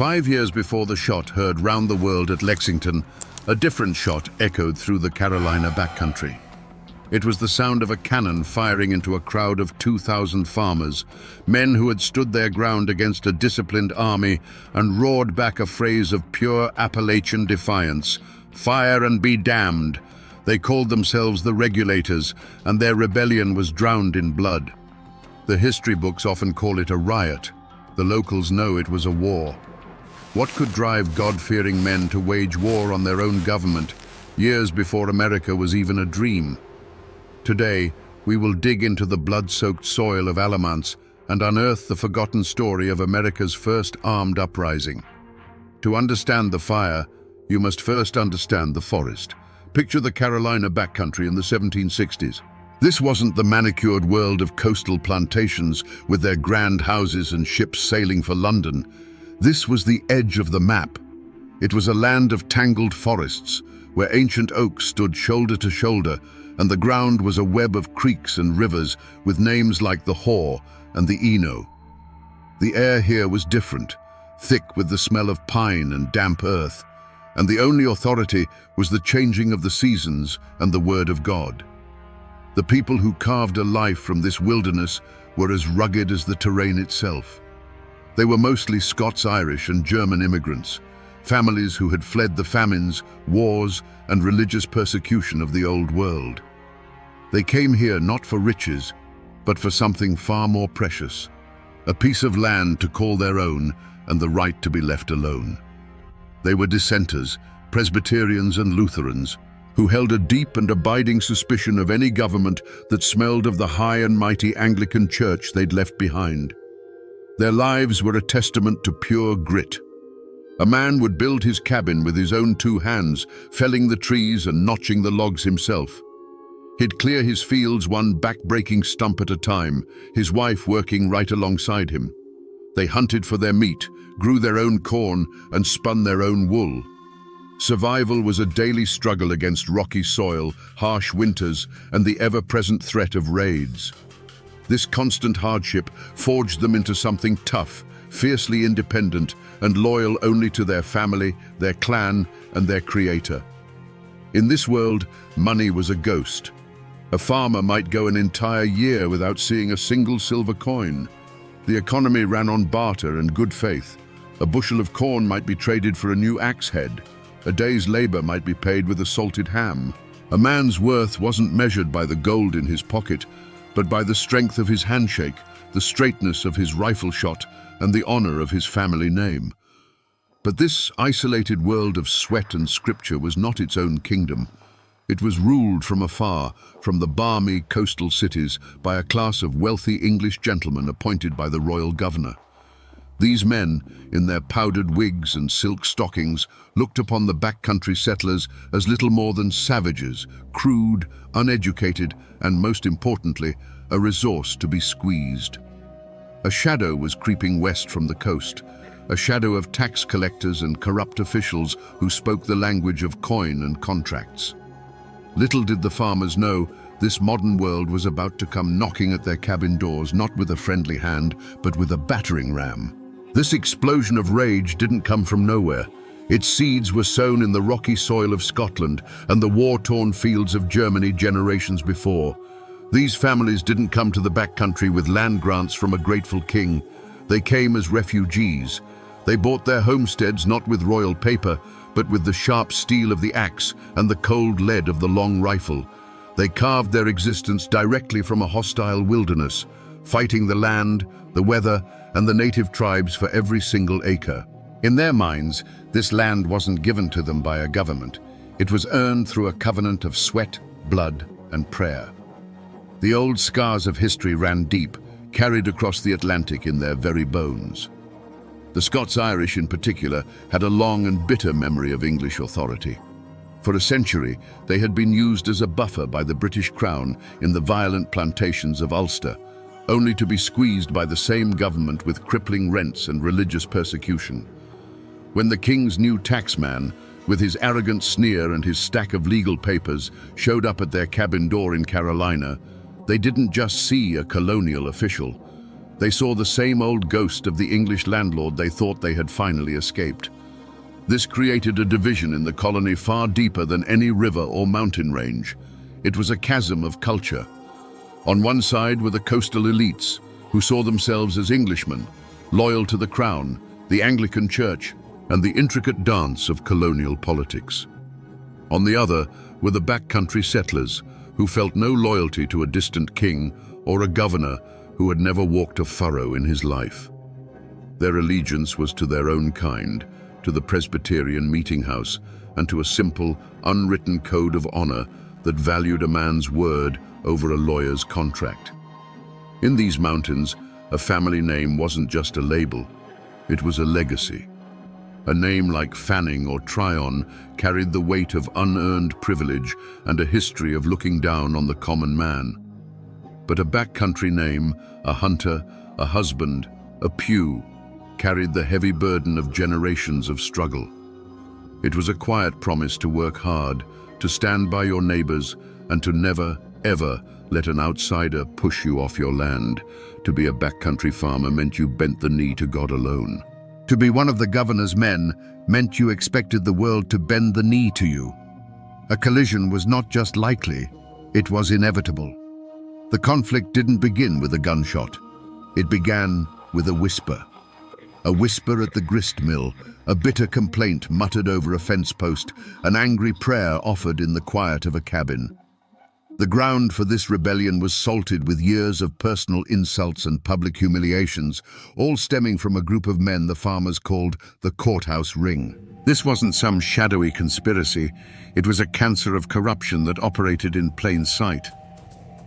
5 years before the shot heard round the world at Lexington, a different shot echoed through the Carolina backcountry. It was the sound of a cannon firing into a crowd of 2,000 farmers, men who had stood their ground against a disciplined army and roared back a phrase of pure Appalachian defiance: "Fire and be damned." They called themselves the Regulators, and their rebellion was drowned in blood. The history books often call it a riot. The locals know it was a war. What could drive God-fearing men to wage war on their own government years before America was even a dream? Today, we will dig into the blood-soaked soil of Alamance and unearth the forgotten story of America's first armed uprising. To understand the fire, you must first understand the forest. Picture the Carolina backcountry in the 1760s. This wasn't the manicured world of coastal plantations with their grand houses and ships sailing for London. This was the edge of the map. It was a land of tangled forests, where ancient oaks stood shoulder to shoulder, and the ground was a web of creeks and rivers with names like the Haw and the Eno. The air here was different, thick with the smell of pine and damp earth, and the only authority was the changing of the seasons and the word of God. The people who carved a life from this wilderness were as rugged as the terrain itself. They were mostly Scots-Irish and German immigrants, families who had fled the famines, wars, and religious persecution of the Old World. They came here not for riches, but for something far more precious: a piece of land to call their own and the right to be left alone. They were dissenters, Presbyterians and Lutherans, who held a deep and abiding suspicion of any government that smelled of the high and mighty Anglican Church they'd left behind. Their lives were a testament to pure grit. A man would build his cabin with his own 2 hands, felling the trees and notching the logs himself. He'd clear his fields one back-breaking stump at a time, his wife working right alongside him. They hunted for their meat, grew their own corn, and spun their own wool. Survival was a daily struggle against rocky soil, harsh winters, and the ever-present threat of raids. This constant hardship forged them into something tough, fiercely independent, and loyal only to their family, their clan, and their creator. In this world, money was a ghost. A farmer might go an entire year without seeing a single silver coin. The economy ran on barter and good faith. A bushel of corn might be traded for a new axe head. A day's labor might be paid with a salted ham. A man's worth wasn't measured by the gold in his pocket, but by the strength of his handshake, the straightness of his rifle shot, and the honor of his family name. But this isolated world of sweat and scripture was not its own kingdom. It was ruled from afar, from the balmy coastal cities, by a class of wealthy English gentlemen appointed by the royal governor. These men, in their powdered wigs and silk stockings, looked upon the backcountry settlers as little more than savages, crude, uneducated, and most importantly, a resource to be squeezed. A shadow was creeping west from the coast, a shadow of tax collectors and corrupt officials who spoke the language of coin and contracts. Little did the farmers know, this modern world was about to come knocking at their cabin doors, not with a friendly hand, but with a battering ram. This explosion of rage didn't come from nowhere. Its seeds were sown in the rocky soil of Scotland and the war-torn fields of Germany generations before. These families didn't come to the backcountry with land grants from a grateful king. They came as refugees. They bought their homesteads not with royal paper, but with the sharp steel of the axe and the cold lead of the long rifle. They carved their existence directly from a hostile wilderness, fighting the land, the weather, and the native tribes for every single acre. In their minds, this land wasn't given to them by a government. It was earned through a covenant of sweat, blood, and prayer. The old scars of history ran deep, carried across the Atlantic in their very bones. The Scots-Irish in particular had a long and bitter memory of English authority. For a century, they had been used as a buffer by the British Crown in the violent plantations of Ulster, only to be squeezed by the same government with crippling rents and religious persecution. When the king's new taxman, with his arrogant sneer and his stack of legal papers, showed up at their cabin door in Carolina, they didn't just see a colonial official. They saw the same old ghost of the English landlord they thought they had finally escaped. This created a division in the colony far deeper than any river or mountain range. It was a chasm of culture. On one side were the coastal elites, who saw themselves as Englishmen, loyal to the crown, the Anglican Church, and the intricate dance of colonial politics. On the other were the backcountry settlers, who felt no loyalty to a distant king or a governor who had never walked a furrow in his life. Their allegiance was to their own kind, to the Presbyterian meeting house, and to a simple, unwritten code of honor that valued a man's word over a lawyer's contract. In these mountains, a family name wasn't just a label, it was a legacy. A name like Fanning or Tryon carried the weight of unearned privilege and a history of looking down on the common man. But a backcountry name, a hunter, a husband, a Pugh, carried the heavy burden of generations of struggle. It was a quiet promise to work hard, to stand by your neighbors, and to never, ever let an outsider push you off your land. To be a backcountry farmer meant you bent the knee to God alone. To be one of the governor's men meant you expected the world to bend the knee to you. A collision was not just likely, it was inevitable. The conflict didn't begin with a gunshot. It began with a whisper. A whisper at the grist mill, a bitter complaint muttered over a fence post, an angry prayer offered in the quiet of a cabin. The ground for this rebellion was salted with years of personal insults and public humiliations, all stemming from a group of men the farmers called the Courthouse Ring. This wasn't some shadowy conspiracy, it was a cancer of corruption that operated in plain sight.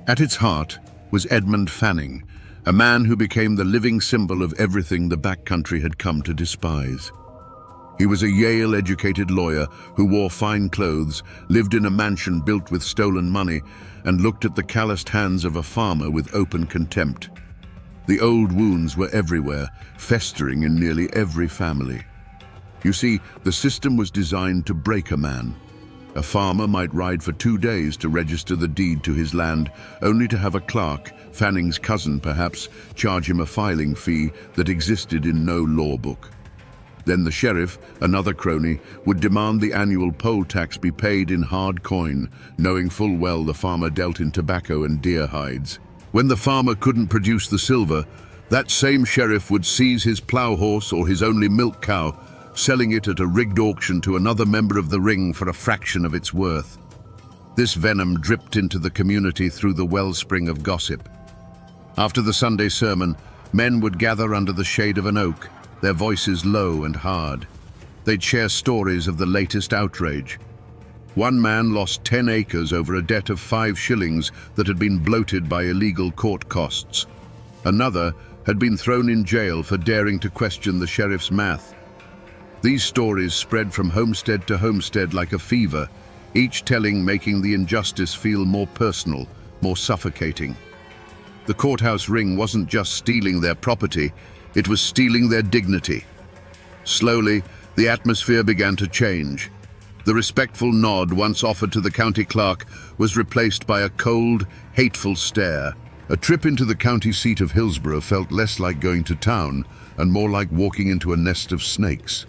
At its heart was Edmund Fanning, a man who became the living symbol of everything the backcountry had come to despise. He was a Yale-educated lawyer who wore fine clothes, lived in a mansion built with stolen money, and looked at the calloused hands of a farmer with open contempt. The old wounds were everywhere, festering in nearly every family. You see, the system was designed to break a man. A farmer might ride for 2 days to register the deed to his land, only to have a clerk, Fanning's cousin perhaps, charge him a filing fee that existed in no law book. Then the sheriff, another crony, would demand the annual poll tax be paid in hard coin, knowing full well the farmer dealt in tobacco and deer hides. When the farmer couldn't produce the silver, that same sheriff would seize his plough horse or his only milk cow, selling it at a rigged auction to another member of the ring for a fraction of its worth. This venom dripped into the community through the wellspring of gossip. After the Sunday sermon, men would gather under the shade of an oak, their voices low and hard. They'd share stories of the latest outrage. One man lost 10 acres over a debt of 5 shillings that had been bloated by illegal court costs. Another had been thrown in jail for daring to question the sheriff's math. These stories spread from homestead to homestead like a fever, each telling making the injustice feel more personal, more suffocating. The courthouse ring wasn't just stealing their property, it was stealing their dignity. Slowly, the atmosphere began to change. The respectful nod once offered to the county clerk was replaced by a cold, hateful stare. A trip into the county seat of Hillsborough felt less like going to town and more like walking into a nest of snakes.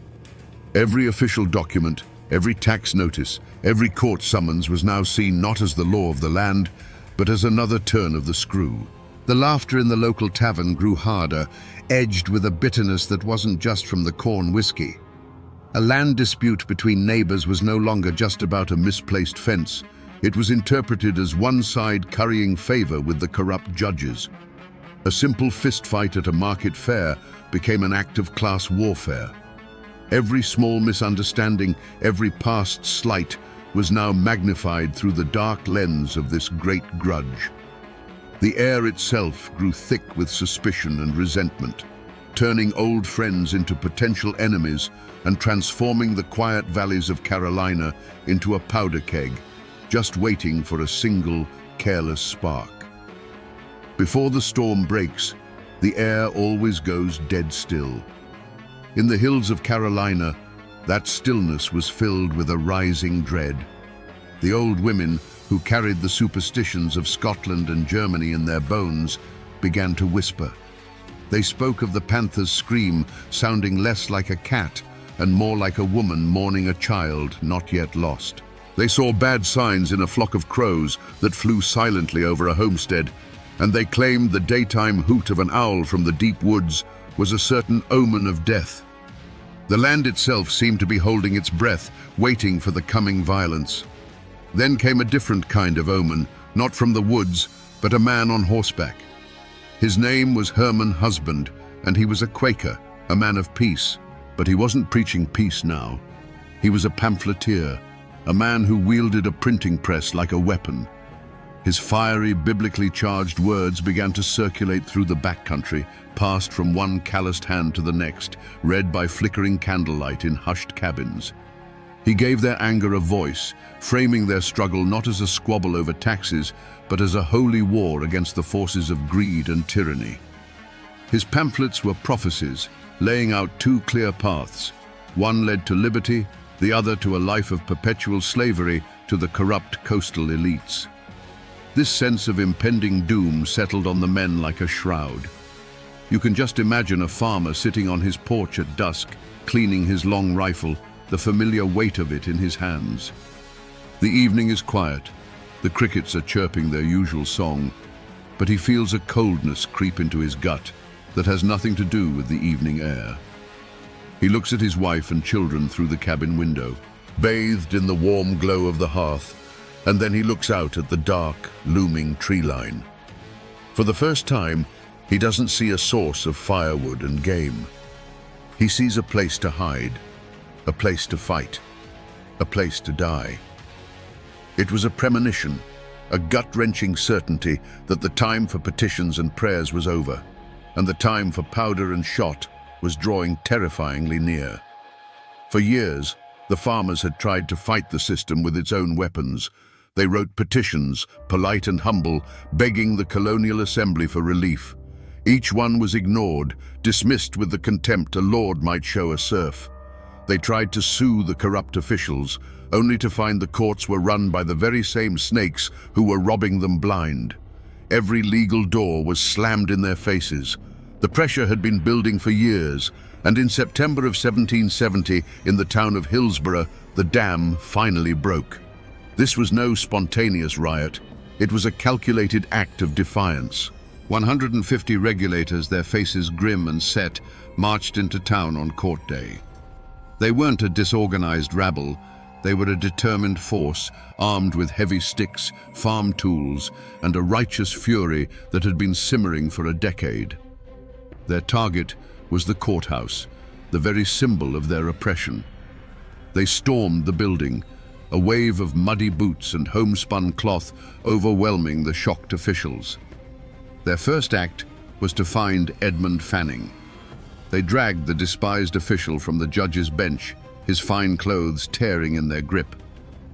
Every official document, every tax notice, every court summons was now seen not as the law of the land, but as another turn of the screw. The laughter in the local tavern grew harder, edged with a bitterness that wasn't just from the corn whiskey. A land dispute between neighbors was no longer just about a misplaced fence. It was interpreted as one side currying favor with the corrupt judges. A simple fistfight at a market fair became an act of class warfare. Every small misunderstanding, every past slight, was now magnified through the dark lens of this great grudge. The air itself grew thick with suspicion and resentment, turning old friends into potential enemies and transforming the quiet valleys of Carolina into a powder keg, just waiting for a single, careless spark. Before the storm breaks, the air always goes dead still. In the hills of Carolina, that stillness was filled with a rising dread. The old women, who carried the superstitions of Scotland and Germany in their bones, began to whisper. They spoke of the panther's scream sounding less like a cat and more like a woman mourning a child not yet lost. They saw bad signs in a flock of crows that flew silently over a homestead, and they claimed the daytime hoot of an owl from the deep woods was a certain omen of death. The land itself seemed to be holding its breath, waiting for the coming violence. Then came a different kind of omen, not from the woods, but a man on horseback. His name was Herman Husband, and he was a Quaker, a man of peace. But he wasn't preaching peace now. He was a pamphleteer, a man who wielded a printing press like a weapon. His fiery, biblically charged words began to circulate through the backcountry, passed from one calloused hand to the next, read by flickering candlelight in hushed cabins. He gave their anger a voice, framing their struggle not as a squabble over taxes, but as a holy war against the forces of greed and tyranny. His pamphlets were prophecies, laying out two clear paths. One led to liberty, the other to a life of perpetual slavery to the corrupt coastal elites. This sense of impending doom settled on the men like a shroud. You can just imagine a farmer sitting on his porch at dusk, cleaning his long rifle, the familiar weight of it in his hands. The evening is quiet. The crickets are chirping their usual song, but he feels a coldness creep into his gut that has nothing to do with the evening air. He looks at his wife and children through the cabin window, bathed in the warm glow of the hearth, and then he looks out at the dark, looming tree line. For the first time, he doesn't see a source of firewood and game. He sees a place to hide, a place to fight, a place to die. It was a premonition, a gut-wrenching certainty that the time for petitions and prayers was over, and the time for powder and shot was drawing terrifyingly near. For years, the farmers had tried to fight the system with its own weapons. They wrote petitions, polite and humble, begging the colonial assembly for relief. Each one was ignored, dismissed with the contempt a lord might show a serf. They tried to sue the corrupt officials, only to find the courts were run by the very same snakes who were robbing them blind. Every legal door was slammed in their faces. The pressure had been building for years, and in September of 1770, in the town of Hillsborough, the dam finally broke. This was no spontaneous riot. It was a calculated act of defiance. 150 regulators, their faces grim and set, marched into town on court day. They weren't a disorganized rabble. They were a determined force, armed with heavy sticks, farm tools, and a righteous fury that had been simmering for a decade. Their target was the courthouse, the very symbol of their oppression. They stormed the building, a wave of muddy boots and homespun cloth overwhelming the shocked officials. Their first act was to find Edmund Fanning. They dragged the despised official from the judge's bench, his fine clothes tearing in their grip.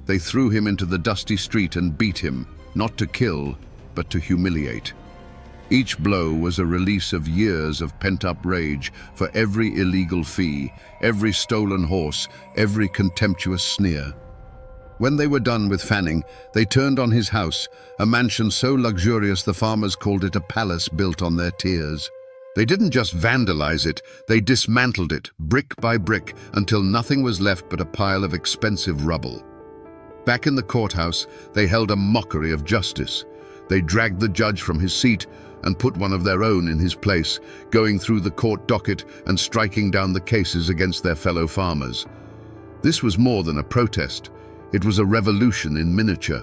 They threw him into the dusty street and beat him, not to kill, but to humiliate. Each blow was a release of years of pent-up rage for every illegal fee, every stolen horse, every contemptuous sneer. When they were done with Fanning, they turned on his house, a mansion so luxurious the farmers called it a palace built on their tears. They didn't just vandalize it, they dismantled it, brick by brick, until nothing was left but a pile of expensive rubble. Back in the courthouse, they held a mockery of justice. They dragged the judge from his seat and put one of their own in his place, going through the court docket and striking down the cases against their fellow farmers. This was more than a protest. It was a revolution in miniature.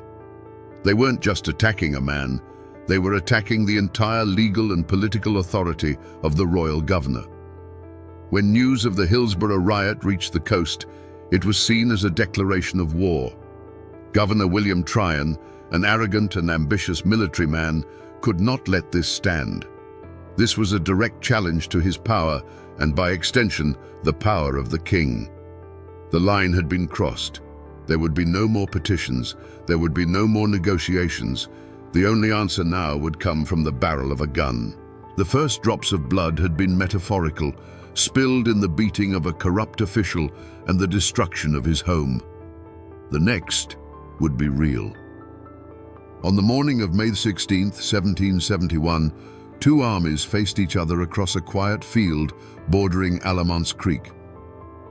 They weren't just attacking a man, they were attacking the entire legal and political authority of the royal governor. When news of the Hillsborough riot reached the coast, it was seen as a declaration of war. Governor William Tryon, an arrogant and ambitious military man, could not let this stand. This was a direct challenge to his power and, by extension, the power of the king. The line had been crossed. There would be no more petitions. There would be no more negotiations. The only answer now would come from the barrel of a gun. The first drops of blood had been metaphorical, spilled in the beating of a corrupt official and the destruction of his home. The next would be real. On the morning of May 16, 1771, Two armies faced each other across a quiet field bordering Alamance Creek.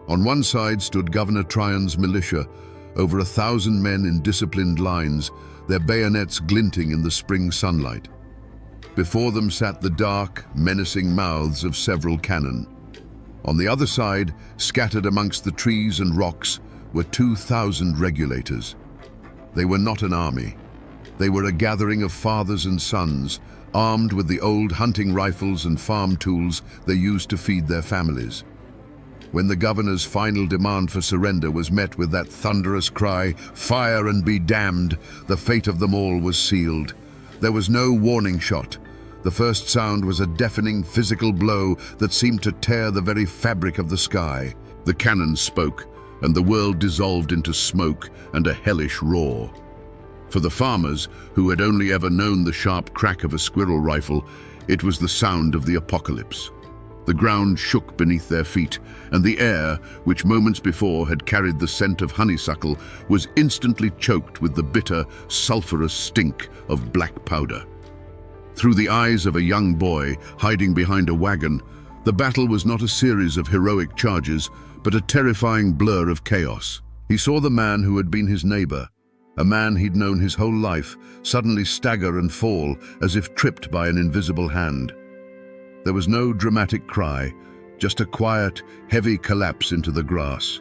On one side stood Governor Tryon's militia, over 1,000 men in disciplined lines, their bayonets glinting in the spring sunlight. Before them sat the dark, menacing mouths of several cannon. On the other side, scattered amongst the trees and rocks, were 2,000 regulators. They were not an army. They were a gathering of fathers and sons, armed with the old hunting rifles and farm tools they used to feed their families. When the governor's final demand for surrender was met with that thunderous cry, "Fire and be damned," the fate of them all was sealed. There was no warning shot. The first sound was a deafening physical blow that seemed to tear the very fabric of the sky. The cannon spoke, and the world dissolved into smoke and a hellish roar. For the farmers, who had only ever known the sharp crack of a squirrel rifle, it was the sound of the apocalypse. The ground shook beneath their feet, and the air, which moments before had carried the scent of honeysuckle, was instantly choked with the bitter, sulphurous stink of black powder. Through the eyes of a young boy hiding behind a wagon, the battle was not a series of heroic charges, but a terrifying blur of chaos. He saw the man who had been his neighbor, a man he'd known his whole life, suddenly stagger and fall as if tripped by an invisible hand. There was no dramatic cry, just a quiet, heavy collapse into the grass.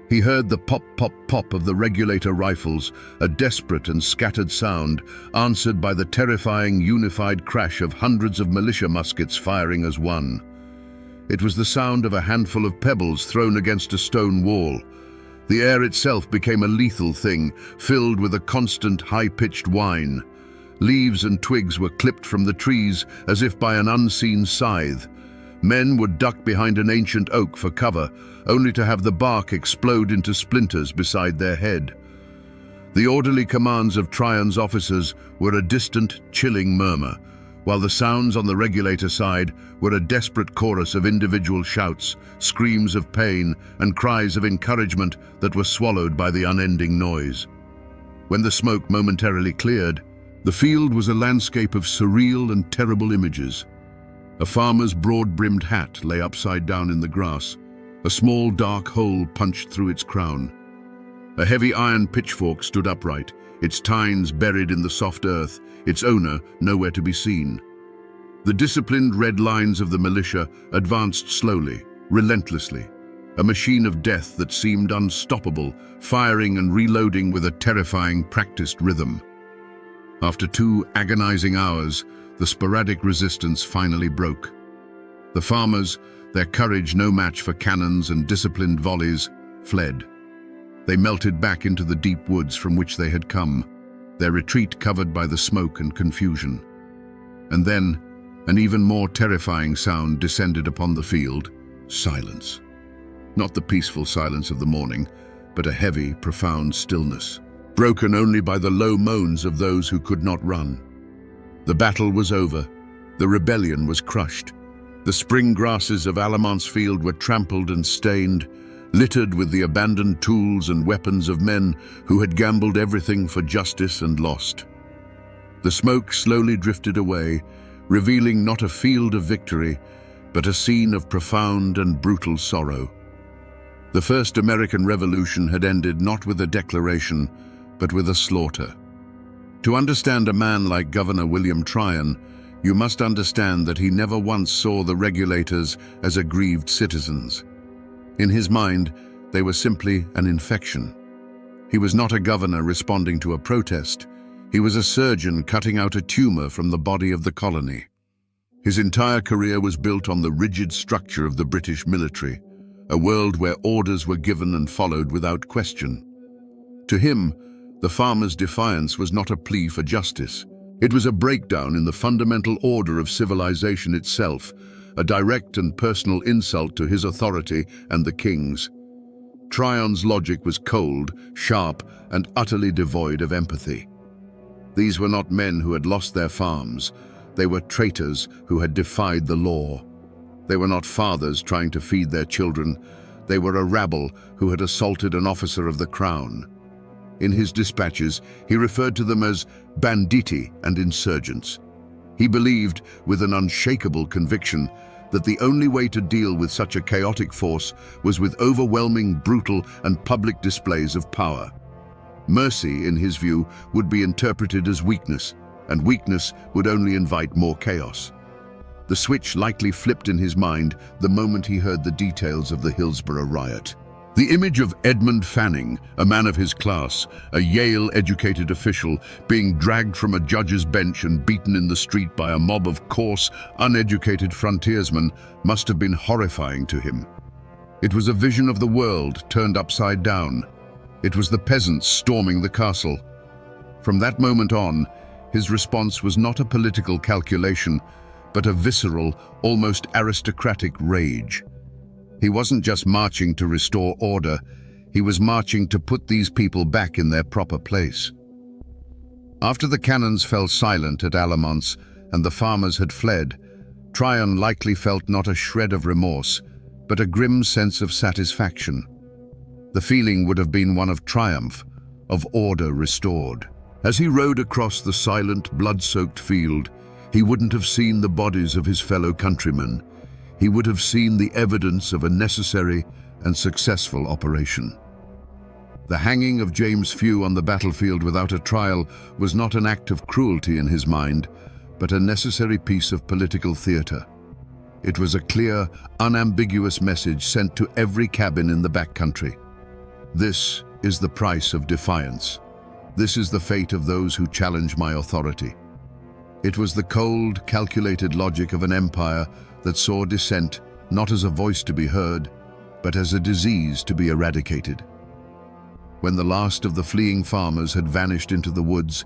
He heard the pop, pop, pop of the regulator rifles, a desperate and scattered sound, answered by the terrifying, unified crash of hundreds of militia muskets firing as one. It was the sound of a handful of pebbles thrown against a stone wall. The air itself became a lethal thing, filled with a constant, high-pitched whine. Leaves and twigs were clipped from the trees as if by an unseen scythe. Men would duck behind an ancient oak for cover, only to have the bark explode into splinters beside their head. The orderly commands of Tryon's officers were a distant, chilling murmur, while the sounds on the regulator side were a desperate chorus of individual shouts, screams of pain, and cries of encouragement that were swallowed by the unending noise. When the smoke momentarily cleared, the field was a landscape of surreal and terrible images. A farmer's broad-brimmed hat lay upside down in the grass, a small dark hole punched through its crown. A heavy iron pitchfork stood upright, its tines buried in the soft earth, its owner nowhere to be seen. The disciplined red lines of the militia advanced slowly, relentlessly, a machine of death that seemed unstoppable, firing and reloading with a terrifying, practiced rhythm. After 2 agonizing hours, the sporadic resistance finally broke. The farmers, their courage no match for cannons and disciplined volleys, fled. They melted back into the deep woods from which they had come, their retreat covered by the smoke and confusion. And then, an even more terrifying sound descended upon the field: silence. Not the peaceful silence of the morning, but a heavy, profound stillness, broken only by the low moans of those who could not run. The battle was over. The rebellion was crushed. The spring grasses of Alamance Field were trampled and stained, littered with the abandoned tools and weapons of men who had gambled everything for justice and lost. The smoke slowly drifted away, revealing not a field of victory, but a scene of profound and brutal sorrow. The first American Revolution had ended not with a declaration, but with a slaughter. To understand a man like Governor William Tryon, you must understand that he never once saw the regulators as aggrieved citizens. In his mind, they were simply an infection. He was not a governor responding to a protest. He was a surgeon cutting out a tumor from the body of the colony. His entire career was built on the rigid structure of the British military, a world where orders were given and followed without question. To him, the farmer's defiance was not a plea for justice. It was a breakdown in the fundamental order of civilization itself, a direct and personal insult to his authority and the king's. Tryon's logic was cold, sharp, and utterly devoid of empathy. These were not men who had lost their farms. They were traitors who had defied the law. They were not fathers trying to feed their children. They were a rabble who had assaulted an officer of the crown. In his dispatches, he referred to them as banditti and insurgents. He believed, with an unshakable conviction, that the only way to deal with such a chaotic force was with overwhelming, brutal, and public displays of power. Mercy, in his view, would be interpreted as weakness, and weakness would only invite more chaos. The switch likely flipped in his mind the moment he heard the details of the Hillsborough riot. The image of Edmund Fanning, a man of his class, a Yale-educated official, being dragged from a judge's bench and beaten in the street by a mob of coarse, uneducated frontiersmen must have been horrifying to him. It was a vision of the world turned upside down. It was the peasants storming the castle. From that moment on, his response was not a political calculation, but a visceral, almost aristocratic rage. He wasn't just marching to restore order, he was marching to put these people back in their proper place. After the cannons fell silent at Alamance and the farmers had fled, Tryon likely felt not a shred of remorse, but a grim sense of satisfaction. The feeling would have been one of triumph, of order restored. As he rode across the silent, blood-soaked field, he wouldn't have seen the bodies of his fellow countrymen. He would have seen the evidence of a necessary and successful operation. The hanging of James Few on the battlefield without a trial was not an act of cruelty in his mind, but a necessary piece of political theatre. It was a clear, unambiguous message sent to every cabin in the backcountry. This is the price of defiance. This is the fate of those who challenge my authority. It was the cold, calculated logic of an empire that saw dissent not as a voice to be heard, but as a disease to be eradicated. When the last of the fleeing farmers had vanished into the woods,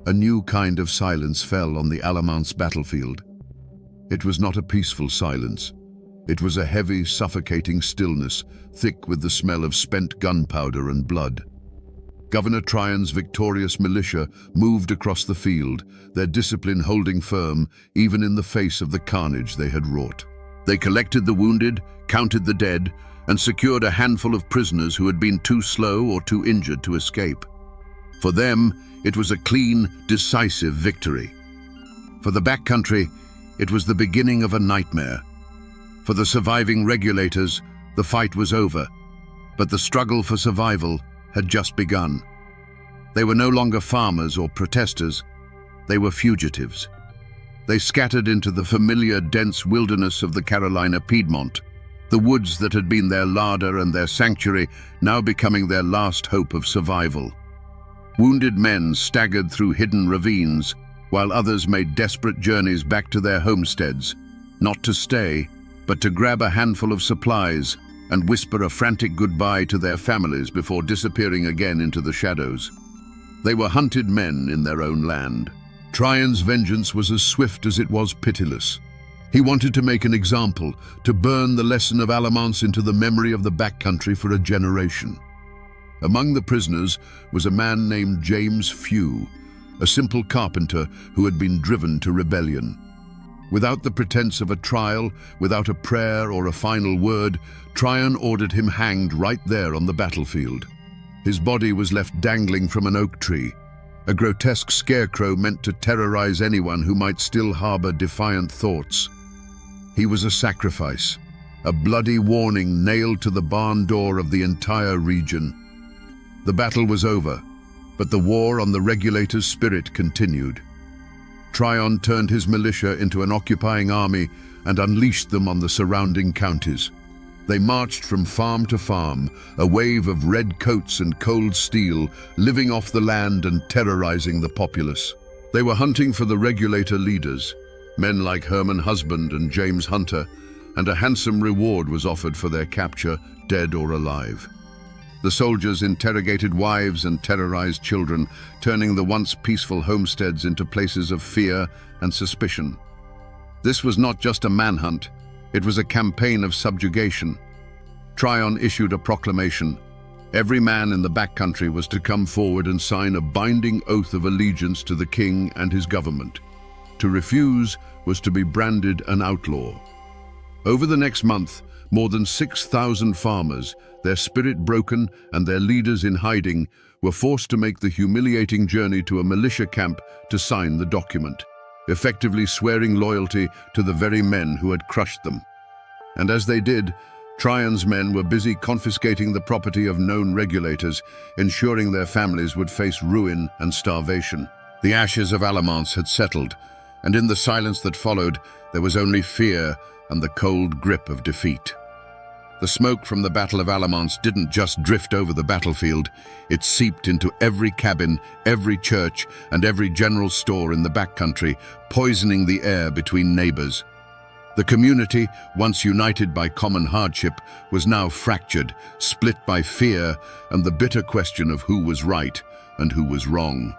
a new kind of silence fell on the Alamance battlefield. It was not a peaceful silence. It was a heavy, suffocating stillness, thick with the smell of spent gunpowder and blood. Governor Tryon's victorious militia moved across the field, their discipline holding firm even in the face of the carnage they had wrought. They collected the wounded, counted the dead, and secured a handful of prisoners who had been too slow or too injured to escape. For them, it was a clean, decisive victory. For the backcountry, it was the beginning of a nightmare. For the surviving regulators, the fight was over, but the struggle for survival had just begun. They were no longer farmers or protesters, they were fugitives. They scattered into the familiar dense wilderness of the Carolina Piedmont, the woods that had been their larder and their sanctuary now becoming their last hope of survival. Wounded men staggered through hidden ravines, while others made desperate journeys back to their homesteads, not to stay, but to grab a handful of supplies and whisper a frantic goodbye to their families before disappearing again into the shadows. They were hunted men in their own land. Tryon's vengeance was as swift as it was pitiless. He wanted to make an example, to burn the lesson of Alamance into the memory of the backcountry for a generation. Among the prisoners was a man named James Few, a simple carpenter who had been driven to rebellion. Without the pretense of a trial, without a prayer or a final word, Tryon ordered him hanged right there on the battlefield. His body was left dangling from an oak tree, a grotesque scarecrow meant to terrorize anyone who might still harbor defiant thoughts. He was a sacrifice, a bloody warning nailed to the barn door of the entire region. The battle was over, but the war on the regulator's spirit continued. Tryon turned his militia into an occupying army and unleashed them on the surrounding counties. They marched from farm to farm, a wave of red coats and cold steel, living off the land and terrorizing the populace. They were hunting for the regulator leaders, men like Herman Husband and James Hunter, and a handsome reward was offered for their capture, dead or alive. The soldiers interrogated wives and terrorized children, turning the once peaceful homesteads into places of fear and suspicion. This was not just a manhunt, it was a campaign of subjugation. Tryon issued a proclamation. Every man in the backcountry was to come forward and sign a binding oath of allegiance to the king and his government. To refuse was to be branded an outlaw. Over the next month, more than 6,000 farmers, their spirit broken and their leaders in hiding, were forced to make the humiliating journey to a militia camp to sign the document. effectively swearing loyalty to the very men who had crushed them. And as they did, Trajan's men were busy confiscating the property of known regulators, ensuring their families would face ruin and starvation. The ashes of Alamance had settled, and in the silence that followed, there was only fear and the cold grip of defeat. The smoke from the Battle of Alamance didn't just drift over the battlefield, it seeped into every cabin, every church, and every general store in the backcountry, poisoning the air between neighbors. The community, once united by common hardship, was now fractured, split by fear and the bitter question of who was right and who was wrong.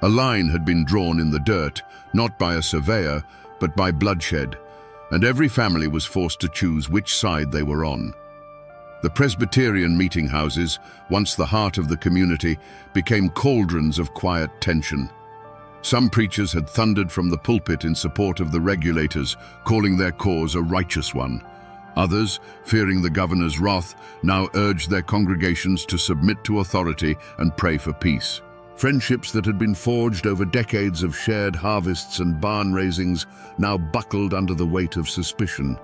A line had been drawn in the dirt, not by a surveyor, but by bloodshed, and every family was forced to choose which side they were on. The Presbyterian meeting houses, once the heart of the community, became cauldrons of quiet tension. Some preachers had thundered from the pulpit in support of the regulators, calling their cause a righteous one. Others, fearing the governor's wrath, now urged their congregations to submit to authority and pray for peace. Friendships that had been forged over decades of shared harvests and barn raisings now buckled under the weight of suspicion.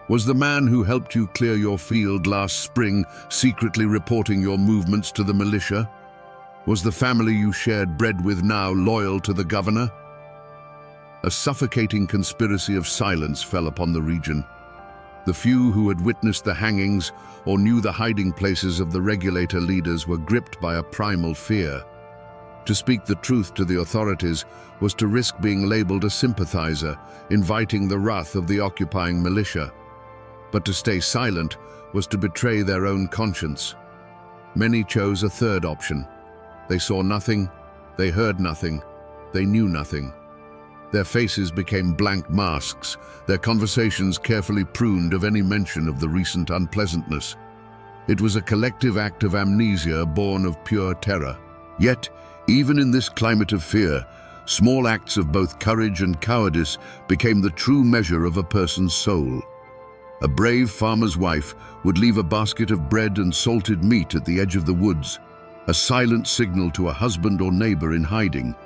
Was the man who helped you clear your field last spring secretly reporting your movements to the militia? Was the family you shared bread with now loyal to the governor? A suffocating conspiracy of silence fell upon the region. The few who had witnessed the hangings or knew the hiding places of the regulator leaders were gripped by a primal fear. To speak the truth to the authorities was to risk being labeled a sympathizer, inviting the wrath of the occupying militia. But to stay silent was to betray their own conscience. Many chose a third option. They saw nothing, they heard nothing, they knew nothing. Their faces became blank masks, their conversations carefully pruned of any mention of the recent unpleasantness. It was a collective act of amnesia born of pure terror. Yet, even in this climate of fear, small acts of both courage and cowardice became the true measure of a person's soul. A brave farmer's wife would leave a basket of bread and salted meat at the edge of the woods, a silent signal to a husband or neighbor in hiding.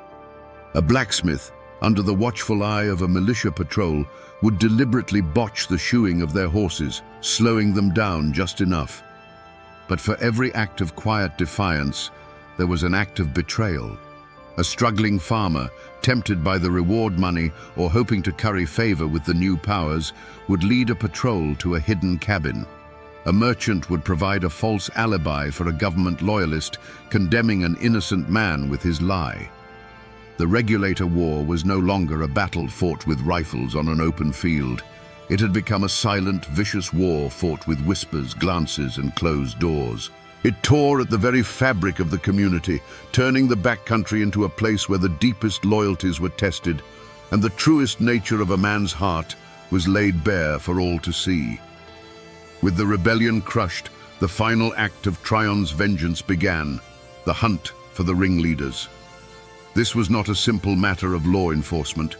A blacksmith, under the watchful eye of a militia patrol, would deliberately botch the shoeing of their horses, slowing them down just enough. But for every act of quiet defiance, there was an act of betrayal. A struggling farmer, tempted by the reward money or hoping to curry favor with the new powers, would lead a patrol to a hidden cabin. A merchant would provide a false alibi for a government loyalist, condemning an innocent man with his lie. The regulator war was no longer a battle fought with rifles on an open field. It had become a silent, vicious war fought with whispers, glances, and closed doors. It tore at the very fabric of the community, turning the backcountry into a place where the deepest loyalties were tested, and the truest nature of a man's heart was laid bare for all to see. With the rebellion crushed, the final act of Trajan's vengeance began, the hunt for the ringleaders. This was not a simple matter of law enforcement.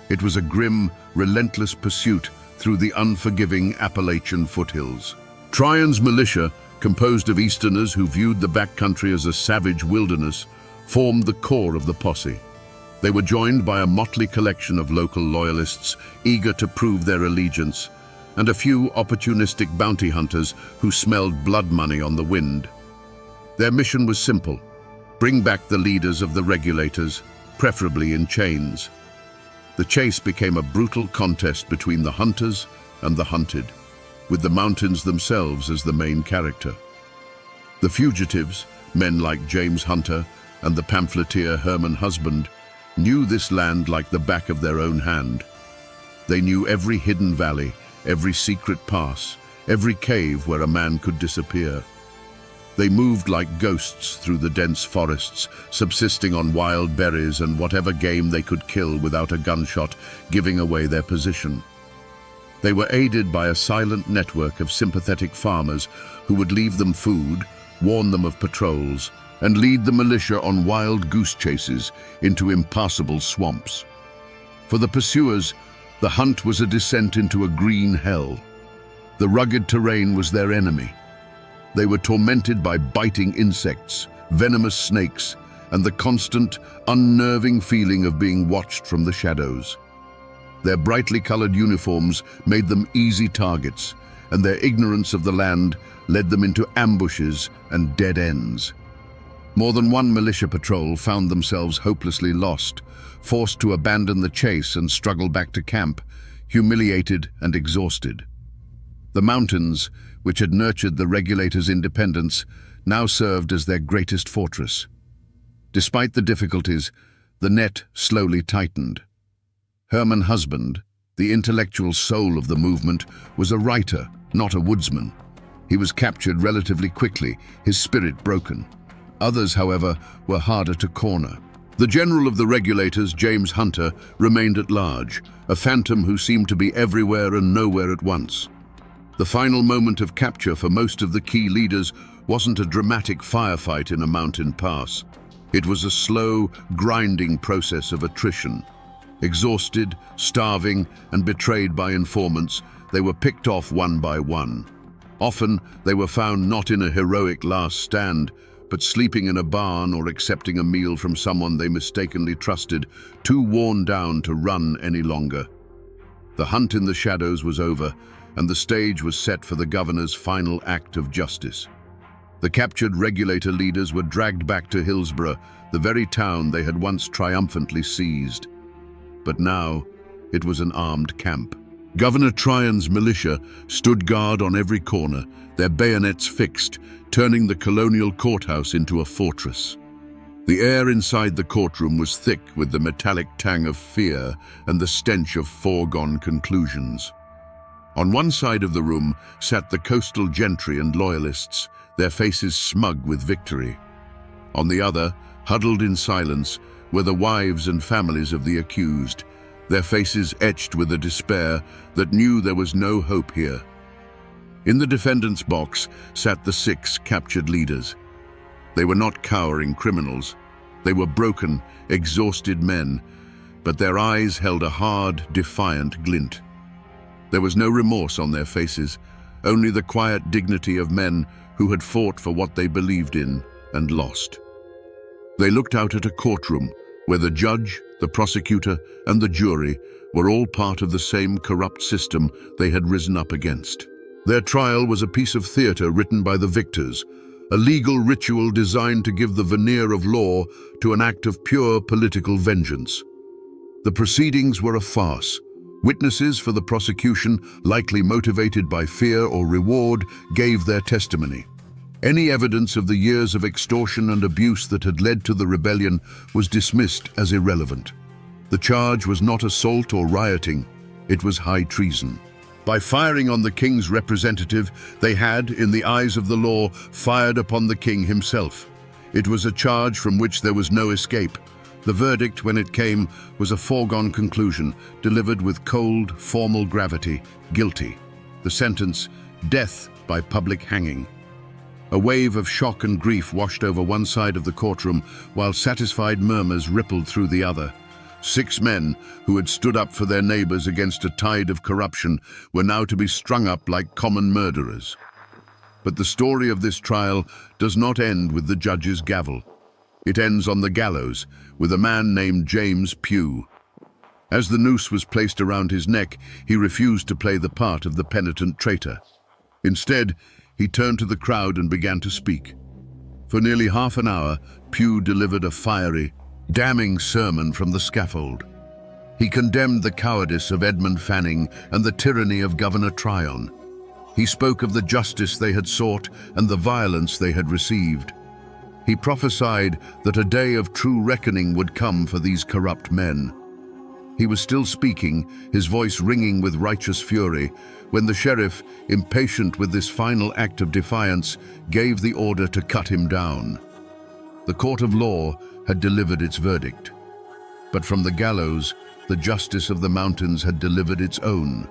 It was a grim, relentless pursuit through the unforgiving Appalachian foothills. Trajan's militia, composed of Easterners who viewed the backcountry as a savage wilderness, formed the core of the posse. They were joined by a motley collection of local loyalists eager to prove their allegiance, and a few opportunistic bounty hunters who smelled blood money on the wind. Their mission was simple: bring back the leaders of the regulators, preferably in chains. The chase became a brutal contest between the hunters and the hunted, with the mountains themselves as the main character. The fugitives, men like James Hunter and the pamphleteer Herman Husband, knew this land like the back of their own hand. They knew every hidden valley, every secret pass, every cave where a man could disappear. They moved like ghosts through the dense forests, subsisting on wild berries and whatever game they could kill without a gunshot giving away their position. They were aided by a silent network of sympathetic farmers who would leave them food, warn them of patrols, and lead the militia on wild goose chases into impassable swamps. For the pursuers, the hunt was a descent into a green hell. The rugged terrain was their enemy. They were tormented by biting insects, venomous snakes, and the constant, unnerving feeling of being watched from the shadows. Their brightly colored uniforms made them easy targets, and their ignorance of the land led them into ambushes and dead ends. More than one militia patrol found themselves hopelessly lost, forced to abandon the chase and struggle back to camp, humiliated and exhausted. The mountains, which had nurtured the regulators' independence, now served as their greatest fortress. Despite the difficulties, the net slowly tightened. Herman Husband, the intellectual soul of the movement, was a writer, not a woodsman. He was captured relatively quickly, his spirit broken. Others, however, were harder to corner. The general of the regulators, James Hunter, remained at large, a phantom who seemed to be everywhere and nowhere at once. The final moment of capture for most of the key leaders wasn't a dramatic firefight in a mountain pass. It was a slow, grinding process of attrition. Exhausted, starving, and betrayed by informants, they were picked off one by one. Often, they were found not in a heroic last stand, but sleeping in a barn or accepting a meal from someone they mistakenly trusted, too worn down to run any longer. The hunt in the shadows was over, and the stage was set for the governor's final act of justice. The captured regulator leaders were dragged back to Hillsborough, the very town they had once triumphantly seized. But now, it was an armed camp. Governor Tryon's militia stood guard on every corner, their bayonets fixed, turning the colonial courthouse into a fortress. The air inside the courtroom was thick with the metallic tang of fear and the stench of foregone conclusions. On one side of the room sat the coastal gentry and loyalists, their faces smug with victory. On the other, huddled in silence, were the wives and families of the accused, their faces etched with a despair that knew there was no hope here. In the defendant's box sat the 6 captured leaders. They were not cowering criminals. They were broken, exhausted men, but their eyes held a hard, defiant glint. There was no remorse on their faces, only the quiet dignity of men who had fought for what they believed in and lost. They looked out at a courtroom where the judge, the prosecutor, and the jury were all part of the same corrupt system they had risen up against. Their trial was a piece of theater written by the victors, a legal ritual designed to give the veneer of law to an act of pure political vengeance. The proceedings were a farce. Witnesses for the prosecution, likely motivated by fear or reward, gave their testimony. Any evidence of the years of extortion and abuse that had led to the rebellion was dismissed as irrelevant. The charge was not assault or rioting, it was high treason. By firing on the king's representative, they had, in the eyes of the law, fired upon the king himself. It was a charge from which there was no escape. The verdict, when it came, was a foregone conclusion, delivered with cold, formal gravity: guilty. The sentence: death by public hanging. A wave of shock and grief washed over one side of the courtroom, while satisfied murmurs rippled through the other. 6 men, who had stood up for their neighbors against a tide of corruption, were now to be strung up like common murderers. But the story of this trial does not end with the judge's gavel. It ends on the gallows, with a man named James Pugh. As the noose was placed around his neck, he refused to play the part of the penitent traitor. Instead, he turned to the crowd and began to speak. For nearly half an hour, Pugh delivered a fiery, damning sermon from the scaffold. He condemned the cowardice of Edmund Fanning and the tyranny of Governor Tryon. He spoke of the justice they had sought and the violence they had received. He prophesied that a day of true reckoning would come for these corrupt men. He was still speaking, his voice ringing with righteous fury, when the sheriff, impatient with this final act of defiance, gave the order to cut him down. The court of law had delivered its verdict. But from the gallows, the justice of the mountains had delivered its own.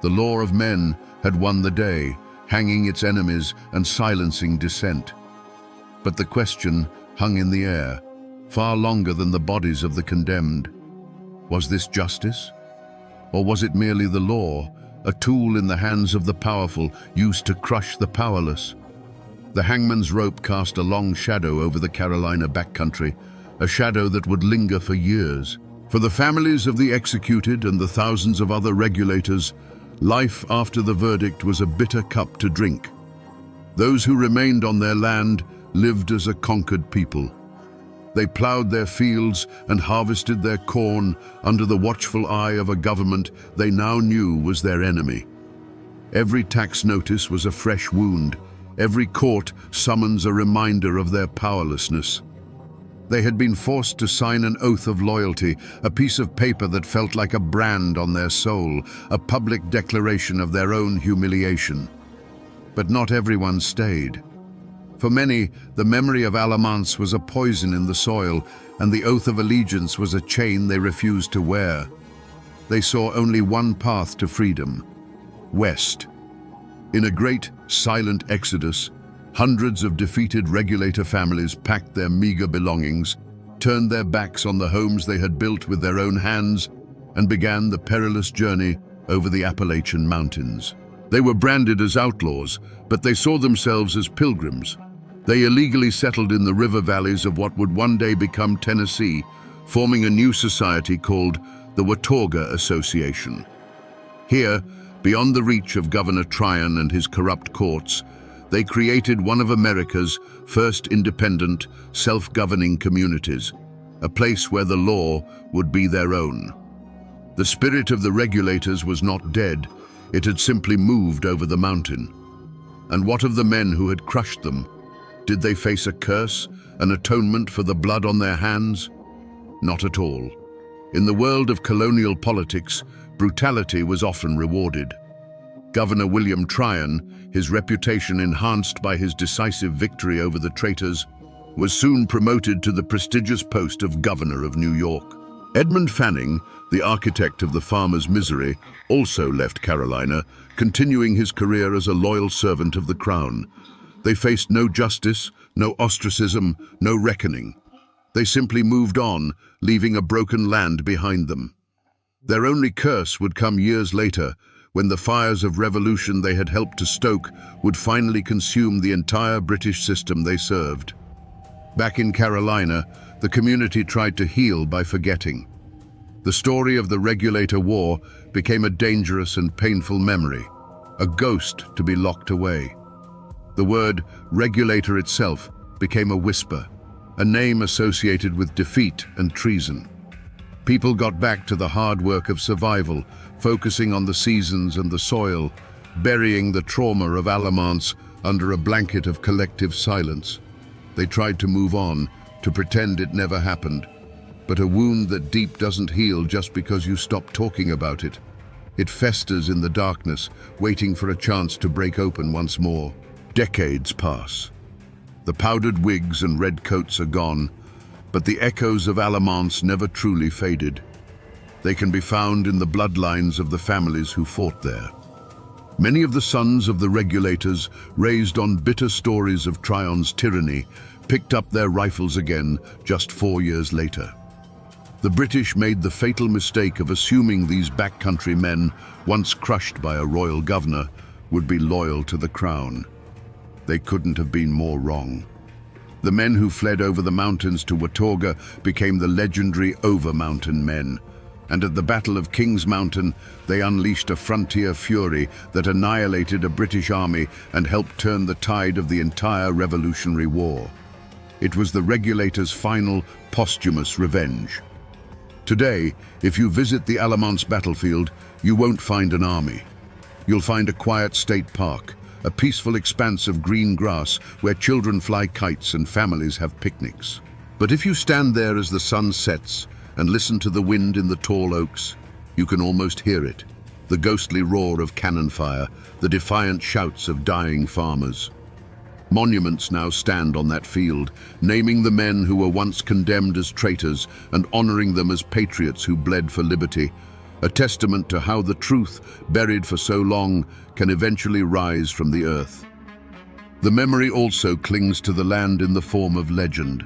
The law of men had won the day, hanging its enemies and silencing dissent. But the question hung in the air, far longer than the bodies of the condemned. Was this justice? Or was it merely the law, a tool in the hands of the powerful, used to crush the powerless? The hangman's rope cast a long shadow over the Carolina backcountry, a shadow that would linger for years. For the families of the executed and the thousands of other regulators, life after the verdict was a bitter cup to drink. Those who remained on their land lived as a conquered people. They plowed their fields and harvested their corn under the watchful eye of a government they now knew was their enemy. Every tax notice was a fresh wound, every court summons a reminder of their powerlessness. They had been forced to sign an oath of loyalty, a piece of paper that felt like a brand on their soul, a public declaration of their own humiliation. But not everyone stayed. For many, the memory of Alamance was a poison in the soil, and the oath of allegiance was a chain they refused to wear. They saw only one path to freedom: west. In a great, silent exodus, hundreds of defeated regulator families packed their meager belongings, turned their backs on the homes they had built with their own hands, and began the perilous journey over the Appalachian mountains. They were branded as outlaws, but they saw themselves as pilgrims. They illegally settled in the river valleys of what would one day become Tennessee, forming a new society called the Watauga Association. Here, beyond the reach of Governor Tryon and his corrupt courts, they created one of America's first independent, self-governing communities, a place where the law would be their own. The spirit of the regulators was not dead, it had simply moved over the mountain. And what of the men who had crushed them? Did they face a curse, an atonement for the blood on their hands? Not at all. In the world of colonial politics, brutality was often rewarded. Governor William Tryon, his reputation enhanced by his decisive victory over the traitors, was soon promoted to the prestigious post of Governor of New York. Edmund Fanning, the architect of the farmer's misery, also left Carolina, continuing his career as a loyal servant of the crown. They faced no justice, no ostracism, no reckoning. They simply moved on, leaving a broken land behind them. Their only curse would come years later, when the fires of revolution they had helped to stoke would finally consume the entire British system they served. Back in Carolina, the community tried to heal by forgetting. The story of the Regulator War became a dangerous and painful memory, a ghost to be locked away. The word regulator itself became a whisper, a name associated with defeat and treason. People got back to the hard work of survival, focusing on the seasons and the soil, burying the trauma of Alamance under a blanket of collective silence. They tried to move on, to pretend it never happened. But a wound that deep doesn't heal just because you stop talking about it. It festers in the darkness, waiting for a chance to break open once more. Decades pass. The powdered wigs and red coats are gone, but the echoes of Alamance never truly faded. They can be found in the bloodlines of the families who fought there. Many of the sons of the regulators, raised on bitter stories of Tryon's tyranny, picked up their rifles again just 4 years later. The British made the fatal mistake of assuming these backcountry men, once crushed by a royal governor, would be loyal to the crown. They couldn't have been more wrong. The men who fled over the mountains to Watauga became the legendary Over-Mountain Men, and at the Battle of Kings Mountain, they unleashed a frontier fury that annihilated a British army and helped turn the tide of the entire Revolutionary War. It was the regulators' final, posthumous revenge. Today, if you visit the Alamance battlefield, you won't find an army. You'll find a quiet state park, a peaceful expanse of green grass where children fly kites and families have picnics. But if you stand there as the sun sets and listen to the wind in the tall oaks, you can almost hear it, the ghostly roar of cannon fire, the defiant shouts of dying farmers. Monuments now stand on that field, naming the men who were once condemned as traitors and honoring them as patriots who bled for liberty, a testament to how the truth, buried for so long, can eventually rise from the earth. The memory also clings to the land in the form of legend.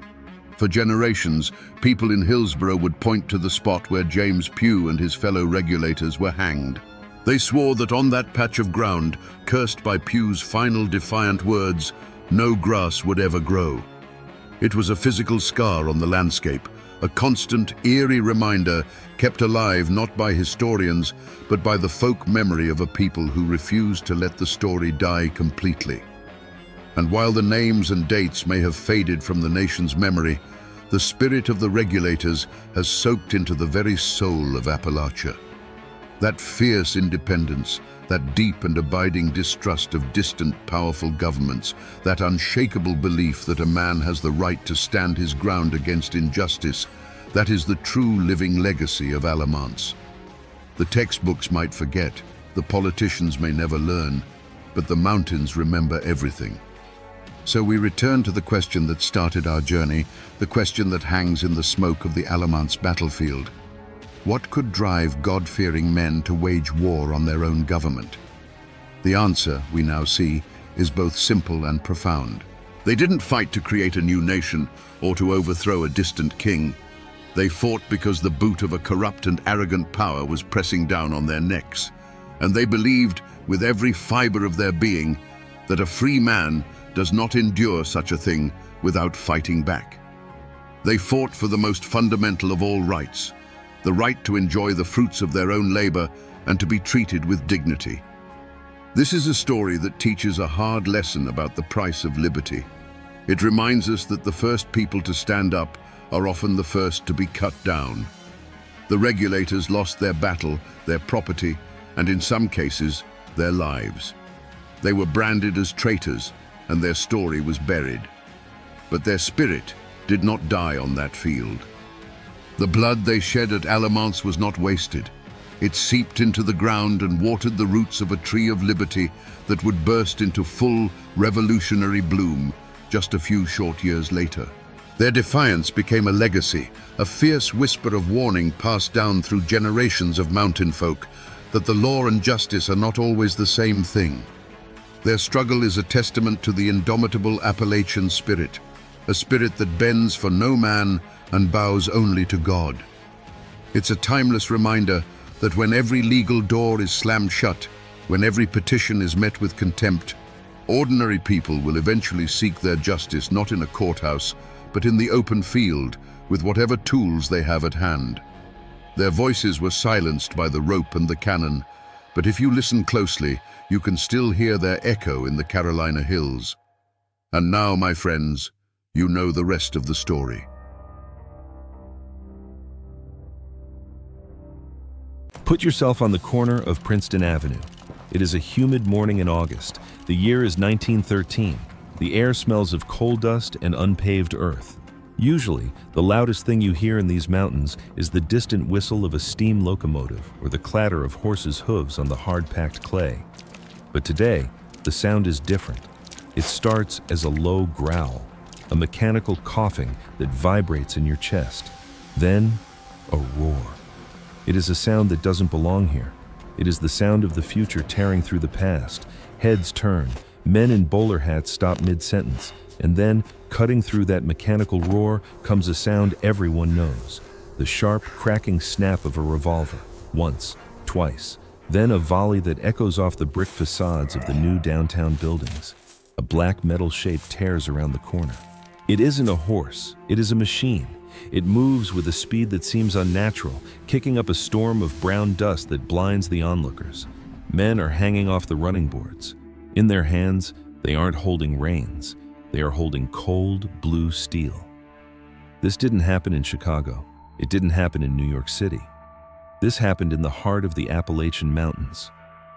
For generations, people in Hillsborough would point to the spot where James Pugh and his fellow regulators were hanged. They swore that on that patch of ground, cursed by Pugh's final defiant words, no grass would ever grow. It was a physical scar on the landscape, a constant, eerie reminder kept alive not by historians, but by the folk memory of a people who refused to let the story die completely. And while the names and dates may have faded from the nation's memory, the spirit of the regulators has soaked into the very soul of Appalachia. That fierce independence, that deep and abiding distrust of distant, powerful governments, that unshakable belief that a man has the right to stand his ground against injustice, that is the true living legacy of Alamance. The textbooks might forget, the politicians may never learn, but the mountains remember everything. So we return to the question that started our journey, the question that hangs in the smoke of the Alamance battlefield. What could drive God-fearing men to wage war on their own government? The answer, we now see, is both simple and profound. They didn't fight to create a new nation or to overthrow a distant king. They fought because the boot of a corrupt and arrogant power was pressing down on their necks. And they believed, with every fiber of their being, that a free man does not endure such a thing without fighting back. They fought for the most fundamental of all rights, the right to enjoy the fruits of their own labor and to be treated with dignity. This is a story that teaches a hard lesson about the price of liberty. It reminds us that the first people to stand up are often the first to be cut down. The regulators lost their battle, their property, and in some cases, their lives. They were branded as traitors, and their story was buried. But their spirit did not die on that field. The blood they shed at Alamance was not wasted. It seeped into the ground and watered the roots of a tree of liberty that would burst into full, revolutionary bloom just a few short years later. Their defiance became a legacy, a fierce whisper of warning passed down through generations of mountain folk that the law and justice are not always the same thing. Their struggle is a testament to the indomitable Appalachian spirit, a spirit that bends for no man and bows only to God. It's a timeless reminder that when every legal door is slammed shut, when every petition is met with contempt, ordinary people will eventually seek their justice not in a courthouse, but in the open field with whatever tools they have at hand. Their voices were silenced by the rope and the cannon, but if you listen closely, you can still hear their echo in the Carolina hills. And now, my friends, you know the rest of the story. Put yourself on the corner of Princeton Avenue. It is a humid morning in August. The year is 1913. The air smells of coal dust and unpaved earth. Usually, the loudest thing you hear in these mountains is the distant whistle of a steam locomotive or the clatter of horses' hooves on the hard-packed clay. But today, the sound is different. It starts as a low growl, a mechanical coughing that vibrates in your chest. Then, a roar. It is a sound that doesn't belong here. It is the sound of the future tearing through the past. Heads turn, men in bowler hats stop mid-sentence, and then, cutting through that mechanical roar, comes a sound everyone knows. The sharp, cracking snap of a revolver. Once, twice. Then a volley that echoes off the brick facades of the new downtown buildings. A black metal shape tears around the corner. It isn't a horse, it is a machine. It moves with a speed that seems unnatural, kicking up a storm of brown dust that blinds the onlookers. Men are hanging off the running boards. In their hands, they aren't holding reins. They are holding cold, blue steel. This didn't happen in Chicago. It didn't happen in New York City. This happened in the heart of the Appalachian Mountains.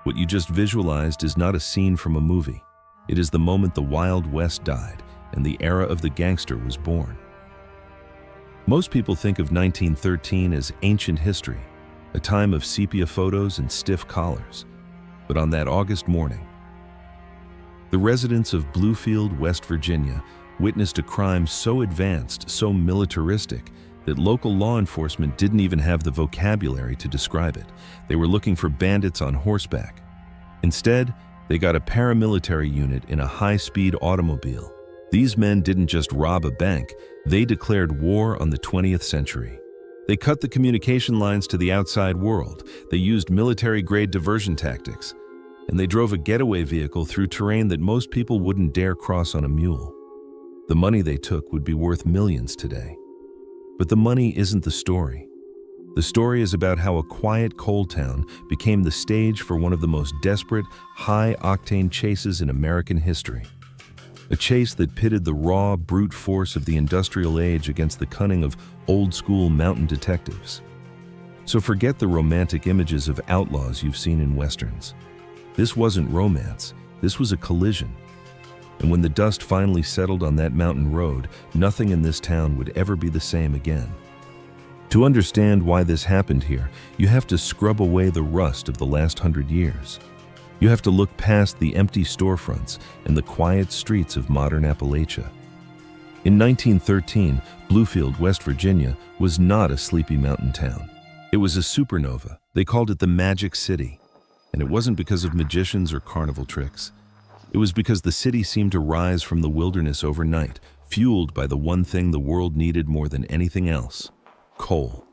What you just visualized is not a scene from a movie. It is the moment the Wild West died and the era of the gangster was born. Most people think of 1913 as ancient history, a time of sepia photos and stiff collars. But on that August morning, the residents of Bluefield, West Virginia, witnessed a crime so advanced, so militaristic, that local law enforcement didn't even have the vocabulary to describe it. They were looking for bandits on horseback. Instead, they got a paramilitary unit in a high-speed automobile. These men didn't just rob a bank, they declared war on the 20th century. They cut the communication lines to the outside world. They used military-grade diversion tactics. And they drove a getaway vehicle through terrain that most people wouldn't dare cross on a mule. The money they took would be worth millions today. But the money isn't the story. The story is about how a quiet coal town became the stage for one of the most desperate, high-octane chases in American history. A chase that pitted the raw, brute force of the industrial age against the cunning of old-school mountain detectives. So forget the romantic images of outlaws you've seen in westerns. This wasn't romance, this was a collision. And when the dust finally settled on that mountain road, nothing in this town would ever be the same again. To understand why this happened here, you have to scrub away the rust of the last 100 years. You have to look past the empty storefronts and the quiet streets of modern Appalachia. In 1913, Bluefield, West Virginia, was not a sleepy mountain town. It was a supernova. They called it the Magic City. And it wasn't because of magicians or carnival tricks. It was because the city seemed to rise from the wilderness overnight, fueled by the one thing the world needed more than anything else: coal.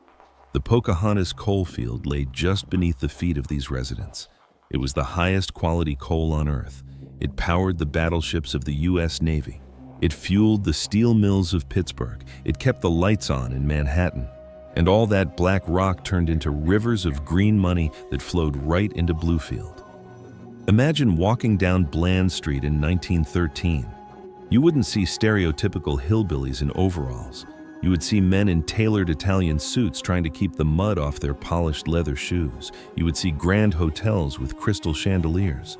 The Pocahontas coal field lay just beneath the feet of these residents. It was the highest quality coal on Earth. It powered the battleships of the U.S. Navy. It fueled the steel mills of Pittsburgh. It kept the lights on in Manhattan. And all that black rock turned into rivers of green money that flowed right into Bluefield. Imagine walking down Bland Street in 1913. You wouldn't see stereotypical hillbillies in overalls. You would see men in tailored Italian suits trying to keep the mud off their polished leather shoes. You would see grand hotels with crystal chandeliers.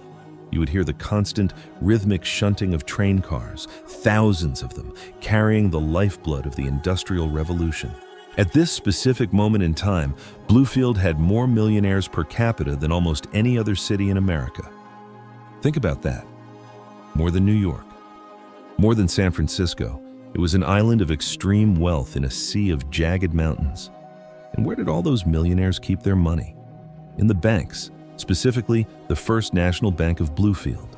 You would hear the constant, rhythmic shunting of train cars, thousands of them, carrying the lifeblood of the Industrial Revolution. At this specific moment in time, Bluefield had more millionaires per capita than almost any other city in America. Think about that. More than New York. More than San Francisco. It was an island of extreme wealth in a sea of jagged mountains. And where did all those millionaires keep their money? In the banks, specifically the First National Bank of Bluefield.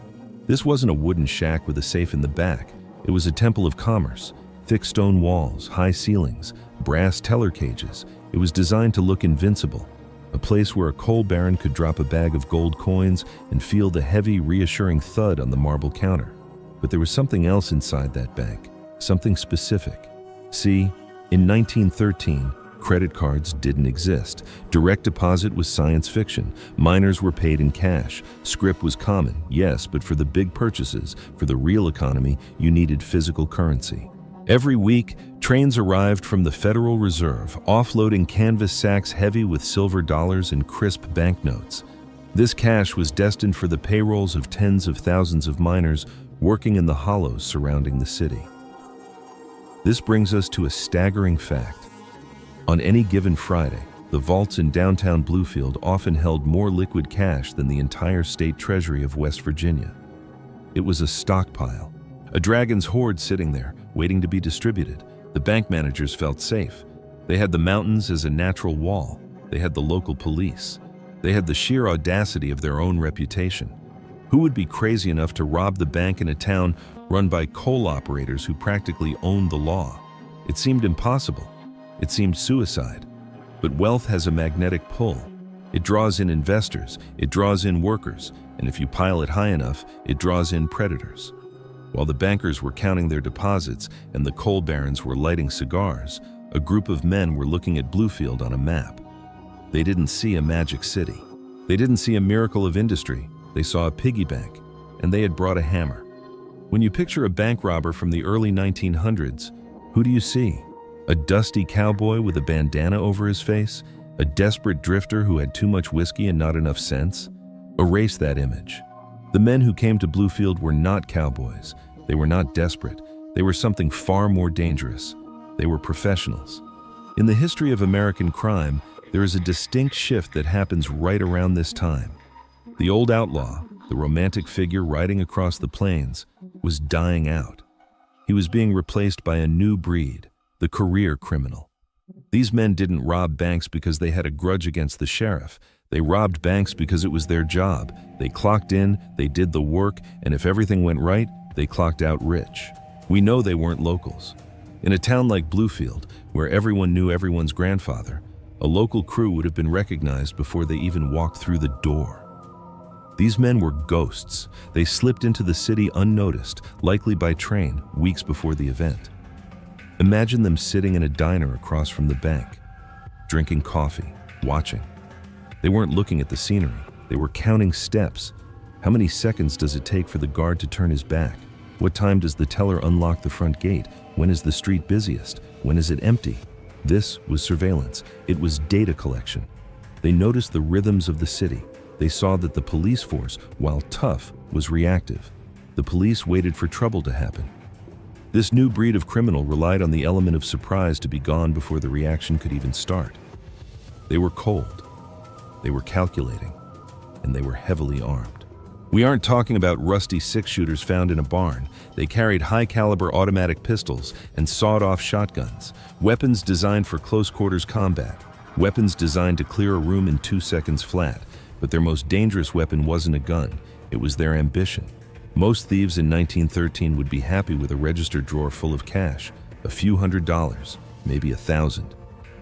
This wasn't a wooden shack with a safe in the back. It was a temple of commerce. Thick stone walls, high ceilings, brass teller cages. It was designed to look invincible. A place where a coal baron could drop a bag of gold coins and feel the heavy, reassuring thud on the marble counter. But there was something else inside that bank. Something specific. See, in 1913, credit cards didn't exist. Direct deposit was science fiction. Miners were paid in cash. Scrip was common, yes, but for the big purchases, for the real economy, you needed physical currency. Every week, trains arrived from the Federal Reserve, offloading canvas sacks heavy with silver dollars and crisp banknotes. This cash was destined for the payrolls of tens of thousands of miners working in the hollows surrounding the city. This brings us to a staggering fact. On any given Friday, the vaults in downtown Bluefield often held more liquid cash than the entire state treasury of West Virginia. It was a stockpile, a dragon's hoard sitting there, waiting to be distributed. The bank managers felt safe. They had the mountains as a natural wall. They had the local police. They had the sheer audacity of their own reputation. Who would be crazy enough to rob the bank in a town run by coal operators who practically owned the law? It seemed impossible. It seemed suicide. But wealth has a magnetic pull. It draws in investors, it draws in workers, and if you pile it high enough, it draws in predators. While the bankers were counting their deposits and the coal barons were lighting cigars, a group of men were looking at Bluefield on a map. They didn't see a magic city. They didn't see a miracle of industry. They saw a piggy bank, and they had brought a hammer. When you picture a bank robber from the early 1900s, who do you see? A dusty cowboy with a bandana over his face? A desperate drifter who had too much whiskey and not enough sense? Erase that image. The men who came to Bluefield were not cowboys. They were not desperate. They were something far more dangerous. They were professionals. In the history of American crime, there is a distinct shift that happens right around this time. The old outlaw, the romantic figure riding across the plains, was dying out. He was being replaced by a new breed, the career criminal. These men didn't rob banks because they had a grudge against the sheriff. They robbed banks because it was their job. They clocked in, they did the work, and if everything went right, they clocked out rich. We know they weren't locals. In a town like Bluefield, where everyone knew everyone's grandfather, a local crew would have been recognized before they even walked through the door. These men were ghosts. They slipped into the city unnoticed, likely by train, weeks before the event. Imagine them sitting in a diner across from the bank, drinking coffee, watching. They weren't looking at the scenery. They were counting steps. How many seconds does it take for the guard to turn his back? What time does the teller unlock the front gate? When is the street busiest? When is it empty? This was surveillance. It was data collection. They noticed the rhythms of the city. They saw that the police force, while tough, was reactive. The police waited for trouble to happen. This new breed of criminal relied on the element of surprise to be gone before the reaction could even start. They were cold. They were calculating. And they were heavily armed. We aren't talking about rusty six-shooters found in a barn. They carried high-caliber automatic pistols and sawed-off shotguns, weapons designed for close-quarters combat, weapons designed to clear a room in 2 seconds flat. But their most dangerous weapon wasn't a gun. It was their ambition. Most thieves in 1913 would be happy with a register drawer full of cash, a few $100s, maybe 1,000.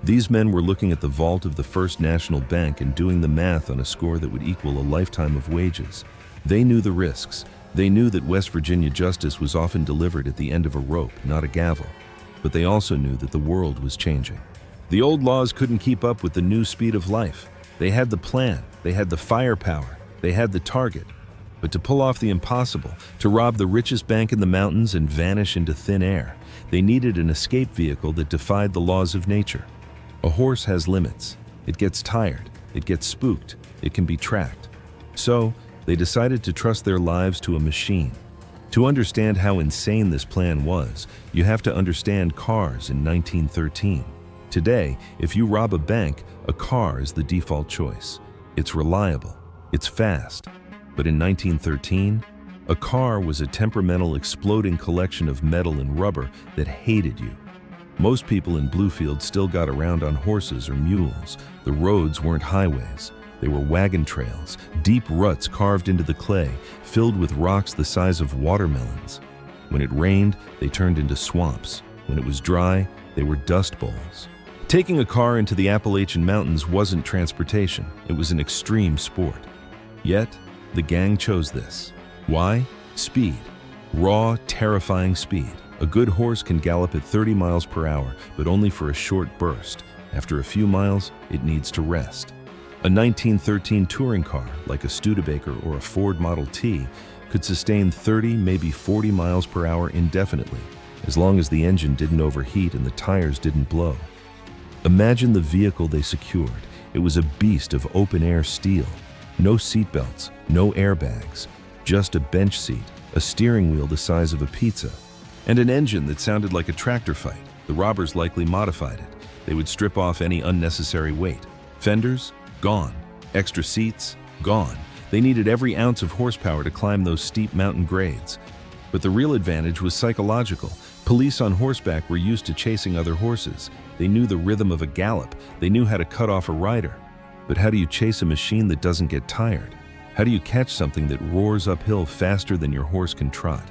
These men were looking at the vault of the First National Bank and doing the math on a score that would equal a lifetime of wages. They knew the risks. They knew that West Virginia justice was often delivered at the end of a rope, not a gavel. But they also knew that the world was changing. The old laws couldn't keep up with the new speed of life. They had the plan, they had the firepower, they had the target. But to pull off the impossible, to rob the richest bank in the mountains and vanish into thin air, they needed an escape vehicle that defied the laws of nature. A horse has limits. It gets tired, it gets spooked, it can be tracked. So, they decided to trust their lives to a machine. To understand how insane this plan was, you have to understand cars in 1913. Today, if you rob a bank, a car is the default choice. It's reliable, it's fast. But in 1913, a car was a temperamental, exploding collection of metal and rubber that hated you. Most people in Bluefield still got around on horses or mules. The roads weren't highways. They were wagon trails, deep ruts carved into the clay, filled with rocks the size of watermelons. When it rained, they turned into swamps. When it was dry, they were dust bowls. Taking a car into the Appalachian Mountains wasn't transportation. It was an extreme sport. Yet, the gang chose this. Why? Speed. Raw, terrifying speed. A good horse can gallop at 30 miles per hour, but only for a short burst. After a few miles, it needs to rest. A 1913 touring car, like a Studebaker or a Ford Model T, could sustain 30, maybe 40 miles per hour indefinitely, as long as the engine didn't overheat and the tires didn't blow. Imagine the vehicle they secured. It was a beast of open-air steel. No seatbelts, no airbags, just a bench seat, a steering wheel the size of a pizza, and an engine that sounded like a tractor fight. The robbers likely modified it. They would strip off any unnecessary weight. Fenders? Gone. Extra seats? Gone. They needed every ounce of horsepower to climb those steep mountain grades. But the real advantage was psychological. Police on horseback were used to chasing other horses. They knew the rhythm of a gallop. They knew how to cut off a rider. But how do you chase a machine that doesn't get tired? How do you catch something that roars uphill faster than your horse can trot?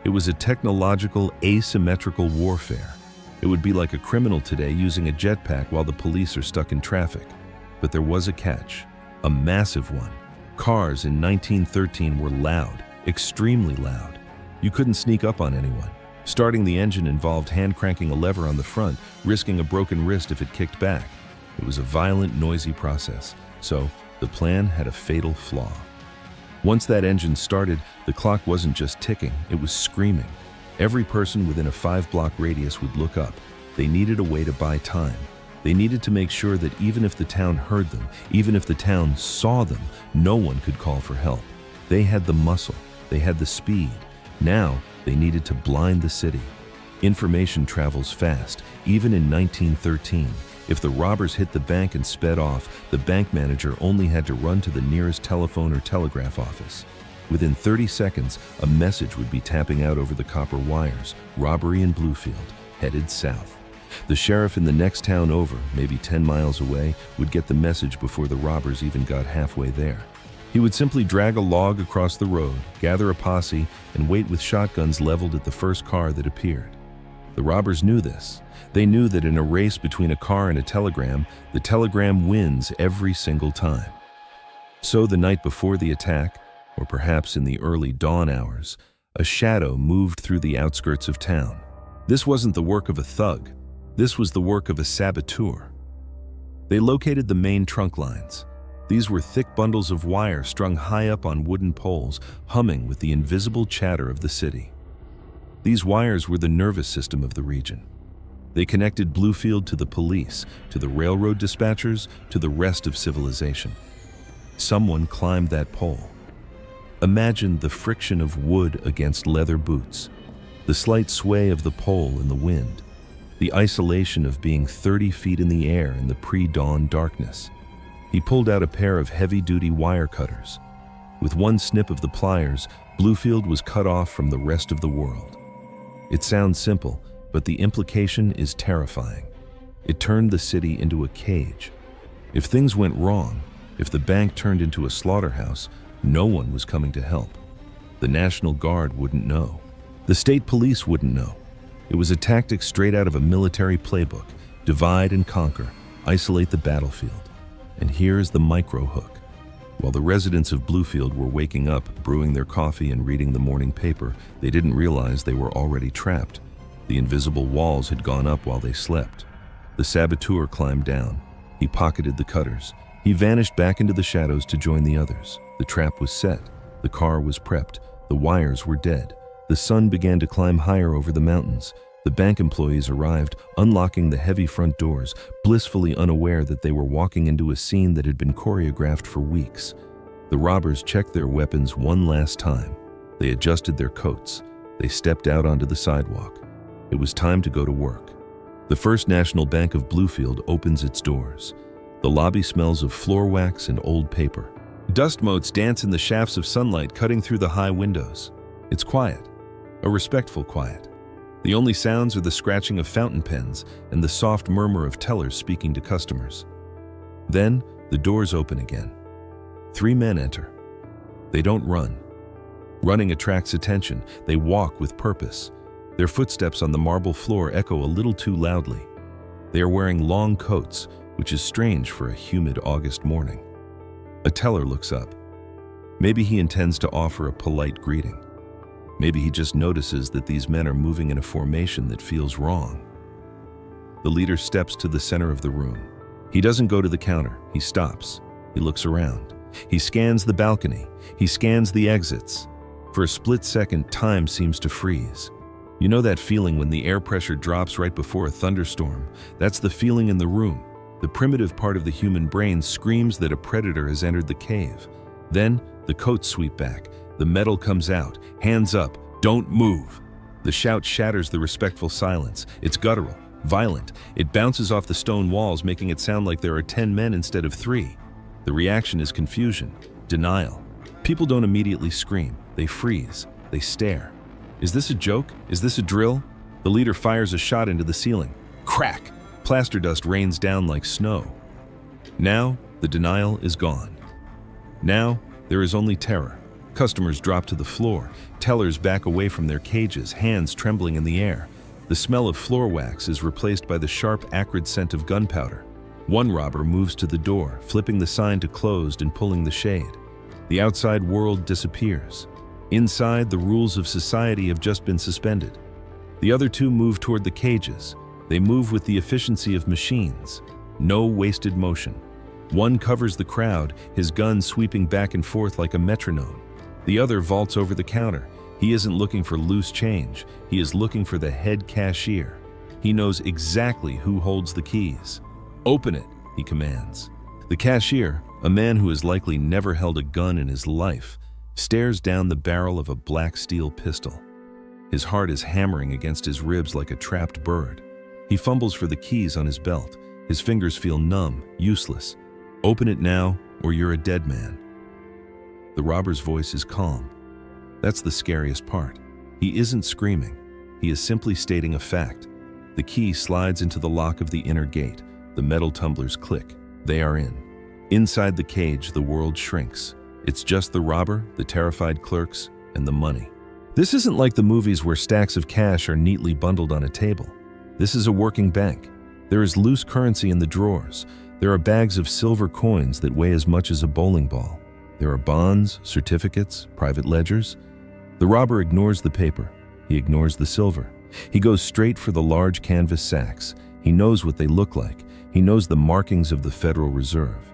It was a technological, asymmetrical warfare. It would be like a criminal today using a jetpack while the police are stuck in traffic. But there was a catch, a massive one. Cars in 1913 were loud, extremely loud. You couldn't sneak up on anyone. Starting the engine involved hand-cranking a lever on the front, risking a broken wrist if it kicked back. It was a violent, noisy process, so the plan had a fatal flaw. Once that engine started, the clock wasn't just ticking, it was screaming. Every person within a 5-block radius would look up. They needed a way to buy time. They needed to make sure that even if the town heard them, even if the town saw them, no one could call for help. They had the muscle, they had the speed. Now, they needed to blind the city. Information travels fast, even in 1913. If the robbers hit the bank and sped off, the bank manager only had to run to the nearest telephone or telegraph office. Within 30 seconds, a message would be tapping out over the copper wires. Robbery in Bluefield, headed south. The sheriff in the next town over, maybe 10 miles away, would get the message before the robbers even got halfway there. He would simply drag a log across the road, gather a posse, and wait with shotguns leveled at the first car that appeared. The robbers knew this. They knew that in a race between a car and a telegram, the telegram wins every single time. So the night before the attack, or perhaps in the early dawn hours, a shadow moved through the outskirts of town. This wasn't the work of a thug. This was the work of a saboteur. They located the main trunk lines. These were thick bundles of wire strung high up on wooden poles, humming with the invisible chatter of the city. These wires were the nervous system of the region. They connected Bluefield to the police, to the railroad dispatchers, to the rest of civilization. Someone climbed that pole. Imagine the friction of wood against leather boots, the slight sway of the pole in the wind, the isolation of being 30 feet in the air in the pre-dawn darkness. He pulled out a pair of heavy-duty wire cutters. With one snip of the pliers, Bluefield was cut off from the rest of the world. It sounds simple, but the implication is terrifying. It turned the city into a cage. If things went wrong, if the bank turned into a slaughterhouse, no one was coming to help. The National Guard wouldn't know. The state police wouldn't know. It was a tactic straight out of a military playbook: divide and conquer, isolate the battlefield. And here's the micro hook. While the residents of Bluefield were waking up, brewing their coffee and reading the morning paper, they didn't realize they were already trapped. The invisible walls had gone up while they slept. The saboteur climbed down. He pocketed the cutters. He vanished back into the shadows to join the others. The trap was set. The car was prepped. The wires were dead. The sun began to climb higher over the mountains. The bank employees arrived, unlocking the heavy front doors, blissfully unaware that they were walking into a scene that had been choreographed for weeks. The robbers checked their weapons one last time. They adjusted their coats. They stepped out onto the sidewalk. It was time to go to work. The First National Bank of Bluefield opens its doors. The lobby smells of floor wax and old paper. Dust motes dance in the shafts of sunlight cutting through the high windows. It's quiet, a respectful quiet. The only sounds are the scratching of fountain pens and the soft murmur of tellers speaking to customers. Then, the doors open again. 3 men enter. They don't run. Running attracts attention. They walk with purpose. Their footsteps on the marble floor echo a little too loudly. They are wearing long coats, which is strange for a humid August morning. A teller looks up. Maybe he intends to offer a polite greeting. Maybe he just notices that these men are moving in a formation that feels wrong. The leader steps to the center of the room. He doesn't go to the counter. He stops. He looks around. He scans the balcony. He scans the exits. For a split second, time seems to freeze. You know that feeling when the air pressure drops right before a thunderstorm? That's the feeling in the room. The primitive part of the human brain screams that a predator has entered the cave. Then, the coats sweep back. The metal comes out. Hands up. Don't move. The shout shatters the respectful silence. It's guttural, violent. It bounces off the stone walls, making it sound like there are 10 men instead of 3. The reaction is confusion, denial. People don't immediately scream. They freeze. They stare. Is this a joke? Is this a drill? The leader fires a shot into the ceiling. Crack! Plaster dust rains down like snow. Now, the denial is gone. Now, there is only terror. Customers drop to the floor. Tellers back away from their cages, hands trembling in the air. The smell of floor wax is replaced by the sharp, acrid scent of gunpowder. One robber moves to the door, flipping the sign to closed and pulling the shade. The outside world disappears. Inside, the rules of society have just been suspended. The other 2 move toward the cages. They move with the efficiency of machines. No wasted motion. One covers the crowd, his gun sweeping back and forth like a metronome. The other vaults over the counter. He isn't looking for loose change. He is looking for the head cashier. He knows exactly who holds the keys. Open it, he commands. The cashier, a man who has likely never held a gun in his life, stares down the barrel of a black steel pistol. His heart is hammering against his ribs like a trapped bird. He fumbles for the keys on his belt. His fingers feel numb, useless. Open it now, or you're a dead man. The robber's voice is calm. That's the scariest part. He isn't screaming. He is simply stating a fact. The key slides into the lock of the inner gate. The metal tumblers click. They are in. Inside the cage, the world shrinks. It's just the robber, the terrified clerks, and the money. This isn't like the movies where stacks of cash are neatly bundled on a table. This is a working bank. There is loose currency in the drawers. There are bags of silver coins that weigh as much as a bowling ball. There are bonds, certificates, private ledgers. The robber ignores the paper. He ignores the silver. He goes straight for the large canvas sacks. He knows what they look like. He knows the markings of the Federal Reserve.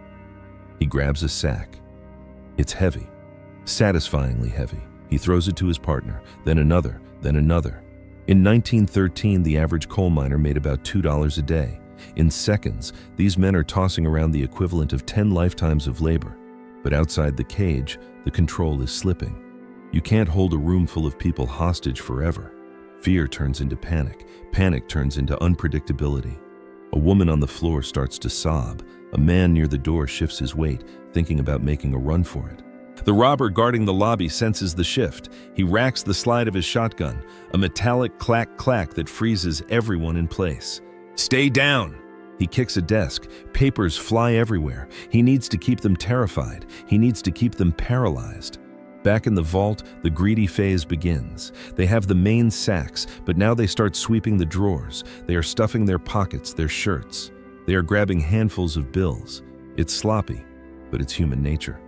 He grabs a sack. It's heavy, satisfyingly heavy. He throws it to his partner, then another, then another. In 1913, the average coal miner made about $2 a day. In seconds, these men are tossing around the equivalent of 10 lifetimes of labor. But outside the cage, the control is slipping. You can't hold a room full of people hostage forever. Fear turns into panic. Panic turns into unpredictability. A woman on the floor starts to sob. A man near the door shifts his weight, thinking about making a run for it. The robber guarding the lobby senses the shift. He racks the slide of his shotgun, a metallic clack-clack that freezes everyone in place. "Stay down!" He kicks a desk. Papers fly everywhere. He needs to keep them terrified. He needs to keep them paralyzed. Back in the vault, the greedy phase begins. They have the main sacks, but now they start sweeping the drawers. They are stuffing their pockets, their shirts. They are grabbing handfuls of bills. It's sloppy, but it's human nature.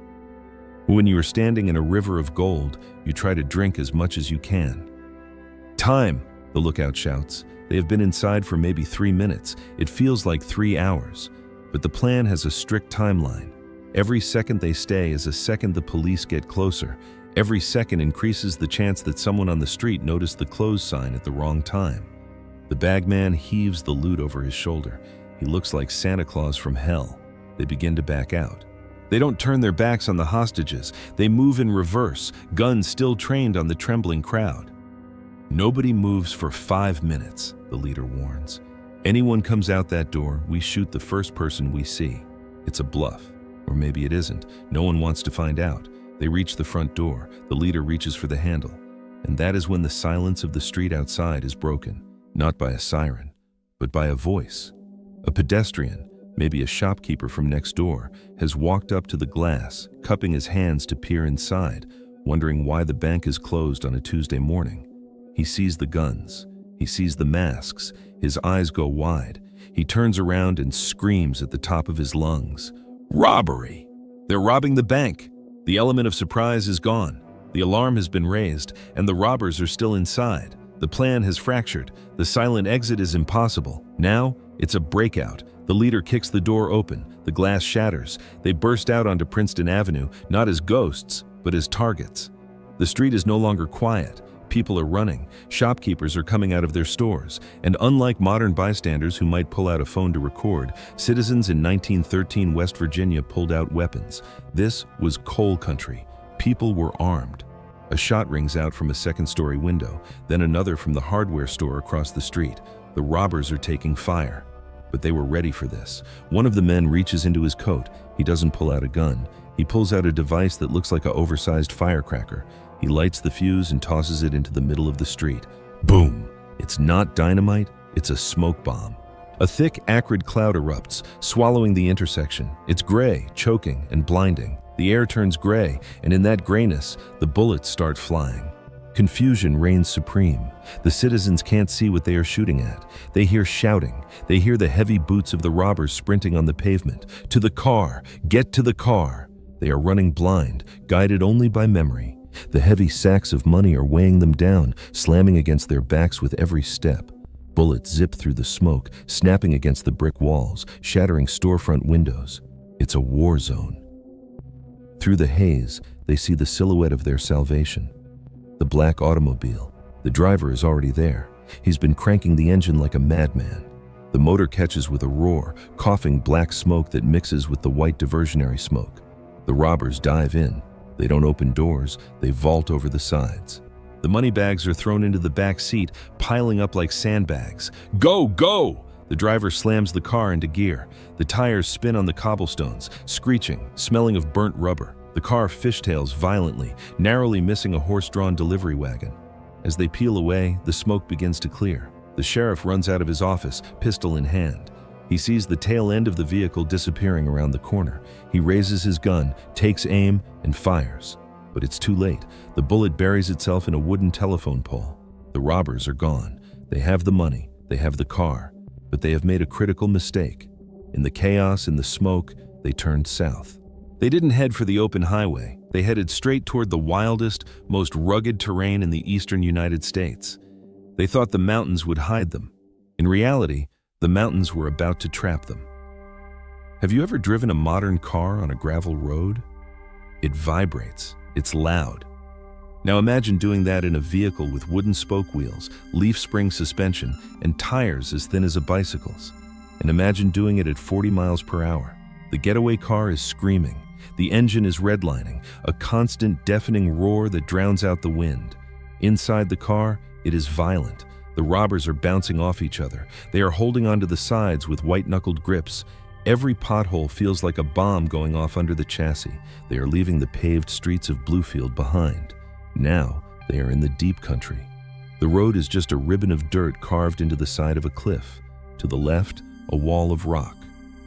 When you are standing in a river of gold, you try to drink as much as you can. "Time!" the lookout shouts. They have been inside for maybe 3 minutes. It feels like 3 hours. But the plan has a strict timeline. Every second they stay is a second the police get closer. Every second increases the chance that someone on the street noticed the close sign at the wrong time. The bagman heaves the loot over his shoulder. He looks like Santa Claus from hell. They begin to back out. They don't turn their backs on the hostages. They move in reverse, guns still trained on the trembling crowd. "Nobody moves for 5 minutes, the leader warns. "Anyone comes out that door, we shoot the first person we see." It's a bluff. Or maybe it isn't. No one wants to find out. They reach the front door. The leader reaches for the handle. And that is when the silence of the street outside is broken, not by a siren, but by a voice. A pedestrian, maybe a shopkeeper from next door, has walked up to the glass, cupping his hands to peer inside, wondering why the bank is closed on a Tuesday morning. He sees the guns. He sees the masks. His eyes go wide. He turns around and screams at the top of his lungs. "Robbery! They're robbing the bank!" The element of surprise is gone. The alarm has been raised, and the robbers are still inside. The plan has fractured. The silent exit is impossible. Now, it's a breakout. The leader kicks the door open. The glass shatters. They burst out onto Princeton Avenue, not as ghosts, but as targets. The street is no longer quiet. People are running. Shopkeepers are coming out of their stores. And unlike modern bystanders who might pull out a phone to record, citizens in 1913 West Virginia pulled out weapons. This was coal country. People were armed. A shot rings out from a second-story window, then another from the hardware store across the street. The robbers are taking fire. But they were ready for this. One of the men reaches into his coat. He doesn't pull out a gun. He pulls out a device that looks like an oversized firecracker. He lights the fuse and tosses it into the middle of the street. Boom! It's not dynamite, it's a smoke bomb. A thick, acrid cloud erupts, swallowing the intersection. It's gray, choking, and blinding. The air turns gray, and in that grayness, the bullets start flying. Confusion reigns supreme. The citizens can't see what they are shooting at. They hear shouting. They hear the heavy boots of the robbers sprinting on the pavement. To the car! Get to the car! They are running blind, guided only by memory. The heavy sacks of money are weighing them down, slamming against their backs with every step. Bullets zip through the smoke, snapping against the brick walls, shattering storefront windows. It's a war zone. Through the haze, they see the silhouette of their salvation. The black automobile. The driver is already there. He's been cranking the engine like a madman. The motor catches with a roar, coughing black smoke that mixes with the white diversionary smoke. The robbers dive in. They don't open doors, they vault over the sides. The money bags are thrown into the back seat, piling up like sandbags. Go, go! The driver slams the car into gear. The tires spin on the cobblestones, screeching, smelling of burnt rubber. The car fishtails violently, narrowly missing a horse-drawn delivery wagon. As they peel away, the smoke begins to clear. The sheriff runs out of his office, pistol in hand. He sees the tail end of the vehicle disappearing around the corner. He raises his gun, takes aim, and fires. But it's too late. The bullet buries itself in a wooden telephone pole. The robbers are gone. They have the money, they have the car, but they have made a critical mistake. In the chaos, in the smoke, they turned south. They didn't head for the open highway. They headed straight toward the wildest, most rugged terrain in the eastern United States. They thought the mountains would hide them. In reality, the mountains were about to trap them. Have you ever driven a modern car on a gravel road? It vibrates. It's loud. Now imagine doing that in a vehicle with wooden spoke wheels, leaf spring suspension, and tires as thin as a bicycle's. And imagine doing it at 40 miles per hour. The getaway car is screaming. The engine is redlining, a constant deafening roar that drowns out the wind. Inside the car, it is violent. The robbers are bouncing off each other. They are holding onto the sides with white-knuckled grips. Every pothole feels like a bomb going off under the chassis. They are leaving the paved streets of Bluefield behind. Now, they are in the deep country. The road is just a ribbon of dirt carved into the side of a cliff. To the left, a wall of rock.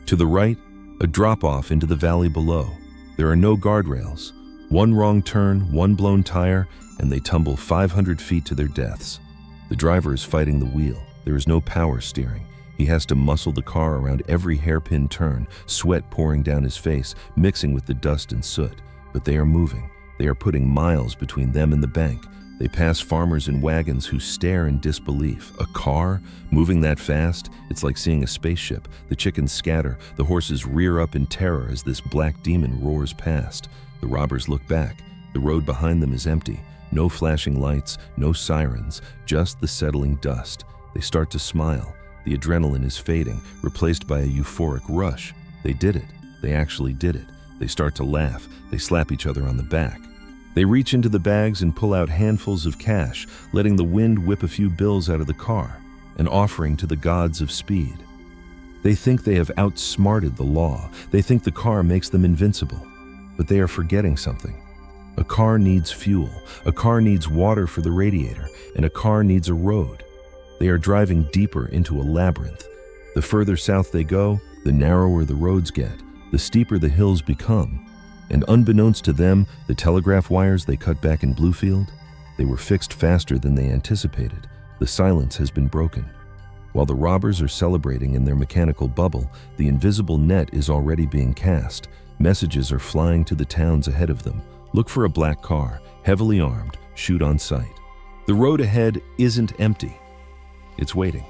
To the right, a drop-off into the valley below. There are no guardrails. One wrong turn, one blown tire, and they tumble 500 feet to their deaths. The driver is fighting the wheel. There is no power steering. He has to muscle the car around every hairpin turn, sweat pouring down his face, mixing with the dust and soot. But they are moving. They are putting miles between them and the bank. They pass farmers in wagons who stare in disbelief. A car? Moving that fast? It's like seeing a spaceship. The chickens scatter. The horses rear up in terror as this black demon roars past. The robbers look back. The road behind them is empty. No flashing lights, no sirens, just the settling dust. They start to smile. The adrenaline is fading, replaced by a euphoric rush. They did it. They actually did it. They start to laugh. They slap each other on the back. They reach into the bags and pull out handfuls of cash, letting the wind whip a few bills out of the car, an offering to the gods of speed. They think they have outsmarted the law. They think the car makes them invincible. But they are forgetting something. A car needs fuel. A car needs water for the radiator, and a car needs a road. They are driving deeper into a labyrinth. The further south they go, the narrower the roads get, the steeper the hills become. And unbeknownst to them, the telegraph wires they cut back in Bluefield, they were fixed faster than they anticipated. The silence has been broken. While the robbers are celebrating in their mechanical bubble, the invisible net is already being cast. Messages are flying to the towns ahead of them. Look for a black car, heavily armed, shoot on sight. The road ahead isn't empty. It's waiting.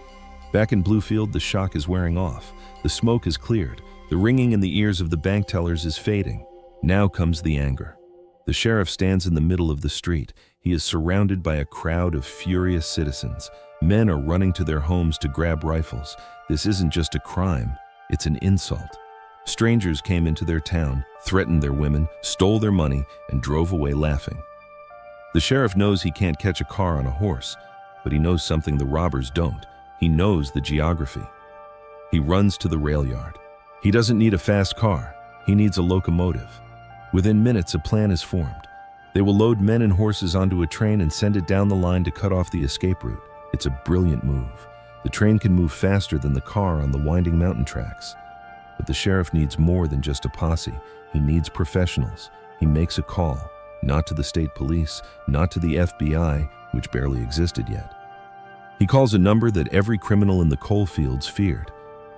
Back in Bluefield, the shock is wearing off. The smoke has cleared. The ringing in the ears of the bank tellers is fading. Now comes the anger. The sheriff stands in the middle of the street. He is surrounded by a crowd of furious citizens. Men are running to their homes to grab rifles. This isn't just a crime, it's an insult. Strangers came into their town, threatened their women, stole their money, and drove away laughing. The sheriff knows he can't catch a car on a horse, but he knows something the robbers don't. He knows the geography. He runs to the rail yard. He doesn't need a fast car. He needs a locomotive. Within minutes, a plan is formed. They will load men and horses onto a train and send it down the line to cut off the escape route. It's a brilliant move. The train can move faster than the car on the winding mountain tracks. But the sheriff needs more than just a posse. He needs professionals. He makes a call, not to the state police, not to the FBI, which barely existed yet. He calls a number that every criminal in the coal fields feared.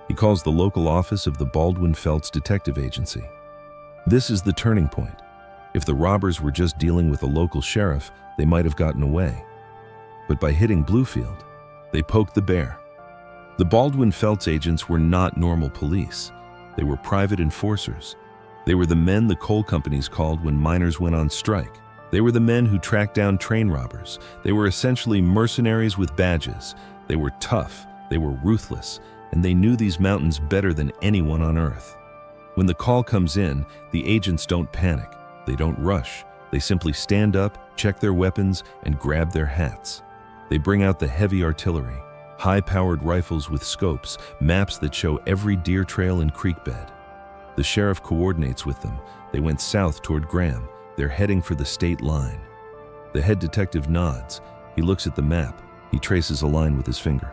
He calls the local office of the Baldwin Felts Detective Agency. This is the turning point. If the robbers were just dealing with a local sheriff, they might have gotten away. But by hitting Bluefield, they poked the bear. The Baldwin Felts agents were not normal police. They were private enforcers. They were the men the coal companies called when miners went on strike. They were the men who tracked down train robbers. They were essentially mercenaries with badges. They were tough, they were ruthless, and they knew these mountains better than anyone on earth. When the call comes in, the agents don't panic. They don't rush. They simply stand up, check their weapons, and grab their hats. They bring out the heavy artillery, high-powered rifles with scopes, maps that show every deer trail and creek bed. The sheriff coordinates with them. They went south toward Graham. They're heading for the state line. The head detective nods. He looks at the map. He traces a line with his finger.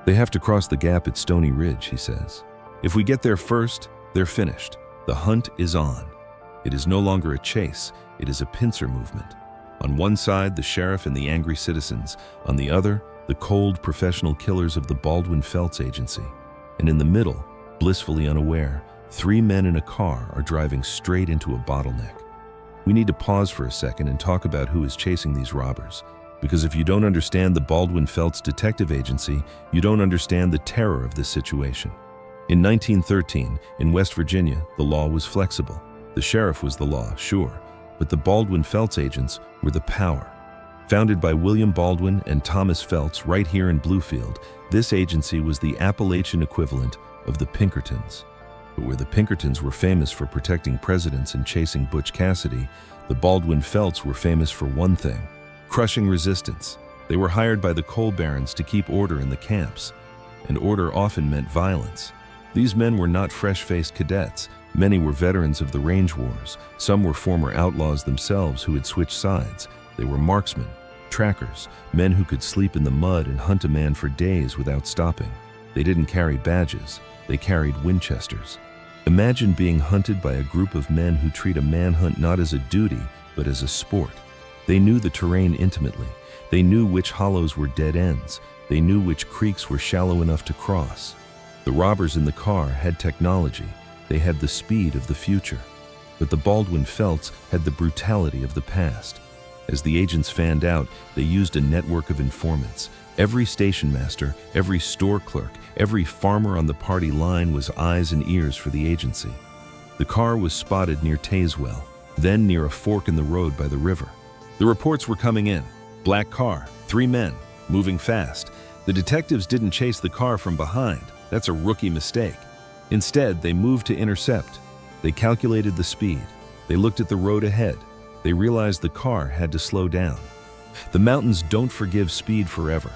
They have to cross the gap at Stony Ridge, he says. If we get there first, they're finished. The hunt is on. It is no longer a chase. It is a pincer movement. On one side, the sheriff and the angry citizens. On the other, the cold, professional killers of the Baldwin Felts Agency. And in the middle, blissfully unaware, 3 men in a car are driving straight into a bottleneck. We need to pause for a second and talk about who is chasing these robbers. Because if you don't understand the Baldwin Felts Detective Agency, you don't understand the terror of this situation. In 1913, in West Virginia, the law was flexible. The sheriff was the law, sure, but the Baldwin Felts agents were the power. Founded by William Baldwin and Thomas Felts right here in Bluefield, this agency was the Appalachian equivalent of the Pinkertons. But where the Pinkertons were famous for protecting presidents and chasing Butch Cassidy, the Baldwin Felts were famous for one thing: crushing resistance. They were hired by the coal barons to keep order in the camps, and order often meant violence. These men were not fresh-faced cadets. Many were veterans of the range wars. Some were former outlaws themselves who had switched sides. They were marksmen, trackers, men who could sleep in the mud and hunt a man for days without stopping. They didn't carry badges. They carried Winchesters. Imagine being hunted by a group of men who treat a manhunt not as a duty, but as a sport. They knew the terrain intimately. They knew which hollows were dead ends. They knew which creeks were shallow enough to cross. The robbers in the car had technology. They had the speed of the future. But the Baldwin Felts had the brutality of the past. As the agents fanned out, they used a network of informants. Every station master, every store clerk, every farmer on the party line was eyes and ears for the agency. The car was spotted near Tazewell, then near a fork in the road by the river. The reports were coming in. Black car, 3 men, moving fast. The detectives didn't chase the car from behind. That's a rookie mistake. Instead, they moved to intercept. They calculated the speed. They looked at the road ahead. They realized the car had to slow down. The mountains don't forgive speed forever.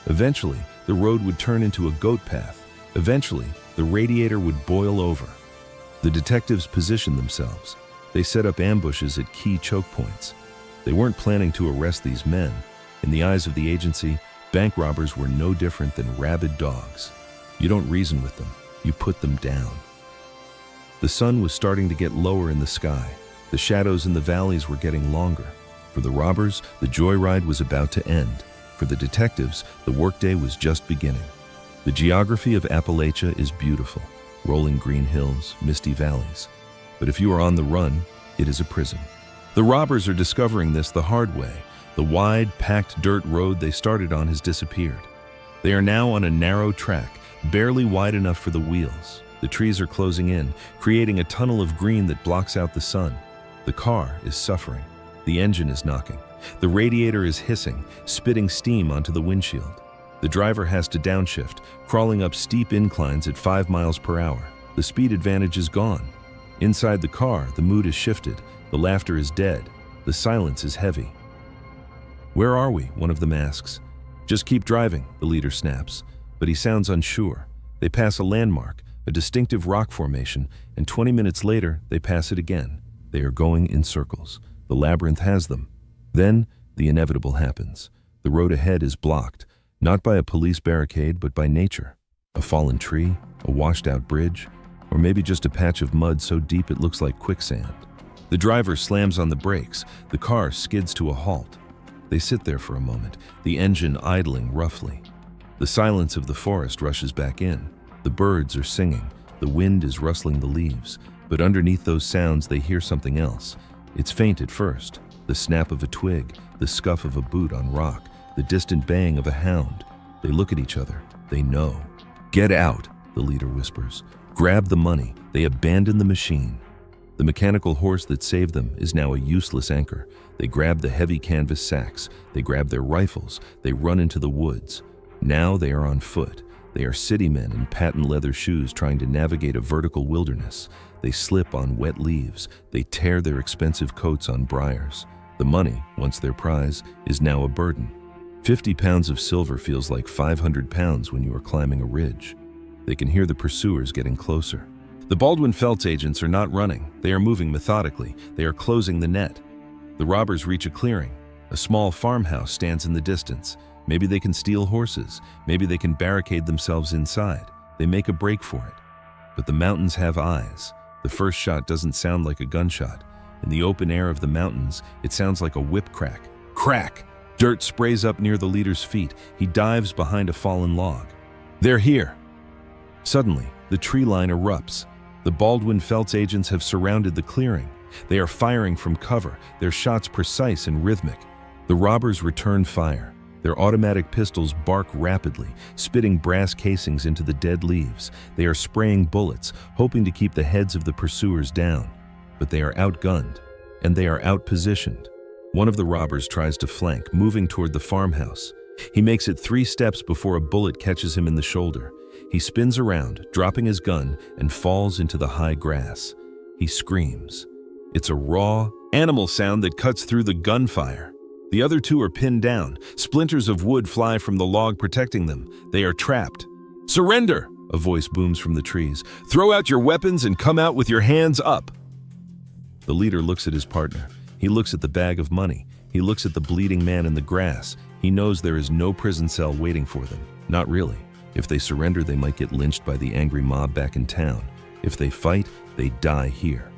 Eventually, the road would turn into a goat path. Eventually, the radiator would boil over. The detectives positioned themselves. They set up ambushes at key choke points. They weren't planning to arrest these men. In the eyes of the agency, bank robbers were no different than rabid dogs. You don't reason with them, you put them down. The sun was starting to get lower in the sky. The shadows in the valleys were getting longer. For the robbers, the joyride was about to end. For the detectives, the workday was just beginning. The geography of Appalachia is beautiful. Rolling green hills, misty valleys. But if you are on the run, it is a prison. The robbers are discovering this the hard way. The wide, packed dirt road they started on has disappeared. They are now on a narrow track, barely wide enough for the wheels. The trees are closing in, creating a tunnel of green that blocks out the sun. The car is suffering. The engine is knocking. The radiator is hissing, spitting steam onto the windshield. The driver has to downshift, crawling up steep inclines at 5 miles per hour. The speed advantage is gone. Inside the car, the mood is shifted. The laughter is dead. The silence is heavy. "Where are we?" one of them asks. "Just keep driving," the leader snaps. But he sounds unsure. They pass a landmark, a distinctive rock formation, and 20 minutes later, they pass it again. They are going in circles. The labyrinth has them. Then, the inevitable happens. The road ahead is blocked, not by a police barricade, but by nature. A fallen tree, a washed-out bridge, or maybe just a patch of mud so deep it looks like quicksand. The driver slams on the brakes. The car skids to a halt. They sit there for a moment, the engine idling roughly. The silence of the forest rushes back in. The birds are singing. The wind is rustling the leaves. But underneath those sounds, they hear something else. It's faint at first. The snap of a twig, the scuff of a boot on rock, the distant baying of a hound. They look at each other. They know. "Get out," the leader whispers. "Grab the money." They abandon the machine. The mechanical horse that saved them is now a useless anchor. They grab the heavy canvas sacks. They grab their rifles. They run into the woods. Now they are on foot. They are city men in patent leather shoes trying to navigate a vertical wilderness. They slip on wet leaves. They tear their expensive coats on briars. The money, once their prize, is now a burden. 50 pounds of silver feels like 500 pounds when you are climbing a ridge. They can hear the pursuers getting closer. The Baldwin Felts agents are not running. They are moving methodically. They are closing the net. The robbers reach a clearing. A small farmhouse stands in the distance. Maybe they can steal horses. Maybe they can barricade themselves inside. They make a break for it. But the mountains have eyes. The first shot doesn't sound like a gunshot. In the open air of the mountains, it sounds like a whip crack. Crack! Dirt sprays up near the leader's feet. He dives behind a fallen log. They're here! Suddenly, the tree line erupts. The Baldwin Felts agents have surrounded the clearing. They are firing from cover, their shots precise and rhythmic. The robbers return fire. Their automatic pistols bark rapidly, spitting brass casings into the dead leaves. They are spraying bullets, hoping to keep the heads of the pursuers down. But they are outgunned, and they are outpositioned. One of the robbers tries to flank, moving toward the farmhouse. He makes it 3 steps before a bullet catches him in the shoulder. He spins around, dropping his gun, and falls into the high grass. He screams. It's a raw, animal sound that cuts through the gunfire. The other 2 are pinned down. Splinters of wood fly from the log protecting them. They are trapped. "Surrender!" a voice booms from the trees. "Throw out your weapons and come out with your hands up!" The leader looks at his partner. He looks at the bag of money. He looks at the bleeding man in the grass. He knows there is no prison cell waiting for them. Not really. If they surrender, they might get lynched by the angry mob back in town. If they fight, they die here.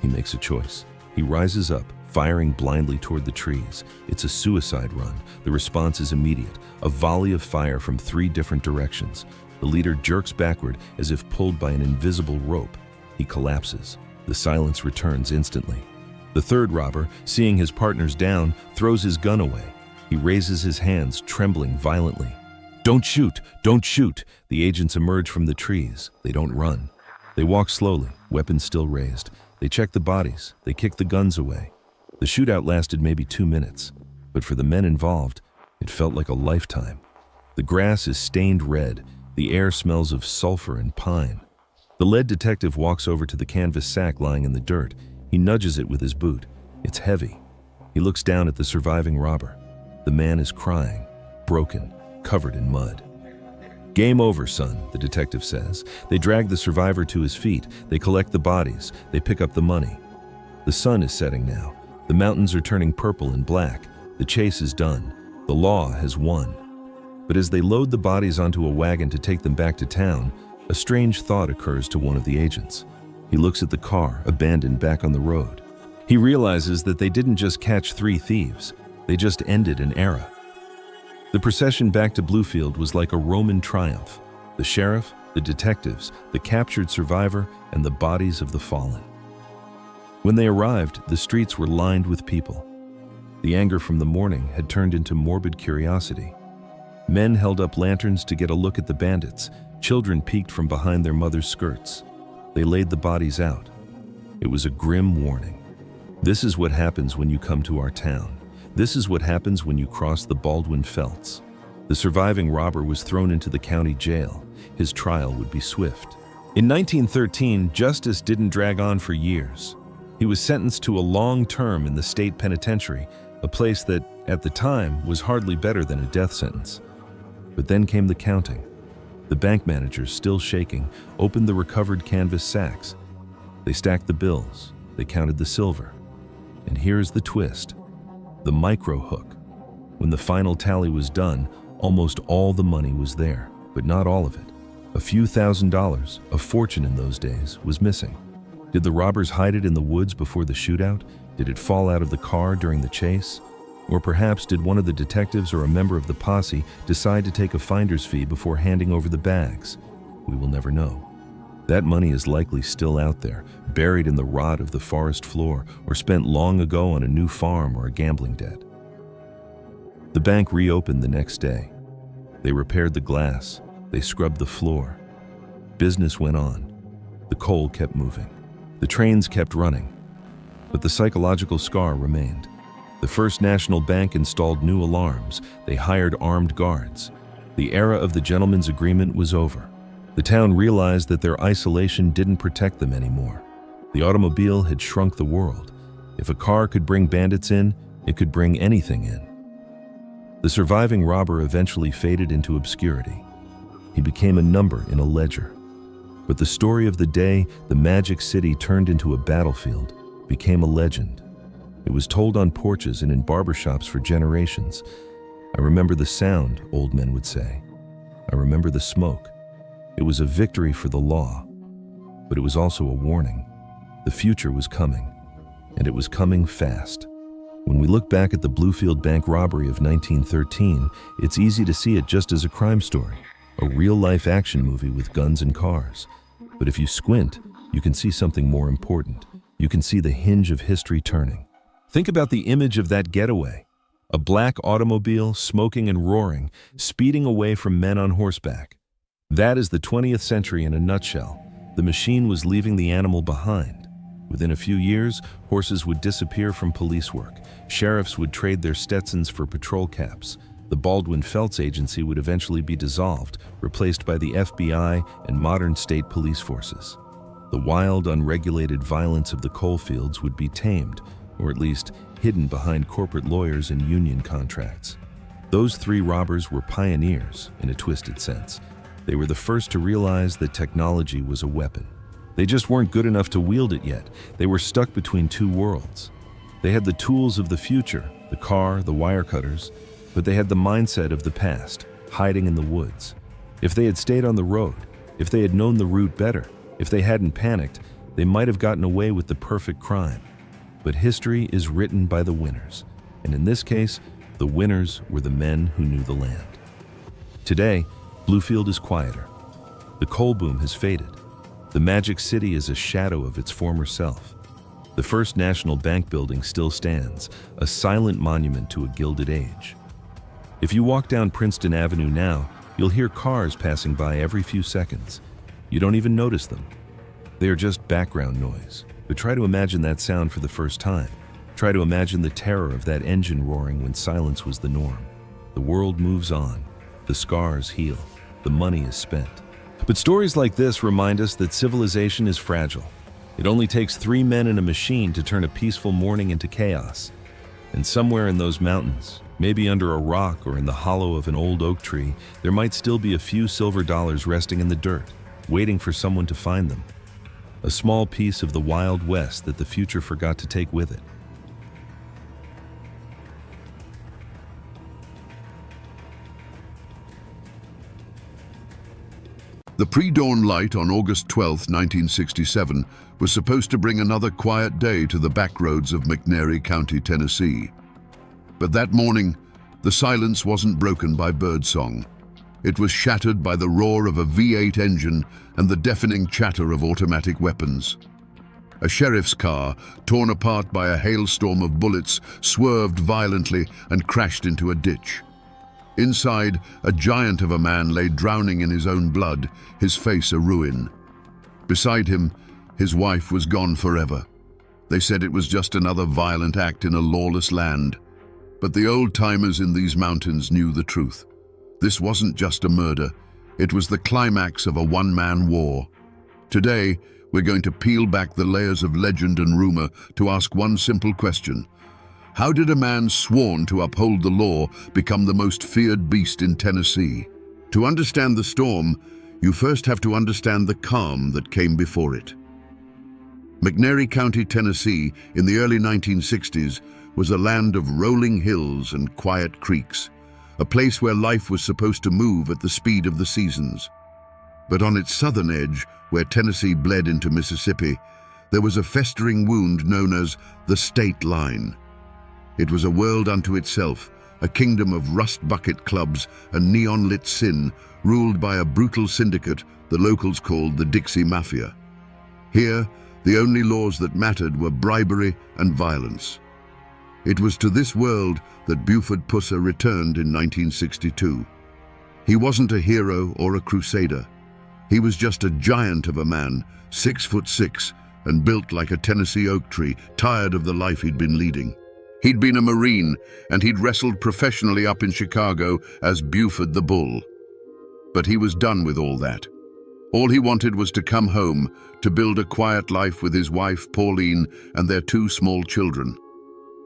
He makes a choice. He rises up, firing blindly toward the trees. It's a suicide run. The response is immediate. A volley of fire from 3 different directions. The leader jerks backward as if pulled by an invisible rope. He collapses. The silence returns instantly. The third robber, seeing his partners down, throws his gun away. He raises his hands, trembling violently. "Don't shoot! Don't shoot!" The agents emerge from the trees. They don't run. They walk slowly, weapons still raised. They check the bodies. They kick the guns away. The shootout lasted maybe 2 minutes, but for the men involved, it felt like a lifetime. The grass is stained red. The air smells of sulfur and pine. The lead detective walks over to the canvas sack lying in the dirt. He nudges it with his boot. It's heavy. He looks down at the surviving robber. The man is crying, broken, covered in mud. "Game over, son," the detective says. They drag the survivor to his feet. They collect the bodies. They pick up the money. The sun is setting now. The mountains are turning purple and black. The chase is done. The law has won. But as they load the bodies onto a wagon to take them back to town, a strange thought occurs to one of the agents. He looks at the car, abandoned back on the road. He realizes that they didn't just catch 3 thieves. They just ended an era. The procession back to Bluefield was like a Roman triumph. The sheriff, the detectives, the captured survivor, and the bodies of the fallen. When they arrived, the streets were lined with people. The anger from the morning had turned into morbid curiosity. Men held up lanterns to get a look at the bandits. Children peeked from behind their mothers' skirts. They laid the bodies out. It was a grim warning. This is what happens when you come to our town. This is what happens when you cross the Baldwin Felts. The surviving robber was thrown into the county jail. His trial would be swift. In 1913, justice didn't drag on for years. He was sentenced to a long term in the state penitentiary, a place that, at the time, was hardly better than a death sentence. But then came the counting. The bank managers, still shaking, opened the recovered canvas sacks. They stacked the bills. They counted the silver. And here's the twist. The micro hook. When the final tally was done, almost all the money was there, but not all of it. A few $1,000s, a fortune in those days, was missing. Did the robbers hide it in the woods before the shootout? Did it fall out of the car during the chase? Or perhaps did one of the detectives or a member of the posse decide to take a finder's fee before handing over the bags? We will never know. That money is likely still out there, buried in the rot of the forest floor, or spent long ago on a new farm or a gambling debt. The bank reopened the next day. They repaired the glass. They scrubbed the floor. Business went on. The coal kept moving. The trains kept running. But the psychological scar remained. The First National Bank installed new alarms. They hired armed guards. The era of the gentleman's agreement was over. The town realized that their isolation didn't protect them anymore. The automobile had shrunk the world. If a car could bring bandits in, it could bring anything in. The surviving robber eventually faded into obscurity. He became a number in a ledger. But the story of the day the Magic City turned into a battlefield became a legend. It was told on porches and in barbershops for generations. I remember the sound, old men would say. I remember the smoke. It was a victory for the law, but it was also a warning. The future was coming, and it was coming fast. When we look back at the Bluefield Bank robbery of 1913, it's easy to see it just as a crime story, a real-life action movie with guns and cars. But if you squint, you can see something more important. You can see the hinge of history turning. Think about the image of that getaway. A black automobile, smoking and roaring, speeding away from men on horseback. That is the 20th century in a nutshell. The machine was leaving the animal behind. Within a few years, horses would disappear from police work. Sheriffs would trade their Stetsons for patrol caps. The Baldwin-Felts Agency would eventually be dissolved, replaced by the FBI and modern state police forces. The wild, unregulated violence of the coalfields would be tamed, or at least hidden behind corporate lawyers and union contracts. Those three robbers were pioneers, in a twisted sense. They were the first to realize that technology was a weapon. They just weren't good enough to wield it yet. They were stuck between two worlds. They had the tools of the future, the car, the wire cutters, but they had the mindset of the past, hiding in the woods. If they had stayed on the road, if they had known the route better, if they hadn't panicked, they might have gotten away with the perfect crime. But history is written by the winners, and in this case, the winners were the men who knew the land. Today, Bluefield is quieter. The coal boom has faded. The Magic City is a shadow of its former self. The First National Bank building still stands, a silent monument to a gilded age. If you walk down Princeton Avenue now, you'll hear cars passing by every few seconds. You don't even notice them. They are just background noise. But try to imagine that sound for the first time. Try to imagine the terror of that engine roaring when silence was the norm. The world moves on. The scars heal. The money is spent. But stories like this remind us that civilization is fragile. It only takes 3 men and a machine to turn a peaceful morning into chaos. And somewhere in those mountains, maybe under a rock or in the hollow of an old oak tree, there might still be a few silver dollars resting in the dirt, waiting for someone to find them. A small piece of the Wild West that the future forgot to take with it. The pre-dawn light on August 12, 1967, was supposed to bring another quiet day to the back roads of McNairy County, Tennessee. But that morning, the silence wasn't broken by birdsong. It was shattered by the roar of a V8 engine and the deafening chatter of automatic weapons. A sheriff's car, torn apart by a hailstorm of bullets, swerved violently and crashed into a ditch. Inside, a giant of a man lay drowning in his own blood, his face a ruin. Beside him, his wife was gone forever. They said it was just another violent act in a lawless land. But the old-timers in these mountains knew the truth. This wasn't just a murder. It was the climax of a one-man war. Today, we're going to peel back the layers of legend and rumor to ask one simple question. How did a man sworn to uphold the law become the most feared beast in Tennessee? To understand the storm, you first have to understand the calm that came before it. McNairy County, Tennessee, in the early 1960s, was a land of rolling hills and quiet creeks, a place where life was supposed to move at the speed of the seasons. But on its southern edge, where Tennessee bled into Mississippi, there was a festering wound known as the state line. It was a world unto itself, a kingdom of rust bucket clubs and neon-lit sin, ruled by a brutal syndicate the locals called the Dixie Mafia. Here, the only laws that mattered were bribery and violence. It was to this world that Buford Pusser returned in 1962. He wasn't a hero or a crusader. He was just a giant of a man, 6'6", and built like a Tennessee oak tree, tired of the life he'd been leading. He'd been a Marine, and he'd wrestled professionally up in Chicago as Buford the Bull. But he was done with all that. All he wanted was to come home, to build a quiet life with his wife, Pauline, and their 2 small children.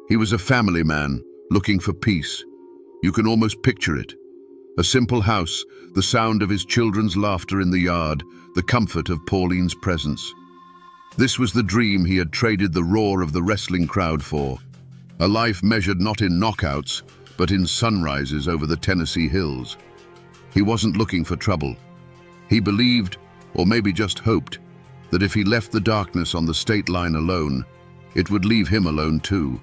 He was a family man, looking for peace. You can almost picture it. A simple house, the sound of his children's laughter in the yard, the comfort of Pauline's presence. This was the dream he had traded the roar of the wrestling crowd for. A life measured not in knockouts, but in sunrises over the Tennessee hills. He wasn't looking for trouble. He believed, or maybe just hoped, that if he left the darkness on the state line alone, it would leave him alone too.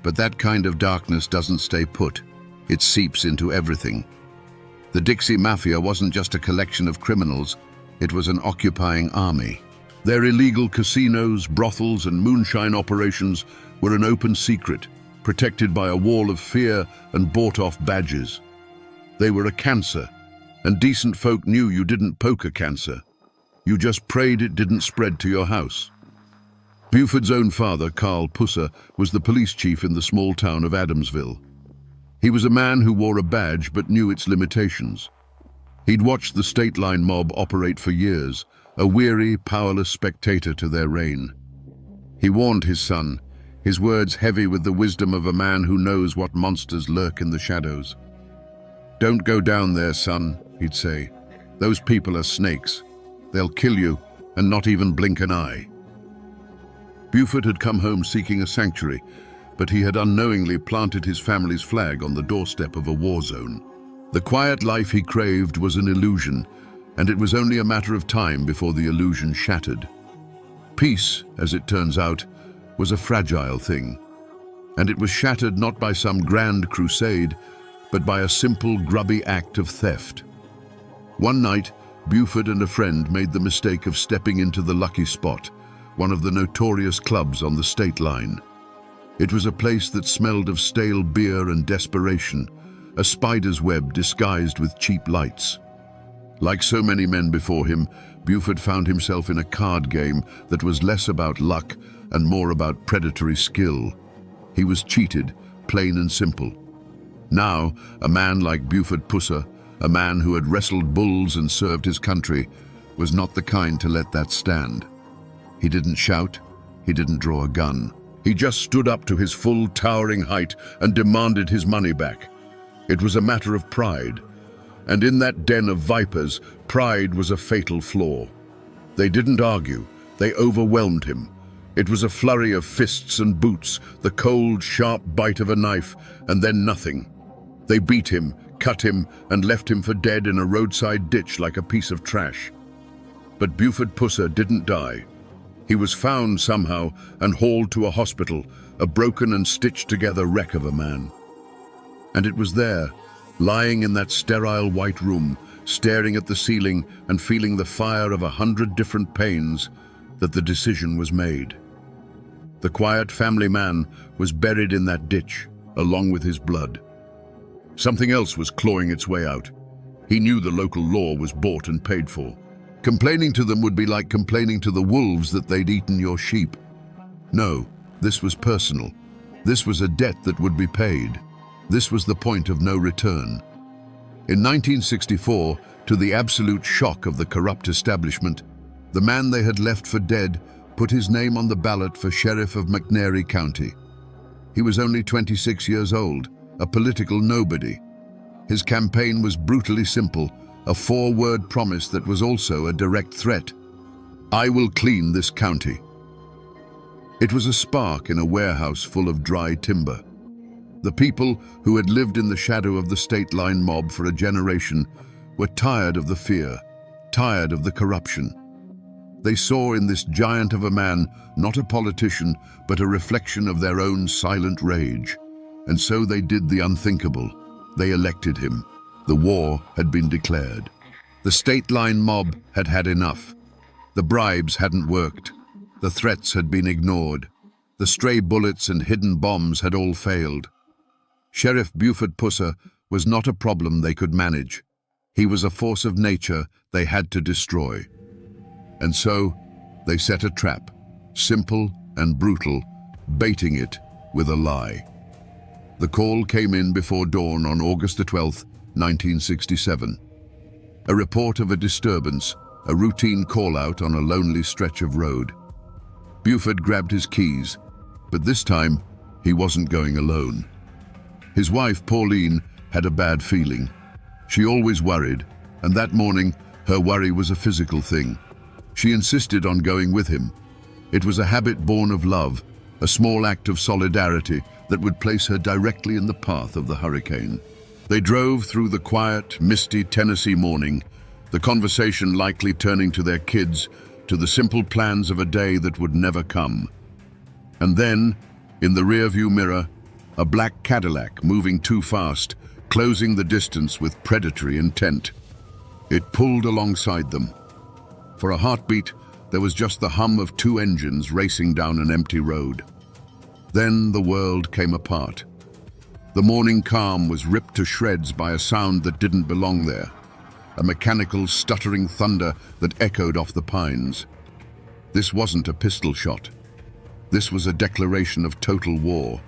But that kind of darkness doesn't stay put. It seeps into everything. The Dixie Mafia wasn't just a collection of criminals. It was an occupying army. Their illegal casinos, brothels, and moonshine operations were an open secret, protected by a wall of fear and bought-off badges. They were a cancer, and decent folk knew you didn't poke a cancer. You just prayed it didn't spread to your house. Buford's own father, Carl Pusser, was the police chief in the small town of Adamsville. He was a man who wore a badge but knew its limitations. He'd watched the state line mob operate for years, a weary, powerless spectator to their reign. He warned his son, his words heavy with the wisdom of a man who knows what monsters lurk in the shadows. "Don't go down there, son," he'd say. "Those people are snakes. They'll kill you and not even blink an eye." Buford had come home seeking a sanctuary, but he had unknowingly planted his family's flag on the doorstep of a war zone. The quiet life he craved was an illusion, and it was only a matter of time before the illusion shattered. Peace, as it turns out, was a fragile thing, and it was shattered not by some grand crusade, but by a simple, grubby act of theft. One night, Buford and a friend made the mistake of stepping into the Lucky Spot, one of the notorious clubs on the state line. It was a place that smelled of stale beer and desperation, a spider's web disguised with cheap lights. Like so many men before him, Buford found himself in a card game that was less about luck and more about predatory skill. He was cheated, plain and simple. Now, a man like Buford Pusser, a man who had wrestled bulls and served his country, was not the kind to let that stand. He didn't shout, he didn't draw a gun. He just stood up to his full, towering height and demanded his money back. It was a matter of pride, and in that den of vipers, pride was a fatal flaw. They didn't argue, they overwhelmed him. It was a flurry of fists and boots, the cold, sharp bite of a knife, and then nothing. They beat him, cut him, and left him for dead in a roadside ditch like a piece of trash. But Buford Pusser didn't die. He was found somehow and hauled to a hospital, a broken and stitched-together wreck of a man. And it was there, lying in that sterile white room, staring at the ceiling and feeling the fire of 100 different pains, that the decision was made. The quiet family man was buried in that ditch, along with his blood. Something else was clawing its way out. He knew the local law was bought and paid for. Complaining to them would be like complaining to the wolves that they'd eaten your sheep. No, this was personal. This was a debt that would be paid. This was the point of no return. In 1964, to the absolute shock of the corrupt establishment, the man they had left for dead put his name on the ballot for sheriff of McNairy County. He was only 26 years old, a political nobody. His campaign was brutally simple, a 4-word promise that was also a direct threat. "I will clean this county." It was a spark in a warehouse full of dry timber. The people who had lived in the shadow of the state line mob for a generation were tired of the fear, tired of the corruption. They saw in this giant of a man not a politician, but a reflection of their own silent rage. And so they did the unthinkable. They elected him. The war had been declared. The state line mob had had enough. The bribes hadn't worked. The threats had been ignored. The stray bullets and hidden bombs had all failed. Sheriff Buford Pusser was not a problem they could manage. He was a force of nature they had to destroy. And so they set a trap, simple and brutal, baiting it with a lie. The call came in before dawn on August the 12th, 1967. A report of a disturbance, a routine call-out on a lonely stretch of road. Buford grabbed his keys, but this time he wasn't going alone. His wife, Pauline, had a bad feeling. She always worried, and that morning her worry was a physical thing. She insisted on going with him. It was a habit born of love, a small act of solidarity that would place her directly in the path of the hurricane. They drove through the quiet, misty Tennessee morning, the conversation likely turning to their kids, to the simple plans of a day that would never come. And then, in the rearview mirror, a black Cadillac moving too fast, closing the distance with predatory intent. It pulled alongside them. For a heartbeat, there was just the hum of two engines racing down an empty road. Then the world came apart. The morning calm was ripped to shreds by a sound that didn't belong there, a mechanical, stuttering thunder that echoed off the pines. This wasn't a pistol shot. This was a declaration of total war.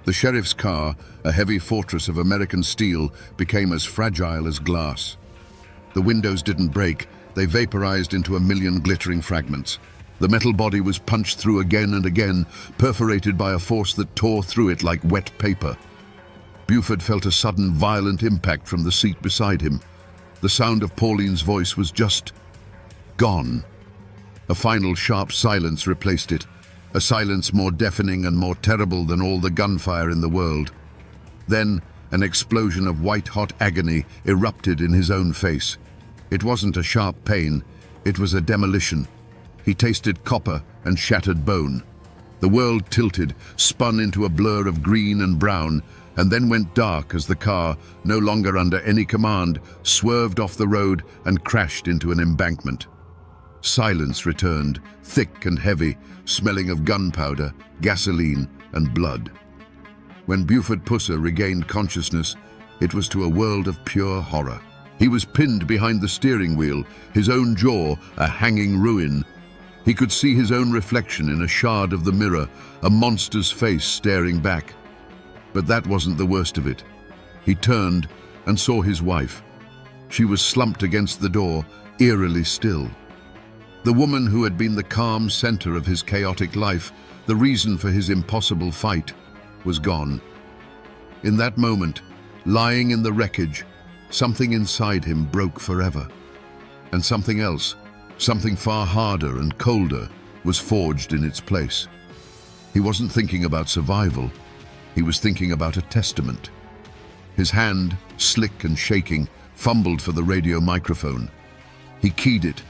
The sheriff's car, a heavy fortress of American steel, became as fragile as glass. The windows didn't break, they vaporized into a million glittering fragments. The metal body was punched through again and again, perforated by a force that tore through it like wet paper. Buford felt a sudden, violent impact from the seat beside him. The sound of Pauline's voice was just gone. A final sharp silence replaced it, a silence more deafening and more terrible than all the gunfire in the world. Then, an explosion of white-hot agony erupted in his own face. It wasn't a sharp pain, it was a demolition. He tasted copper and shattered bone. The world tilted, spun into a blur of green and brown, and then went dark as the car, no longer under any command, swerved off the road and crashed into an embankment. Silence returned, thick and heavy, smelling of gunpowder, gasoline, and blood. When Buford Pusser regained consciousness, it was to a world of pure horror. He was pinned behind the steering wheel, his own jaw a hanging ruin. He could see his own reflection in a shard of the mirror, a monster's face staring back. But that wasn't the worst of it. He turned and saw his wife. She was slumped against the door, eerily still. The woman who had been the calm center of his chaotic life, the reason for his impossible fight, was gone. In that moment, lying in the wreckage, something inside him broke forever. And something else, something far harder and colder, was forged in its place. He wasn't thinking about survival. He was thinking about a testament. His hand, slick and shaking, fumbled for the radio microphone. He keyed it,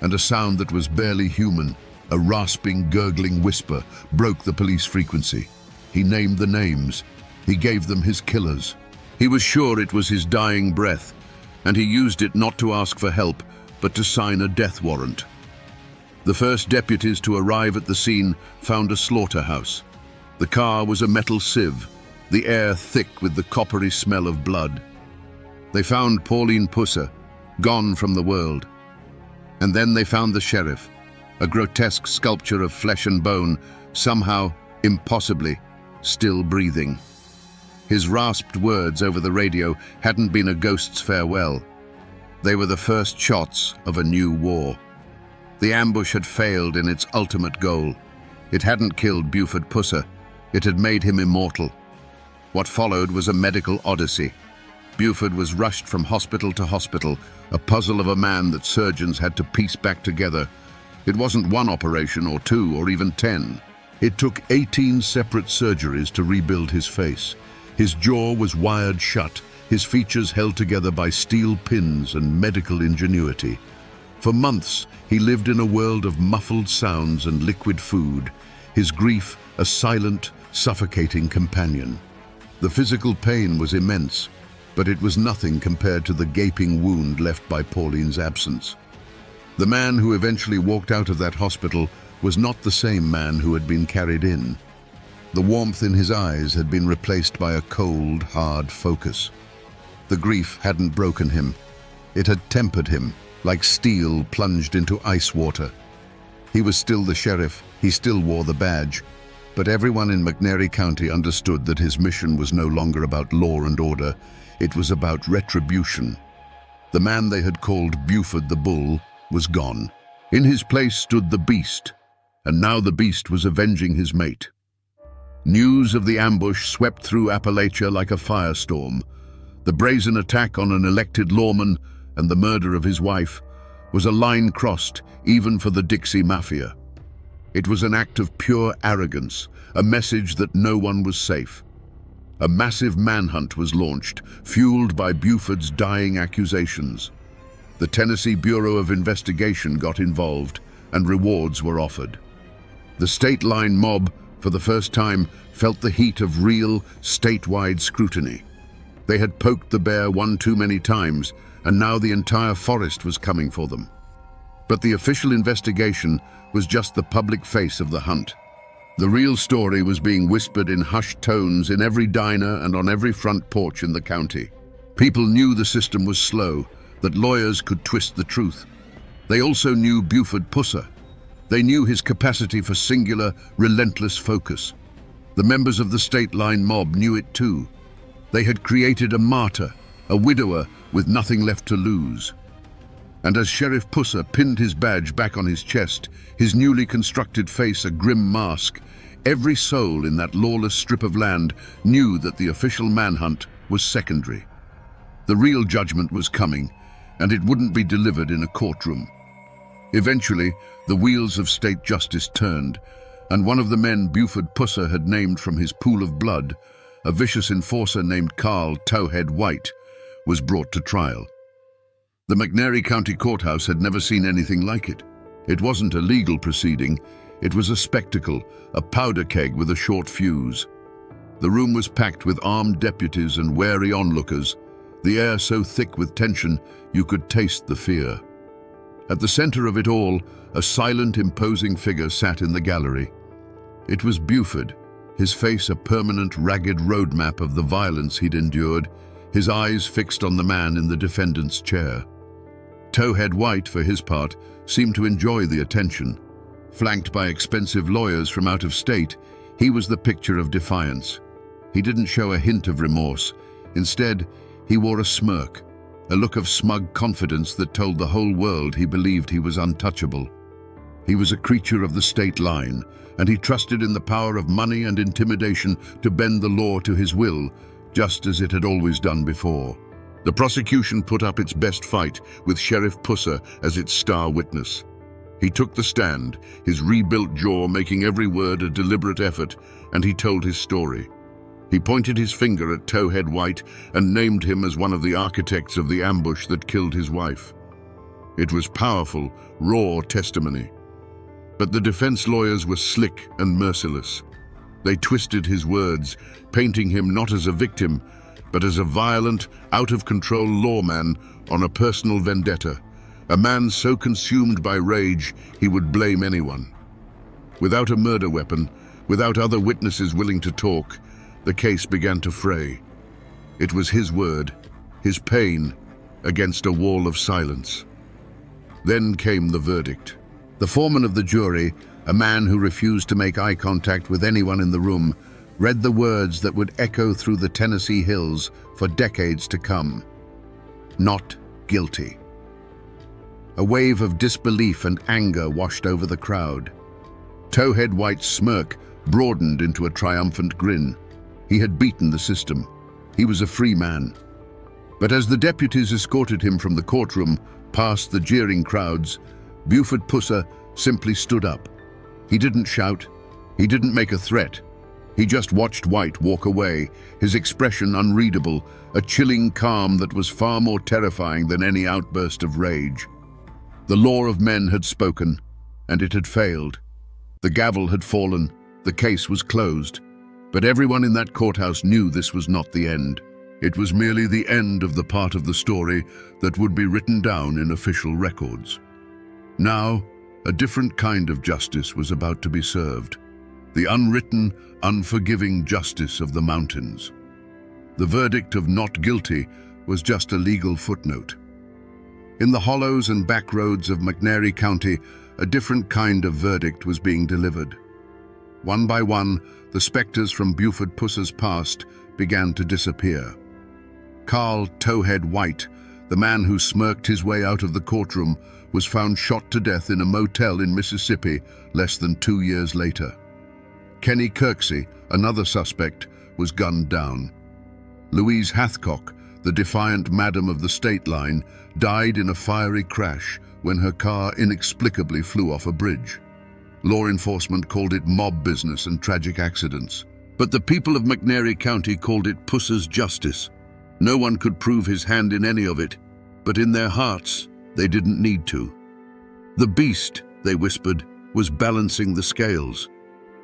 and a sound that was barely human, a rasping, gurgling whisper, broke the police frequency. He named the names. He gave them his killers. He was sure it was his dying breath, and he used it not to ask for help, but to sign a death warrant. The first deputies to arrive at the scene found a slaughterhouse. The car was a metal sieve, the air thick with the coppery smell of blood. They found Pauline Pusser, gone from the world. And then they found the sheriff, a grotesque sculpture of flesh and bone, somehow, impossibly, still breathing. His rasped words over the radio hadn't been a ghost's farewell. They were the first shots of a new war. The ambush had failed in its ultimate goal. It hadn't killed Buford Pusser. It had made him immortal. What followed was a medical odyssey. Buford was rushed from hospital to hospital, a puzzle of a man that surgeons had to piece back together. It wasn't one operation or two or even 10. It took 18 separate surgeries to rebuild his face. His jaw was wired shut, his features held together by steel pins and medical ingenuity. For months, he lived in a world of muffled sounds and liquid food, his grief a silent, suffocating companion. The physical pain was immense, but it was nothing compared to the gaping wound left by Pauline's absence. The man who eventually walked out of that hospital was not the same man who had been carried in. The warmth in his eyes had been replaced by a cold, hard focus. The grief hadn't broken him. It had tempered him, like steel plunged into ice water. He was still the sheriff, he still wore the badge, but everyone in McNairy County understood that his mission was no longer about law and order, it was about retribution. The man they had called Buford the Bull was gone. In his place stood the Beast, and now the Beast was avenging his mate. News of the ambush swept through Appalachia like a firestorm. The brazen attack on an elected lawman and the murder of his wife was a line crossed even for the Dixie Mafia. It was an act of pure arrogance, a message that no one was safe. A massive manhunt was launched, fueled by Buford's dying accusations. The Tennessee Bureau of Investigation got involved, and rewards were offered. The state line mob, for the first time, felt the heat of real, statewide scrutiny. They had poked the bear one too many times, and now the entire forest was coming for them. But the official investigation was just the public face of the hunt. The real story was being whispered in hushed tones in every diner and on every front porch in the county. People knew the system was slow, that lawyers could twist the truth. They also knew Buford Pusser. They knew his capacity for singular, relentless focus. The members of the state line mob knew it too. They had created a martyr, a widower with nothing left to lose. And as Sheriff Pusser pinned his badge back on his chest, his newly constructed face a grim mask, every soul in that lawless strip of land knew that the official manhunt was secondary. The real judgment was coming, and it wouldn't be delivered in a courtroom. Eventually, the wheels of state justice turned, and one of the men Buford Pusser had named from his pool of blood, a vicious enforcer named Carl Towhead White, was brought to trial. The McNairy County Courthouse had never seen anything like it. It wasn't a legal proceeding, it was a spectacle, a powder keg with a short fuse. The room was packed with armed deputies and wary onlookers, the air so thick with tension you could taste the fear. At the center of it all, a silent, imposing figure sat in the gallery. It was Buford, his face a permanent, ragged roadmap of the violence he'd endured, his eyes fixed on the man in the defendant's chair. Towhead White, for his part, seemed to enjoy the attention. Flanked by expensive lawyers from out of state, he was the picture of defiance. He didn't show a hint of remorse. Instead, he wore a smirk, a look of smug confidence that told the whole world he believed he was untouchable. He was a creature of the state line, and he trusted in the power of money and intimidation to bend the law to his will, just as it had always done before. The prosecution put up its best fight, with Sheriff Pusser as its star witness. He took the stand, his rebuilt jaw making every word a deliberate effort, and he told his story. He pointed his finger at Towhead White and named him as one of the architects of the ambush that killed his wife. It was powerful, raw testimony. But the defense lawyers were slick and merciless. They twisted his words, painting him not as a victim, but as a violent, out-of-control lawman on a personal vendetta, a man so consumed by rage he would blame anyone. Without a murder weapon, without other witnesses willing to talk, the case began to fray. It was his word, his pain, against a wall of silence. Then came the verdict. The foreman of the jury, a man who refused to make eye contact with anyone in the room, read the words that would echo through the Tennessee hills for decades to come. Not guilty. A wave of disbelief and anger washed over the crowd. Towhead White's smirk broadened into a triumphant grin. He had beaten the system. He was a free man. But as the deputies escorted him from the courtroom, past the jeering crowds, Buford Pusser simply stood up. He didn't shout. He didn't make a threat. He just watched White walk away, his expression unreadable, a chilling calm that was far more terrifying than any outburst of rage. The law of men had spoken, and it had failed. The gavel had fallen, the case was closed. But everyone in that courthouse knew this was not the end. It was merely the end of the part of the story that would be written down in official records. Now, a different kind of justice was about to be served. The unwritten, unforgiving justice of the mountains. The verdict of not guilty was just a legal footnote. In the hollows and back roads of McNairy County, a different kind of verdict was being delivered. One by one, the specters from Buford Pusser's past began to disappear. Carl Towhead White, the man who smirked his way out of the courtroom, was found shot to death in a motel in Mississippi less than 2 years later. Kenny Kirksey, another suspect, was gunned down. Louise Hathcock, the defiant madam of the state line, died in a fiery crash when her car inexplicably flew off a bridge. Law enforcement called it mob business and tragic accidents. But the people of McNairy County called it Pusser's justice. No one could prove his hand in any of it, but in their hearts, they didn't need to. The beast, they whispered, was balancing the scales.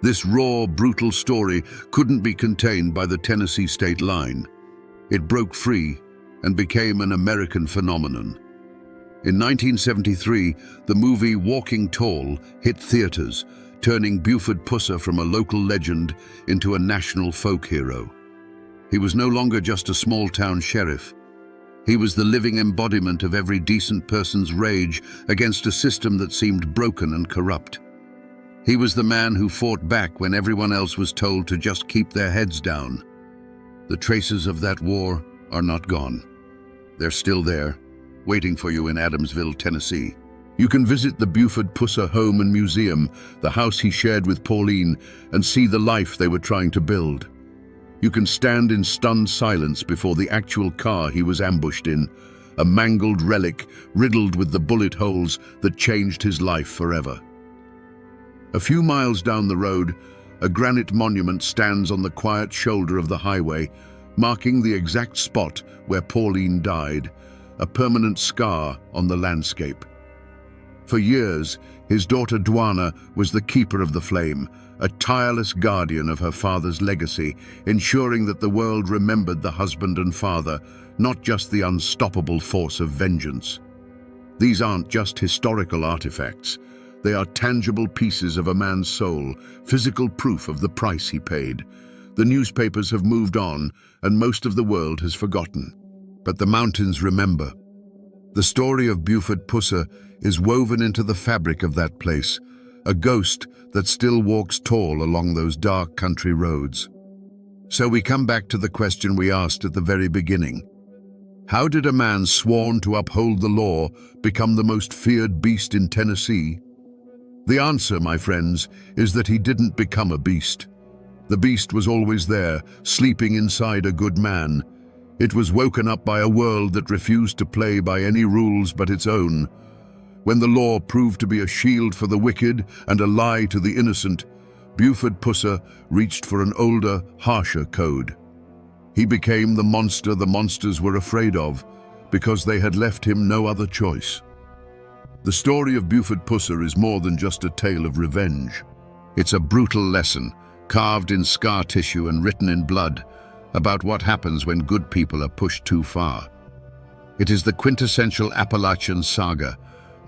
This raw, brutal story couldn't be contained by the Tennessee state line. It broke free and became an American phenomenon. In 1973, the movie Walking Tall hit theaters, turning Buford Pusser from a local legend into a national folk hero. He was no longer just a small-town sheriff. He was the living embodiment of every decent person's rage against a system that seemed broken and corrupt. He was the man who fought back when everyone else was told to just keep their heads down. The traces of that war are not gone. They're still there, waiting for you in Adamsville, Tennessee. You can visit the Buford Pusser home and museum, the house he shared with Pauline, and see the life they were trying to build. You can stand in stunned silence before the actual car he was ambushed in, a mangled relic riddled with the bullet holes that changed his life forever. A few miles down the road, a granite monument stands on the quiet shoulder of the highway, marking the exact spot where Pauline died, a permanent scar on the landscape. For years, his daughter Dwana was the keeper of the flame, a tireless guardian of her father's legacy, ensuring that the world remembered the husband and father, not just the unstoppable force of vengeance. These aren't just historical artifacts. They are tangible pieces of a man's soul, physical proof of the price he paid. The newspapers have moved on, and most of the world has forgotten. But the mountains remember. The story of Buford Pusser is woven into the fabric of that place, a ghost that still walks tall along those dark country roads. So we come back to the question we asked at the very beginning. How did a man sworn to uphold the law become the most feared beast in Tennessee? The answer, my friends, is that he didn't become a beast. The beast was always there, sleeping inside a good man. It was woken up by a world that refused to play by any rules but its own. When the law proved to be a shield for the wicked and a lie to the innocent, Buford Pusser reached for an older, harsher code. He became the monster the monsters were afraid of, because they had left him no other choice. The story of Buford Pusser is more than just a tale of revenge. It's a brutal lesson, carved in scar tissue and written in blood, about what happens when good people are pushed too far. It is the quintessential Appalachian saga,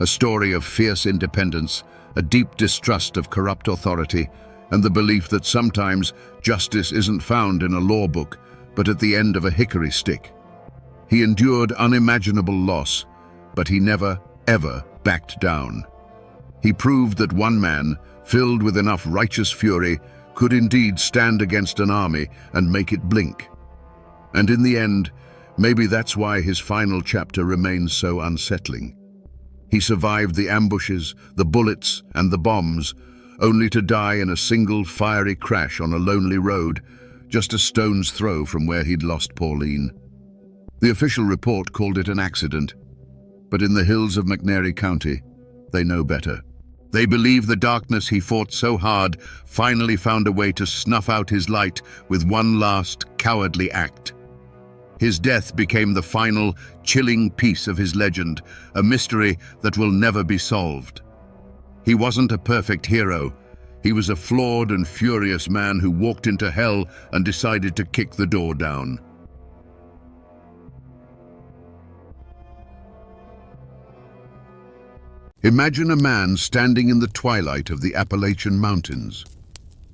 a story of fierce independence, a deep distrust of corrupt authority, and the belief that sometimes justice isn't found in a law book, but at the end of a hickory stick. He endured unimaginable loss, but he never, ever backed down. He proved that one man, filled with enough righteous fury, could indeed stand against an army and make it blink. And in the end, maybe that's why his final chapter remains so unsettling. He survived the ambushes, the bullets, and the bombs, only to die in a single fiery crash on a lonely road, just a stone's throw from where he'd lost Pauline. The official report called it an accident, but in the hills of McNairy County, they know better. They believe the darkness he fought so hard finally found a way to snuff out his light with one last cowardly act. His death became the final, chilling piece of his legend, a mystery that will never be solved. He wasn't a perfect hero. He was a flawed and furious man who walked into hell and decided to kick the door down. Imagine a man standing in the twilight of the Appalachian Mountains.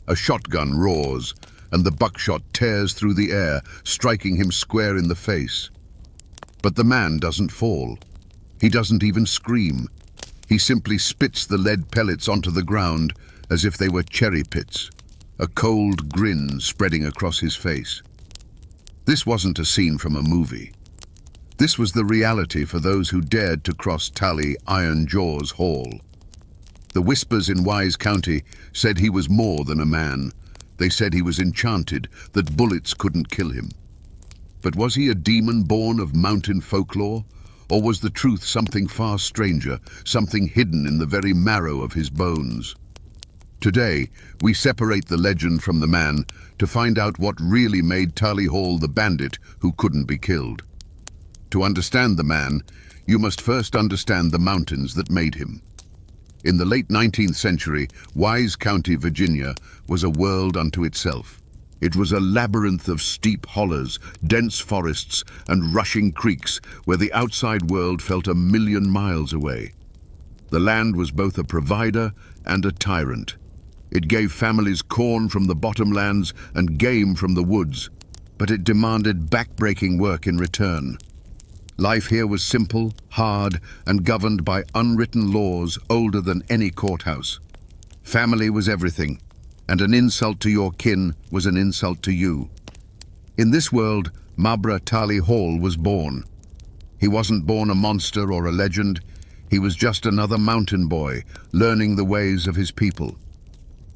A shotgun roars, and the buckshot tears through the air, striking him square in the face. But the man doesn't fall. He doesn't even scream. He simply spits the lead pellets onto the ground as if they were cherry pits, a cold grin spreading across his face. This wasn't a scene from a movie. This was the reality for those who dared to cross Tally Iron Jaws Hall. The whispers in Wise County said he was more than a man. They said he was enchanted, that bullets couldn't kill him. But was he a demon born of mountain folklore? Or was the truth something far stranger, something hidden in the very marrow of his bones? Today, we separate the legend from the man to find out what really made Tally Hall the bandit who couldn't be killed. To understand the man, you must first understand the mountains that made him. In the late 19th century, Wise County, Virginia, was a world unto itself. It was a labyrinth of steep hollows, dense forests, and rushing creeks where the outside world felt a million miles away. The land was both a provider and a tyrant. It gave families corn from the bottomlands and game from the woods, but it demanded back-breaking work in return. Life here was simple, hard, and governed by unwritten laws older than any courthouse. Family was everything, and an insult to your kin was an insult to you. In this world, Mabra Tali Hall was born. He wasn't born a monster or a legend. He was just another mountain boy, learning the ways of his people.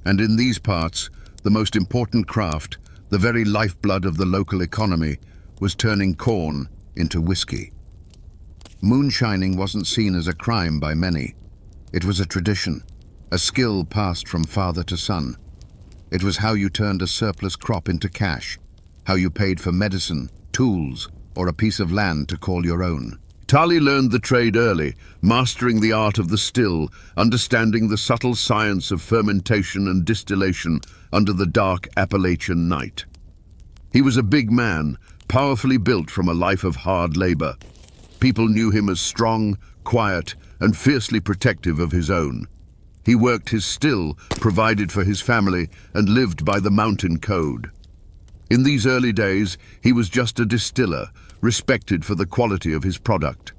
And in these parts, the most important craft, the very lifeblood of the local economy, was turning corn into whiskey. Moonshining wasn't seen as a crime by many. It was a tradition, a skill passed from father to son. It was how you turned a surplus crop into cash, how you paid for medicine, tools, or a piece of land to call your own. Tali learned the trade early, mastering the art of the still, understanding the subtle science of fermentation and distillation under the dark Appalachian night. He was a big man, powerfully built from a life of hard labor. People knew him as strong, quiet, and fiercely protective of his own. He worked his still, provided for his family, and lived by the mountain code. In these early days, he was just a distiller, respected for the quality of his product.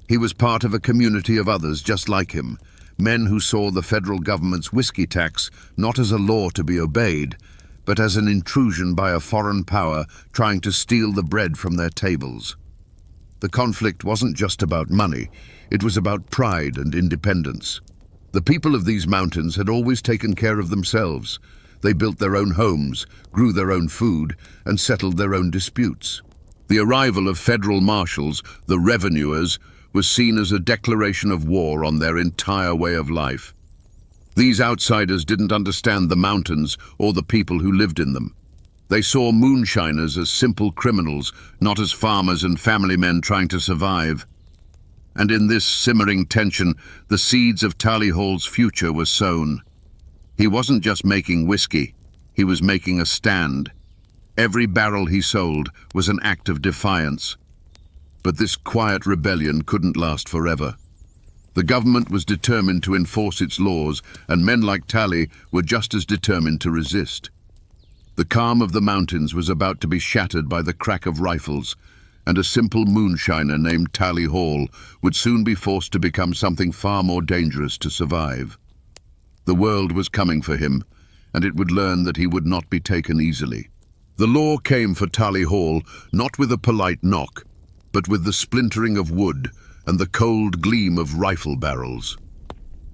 He was part of a community of others just like him, men who saw the federal government's whiskey tax not as a law to be obeyed, but as an intrusion by a foreign power trying to steal the bread from their tables. The conflict wasn't just about money, it was about pride and independence. The people of these mountains had always taken care of themselves. They built their own homes, grew their own food, and settled their own disputes. The arrival of federal marshals, the revenuers, was seen as a declaration of war on their entire way of life. These outsiders didn't understand the mountains or the people who lived in them. They saw moonshiners as simple criminals, not as farmers and family men trying to survive. And in this simmering tension, the seeds of Tali Hall's future were sown. He wasn't just making whiskey, he was making a stand. Every barrel he sold was an act of defiance. But this quiet rebellion couldn't last forever. The government was determined to enforce its laws, and men like Tali were just as determined to resist. The calm of the mountains was about to be shattered by the crack of rifles, and a simple moonshiner named Tali Hall would soon be forced to become something far more dangerous to survive. The world was coming for him, and it would learn that he would not be taken easily. The law came for Tali Hall not with a polite knock, but with the splintering of wood and the cold gleam of rifle barrels.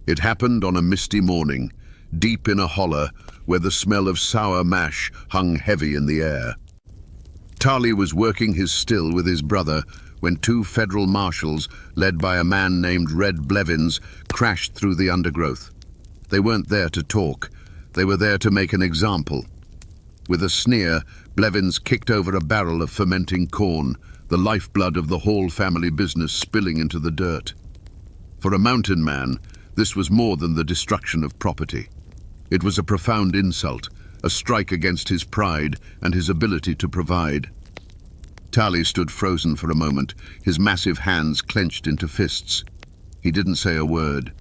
It happened on a misty morning, deep in a holler where the smell of sour mash hung heavy in the air. Tali was working his still with his brother when two federal marshals, led by a man named Red Blevins, crashed through the undergrowth. They weren't there to talk, they were there to make an example. With a sneer, Blevins kicked over a barrel of fermenting corn, the lifeblood of the Hall family business spilling into the dirt. For a mountain man, this was more than the destruction of property. It was a profound insult, a strike against his pride and his ability to provide. Tali stood frozen for a moment, his massive hands clenched into fists. He didn't say a word.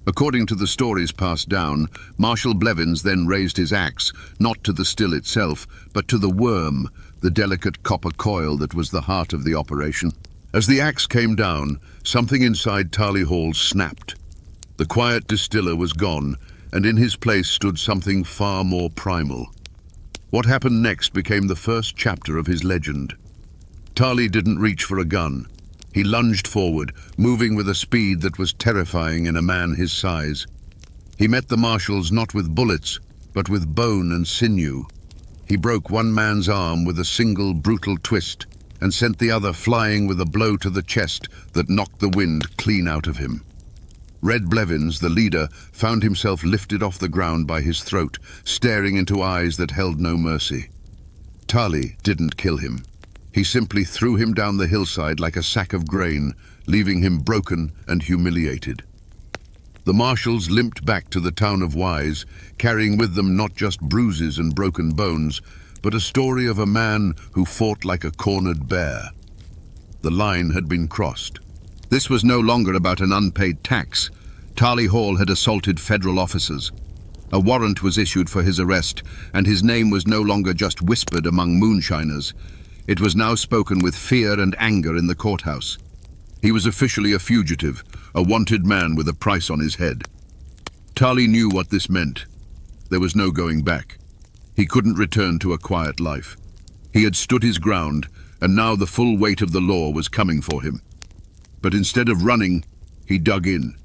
According to the stories passed down, Marshal Blevins then raised his axe, not to the still itself, but to the worm, the delicate copper coil that was the heart of the operation. As the axe came down, something inside Tali Hall snapped. The quiet distiller was gone, and in his place stood something far more primal. What happened next became the first chapter of his legend. Tali didn't reach for a gun. He lunged forward, moving with a speed that was terrifying in a man his size. He met the marshals not with bullets, but with bone and sinew. He broke one man's arm with a single brutal twist and sent the other flying with a blow to the chest that knocked the wind clean out of him. Red Blevins, the leader, found himself lifted off the ground by his throat, staring into eyes that held no mercy. Tali didn't kill him. He simply threw him down the hillside like a sack of grain, leaving him broken and humiliated. The marshals limped back to the town of Wise, carrying with them not just bruises and broken bones, but a story of a man who fought like a cornered bear. The line had been crossed. This was no longer about an unpaid tax. Tarley Hall had assaulted federal officers. A warrant was issued for his arrest, and his name was no longer just whispered among moonshiners. It was now spoken with fear and anger in the courthouse. He was officially a fugitive, a wanted man with a price on his head. Tarley knew what this meant. There was no going back. He couldn't return to a quiet life. He had stood his ground, and now the full weight of the law was coming for him. But instead of running, he dug in.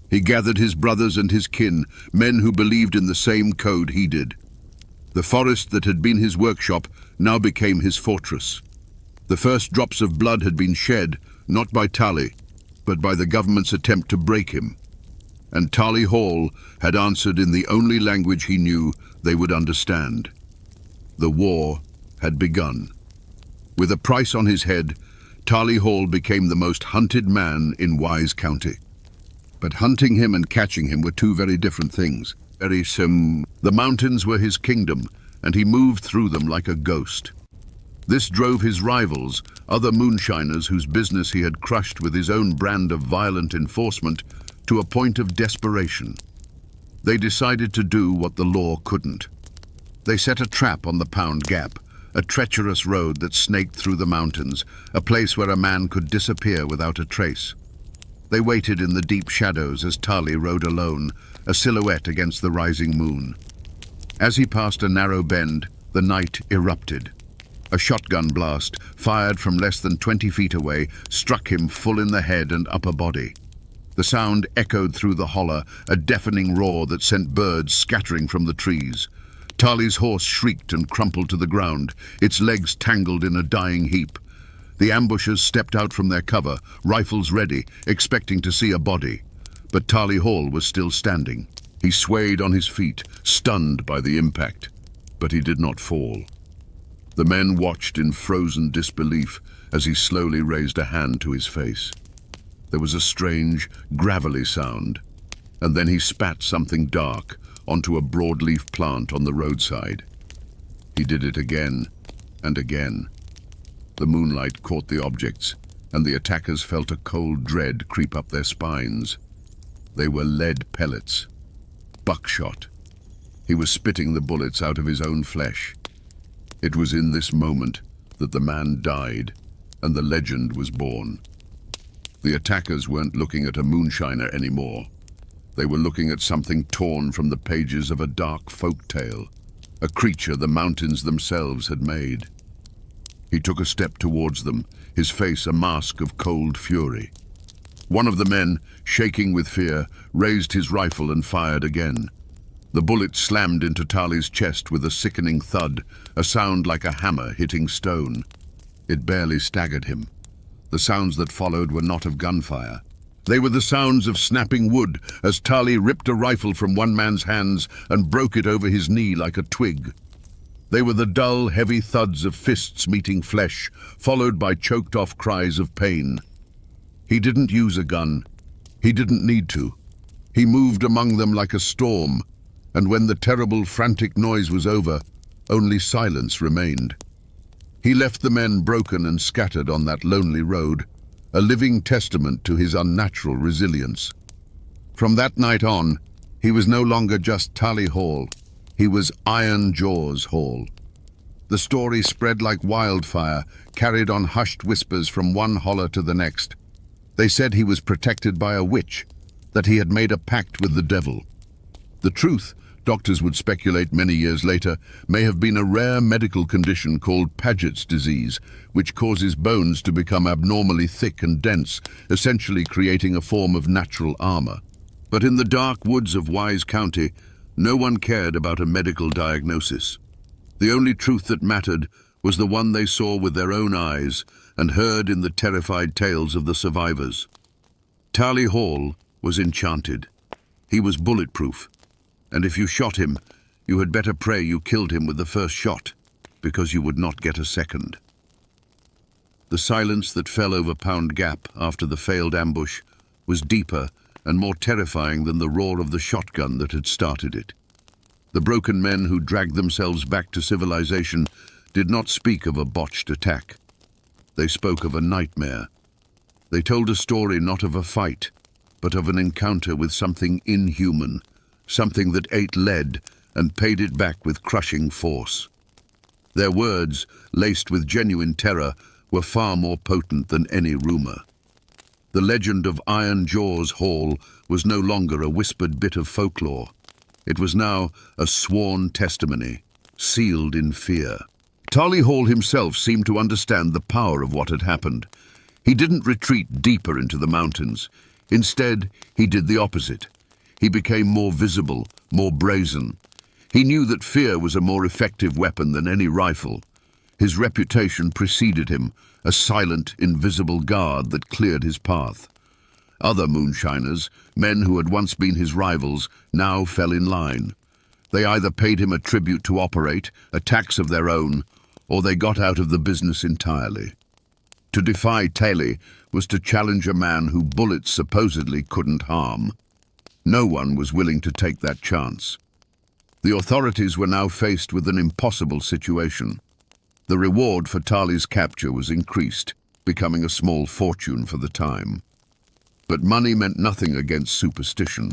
He gathered his brothers and his kin, men who believed in the same code he did. The forest that had been his workshop now became his fortress. The first drops of blood had been shed, not by Tarley, but by the government's attempt to break him. And Tarley Hall had answered in the only language he knew they would understand. The war had begun. With a price on his head, Tarley Hall became the most hunted man in Wise County. But hunting him and catching him were two very different things. The mountains were his kingdom, and he moved through them like a ghost. This drove his rivals, other moonshiners whose business he had crushed with his own brand of violent enforcement, to a point of desperation. They decided to do what the law couldn't. They set a trap on the Pound Gap, a treacherous road that snaked through the mountains, a place where a man could disappear without a trace. They waited in the deep shadows as Tarley rode alone, a silhouette against the rising moon. As he passed a narrow bend, the night erupted. A shotgun blast, fired from less than 20 feet away, struck him full in the head and upper body. The sound echoed through the holler, a deafening roar that sent birds scattering from the trees. Tarley's horse shrieked and crumpled to the ground, its legs tangled in a dying heap. The ambushers stepped out from their cover, rifles ready, expecting to see a body. But Tarley Hall was still standing. He swayed on his feet, stunned by the impact. But he did not fall. The men watched in frozen disbelief as he slowly raised a hand to his face. There was a strange, gravelly sound, and then he spat something dark onto a broadleaf plant on the roadside. He did it again and again. The moonlight caught the objects, and the attackers felt a cold dread creep up their spines. They were lead pellets. Buckshot. He was spitting the bullets out of his own flesh. It was in this moment that the man died, and the legend was born. The attackers weren't looking at a moonshiner anymore. They were looking at something torn from the pages of a dark folk tale, a creature the mountains themselves had made. He took a step towards them, his face a mask of cold fury. One of the men, shaking with fear, raised his rifle and fired again. The bullet slammed into Tarley's chest with a sickening thud, a sound like a hammer hitting stone. It barely staggered him. The sounds that followed were not of gunfire. They were the sounds of snapping wood as Tarley ripped a rifle from one man's hands and broke it over his knee like a twig. They were the dull, heavy thuds of fists meeting flesh, followed by choked-off cries of pain. He didn't use a gun. He didn't need to. He moved among them like a storm, and when the terrible, frantic noise was over, only silence remained. He left the men broken and scattered on that lonely road, a living testament to his unnatural resilience. From that night on, he was no longer just Tarley Hall. He was Iron Jaws Hall. The story spread like wildfire, carried on hushed whispers from one holler to the next. They said he was protected by a witch, that he had made a pact with the devil. The truth, doctors would speculate many years later, may have been a rare medical condition called Paget's disease, which causes bones to become abnormally thick and dense, essentially creating a form of natural armor. But in the dark woods of Wise County, no one cared about a medical diagnosis. The only truth that mattered was the one they saw with their own eyes and heard in the terrified tales of the survivors. Tarley Hall was enchanted. He was bulletproof, and if you shot him, you had better pray you killed him with the first shot, because you would not get a second. The silence that fell over Pound Gap after the failed ambush was deeper and more terrifying than the roar of the shotgun that had started it. The broken men who dragged themselves back to civilization did not speak of a botched attack. They spoke of a nightmare. They told a story not of a fight, but of an encounter with something inhuman, something that ate lead and paid it back with crushing force. Their words, laced with genuine terror, were far more potent than any rumor. The legend of Iron Jaws Hall was no longer a whispered bit of folklore. It was now a sworn testimony, sealed in fear. Tali Hall himself seemed to understand the power of what had happened. He didn't retreat deeper into the mountains. Instead, he did the opposite. He became more visible, more brazen. He knew that fear was a more effective weapon than any rifle. His reputation preceded him, a silent, invisible guard that cleared his path. Other moonshiners, men who had once been his rivals, now fell in line. They either paid him a tribute to operate, a tax of their own, or they got out of the business entirely. To defy Tali was to challenge a man who bullets supposedly couldn't harm. No one was willing to take that chance. The authorities were now faced with an impossible situation. The reward for Tali's capture was increased, becoming a small fortune for the time. But money meant nothing against superstition.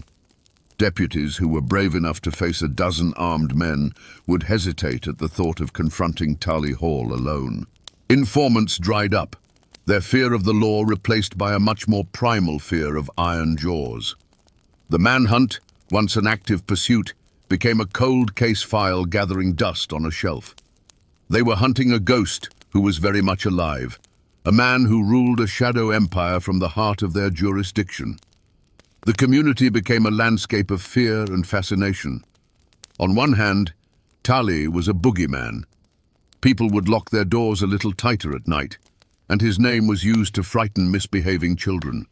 Deputies who were brave enough to face a dozen armed men would hesitate at the thought of confronting Tali Hall alone. Informants dried up, their fear of the law replaced by a much more primal fear of iron jaws. The manhunt, once an active pursuit, became a cold case file gathering dust on a shelf. They were hunting a ghost who was very much alive, a man who ruled a shadow empire from the heart of their jurisdiction. The community became a landscape of fear and fascination. On one hand, Tali was a boogeyman. People would lock their doors a little tighter at night, and his name was used to frighten misbehaving children.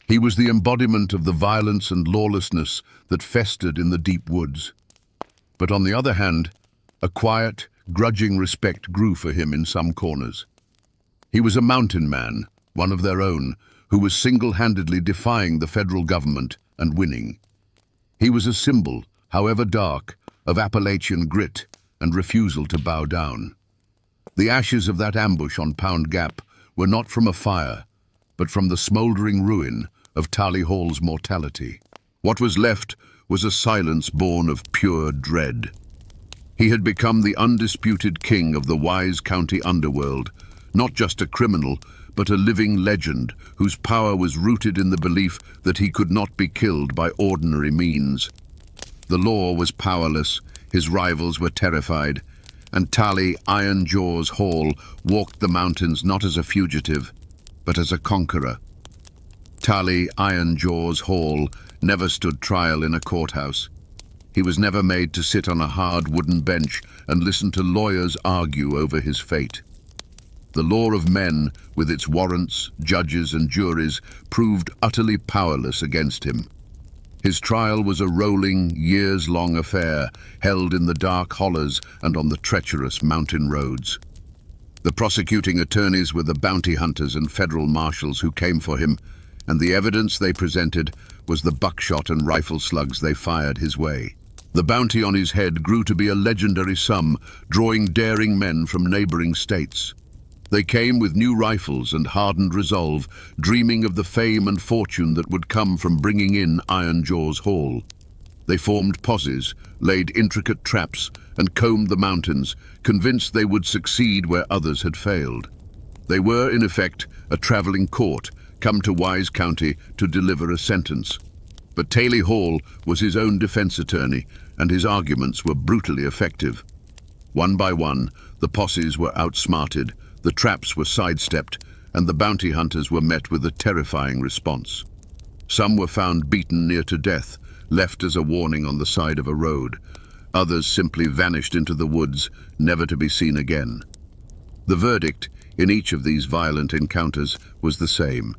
He was the embodiment of the violence and lawlessness that festered in the deep woods. But on the other hand, a quiet, grudging respect grew for him in some corners. He was a mountain man, one of their own, who was single-handedly defying the federal government and winning. He was a symbol, however dark, of Appalachian grit and refusal to bow down. The ashes of that ambush on Pound Gap were not from a fire, but from the smouldering ruin of Tali Hall's mortality. What was left was a silence born of pure dread. He had become the undisputed king of the Wise County underworld, not just a criminal, but a living legend whose power was rooted in the belief that he could not be killed by ordinary means. The law was powerless, his rivals were terrified, and Tali Iron Jaws Hall walked the mountains not as a fugitive, but as a conqueror. Tali Iron Jaws Hall never stood trial in a courthouse. He was never made to sit on a hard wooden bench and listen to lawyers argue over his fate. The law of men, with its warrants, judges and juries, proved utterly powerless against him. His trial was a rolling, years-long affair, held in the dark hollows and on the treacherous mountain roads. The prosecuting attorneys were the bounty hunters and federal marshals who came for him, and the evidence they presented was the buckshot and rifle slugs they fired his way. The bounty on his head grew to be a legendary sum, drawing daring men from neighboring states. They came with new rifles and hardened resolve, dreaming of the fame and fortune that would come from bringing in Iron Jaws Hall. They formed posses, laid intricate traps, and combed the mountains, convinced they would succeed where others had failed. They were, in effect, a traveling court, come to Wise County to deliver a sentence. But Tali Hall was his own defense attorney, and his arguments were brutally effective. One by one, the posses were outsmarted, the traps were sidestepped, and the bounty hunters were met with a terrifying response. Some were found beaten near to death, left as a warning on the side of a road. Others simply vanished into the woods, never to be seen again. The verdict in each of these violent encounters was the same.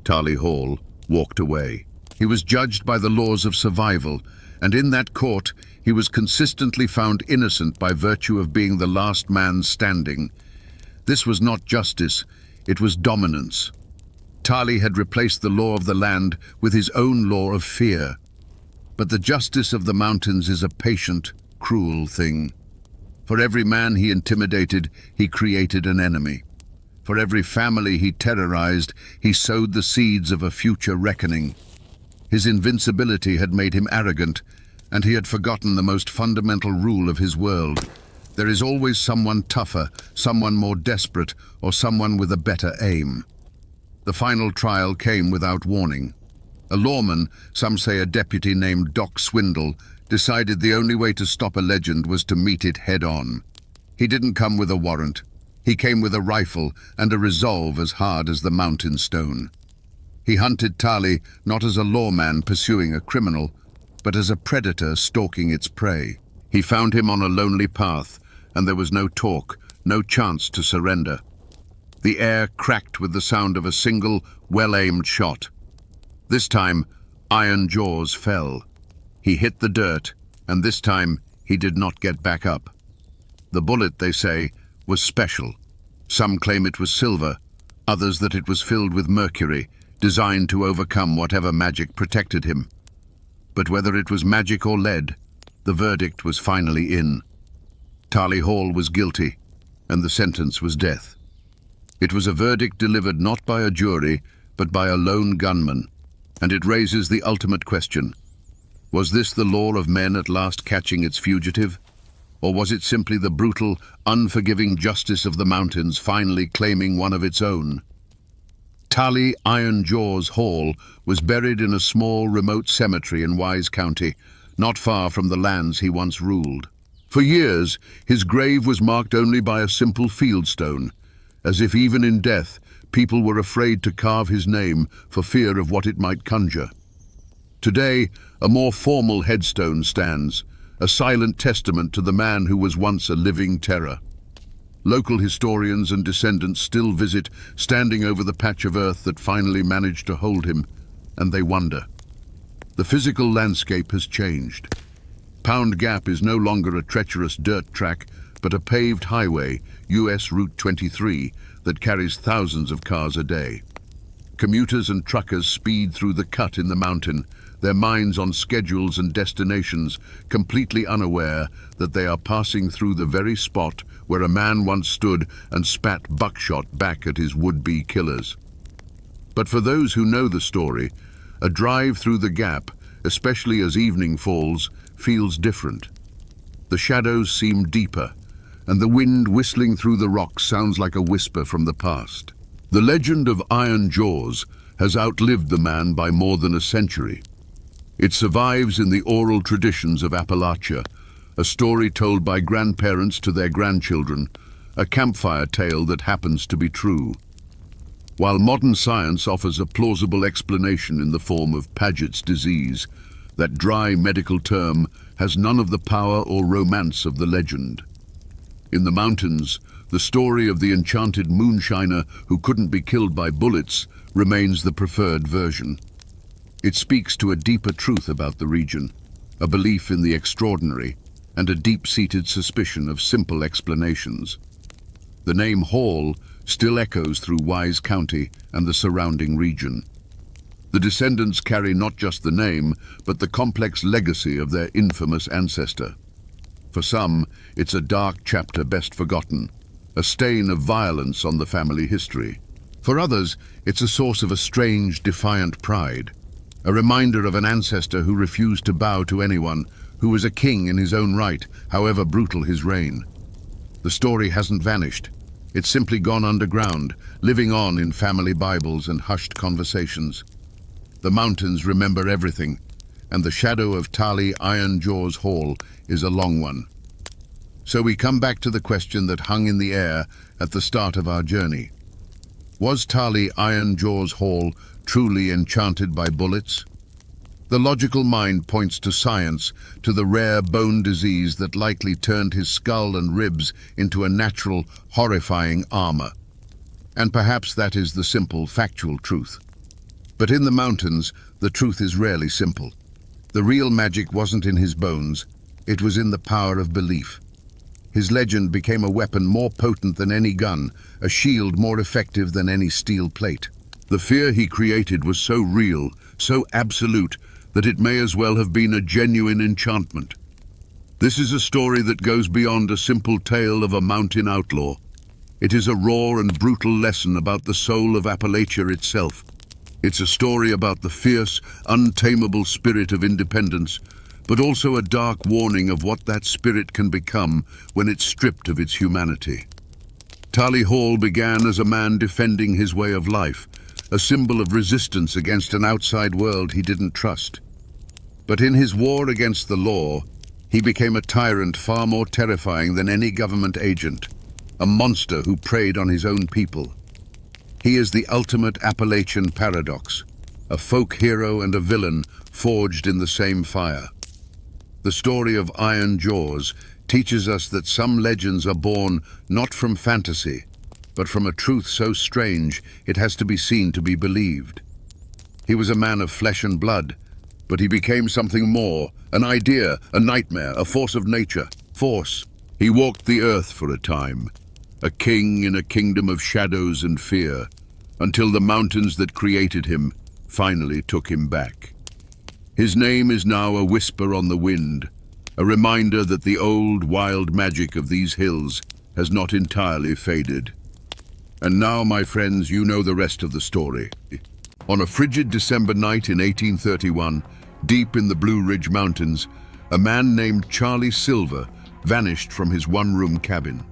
Tali Hall walked away. He was judged by the laws of survival, and in that court he was consistently found innocent by virtue of being the last man standing. This was not justice, it was dominance. Tali had replaced the law of the land with his own law of fear. But the justice of the mountains is a patient, cruel thing. For every man he intimidated, he created an enemy. For every family he terrorized, he sowed the seeds of a future reckoning. His invincibility had made him arrogant, and he had forgotten the most fundamental rule of his world. There is always someone tougher, someone more desperate, or someone with a better aim. The final trial came without warning. A lawman, some say a deputy named Doc Swindle, decided the only way to stop a legend was to meet it head-on. He didn't come with a warrant. He came with a rifle and a resolve as hard as the mountain stone. He hunted Tali not as a lawman pursuing a criminal, but as a predator stalking its prey. He found him on a lonely path, and there was no talk, no chance to surrender. The air cracked with the sound of a single, well-aimed shot. This time, Iron Jaws fell. He hit the dirt, and this time he did not get back up. The bullet, they say, was special. Some claim it was silver, others that it was filled with mercury, designed to overcome whatever magic protected him. But whether it was magic or lead, the verdict was finally in. Tali Hall was guilty, and the sentence was death. It was a verdict delivered not by a jury, but by a lone gunman, and it raises the ultimate question. Was this the law of men at last catching its fugitive? Or was it simply the brutal, unforgiving justice of the mountains finally claiming one of its own? Tali Iron Jaws Hall was buried in a small, remote cemetery in Wise County, not far from the lands he once ruled. For years, his grave was marked only by a simple fieldstone, as if even in death, people were afraid to carve his name for fear of what it might conjure. Today, a more formal headstone stands, a silent testament to the man who was once a living terror. Local historians and descendants still visit, standing over the patch of earth that finally managed to hold him, and they wonder. The physical landscape has changed. Pound Gap is no longer a treacherous dirt track, but a paved highway, US Route 23, that carries thousands of cars a day. Commuters and truckers speed through the cut in the mountain, their minds on schedules and destinations, completely unaware that they are passing through the very spot where a man once stood and spat buckshot back at his would-be killers. But for those who know the story, a drive through the gap, especially as evening falls, feels different. The shadows seem deeper, and the wind whistling through the rocks sounds like a whisper from the past. The legend of Iron Jaws has outlived the man by more than a century. It survives in the oral traditions of Appalachia, a story told by grandparents to their grandchildren, a campfire tale that happens to be true. While modern science offers a plausible explanation in the form of Paget's disease, that dry medical term has none of the power or romance of the legend. In the mountains, the story of the enchanted moonshiner who couldn't be killed by bullets remains the preferred version. It speaks to a deeper truth about the region, a belief in the extraordinary, and a deep-seated suspicion of simple explanations. The name Hall still echoes through Wise County and the surrounding region. The descendants carry not just the name, but the complex legacy of their infamous ancestor. For some, it's a dark chapter best forgotten, a stain of violence on the family history. For others, it's a source of a strange, defiant pride, a reminder of an ancestor who refused to bow to anyone, who was a king in his own right, however brutal his reign. The story hasn't vanished. It's simply gone underground, living on in family Bibles and hushed conversations. The mountains remember everything, and the shadow of Tali Iron Jaws Hall is a long one. So we come back to the question that hung in the air at the start of our journey. Was Tali Iron Jaws Hall truly enchanted by bullets? The logical mind points to science, to the rare bone disease that likely turned his skull and ribs into a natural, horrifying armor. And perhaps that is the simple, factual truth. But in the mountains, the truth is rarely simple. The real magic wasn't in his bones, it was in the power of belief. His legend became a weapon more potent than any gun, a shield more effective than any steel plate. The fear he created was so real, so absolute, that it may as well have been a genuine enchantment. This is a story that goes beyond a simple tale of a mountain outlaw. It is a raw and brutal lesson about the soul of Appalachia itself. It's a story about the fierce, untamable spirit of independence, but also a dark warning of what that spirit can become when it's stripped of its humanity. Tally Hall began as a man defending his way of life, a symbol of resistance against an outside world he didn't trust. But in his war against the law, he became a tyrant far more terrifying than any government agent, a monster who preyed on his own people. He is the ultimate Appalachian paradox, a folk hero and a villain forged in the same fire. The story of Iron Jaws teaches us that some legends are born not from fantasy, but from a truth so strange it has to be seen to be believed. He was a man of flesh and blood, but he became something more, an idea, a nightmare, a force of nature. Force. He walked the earth for a time, a king in a kingdom of shadows and fear, until the mountains that created him finally took him back. His name is now a whisper on the wind, a reminder that the old wild magic of these hills has not entirely faded. And now, my friends, you know the rest of the story. On a frigid December night in 1831, deep in the Blue Ridge Mountains, a man named Charlie Silver vanished from his one-room cabin.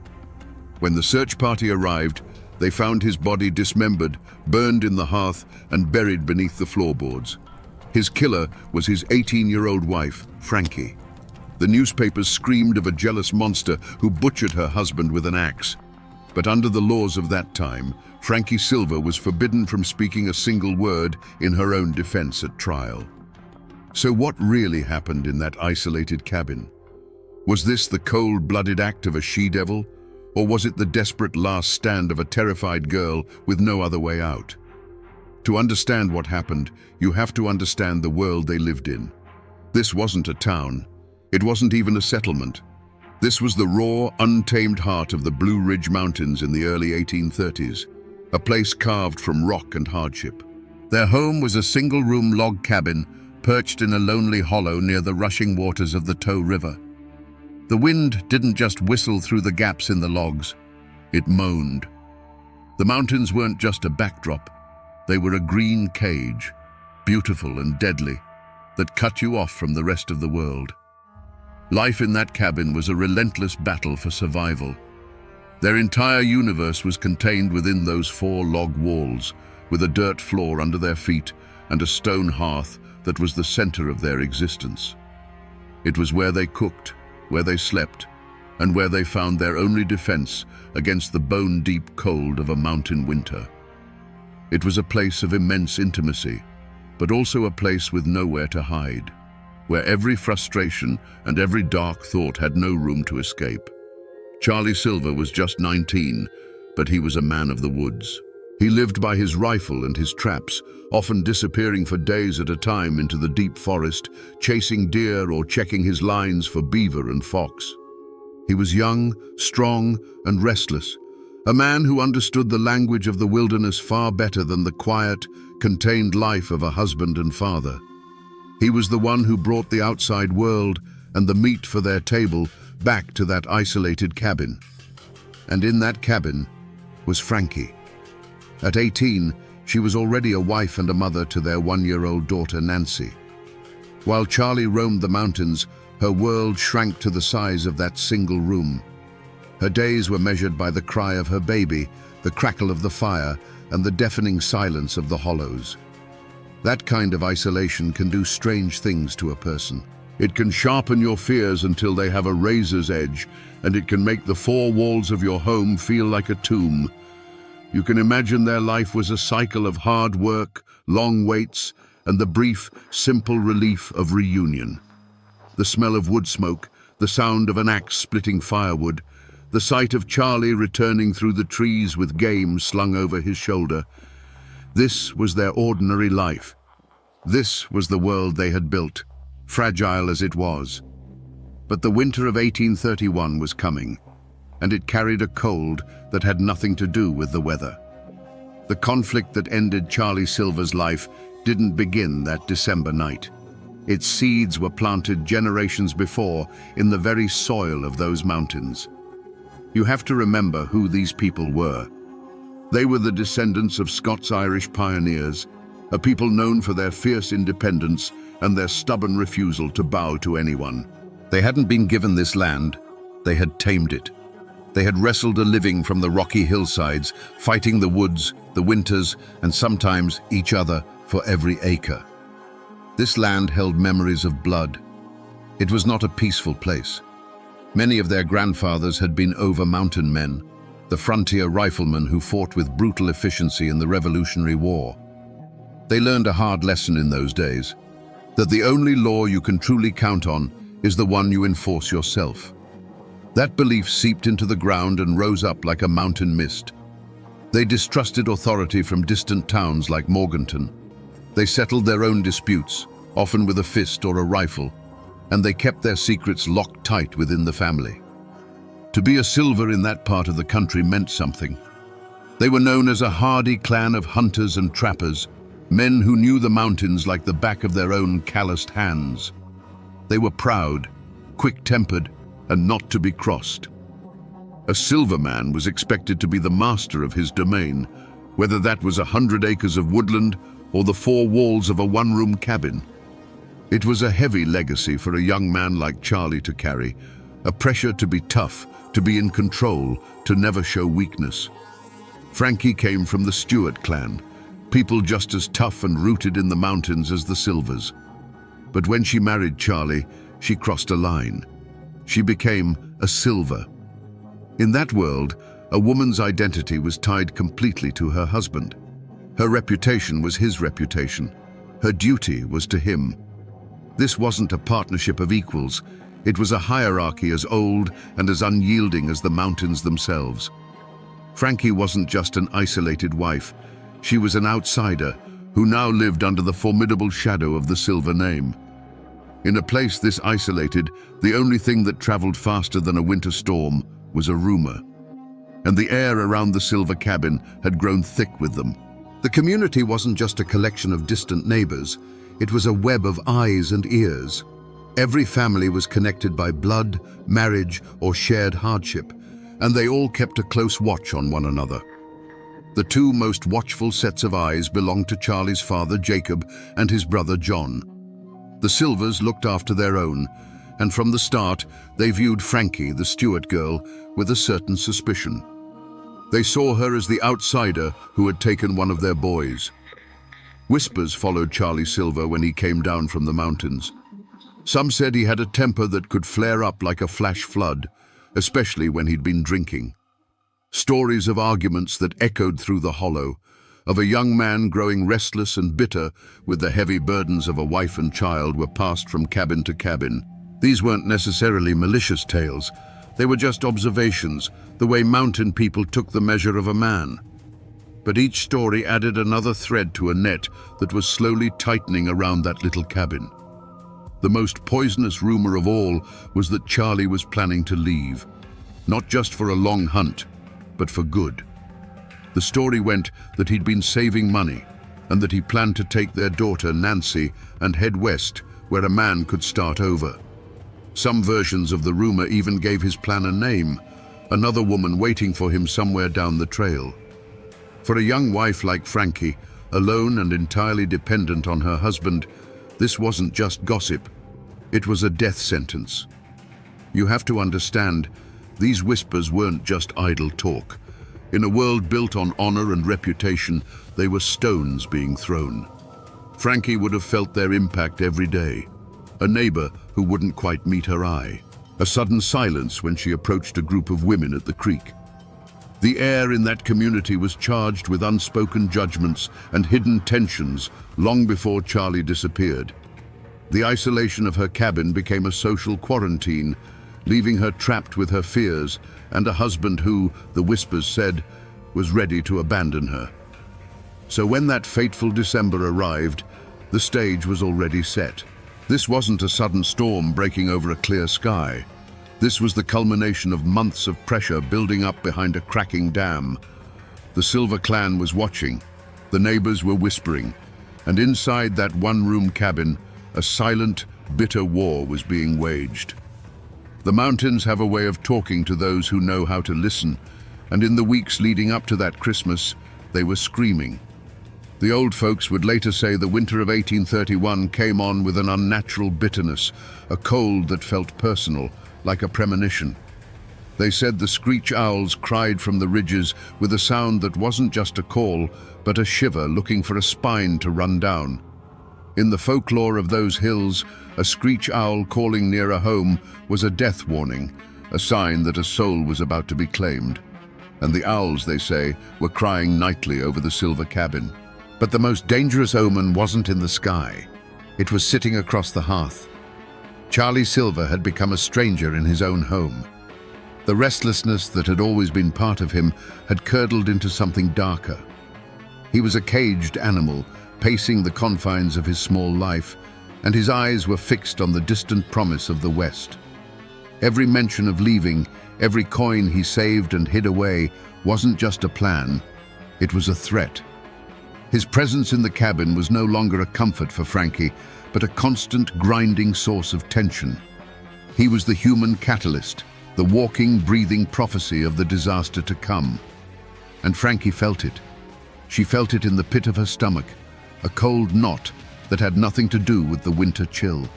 When the search party arrived, they found his body dismembered, burned in the hearth, and buried beneath the floorboards. His killer was his 18-year-old wife, Frankie. The newspapers screamed of a jealous monster who butchered her husband with an axe. But under the laws of that time, Frankie Silver was forbidden from speaking a single word in her own defense at trial. So what really happened in that isolated cabin? Was this the cold-blooded act of a she-devil, or was it the desperate last stand of a terrified girl with no other way out? To understand what happened, you have to understand the world they lived in. This wasn't a town. It wasn't even a settlement. This was the raw, untamed heart of the Blue Ridge Mountains in the early 1830s, a place carved from rock and hardship. Their home was a single-room log cabin perched in a lonely hollow near the rushing waters of the Tow River. The wind didn't just whistle through the gaps in the logs, it moaned. The mountains weren't just a backdrop, they were a green cage, beautiful and deadly, that cut you off from the rest of the world. Life in that cabin was a relentless battle for survival. Their entire universe was contained within those 4 log walls, with a dirt floor under their feet and a stone hearth that was the center of their existence. It was where they cooked, where they slept, and where they found their only defense against the bone-deep cold of a mountain winter. It was a place of immense intimacy, but also a place with nowhere to hide, where every frustration and every dark thought had no room to escape. Charlie Silver was just 19, but he was a man of the woods. He lived by his rifle and his traps, often disappearing for days at a time into the deep forest, chasing deer or checking his lines for beaver and fox. He was young, strong, and restless, a man who understood the language of the wilderness far better than the quiet, contained life of a husband and father. He was the one who brought the outside world and the meat for their table back to that isolated cabin. And in that cabin was Frankie. At 18, she was already a wife and a mother to their 1-year-old daughter, Nancy. While Charlie roamed the mountains, her world shrank to the size of that single room. Her days were measured by the cry of her baby, the crackle of the fire, and the deafening silence of the hollows. That kind of isolation can do strange things to a person. It can sharpen your fears until they have a razor's edge, and it can make the 4 walls of your home feel like a tomb. You can imagine their life was a cycle of hard work, long waits, and the brief, simple relief of reunion. The smell of wood smoke, the sound of an axe splitting firewood, the sight of Charlie returning through the trees with game slung over his shoulder. This was their ordinary life. This was the world they had built, fragile as it was. But the winter of 1831 was coming, and it carried a cold that had nothing to do with the weather. The conflict that ended Charlie Silver's life didn't begin that December night. Its seeds were planted generations before in the very soil of those mountains. You have to remember who these people were. They were the descendants of Scots-Irish pioneers, a people known for their fierce independence and their stubborn refusal to bow to anyone. They hadn't been given this land, they had tamed it. They had wrestled a living from the rocky hillsides, fighting the woods, the winters, and sometimes each other for every acre. This land held memories of blood. It was not a peaceful place. Many of their grandfathers had been over-mountain men, the frontier riflemen who fought with brutal efficiency in the Revolutionary War. They learned a hard lesson in those days, that the only law you can truly count on is the one you enforce yourself. That belief seeped into the ground and rose up like a mountain mist. They distrusted authority from distant towns like Morganton. They settled their own disputes, often with a fist or a rifle, and they kept their secrets locked tight within the family. To be a Silver in that part of the country meant something. They were known as a hardy clan of hunters and trappers, men who knew the mountains like the back of their own calloused hands. They were proud, quick-tempered, and not to be crossed. A Silver man was expected to be the master of his domain, whether that was 100 acres of woodland or the 4 walls of a one-room cabin. It was a heavy legacy for a young man like Charlie to carry, a pressure to be tough, to be in control, to never show weakness. Frankie came from the Stewart clan, people just as tough and rooted in the mountains as the Silvers. But when she married Charlie, she crossed a line. She became a Silver. In that world, a woman's identity was tied completely to her husband. Her reputation was his reputation. Her duty was to him. This wasn't a partnership of equals. It was a hierarchy as old and as unyielding as the mountains themselves. Frankie wasn't just an isolated wife. She was an outsider who now lived under the formidable shadow of the Silver name. In a place this isolated, the only thing that traveled faster than a winter storm was a rumor. And the air around the Silver cabin had grown thick with them. The community wasn't just a collection of distant neighbors. It was a web of eyes and ears. Every family was connected by blood, marriage, or shared hardship, and they all kept a close watch on one another. The 2 most watchful sets of eyes belonged to Charlie's father, Jacob, and his brother, John. The Silvers looked after their own, and from the start, they viewed Frankie, the Stewart girl, with a certain suspicion. They saw her as the outsider who had taken one of their boys. Whispers followed Charlie Silver when he came down from the mountains. Some said he had a temper that could flare up like a flash flood, especially when he'd been drinking. Stories of arguments that echoed through the hollow, of a young man growing restless and bitter with the heavy burdens of a wife and child were passed from cabin to cabin. These weren't necessarily malicious tales. They were just observations, the way mountain people took the measure of a man. But each story added another thread to a net that was slowly tightening around that little cabin. The most poisonous rumor of all was that Charlie was planning to leave, not just for a long hunt, but for good. The story went that he'd been saving money and that he planned to take their daughter, Nancy, and head west, where a man could start over. Some versions of the rumor even gave his plan a name, another woman waiting for him somewhere down the trail. For a young wife like Frankie, alone and entirely dependent on her husband, this wasn't just gossip, it was a death sentence. You have to understand, these whispers weren't just idle talk. In a world built on honor and reputation, they were stones being thrown. Frankie would have felt their impact every day. A neighbor who wouldn't quite meet her eye. A sudden silence when she approached a group of women at the creek. The air in that community was charged with unspoken judgments and hidden tensions long before Charlie disappeared. The isolation of her cabin became a social quarantine, leaving her trapped with her fears and a husband who, the whispers said, was ready to abandon her. So when that fateful December arrived, the stage was already set. This wasn't a sudden storm breaking over a clear sky. This was the culmination of months of pressure building up behind a cracking dam. The Silver clan was watching. The neighbors were whispering. And inside that one-room cabin, a silent, bitter war was being waged. The mountains have a way of talking to those who know how to listen, and in the weeks leading up to that Christmas, they were screaming. The old folks would later say the winter of 1831 came on with an unnatural bitterness, a cold that felt personal, like a premonition. They said the screech owls cried from the ridges with a sound that wasn't just a call, but a shiver looking for a spine to run down. In the folklore of those hills, a screech owl calling near a home was a death warning, a sign that a soul was about to be claimed. And the owls, they say, were crying nightly over the Silver cabin. But the most dangerous omen wasn't in the sky. It was sitting across the hearth. Charlie Silver had become a stranger in his own home. The restlessness that had always been part of him had curdled into something darker. He was a caged animal, pacing the confines of his small life, and his eyes were fixed on the distant promise of the West. Every mention of leaving, every coin he saved and hid away, wasn't just a plan, it was a threat. His presence in the cabin was no longer a comfort for Frankie, but a constant, grinding source of tension. He was the human catalyst, the walking, breathing prophecy of the disaster to come. And Frankie felt it. She felt it in the pit of her stomach, a cold knot that had nothing to do with the winter chill.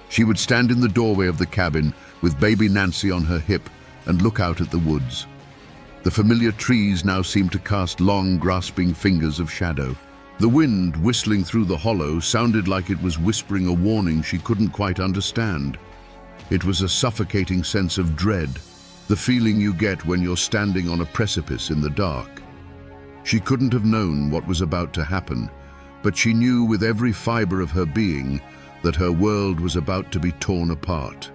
She would stand in the doorway of the cabin with baby Nancy on her hip and look out at the woods. The familiar trees now seemed to cast long, grasping fingers of shadow. The wind whistling through the hollow sounded like it was whispering a warning she couldn't quite understand. It was a suffocating sense of dread, the feeling you get when you're standing on a precipice in the dark. She couldn't have known what was about to happen, but she knew with every fiber of her being that her world was about to be torn apart.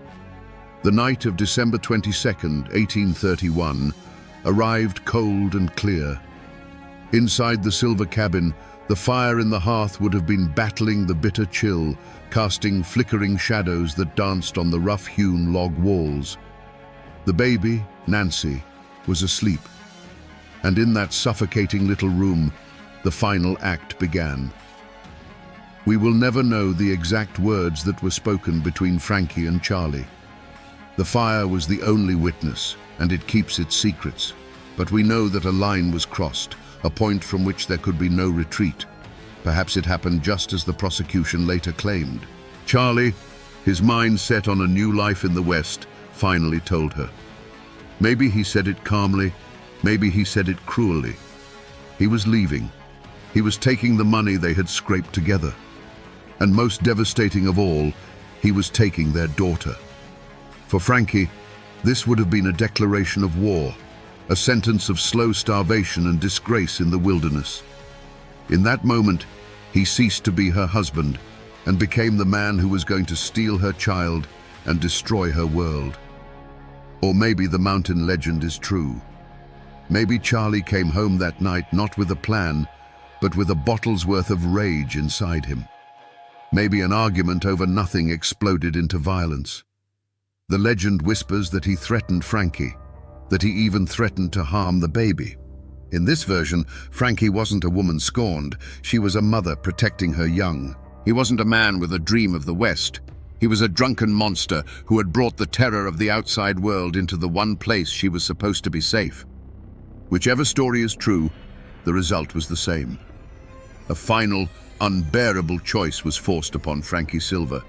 The night of December 22nd, 1831, arrived cold and clear. Inside the Silver cabin, the fire in the hearth would have been battling the bitter chill, casting flickering shadows that danced on the rough-hewn log walls. The baby, Nancy, was asleep, and in that suffocating little room, the final act began. We will never know the exact words that were spoken between Frankie and Charlie. The fire was the only witness, and it keeps its secrets. But we know that a line was crossed, a point from which there could be no retreat. Perhaps it happened just as the prosecution later claimed. Charlie, his mind set on a new life in the West, finally told her. Maybe he said it calmly, maybe he said it cruelly. He was leaving. He was taking the money they had scraped together. And most devastating of all, he was taking their daughter. For Frankie, this would have been a declaration of war, a sentence of slow starvation and disgrace in the wilderness. In that moment, he ceased to be her husband and became the man who was going to steal her child and destroy her world. Or maybe the mountain legend is true. Maybe Charlie came home that night not with a plan, but with a bottle's worth of rage inside him. Maybe an argument over nothing exploded into violence. The legend whispers that he threatened Frankie, that he even threatened to harm the baby. In this version, Frankie wasn't a woman scorned, she was a mother protecting her young. He wasn't a man with a dream of the West. He was a drunken monster who had brought the terror of the outside world into the one place she was supposed to be safe. Whichever story is true, the result was the same. A final, unbearable choice was forced upon Frankie Silver.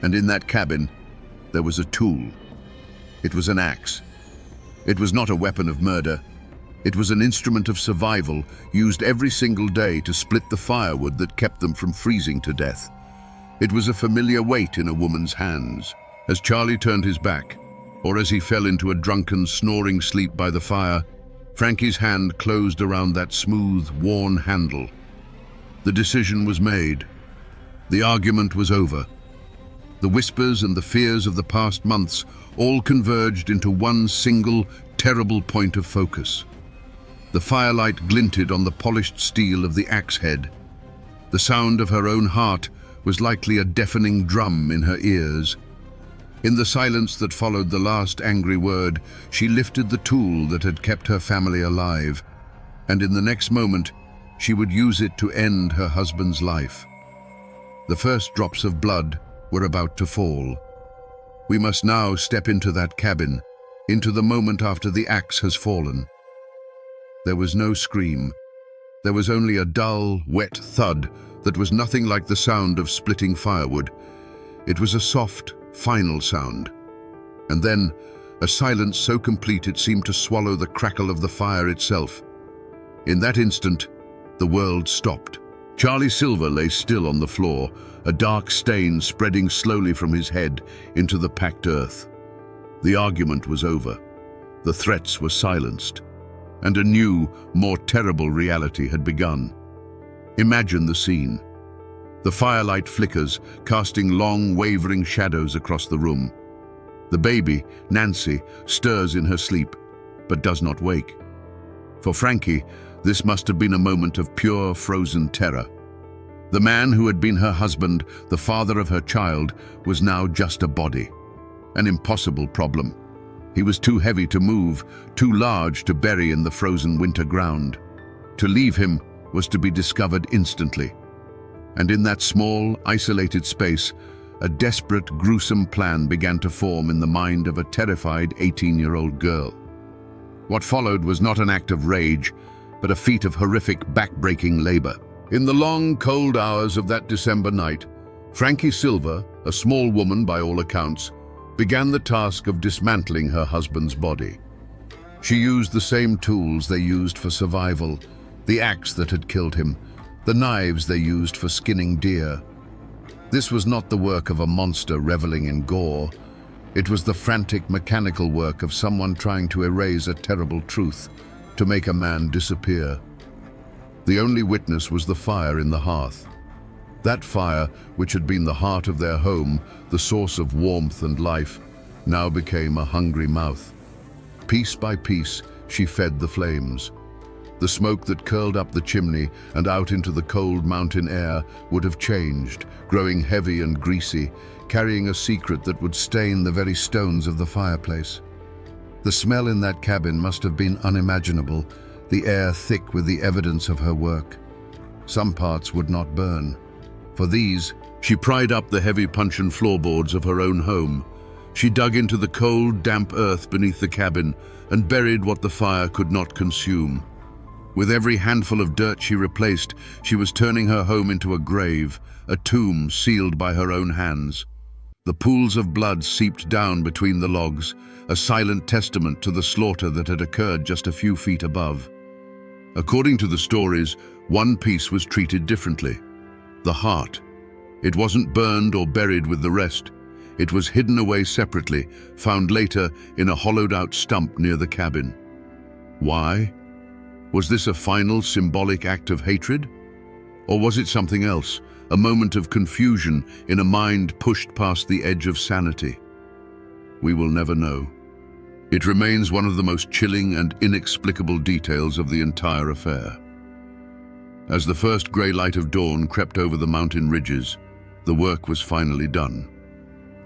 And in that cabin, there was a tool. It was an axe. It was not a weapon of murder. It was an instrument of survival, used every single day to split the firewood that kept them from freezing to death. It was a familiar weight in a woman's hands. As Charlie turned his back, or as he fell into a drunken, snoring sleep by the fire, Frankie's hand closed around that smooth, worn handle. The decision was made. The argument was over. The whispers and the fears of the past months all converged into one single, terrible point of focus. The firelight glinted on the polished steel of the axe head. The sound of her own heart was likely a deafening drum in her ears. In the silence that followed the last angry word, she lifted the tool that had kept her family alive. and in the next moment, she would use it to end her husband's life. The first drops of blood were about to fall. We must now step into that cabin, into the moment after the axe has fallen. There was no scream. There was only a dull, wet thud that was nothing like the sound of splitting firewood. It was a soft, final sound. And then, a silence so complete it seemed to swallow the crackle of the fire itself. In that instant, the world stopped. Charlie Silver lay still on the floor, a dark stain spreading slowly from his head into the packed earth. The argument was over. The threats were silenced. And a new, more terrible reality had begun. Imagine the scene. The firelight flickers, casting long, wavering shadows across the room. The baby, Nancy, stirs in her sleep, but does not wake. For Frankie, this must have been a moment of pure, frozen terror. The man who had been her husband, the father of her child, was now just a body. An impossible problem. He was too heavy to move, too large to bury in the frozen winter ground. To leave him was to be discovered instantly. And in that small, isolated space, a desperate, gruesome plan began to form in the mind of a terrified 18-year-old girl. What followed was not an act of rage, but a feat of horrific, back-breaking labor. In the long, cold hours of that December night, Frankie Silver, a small woman by all accounts, began the task of dismantling her husband's body. She used the same tools they used for survival, the axe that had killed him, the knives they used for skinning deer. This was not the work of a monster reveling in gore. It was the frantic mechanical work of someone trying to erase a terrible truth, to make a man disappear. The only witness was the fire in the hearth. That fire, which had been the heart of their home, the source of warmth and life, now became a hungry mouth. Piece by piece, she fed the flames. The smoke that curled up the chimney and out into the cold mountain air would have changed, growing heavy and greasy, carrying a secret that would stain the very stones of the fireplace. The smell in that cabin must have been unimaginable, the air thick with the evidence of her work. Some parts would not burn. For these, she pried up the heavy puncheon floorboards of her own home. She dug into the cold, damp earth beneath the cabin and buried what the fire could not consume. With every handful of dirt she replaced, she was turning her home into a grave, a tomb sealed by her own hands. The pools of blood seeped down between the logs, a silent testament to the slaughter that had occurred just a few feet above. According to the stories, one piece was treated differently. The heart. It wasn't burned or buried with the rest. It was hidden away separately, found later in a hollowed-out stump near the cabin. Why? Was this a final symbolic act of hatred? Or was it something else, a moment of confusion in a mind pushed past the edge of sanity? We will never know. It remains one of the most chilling and inexplicable details of the entire affair. As the first grey light of dawn crept over the mountain ridges, the work was finally done.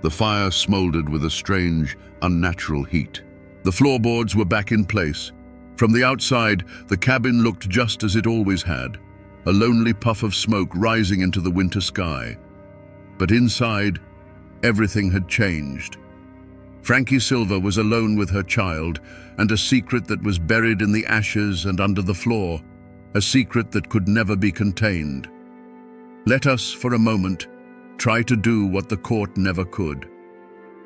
The fire smoldered with a strange, unnatural heat. The floorboards were back in place. From the outside, the cabin looked just as it always had, a lonely puff of smoke rising into the winter sky. But inside, everything had changed. Frankie Silver was alone with her child, and a secret that was buried in the ashes and under the floor, a secret that could never be contained. Let us, for a moment, try to do what the court never could.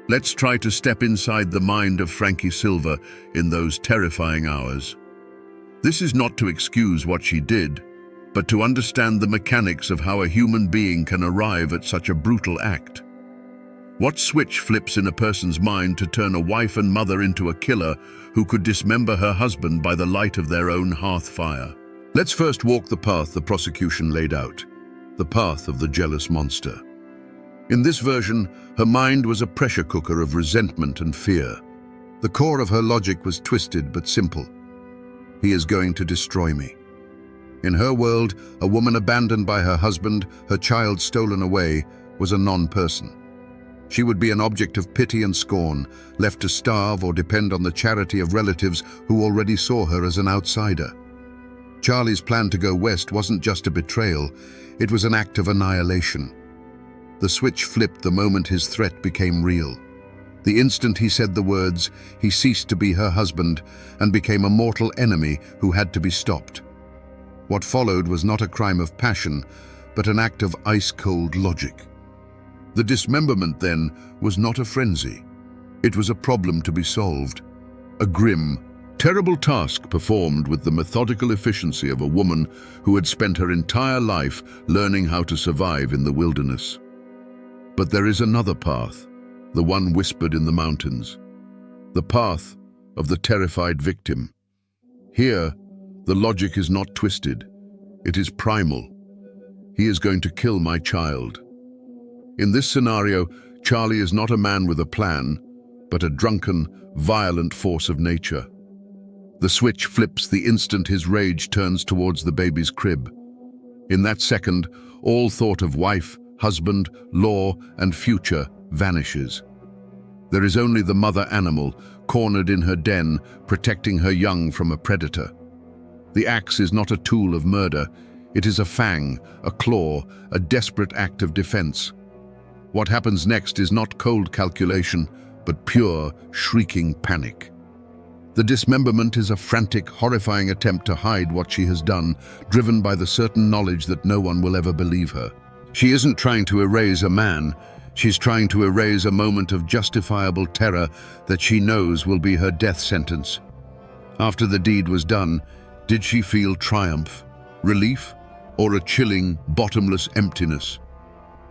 Let's try to step inside the mind of Frankie Silver in those terrifying hours. This is not to excuse what she did, but to understand the mechanics of how a human being can arrive at such a brutal act. What switch flips in a person's mind to turn a wife and mother into a killer who could dismember her husband by the light of their own hearth fire? Let's first walk the path the prosecution laid out, the path of the jealous monster. In this version, her mind was a pressure cooker of resentment and fear. The core of her logic was twisted but simple. He is going to destroy me. In her world, a woman abandoned by her husband, her child stolen away, was a non-person. She would be an object of pity and scorn, left to starve or depend on the charity of relatives who already saw her as an outsider. Charlie's plan to go west wasn't just a betrayal, it was an act of annihilation. The switch flipped the moment his threat became real. The instant he said the words, he ceased to be her husband and became a mortal enemy who had to be stopped. What followed was not a crime of passion, but an act of ice-cold logic. The dismemberment, then, was not a frenzy. It was a problem to be solved. A grim, terrible task performed with the methodical efficiency of a woman who had spent her entire life learning how to survive in the wilderness. But there is another path, the one whispered in the mountains. The path of the terrified victim. Here, the logic is not twisted. It is primal. He is going to kill my child. In this scenario, Charlie is not a man with a plan, but a drunken, violent force of nature. The switch flips the instant his rage turns towards the baby's crib. In that second, all thought of wife, husband, law, and future vanishes. There is only the mother animal, cornered in her den, protecting her young from a predator. The axe is not a tool of murder. It is a fang, a claw, a desperate act of defense. What happens next is not cold calculation, but pure, shrieking panic. The dismemberment is a frantic, horrifying attempt to hide what she has done, driven by the certain knowledge that no one will ever believe her. She isn't trying to erase a man. She's trying to erase a moment of justifiable terror that she knows will be her death sentence. After the deed was done, did she feel triumph, relief, or a chilling, bottomless emptiness?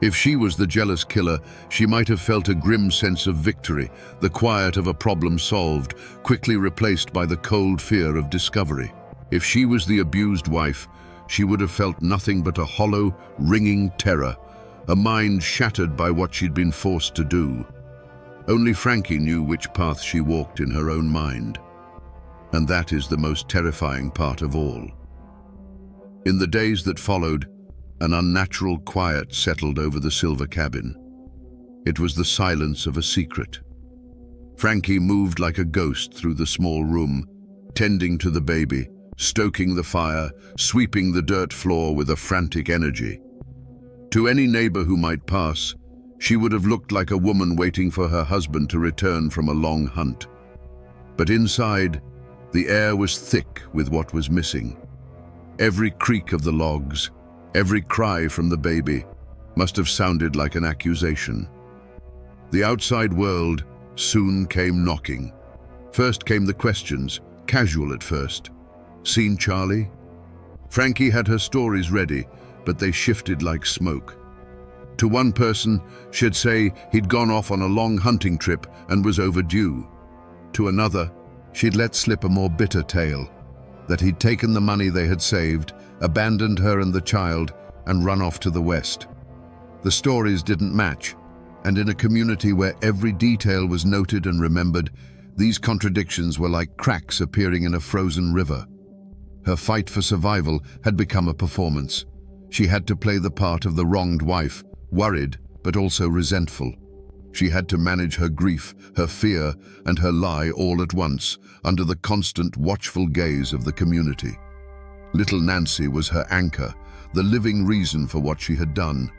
If she was the jealous killer, she might have felt a grim sense of victory, the quiet of a problem solved, quickly replaced by the cold fear of discovery. If she was the abused wife, she would have felt nothing but a hollow, ringing terror, a mind shattered by what she'd been forced to do. Only Frankie knew which path she walked in her own mind. And that is the most terrifying part of all. In the days that followed, an unnatural quiet settled over the silver cabin. It was the silence of a secret. Frankie moved like a ghost through the small room, tending to the baby, stoking the fire, sweeping the dirt floor with a frantic energy. To any neighbor who might pass, she would have looked like a woman waiting for her husband to return from a long hunt. But inside, the air was thick with what was missing. Every creak of the logs, every cry from the baby, must have sounded like an accusation. The outside world soon came knocking. First came the questions, casual at first. Seen Charlie? Frankie had her stories ready, but they shifted like smoke. To one person, she'd say he'd gone off on a long hunting trip and was overdue. To another, she'd let slip a more bitter tale, that he'd taken the money they had saved, abandoned her and the child, and run off to the west. The stories didn't match, and in a community where every detail was noted and remembered, these contradictions were like cracks appearing in a frozen river. Her fight for survival had become a performance. She had to play the part of the wronged wife, worried but also resentful. She had to manage her grief, her fear, and her lie all at once, under the constant watchful gaze of the community. Little Nancy was her anchor, the living reason for what she had done.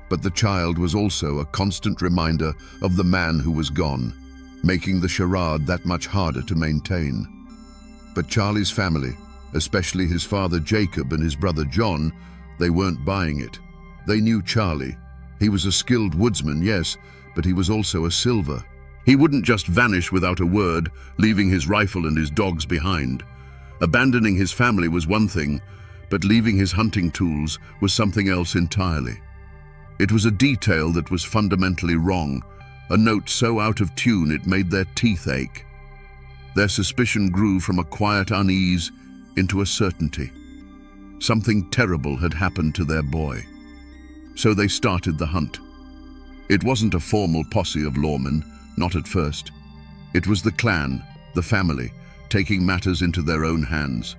But the child was also a constant reminder of the man who was gone, making the charade that much harder to maintain. But Charlie's family, especially his father Jacob and his brother John, they weren't buying it. They knew Charlie. He was a skilled woodsman, yes, but he was also a silver. He wouldn't just vanish without a word, leaving his rifle and his dogs behind. Abandoning his family was one thing, but leaving his hunting tools was something else entirely. It was a detail that was fundamentally wrong, a note so out of tune it made their teeth ache. Their suspicion grew from a quiet unease into a certainty. Something terrible had happened to their boy. So they started the hunt. It wasn't a formal posse of lawmen, not at first. It was the clan, the family, taking matters into their own hands.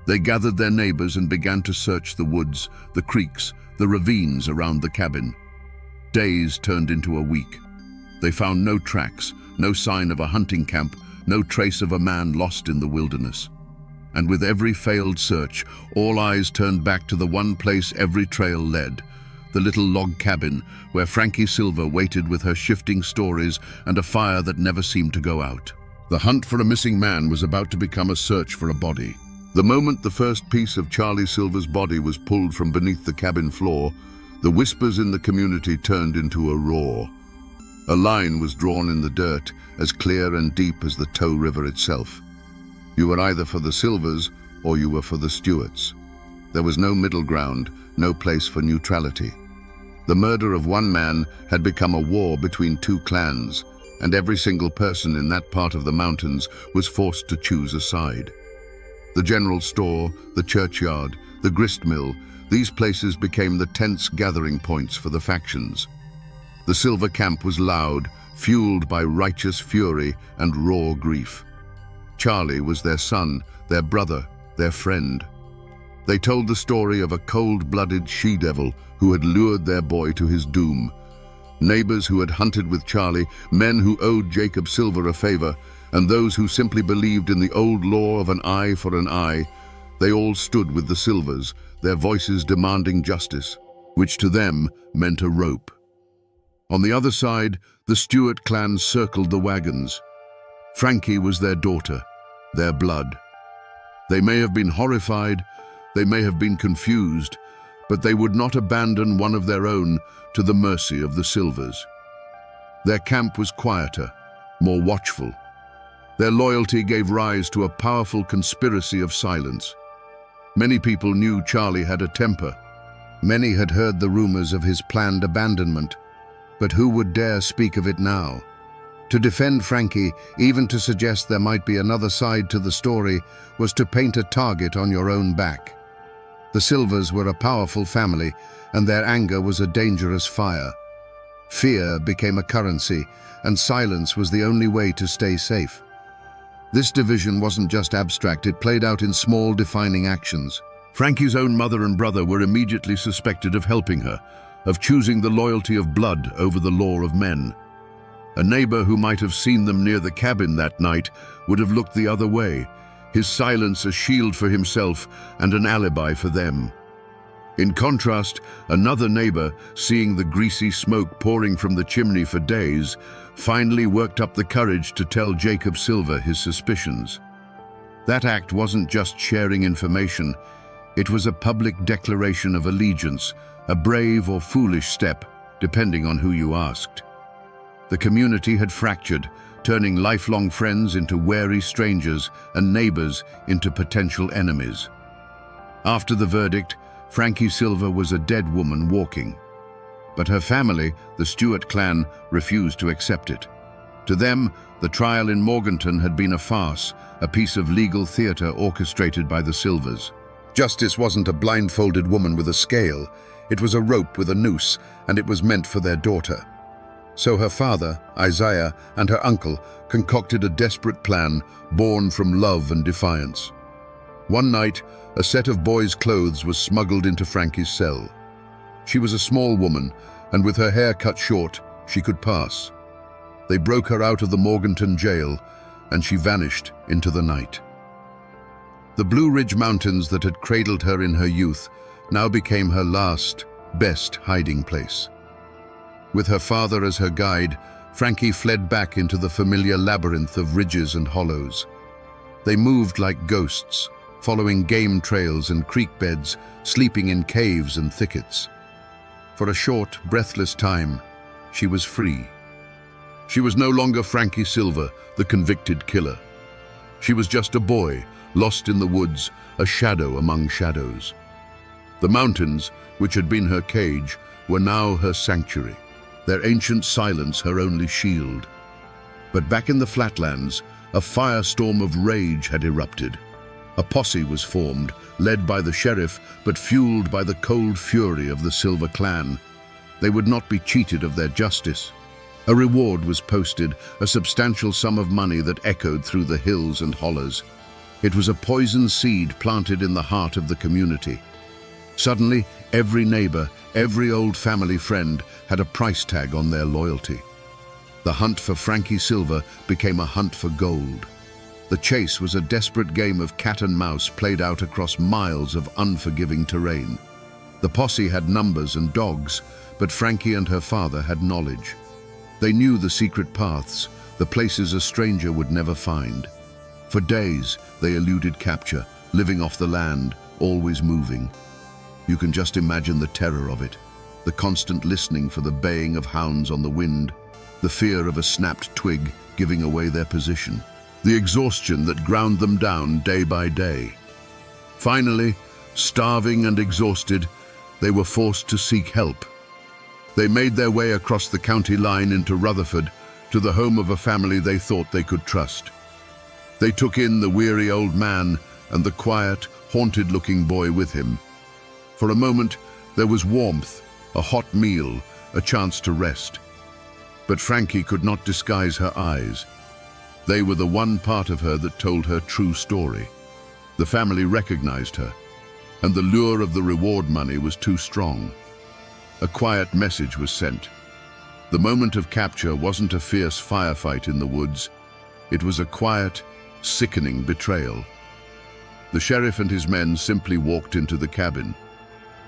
They gathered their neighbors and began to search the woods, the creeks, the ravines around the cabin. Days turned into a week. They found no tracks, no sign of a hunting camp, no trace of a man lost in the wilderness. And with every failed search, all eyes turned back to the one place every trail led, the little log cabin where Frankie Silver waited with her shifting stories and a fire that never seemed to go out. The hunt for a missing man was about to become a search for a body. The moment the first piece of Charlie Silver's body was pulled from beneath the cabin floor, the whispers in the community turned into a roar. A line was drawn in the dirt, as clear and deep as the Tow River itself. You were either for the Silvers or you were for the Stewarts. There was no middle ground, no place for neutrality. The murder of one man had become a war between two clans, and every single person in that part of the mountains was forced to choose a side. The general store, the churchyard, the grist mill, these places became the tense gathering points for the factions. The Silver camp was loud, fueled by righteous fury and raw grief. Charlie was their son, their brother, their friend. They told the story of a cold-blooded she-devil who had lured their boy to his doom. Neighbors who had hunted with Charlie, men who owed Jacob Silver a favor, and those who simply believed in the old law of an eye for an eye, they all stood with the Silvers, their voices demanding justice, which to them meant a rope. On the other side, the Stewart clan circled the wagons. Frankie was their daughter, their blood. They may have been horrified, they may have been confused, but they would not abandon one of their own to the mercy of the Silvers. Their camp was quieter, more watchful. Their loyalty gave rise to a powerful conspiracy of silence. Many people knew Charlie had a temper. Many had heard the rumors of his planned abandonment, but who would dare speak of it now? To defend Frankie, even to suggest there might be another side to the story, was to paint a target on your own back. The Silvers were a powerful family, and their anger was a dangerous fire. Fear became a currency, and silence was the only way to stay safe. This division wasn't just abstract, it played out in small, defining actions. Frankie's own mother and brother were immediately suspected of helping her, of choosing the loyalty of blood over the law of men. A neighbor who might have seen them near the cabin that night would have looked the other way, his silence a shield for himself and an alibi for them. In contrast, another neighbor, seeing the greasy smoke pouring from the chimney for days, finally worked up the courage to tell Jacob Silver his suspicions. That act wasn't just sharing information, it was a public declaration of allegiance, a brave or foolish step, depending on who you asked. The community had fractured, turning lifelong friends into wary strangers and neighbors into potential enemies. After the verdict, Frankie Silver was a dead woman walking. But her family, the Stewart clan, refused to accept it. To them, the trial in Morganton had been a farce, a piece of legal theater orchestrated by the Silvers. Justice wasn't a blindfolded woman with a scale, it was a rope with a noose, and it was meant for their daughter. So her father, Isaiah, and her uncle concocted a desperate plan born from love and defiance. One night, a set of boys' clothes was smuggled into Frankie's cell. She was a small woman, and with her hair cut short, she could pass. They broke her out of the Morganton jail, and she vanished into the night. The Blue Ridge Mountains that had cradled her in her youth now became her last, best hiding place. With her father as her guide, Frankie fled back into the familiar labyrinth of ridges and hollows. They moved like ghosts, following game trails and creek beds, sleeping in caves and thickets. For a short, breathless time, she was free. She was no longer Frankie Silver, the convicted killer. She was just a boy, lost in the woods, a shadow among shadows. The mountains, which had been her cage, were now her sanctuary, their ancient silence her only shield. But back in the flatlands, a firestorm of rage had erupted. A posse was formed, led by the sheriff, but fueled by the cold fury of the Silver clan. They would not be cheated of their justice. A reward was posted, a substantial sum of money that echoed through the hills and hollows. It was a poison seed planted in the heart of the community. Suddenly, every neighbor, every old family friend had a price tag on their loyalty. The hunt for Frankie Silver became a hunt for gold. The chase was a desperate game of cat and mouse played out across miles of unforgiving terrain. The posse had numbers and dogs, but Frankie and her father had knowledge. They knew the secret paths, the places a stranger would never find. For days, they eluded capture, living off the land, always moving. You can just imagine the terror of it, the constant listening for the baying of hounds on the wind, the fear of a snapped twig giving away their position, the exhaustion that ground them down day by day. Finally, starving and exhausted, they were forced to seek help. They made their way across the county line into Rutherford, to the home of a family they thought they could trust. They took in the weary old man and the quiet, haunted-looking boy with him. For a moment, there was warmth, a hot meal, a chance to rest. But Frankie could not disguise her eyes. They were the one part of her that told her true story. The family recognized her, and the lure of the reward money was too strong. A quiet message was sent. The moment of capture wasn't a fierce firefight in the woods. It was a quiet, sickening betrayal. The sheriff and his men simply walked into the cabin.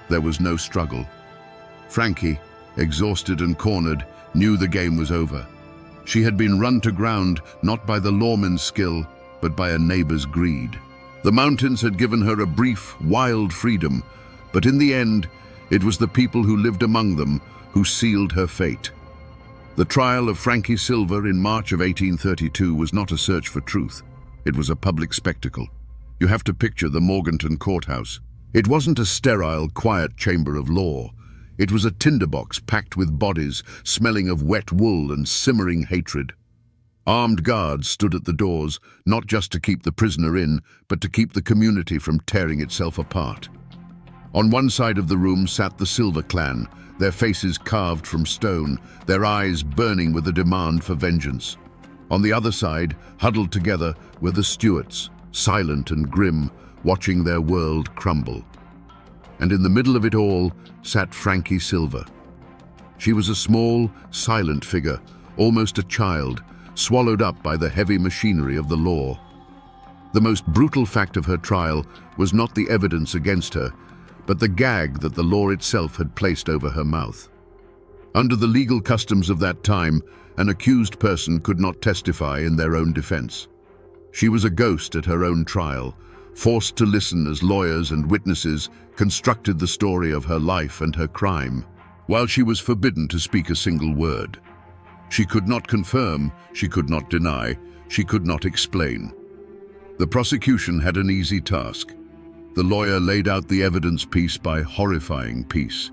There was no struggle. Frankie, exhausted and cornered, knew the game was over. She had been run to ground not by the lawman's skill, but by a neighbor's greed. The mountains had given her a brief, wild freedom, but in the end, it was the people who lived among them who sealed her fate. The trial of Frankie Silver in March of 1832 was not a search for truth. It was a public spectacle. You have to picture the Morganton courthouse. It wasn't a sterile, quiet chamber of law. It was a tinderbox packed with bodies, smelling of wet wool and simmering hatred. Armed guards stood at the doors, not just to keep the prisoner in, but to keep the community from tearing itself apart. On one side of the room sat the Silver clan, their faces carved from stone, their eyes burning with a demand for vengeance. On the other side, huddled together, were the Stuarts, silent and grim, watching their world crumble. And in the middle of it all sat Frankie Silver. She was a small, silent figure, almost a child, swallowed up by the heavy machinery of the law. The most brutal fact of her trial was not the evidence against her, but the gag that the law itself had placed over her mouth. Under the legal customs of that time, an accused person could not testify in their own defense. She was a ghost at her own trial, forced to listen as lawyers and witnesses constructed the story of her life and her crime, while she was forbidden to speak a single word. She could not confirm, she could not deny, she could not explain. The prosecution had an easy task. The lawyer laid out the evidence piece by horrifying piece.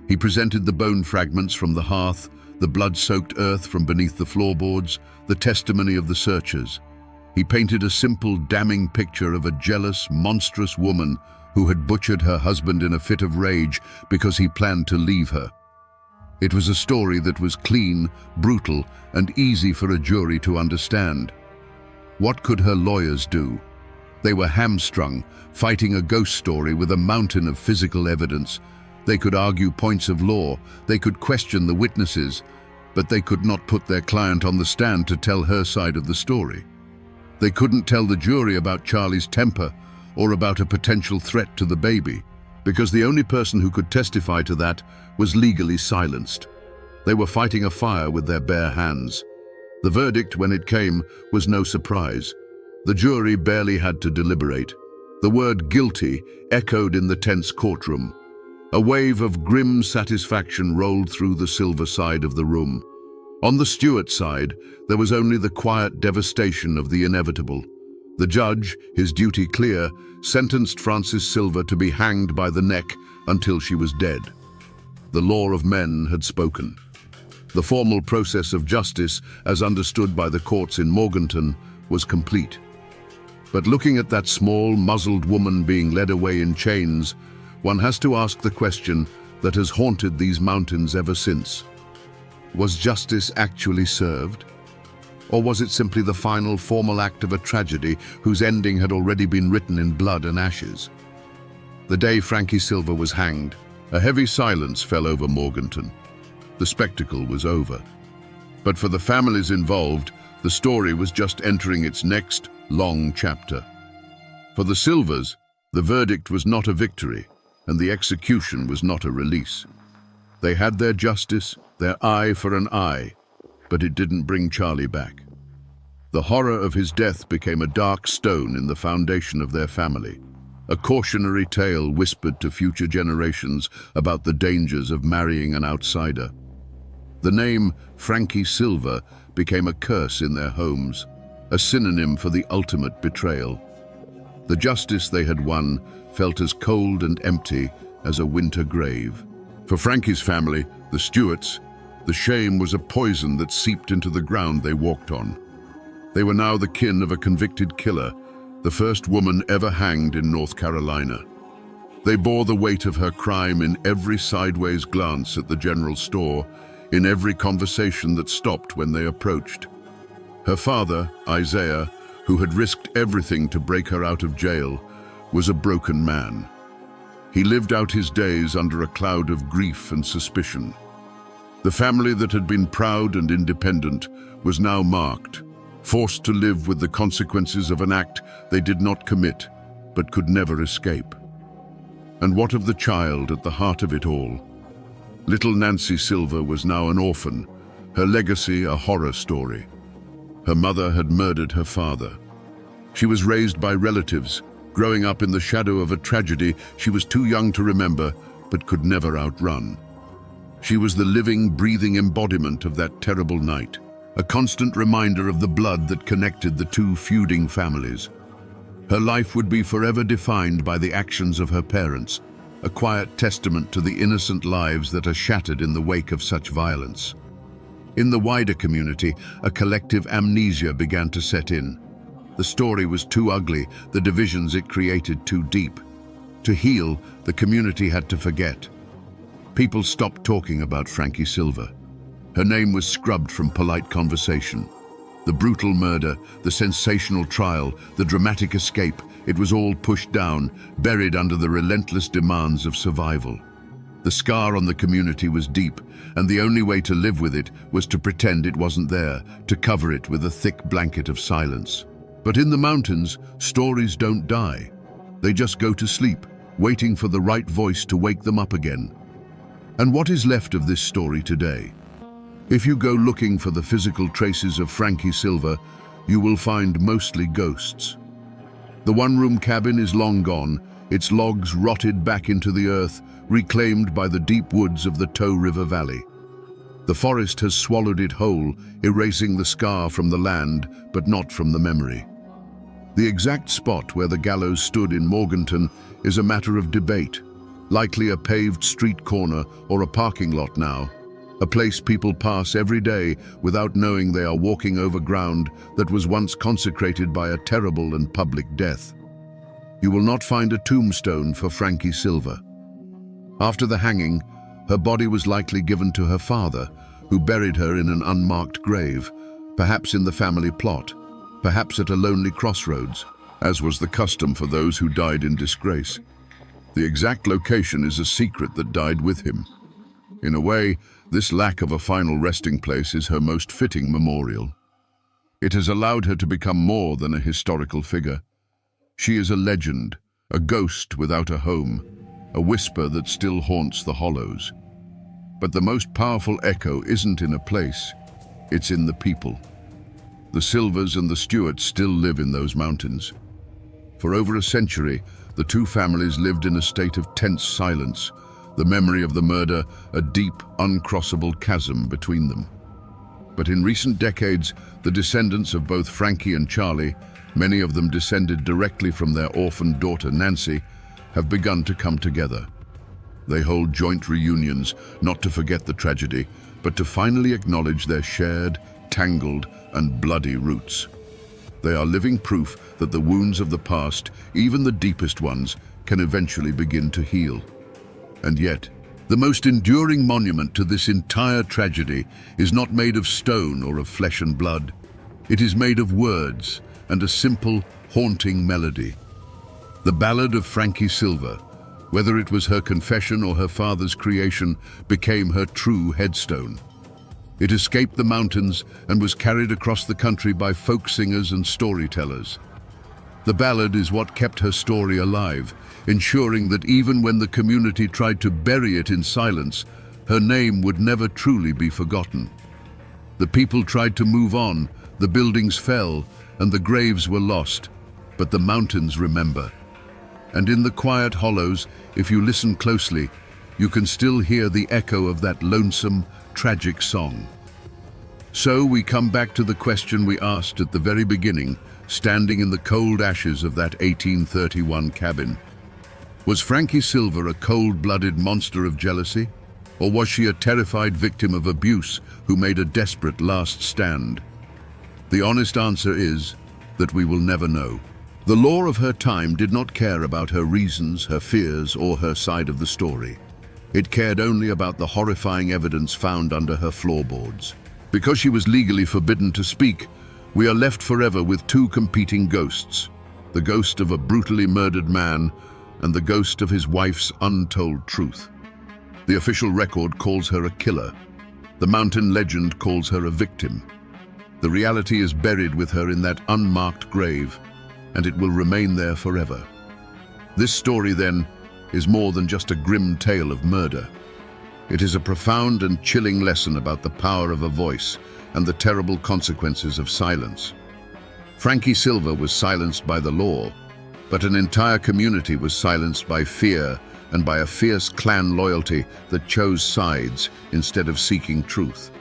He presented the bone fragments from the hearth, the blood-soaked earth from beneath the floorboards, the testimony of the searchers. He painted a simple, damning picture of a jealous, monstrous woman who had butchered her husband in a fit of rage because he planned to leave her. It was a story that was clean, brutal, and easy for a jury to understand. What could her lawyers do? They were hamstrung, fighting a ghost story with a mountain of physical evidence. They could argue points of law, they could question the witnesses, but they could not put their client on the stand to tell her side of the story. They couldn't tell the jury about Charlie's temper or about a potential threat to the baby, because the only person who could testify to that was legally silenced. They were fighting a fire with their bare hands. The verdict, when it came, was no surprise. The jury barely had to deliberate. The word guilty echoed in the tense courtroom. A wave of grim satisfaction rolled through the Silver side of the room. On the Stuart side, there was only the quiet devastation of the inevitable. The judge, his duty clear, sentenced Frances Silver to be hanged by the neck until she was dead. The law of men had spoken. The formal process of justice, as understood by the courts in Morganton, was complete. But looking at that small, muzzled woman being led away in chains, one has to ask the question that has haunted these mountains ever since. Was justice actually served? Or was it simply the final formal act of a tragedy whose ending had already been written in blood and ashes? The day Frankie Silver was hanged, a heavy silence fell over Morganton. The spectacle was over. But for the families involved, the story was just entering its next, long chapter. For the Silvers, the verdict was not a victory, and the execution was not a release. They had their justice, their eye for an eye, but it didn't bring Charlie back. The horror of his death became a dark stone in the foundation of their family, a cautionary tale whispered to future generations about the dangers of marrying an outsider. The name Frankie Silver became a curse in their homes, a synonym for the ultimate betrayal. The justice they had won felt as cold and empty as a winter grave. For Frankie's family, the Stewarts, the shame was a poison that seeped into the ground they walked on. They were now the kin of a convicted killer, the first woman ever hanged in North Carolina. They bore the weight of her crime in every sideways glance at the general store, in every conversation that stopped when they approached. Her father, Isaiah, who had risked everything to break her out of jail, was a broken man. He lived out his days under a cloud of grief and suspicion. The family that had been proud and independent was now marked, forced to live with the consequences of an act they did not commit, but could never escape. And what of the child at the heart of it all? Little Nancy Silver was now an orphan, her legacy a horror story. Her mother had murdered her father. She was raised by relatives, growing up in the shadow of a tragedy she was too young to remember, but could never outrun. She was the living, breathing embodiment of that terrible night, a constant reminder of the blood that connected the two feuding families. Her life would be forever defined by the actions of her parents, a quiet testament to the innocent lives that are shattered in the wake of such violence. In the wider community, a collective amnesia began to set in. The story was too ugly, the divisions it created too deep. To heal, the community had to forget. People stopped talking about Frankie Silver. Her name was scrubbed from polite conversation. The brutal murder, the sensational trial, the dramatic escape, it was all pushed down, buried under the relentless demands of survival. The scar on the community was deep, and the only way to live with it was to pretend it wasn't there, to cover it with a thick blanket of silence. But in the mountains, stories don't die. They just go to sleep, waiting for the right voice to wake them up again. And what is left of this story today? If you go looking for the physical traces of Frankie Silver, you will find mostly ghosts. The one-room cabin is long gone, its logs rotted back into the earth, reclaimed by the deep woods of the Tow River Valley. The forest has swallowed it whole, erasing the scar from the land, but not from the memory. The exact spot where the gallows stood in Morganton is a matter of debate, likely a paved street corner or a parking lot now, a place people pass every day without knowing they are walking over ground that was once consecrated by a terrible and public death. You will not find a tombstone for Frankie Silver. After the hanging, her body was likely given to her father, who buried her in an unmarked grave, perhaps in the family plot, perhaps at a lonely crossroads, as was the custom for those who died in disgrace. The exact location is a secret that died with him. In a way, this lack of a final resting place is her most fitting memorial. It has allowed her to become more than a historical figure. She is a legend, a ghost without a home, a whisper that still haunts the hollows. But the most powerful echo isn't in a place, it's in the people. The Silvers and the Stewarts still live in those mountains. For over a century, the two families lived in a state of tense silence, the memory of the murder a deep, uncrossable chasm between them. But in recent decades, the descendants of both Frankie and Charlie, many of them descended directly from their orphaned daughter Nancy, have begun to come together. They hold joint reunions, not to forget the tragedy, but to finally acknowledge their shared, tangled, and bloody roots. They are living proof that the wounds of the past, even the deepest ones, can eventually begin to heal. And yet, the most enduring monument to this entire tragedy is not made of stone or of flesh and blood. It is made of words and a simple, haunting melody. The ballad of Frankie Silver, whether it was her confession or her father's creation, became her true headstone. It escaped the mountains and was carried across the country by folk singers and storytellers. The ballad is what kept her story alive, ensuring that even when the community tried to bury it in silence, her name would never truly be forgotten. The people tried to move on, the buildings fell, and the graves were lost, but the mountains remember. And in the quiet hollows, if you listen closely, you can still hear the echo of that lonesome, tragic song. So we come back to the question we asked at the very beginning, standing in the cold ashes of that 1831 cabin. Was Frankie Silver a cold-blooded monster of jealousy? Or was she a terrified victim of abuse who made a desperate last stand? The honest answer is that we will never know. The law of her time did not care about her reasons, her fears, or her side of the story. It cared only about the horrifying evidence found under her floorboards. Because she was legally forbidden to speak, we are left forever with two competing ghosts: the ghost of a brutally murdered man and the ghost of his wife's untold truth. The official record calls her a killer. The mountain legend calls her a victim. The reality is buried with her in that unmarked grave, and it will remain there forever. This story, then, is more than just a grim tale of murder. It is a profound and chilling lesson about the power of a voice and the terrible consequences of silence. Frankie Silver was silenced by the law, but an entire community was silenced by fear and by a fierce clan loyalty that chose sides instead of seeking truth.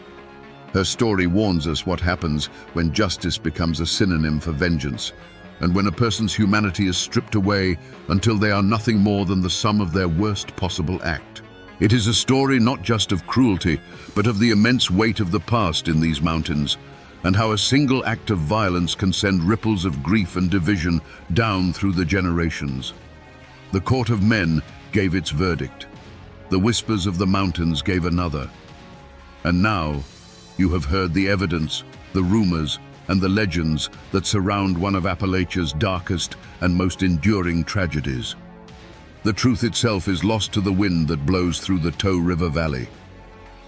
Her story warns us what happens when justice becomes a synonym for vengeance, and when a person's humanity is stripped away until they are nothing more than the sum of their worst possible act. It is a story not just of cruelty, but of the immense weight of the past in these mountains, and how a single act of violence can send ripples of grief and division down through the generations. The court of men gave its verdict. The whispers of the mountains gave another. And now, you have heard the evidence, the rumors, and the legends that surround one of Appalachia's darkest and most enduring tragedies. The truth itself is lost to the wind that blows through the Tow River Valley.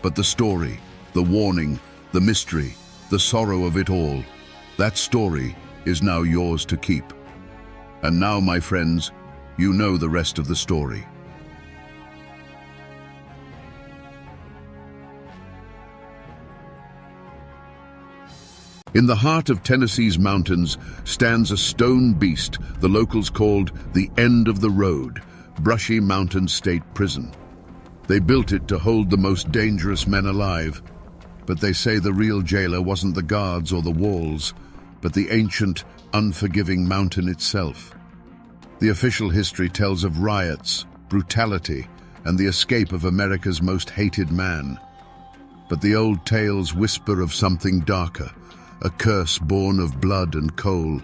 But the story, the warning, the mystery, the sorrow of it all, that story is now yours to keep. And now, my friends, you know the rest of the story. In the heart of Tennessee's mountains stands a stone beast the locals called the End of the Road, Brushy Mountain State Prison. They built it to hold the most dangerous men alive, but they say the real jailer wasn't the guards or the walls, but the ancient, unforgiving mountain itself. The official history tells of riots, brutality, and the escape of America's most hated man. But the old tales whisper of something darker, a curse born of blood and coal,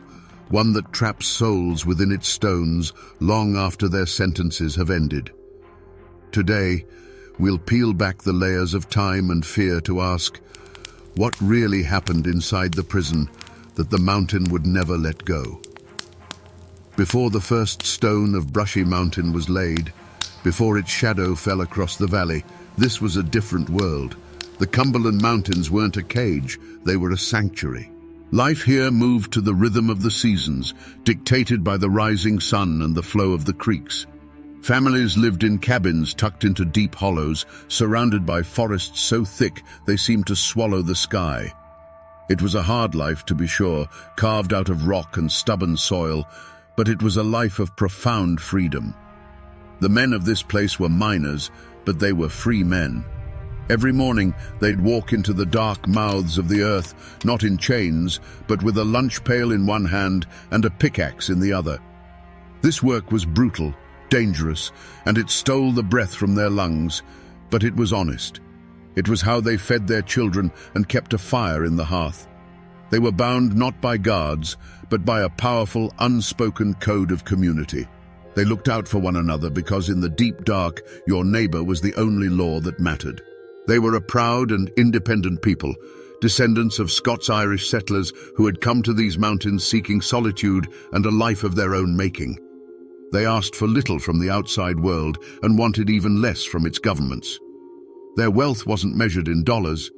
one that traps souls within its stones long after their sentences have ended. Today, we'll peel back the layers of time and fear to ask, what really happened inside the prison that the mountain would never let go? Before the first stone of Brushy Mountain was laid, before its shadow fell across the valley, this was a different world. The Cumberland Mountains weren't a cage, they were a sanctuary. Life here moved to the rhythm of the seasons, dictated by the rising sun and the flow of the creeks. Families lived in cabins tucked into deep hollows, surrounded by forests so thick they seemed to swallow the sky. It was a hard life, to be sure, carved out of rock and stubborn soil, but it was a life of profound freedom. The men of this place were miners, but they were free men. Every morning, they'd walk into the dark mouths of the earth, not in chains, but with a lunch pail in one hand and a pickaxe in the other. This work was brutal, dangerous, and it stole the breath from their lungs, but it was honest. It was how they fed their children and kept a fire in the hearth. They were bound not by guards, but by a powerful, unspoken code of community. They looked out for one another because in the deep dark, your neighbor was the only law that mattered. They were a proud and independent people, descendants of Scots-Irish settlers who had come to these mountains seeking solitude and a life of their own making. They asked for little from the outside world and wanted even less from its governments. Their wealth wasn't measured in dollars,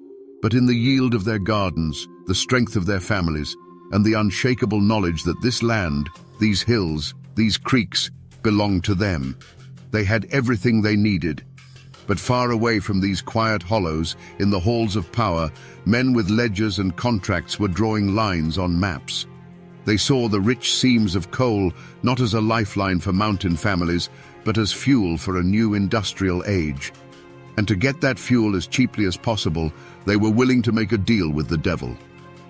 but in the yield of their gardens, the strength of their families, and the unshakable knowledge that this land, these hills, these creeks, belonged to them. They had everything they needed. But far away from these quiet hollows, in the halls of power, men with ledgers and contracts were drawing lines on maps. They saw the rich seams of coal not as a lifeline for mountain families, but as fuel for a new industrial age. And to get that fuel as cheaply as possible, they were willing to make a deal with the devil.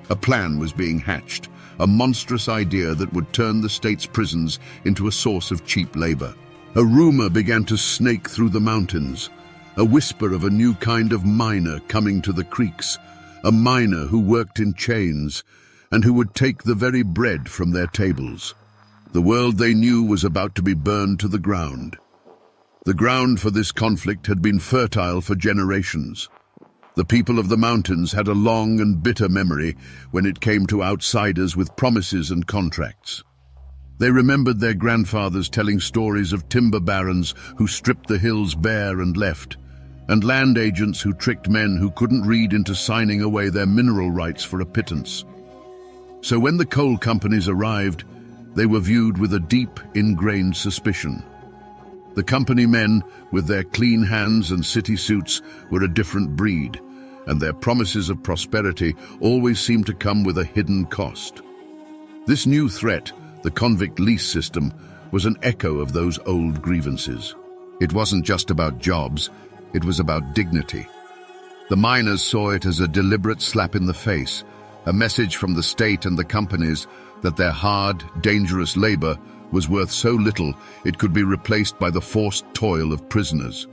A plan was being hatched, a monstrous idea that would turn the state's prisons into a source of cheap labor. A rumor began to snake through the mountains, a whisper of a new kind of miner coming to the creeks, a miner who worked in chains and who would take the very bread from their tables. The world they knew was about to be burned to the ground. The ground for this conflict had been fertile for generations. The people of the mountains had a long and bitter memory when it came to outsiders with promises and contracts. They remembered their grandfathers telling stories of timber barons who stripped the hills bare and left, and land agents who tricked men who couldn't read into signing away their mineral rights for a pittance. So when the coal companies arrived, they were viewed with a deep, ingrained suspicion. The company men, with their clean hands and city suits, were a different breed, and their promises of prosperity always seemed to come with a hidden cost. This new threat, the convict lease system, was an echo of those old grievances. It wasn't just about jobs, it was about dignity. The miners saw it as a deliberate slap in the face, a message from the state and the companies that their hard, dangerous labor was worth so little it could be replaced by the forced toil of prisoners.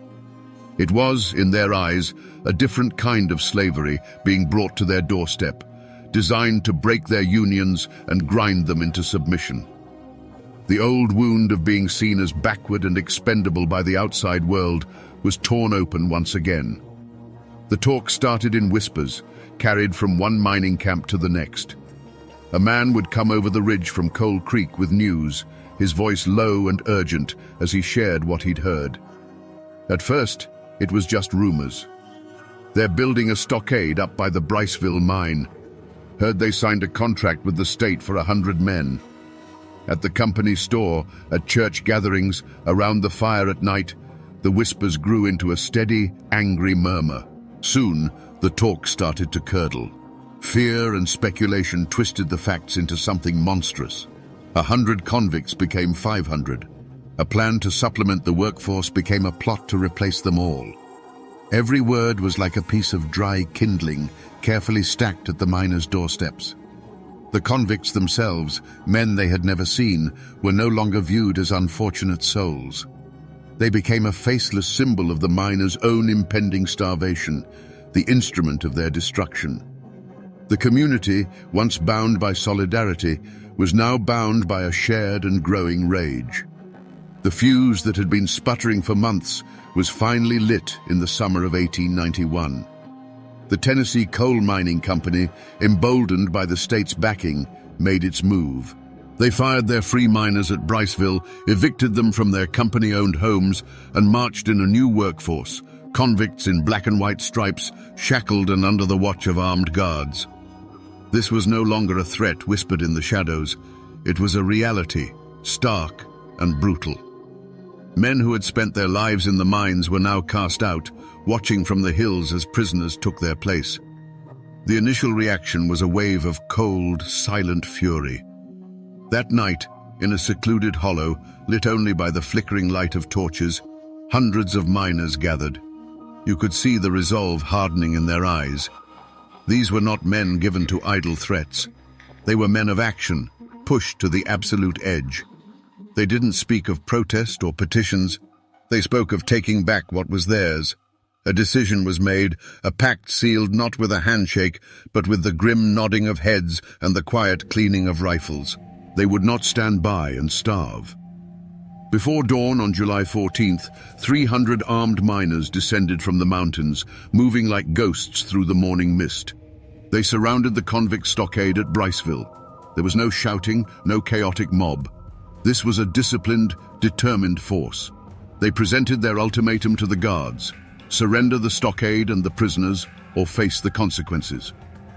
It was, in their eyes, a different kind of slavery being brought to their doorstep, designed to break their unions and grind them into submission. The old wound of being seen as backward and expendable by the outside world was torn open once again. The talk started in whispers, carried from one mining camp to the next. A man would come over the ridge from Coal Creek with news, his voice low and urgent as he shared what he'd heard. At first, it was just rumors. They're building a stockade up by the Briceville mine. Heard they signed a contract with the state for 100 men. At the company store, at church gatherings, around the fire at night, the whispers grew into a steady, angry murmur. Soon, the talk started to curdle. Fear and speculation twisted the facts into something monstrous. 100 convicts became 500. A plan to supplement the workforce became a plot to replace them all. Every word was like a piece of dry kindling, carefully stacked at the miners' doorsteps. The convicts themselves, men they had never seen, were no longer viewed as unfortunate souls. They became a faceless symbol of the miners' own impending starvation, the instrument of their destruction. The community, once bound by solidarity, was now bound by a shared and growing rage. The fuse that had been sputtering for months was finally lit in the summer of 1891. The Tennessee Coal Mining Company, emboldened by the state's backing, made its move. They fired their free miners at Briceville, evicted them from their company-owned homes, and marched in a new workforce, convicts in black and white stripes, shackled and under the watch of armed guards. This was no longer a threat whispered in the shadows. It was a reality, stark and brutal. Men who had spent their lives in the mines were now cast out, watching from the hills as prisoners took their place. The initial reaction was a wave of cold, silent fury. That night, in a secluded hollow, lit only by the flickering light of torches, hundreds of miners gathered. You could see the resolve hardening in their eyes. These were not men given to idle threats. They were men of action, pushed to the absolute edge. They didn't speak of protest or petitions. They spoke of taking back what was theirs. A decision was made, a pact sealed not with a handshake, but with the grim nodding of heads and the quiet cleaning of rifles. They would not stand by and starve. Before dawn on July 14th, 300 armed miners descended from the mountains, moving like ghosts through the morning mist. They surrounded the convict stockade at Briceville. There was no shouting, no chaotic mob. This was a disciplined, determined force. They presented their ultimatum to the guards: surrender the stockade and the prisoners, or face the consequences.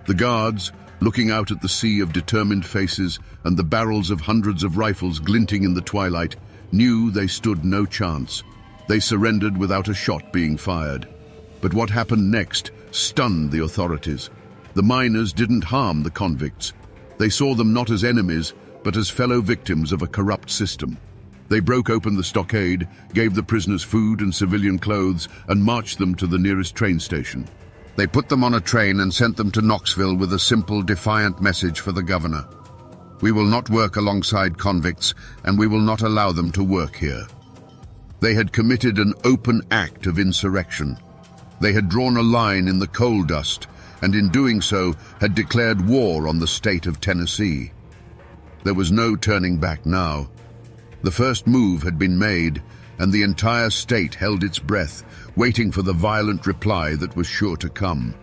The guards, looking out at the sea of determined faces and the barrels of hundreds of rifles glinting in the twilight, knew they stood no chance. They surrendered without a shot being fired. But what happened next stunned the authorities. The miners didn't harm the convicts. They saw them not as enemies, but as fellow victims of a corrupt system. They broke open the stockade, gave the prisoners food and civilian clothes, and marched them to the nearest train station. They put them on a train and sent them to Knoxville with a simple, defiant message for the governor. "We will not work alongside convicts, and we will not allow them to work here." They had committed an open act of insurrection. They had drawn a line in the coal dust, and in doing so had declared war on the state of Tennessee. There was no turning back now. The first move had been made, and the entire state held its breath, waiting for the violent reply that was sure to come.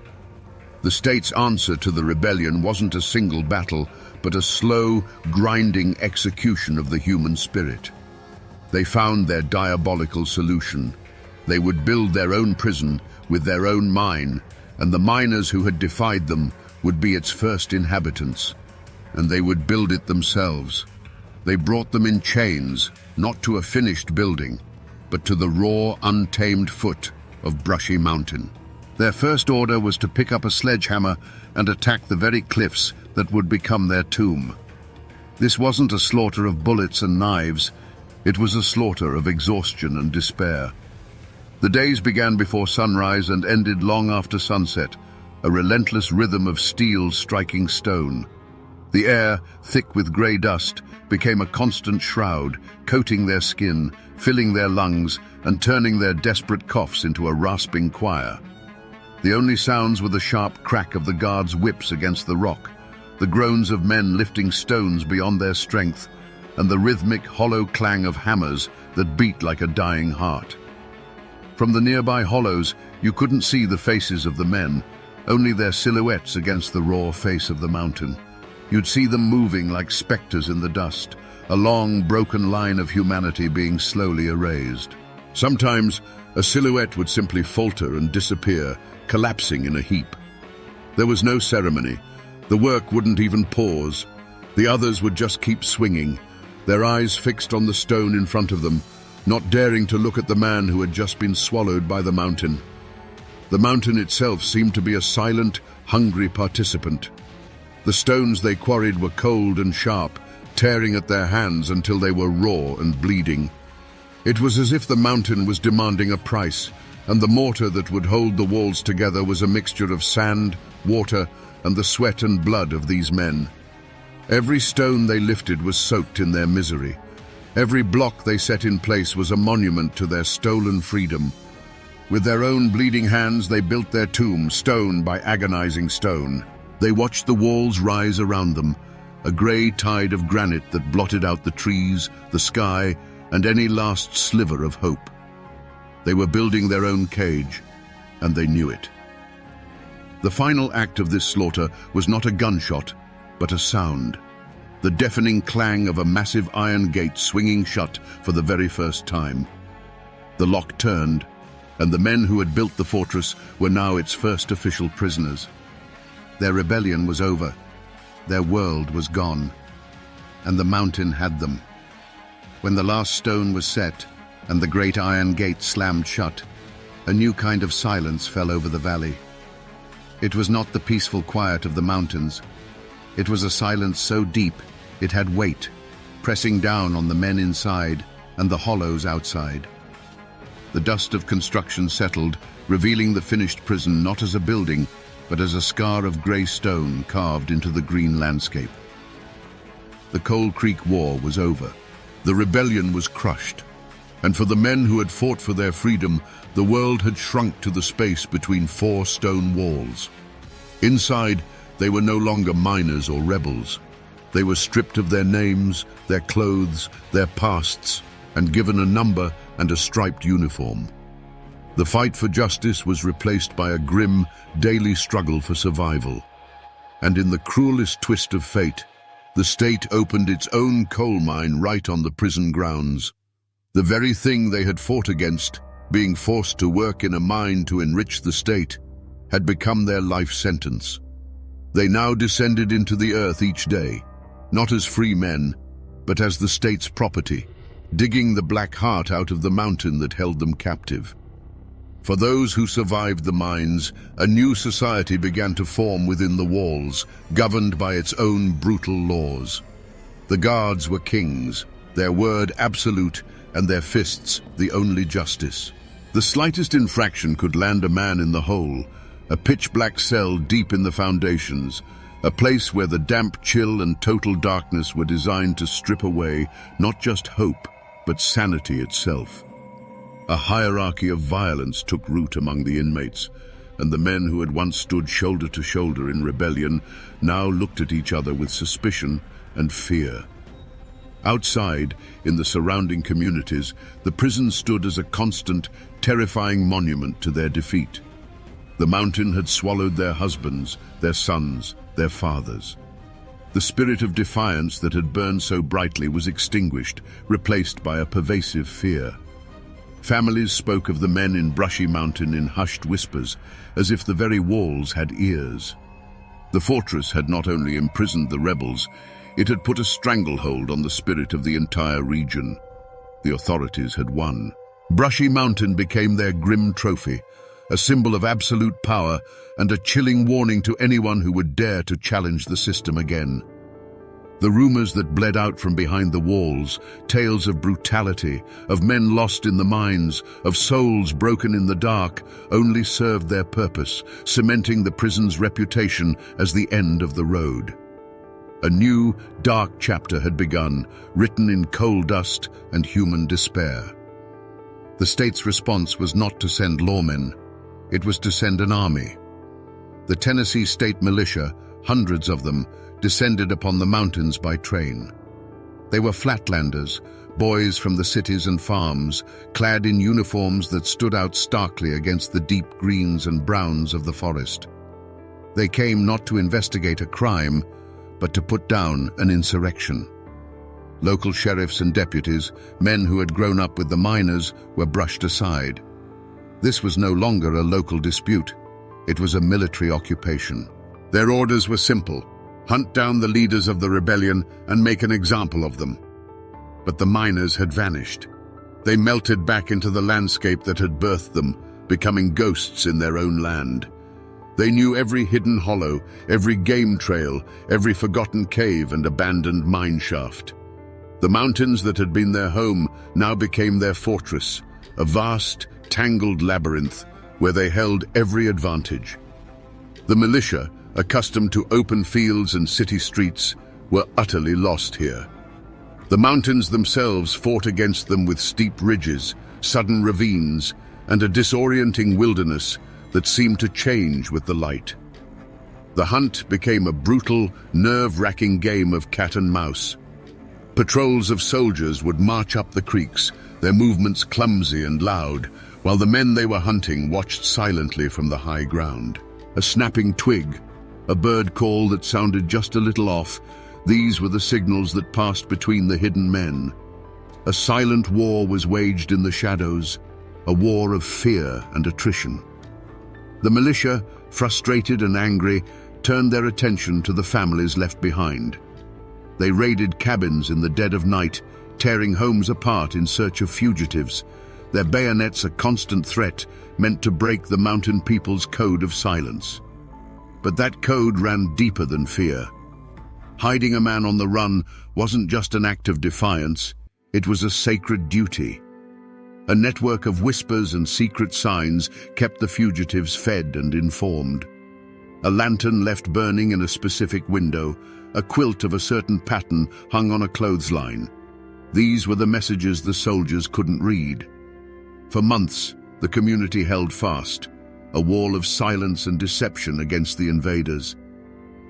The state's answer to the rebellion wasn't a single battle, but a slow, grinding execution of the human spirit. They found their diabolical solution. They would build their own prison with their own mine, and the miners who had defied them would be its first inhabitants, and they would build it themselves. They brought them in chains, not to a finished building, but to the raw, untamed foot of Brushy Mountain. Their first order was to pick up a sledgehammer and attack the very cliffs that would become their tomb. This wasn't a slaughter of bullets and knives, it was a slaughter of exhaustion and despair. The days began before sunrise and ended long after sunset, a relentless rhythm of steel striking stone. The air, thick with grey dust, became a constant shroud, coating their skin, filling their lungs, and turning their desperate coughs into a rasping choir. The only sounds were the sharp crack of the guards' whips against the rock, the groans of men lifting stones beyond their strength, and the rhythmic, hollow clang of hammers that beat like a dying heart. From the nearby hollows, you couldn't see the faces of the men, only their silhouettes against the raw face of the mountain. You'd see them moving like specters in the dust, a long, broken line of humanity being slowly erased. Sometimes, a silhouette would simply falter and disappear, collapsing in a heap. There was no ceremony. The work wouldn't even pause. The others would just keep swinging, their eyes fixed on the stone in front of them, not daring to look at the man who had just been swallowed by the mountain. The mountain itself seemed to be a silent, hungry participant. The stones they quarried were cold and sharp, tearing at their hands until they were raw and bleeding. It was as if the mountain was demanding a price, and the mortar that would hold the walls together was a mixture of sand, water, and the sweat and blood of these men. Every stone they lifted was soaked in their misery. Every block they set in place was a monument to their stolen freedom. With their own bleeding hands, they built their tomb, stone by agonizing stone. They watched the walls rise around them, a grey tide of granite that blotted out the trees, the sky, and any last sliver of hope. They were building their own cage, and they knew it. The final act of this slaughter was not a gunshot, but a sound. The deafening clang of a massive iron gate swinging shut for the very first time. The lock turned, and the men who had built the fortress were now its first official prisoners. Their rebellion was over. Their world was gone, and the mountain had them. When the last stone was set and the great iron gate slammed shut, a new kind of silence fell over the valley. It was not the peaceful quiet of the mountains. It was a silence so deep it had weight, pressing down on the men inside and the hollows outside. The dust of construction settled, revealing the finished prison not as a building, but as a scar of grey stone carved into the green landscape. The Coal Creek War was over. The rebellion was crushed. And for the men who had fought for their freedom, the world had shrunk to the space between four stone walls. Inside, they were no longer miners or rebels. They were stripped of their names, their clothes, their pasts, and given a number and a striped uniform. The fight for justice was replaced by a grim, daily struggle for survival. And in the cruelest twist of fate, the state opened its own coal mine right on the prison grounds. The very thing they had fought against, being forced to work in a mine to enrich the state, had become their life sentence. They now descended into the earth each day, not as free men, but as the state's property, digging the black heart out of the mountain that held them captive. For those who survived the mines, a new society began to form within the walls, governed by its own brutal laws. The guards were kings, their word absolute, and their fists the only justice. The slightest infraction could land a man in the hole, a pitch-black cell deep in the foundations, a place where the damp chill and total darkness were designed to strip away not just hope, but sanity itself. A hierarchy of violence took root among the inmates, and the men who had once stood shoulder to shoulder in rebellion now looked at each other with suspicion and fear. Outside, in the surrounding communities, the prison stood as a constant, terrifying monument to their defeat. The mountain had swallowed their husbands, their sons, their fathers. The spirit of defiance that had burned so brightly was extinguished, replaced by a pervasive fear. Families spoke of the men in Brushy Mountain in hushed whispers, as if the very walls had ears. The fortress had not only imprisoned the rebels, it had put a stranglehold on the spirit of the entire region. The authorities had won. Brushy Mountain became their grim trophy, a symbol of absolute power and a chilling warning to anyone who would dare to challenge the system again. The rumors that bled out from behind the walls, tales of brutality, of men lost in the mines, of souls broken in the dark, only served their purpose, cementing the prison's reputation as the end of the road. A new, dark chapter had begun, written in coal dust and human despair. The state's response was not to send lawmen, it was to send an army. The Tennessee State Militia, hundreds of them, descended upon the mountains by train. They were flatlanders, boys from the cities and farms, clad in uniforms that stood out starkly against the deep greens and browns of the forest. They came not to investigate a crime, but to put down an insurrection. Local sheriffs and deputies, men who had grown up with the miners, were brushed aside. This was no longer a local dispute. It was a military occupation. Their orders were simple: hunt down the leaders of the rebellion and make an example of them. But the miners had vanished. They melted back into the landscape that had birthed them, becoming ghosts in their own land. They knew every hidden hollow, every game trail, every forgotten cave and abandoned mine shaft. The mountains that had been their home now became their fortress, a vast, tangled labyrinth where they held every advantage. The militia, accustomed to open fields and city streets, were utterly lost here. The mountains themselves fought against them with steep ridges, sudden ravines, and a disorienting wilderness that seemed to change with the light. The hunt became a brutal, nerve-wracking game of cat and mouse. Patrols of soldiers would march up the creeks, their movements clumsy and loud, while the men they were hunting watched silently from the high ground. A snapping twig, a bird call that sounded just a little off, these were the signals that passed between the hidden men. A silent war was waged in the shadows, a war of fear and attrition. The militia, frustrated and angry, turned their attention to the families left behind. They raided cabins in the dead of night, tearing homes apart in search of fugitives, their bayonets a constant threat meant to break the mountain people's code of silence. But that code ran deeper than fear. Hiding a man on the run wasn't just an act of defiance, it was a sacred duty. A network of whispers and secret signs kept the fugitives fed and informed. A lantern left burning in a specific window, a quilt of a certain pattern hung on a clothesline. These were the messages the soldiers couldn't read. For months, the community held fast, a wall of silence and deception against the invaders.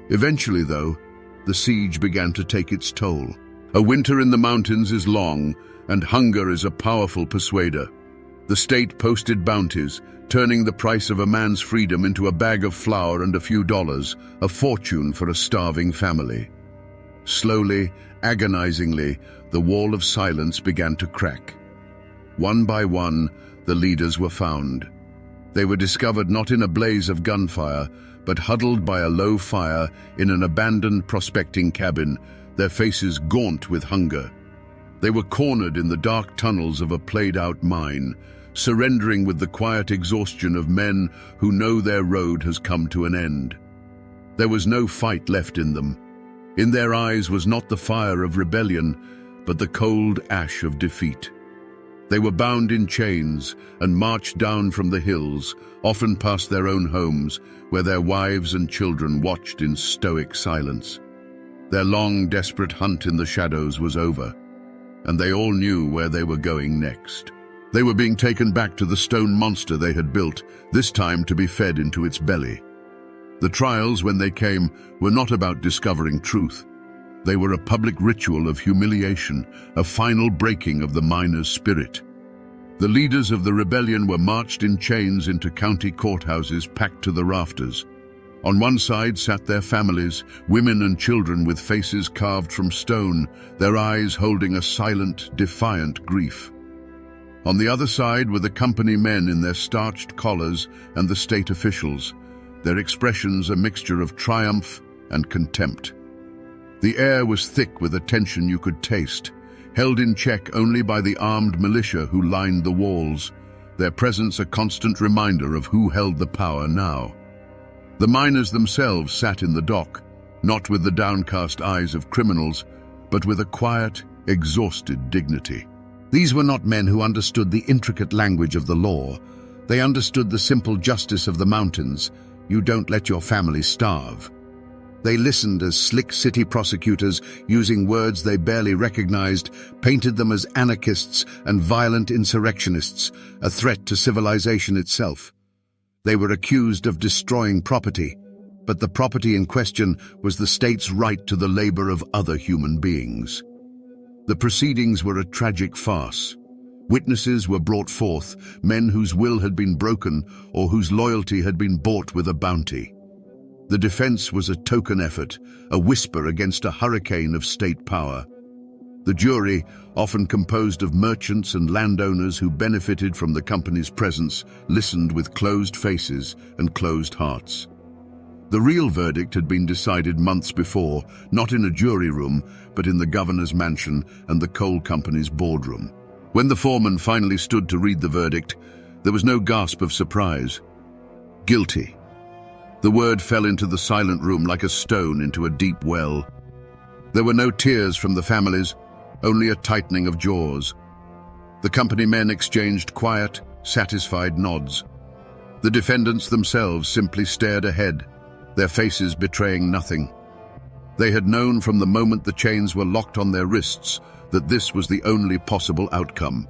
Eventually, though, the siege began to take its toll. A winter in the mountains is long, and hunger is a powerful persuader. The state posted bounties, turning the price of a man's freedom into a bag of flour and a few dollars, a fortune for a starving family. Slowly, agonizingly, the wall of silence began to crack. One by one, the leaders were found. They were discovered not in a blaze of gunfire, but huddled by a low fire in an abandoned prospecting cabin, their faces gaunt with hunger. They were cornered in the dark tunnels of a played-out mine, surrendering with the quiet exhaustion of men who know their road has come to an end. There was no fight left in them. In their eyes was not the fire of rebellion, but the cold ash of defeat. They were bound in chains and marched down from the hills, often past their own homes, where their wives and children watched in stoic silence. Their long, desperate hunt in the shadows was over, and they all knew where they were going next. They were being taken back to the stone monster they had built, this time to be fed into its belly. The trials, when they came, were not about discovering truth. They were a public ritual of humiliation, a final breaking of the miner's spirit. The leaders of the rebellion were marched in chains into county courthouses packed to the rafters. On one side sat their families, women and children with faces carved from stone, their eyes holding a silent, defiant grief. On the other side were the company men in their starched collars and the state officials, their expressions a mixture of triumph and contempt. The air was thick with a tension you could taste, held in check only by the armed militia who lined the walls, their presence a constant reminder of who held the power now. The miners themselves sat in the dock, not with the downcast eyes of criminals, but with a quiet, exhausted dignity. These were not men who understood the intricate language of the law. They understood the simple justice of the mountains. You don't let your family starve. They listened as slick city prosecutors, using words they barely recognized, painted them as anarchists and violent insurrectionists, a threat to civilization itself. They were accused of destroying property, but the property in question was the state's right to the labor of other human beings. The proceedings were a tragic farce. Witnesses were brought forth, men whose will had been broken or whose loyalty had been bought with a bounty. The defense was a token effort, a whisper against a hurricane of state power. The jury, often composed of merchants and landowners who benefited from the company's presence, listened with closed faces and closed hearts. The real verdict had been decided months before, not in a jury room, but in the governor's mansion and the coal company's boardroom. When the foreman finally stood to read the verdict, there was no gasp of surprise. Guilty. The word fell into the silent room like a stone into a deep well. There were no tears from the families, only a tightening of jaws. The company men exchanged quiet, satisfied nods. The defendants themselves simply stared ahead, their faces betraying nothing. They had known from the moment the chains were locked on their wrists that this was the only possible outcome.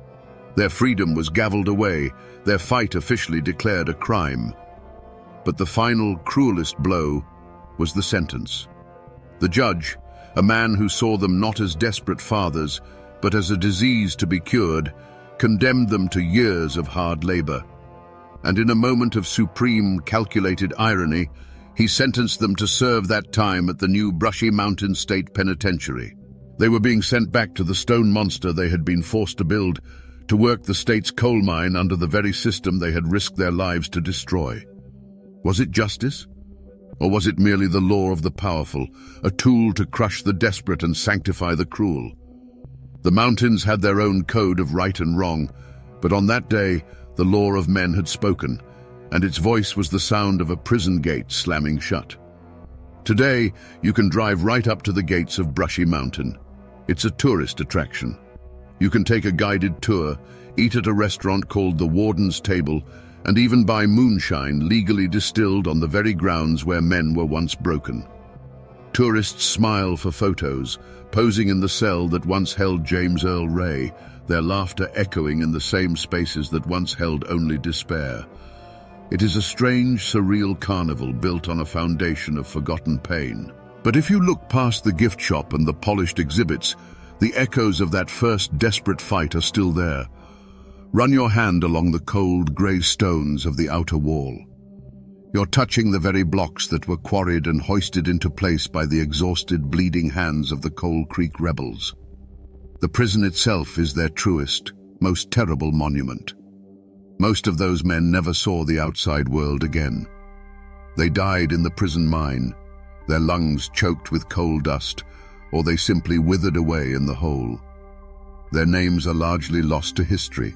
Their freedom was gavelled away, their fight officially declared a crime. But the final, cruelest blow was the sentence. The judge, a man who saw them not as desperate fathers, but as a disease to be cured, condemned them to years of hard labor. And in a moment of supreme, calculated irony, he sentenced them to serve that time at the new Brushy Mountain State Penitentiary. They were being sent back to the stone monster they had been forced to build, to work the state's coal mine under the very system they had risked their lives to destroy. Was it justice? Or was it merely the law of the powerful, a tool to crush the desperate and sanctify the cruel? The mountains had their own code of right and wrong, but on that day, the law of men had spoken, and its voice was the sound of a prison gate slamming shut. Today, you can drive right up to the gates of Brushy Mountain. It's a tourist attraction. You can take a guided tour, eat at a restaurant called the Warden's Table, and even buy moonshine legally distilled on the very grounds where men were once broken. Tourists smile for photos, posing in the cell that once held James Earl Ray, their laughter echoing in the same spaces that once held only despair. It is a strange, surreal carnival built on a foundation of forgotten pain. But if you look past the gift shop and the polished exhibits, the echoes of that first desperate fight are still there. Run your hand along the cold, grey stones of the outer wall. You're touching the very blocks that were quarried and hoisted into place by the exhausted, bleeding hands of the Coal Creek rebels. The prison itself is their truest, most terrible monument. Most of those men never saw the outside world again. They died in the prison mine, their lungs choked with coal dust, or they simply withered away in the hole. Their names are largely lost to history,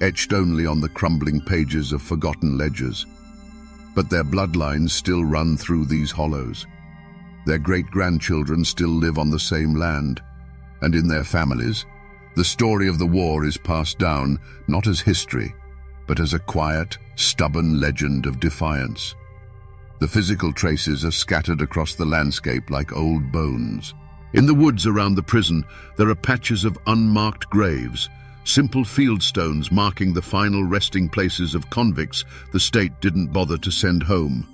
etched only on the crumbling pages of forgotten ledgers. But their bloodlines still run through these hollows. Their great-grandchildren still live on the same land, and in their families, the story of the war is passed down not as history, but as a quiet, stubborn legend of defiance. The physical traces are scattered across the landscape like old bones. In the woods around the prison, there are patches of unmarked graves, simple field stones marking the final resting places of convicts the state didn't bother to send home.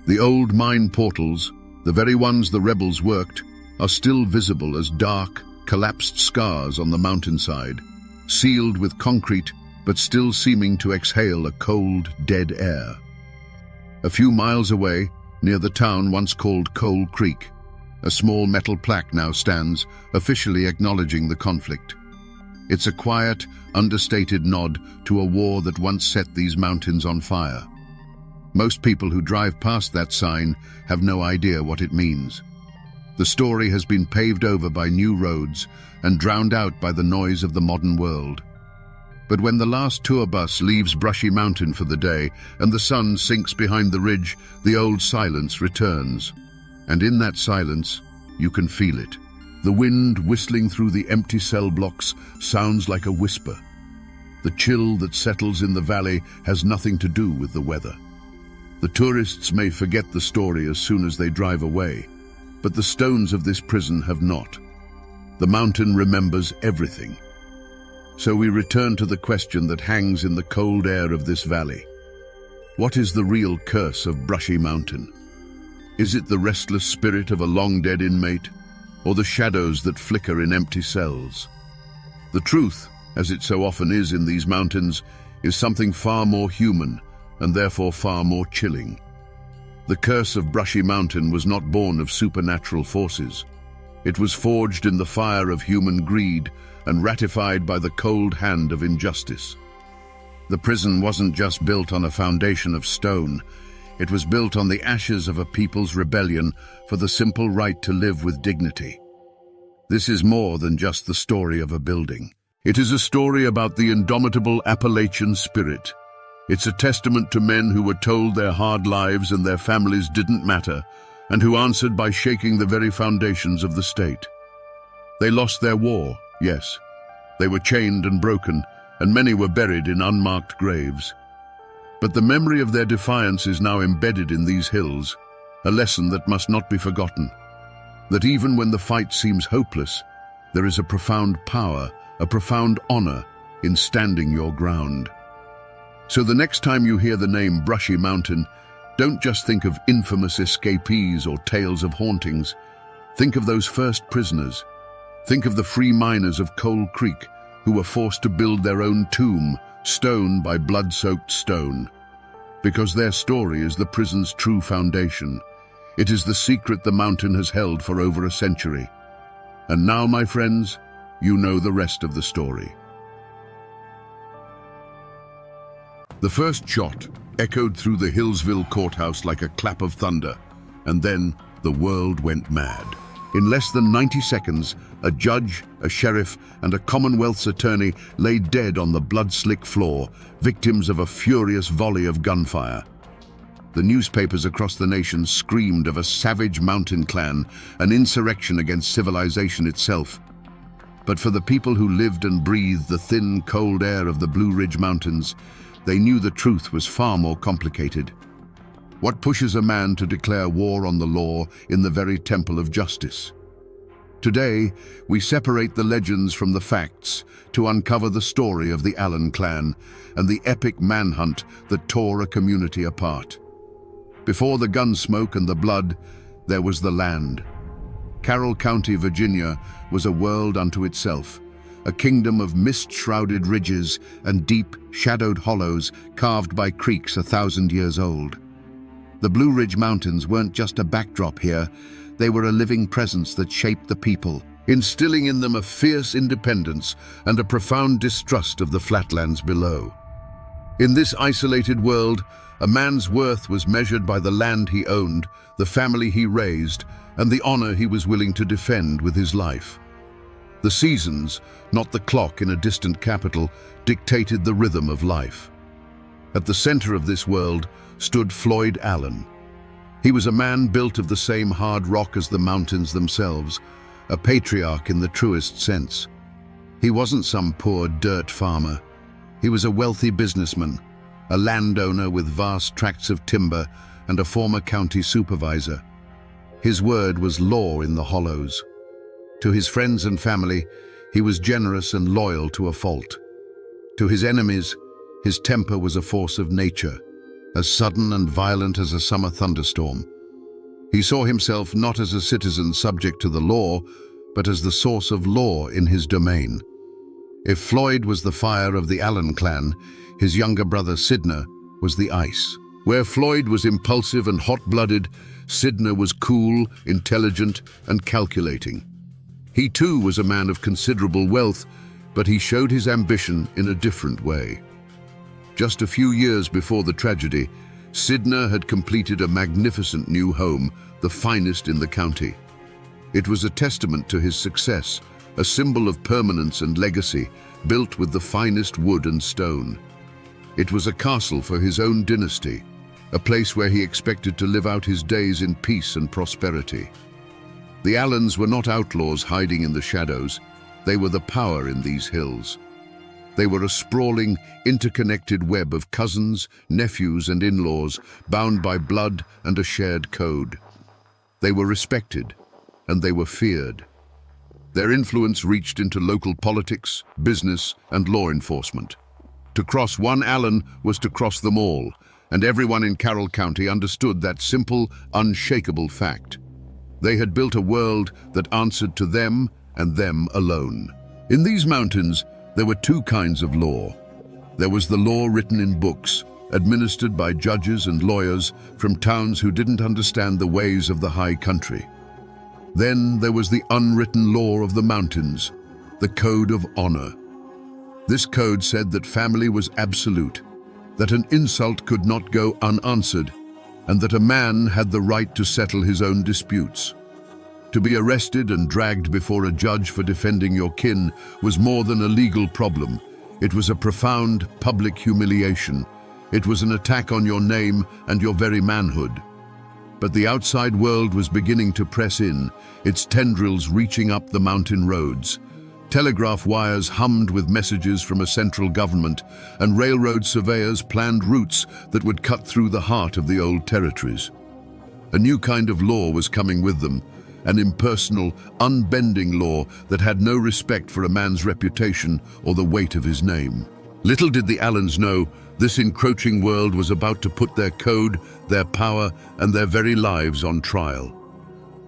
The old mine portals, the very ones the rebels worked, are still visible as dark, collapsed scars on the mountainside, sealed with concrete but still seeming to exhale a cold, dead air. A few miles away, near the town once called Coal Creek, a small metal plaque now stands, officially acknowledging the conflict. It's a quiet, understated nod to a war that once set these mountains on fire. Most people who drive past that sign have no idea what it means. The story has been paved over by new roads and drowned out by the noise of the modern world. But when the last tour bus leaves Brushy Mountain for the day and the sun sinks behind the ridge, the old silence returns. And in that silence, you can feel it. The wind whistling through the empty cell blocks sounds like a whisper. The chill that settles in the valley has nothing to do with the weather. The tourists may forget the story as soon as they drive away, but the stones of this prison have not. The mountain remembers everything. So we return to the question that hangs in the cold air of this valley. What is the real curse of Brushy Mountain? Is it the restless spirit of a long-dead inmate, or the shadows that flicker in empty cells? The truth, as it so often is in these mountains, is something far more human and therefore far more chilling. The curse of Brushy Mountain was not born of supernatural forces. It was forged in the fire of human greed and ratified by the cold hand of injustice. The prison wasn't just built on a foundation of stone. It was built on the ashes of a people's rebellion for the simple right to live with dignity. This is more than just the story of a building. It is a story about the indomitable Appalachian spirit. It's a testament to men who were told their hard lives and their families didn't matter, and who answered by shaking the very foundations of the state. They lost their war, yes. They were chained and broken, and many were buried in unmarked graves. But the memory of their defiance is now embedded in these hills, a lesson that must not be forgotten. That even when the fight seems hopeless, there is a profound power, a profound honor in standing your ground. So the next time you hear the name Brushy Mountain, don't just think of infamous escapees or tales of hauntings. Think of those first prisoners. Think of the free miners of Coal Creek who were forced to build their own tomb, stone by blood-soaked stone. Because their story is the prison's true foundation. It is the secret the mountain has held for over a century. And now, my friends, you know the rest of the story. The first shot echoed through the Hillsville courthouse like a clap of thunder, and then the world went mad. In less than 90 seconds, a judge, a sheriff, and a Commonwealth's attorney lay dead on the blood-slick floor, victims of a furious volley of gunfire. The newspapers across the nation screamed of a savage mountain clan, an insurrection against civilization itself. But for the people who lived and breathed the thin, cold air of the Blue Ridge Mountains, they knew the truth was far more complicated. What pushes a man to declare war on the law in the very temple of justice? Today, we separate the legends from the facts to uncover the story of the Allen clan and the epic manhunt that tore a community apart. Before the gun smoke and the blood, there was the land. Carroll County, Virginia, was a world unto itself, a kingdom of mist-shrouded ridges and deep, shadowed hollows carved by creeks 1,000 years old. The Blue Ridge Mountains weren't just a backdrop here, they were a living presence that shaped the people, instilling in them a fierce independence and a profound distrust of the flatlands below. In this isolated world, A man's worth was measured by the land he owned, the family he raised, and the honor he was willing to defend with his life. The seasons, not the clock in a distant capital, dictated the rhythm of life. At the center of this world stood Floyd Allen. He was a man built of the same hard rock as the mountains themselves, a patriarch in the truest sense. He wasn't some poor dirt farmer. He was a wealthy businessman, a landowner with vast tracts of timber and a former county supervisor. His word was law in the hollows. To his friends and family, he was generous and loyal to a fault. To his enemies, his temper was a force of nature, as sudden and violent as a summer thunderstorm. He saw himself not as a citizen subject to the law, but as the source of law in his domain. If Floyd was the fire of the Allen clan, his younger brother Sidney was the ice. Where Floyd was impulsive and hot-blooded, Sidney was cool, intelligent, and calculating. He too was a man of considerable wealth, but he showed his ambition in a different way. Just a few years before the tragedy, Sidney had completed a magnificent new home, the finest in the county. It was a testament to his success, a symbol of permanence and legacy, built with the finest wood and stone. It was a castle for his own dynasty, a place where he expected to live out his days in peace and prosperity. The Allens were not outlaws hiding in the shadows. They were the power in these hills. They were a sprawling, interconnected web of cousins, nephews, and in-laws, bound by blood and a shared code. They were respected, and they were feared. Their influence reached into local politics, business, and law enforcement. To cross one Allen was to cross them all, and everyone in Carroll County understood that simple, unshakable fact. They had built a world that answered to them and them alone. In these mountains, there were two kinds of law. There was the law written in books, administered by judges and lawyers from towns who didn't understand the ways of the high country. Then there was the unwritten law of the mountains, the code of honor. This code said that family was absolute, that an insult could not go unanswered, and that a man had the right to settle his own disputes. To be arrested and dragged before a judge for defending your kin was more than a legal problem. It was a profound public humiliation. It was an attack on your name and your very manhood. But the outside world was beginning to press in, its tendrils reaching up the mountain roads. Telegraph wires hummed with messages from a central government, and railroad surveyors planned routes that would cut through the heart of the old territories. A new kind of law was coming with them, an impersonal, unbending law that had no respect for a man's reputation or the weight of his name. Little did the Allens know, this encroaching world was about to put their code, their power, and their very lives on trial.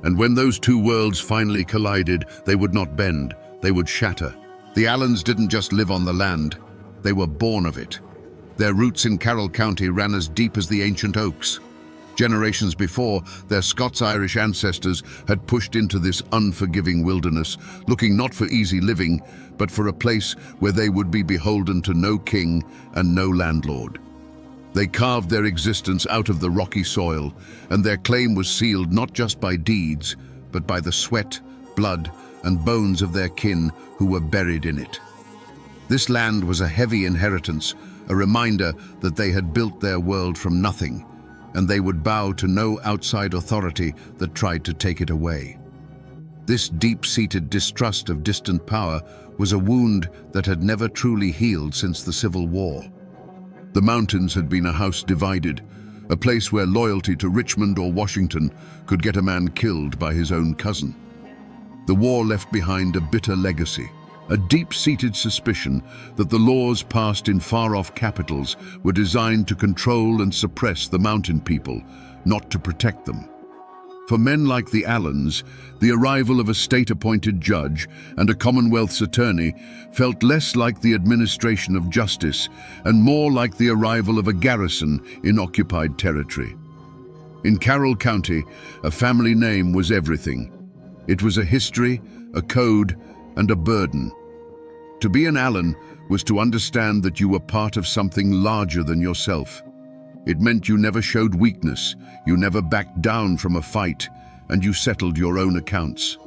And when those two worlds finally collided, they would not bend, they would shatter. The Allens didn't just live on the land, they were born of it. Their roots in Carroll County ran as deep as the ancient oaks. Generations before, their Scots-Irish ancestors had pushed into this unforgiving wilderness, looking not for easy living, but for a place where they would be beholden to no king and no landlord. They carved their existence out of the rocky soil, and their claim was sealed not just by deeds, but by the sweat, blood, and bones of their kin who were buried in it. This land was a heavy inheritance, a reminder that they had built their world from nothing, and they would bow to no outside authority that tried to take it away. This deep-seated distrust of distant power was a wound that had never truly healed since the Civil War. The mountains had been a house divided, a place where loyalty to Richmond or Washington could get a man killed by his own cousin. The war left behind a bitter legacy, a deep-seated suspicion that the laws passed in far-off capitals were designed to control and suppress the mountain people, not to protect them. For men like the Allens, the arrival of a state-appointed judge and a Commonwealth's attorney felt less like the administration of justice and more like the arrival of a garrison in occupied territory. In Carroll County, a family name was everything. It was a history, a code, and a burden. To be an Allen was to understand that you were part of something larger than yourself. It meant you never showed weakness, you never backed down from a fight, and you settled your own accounts.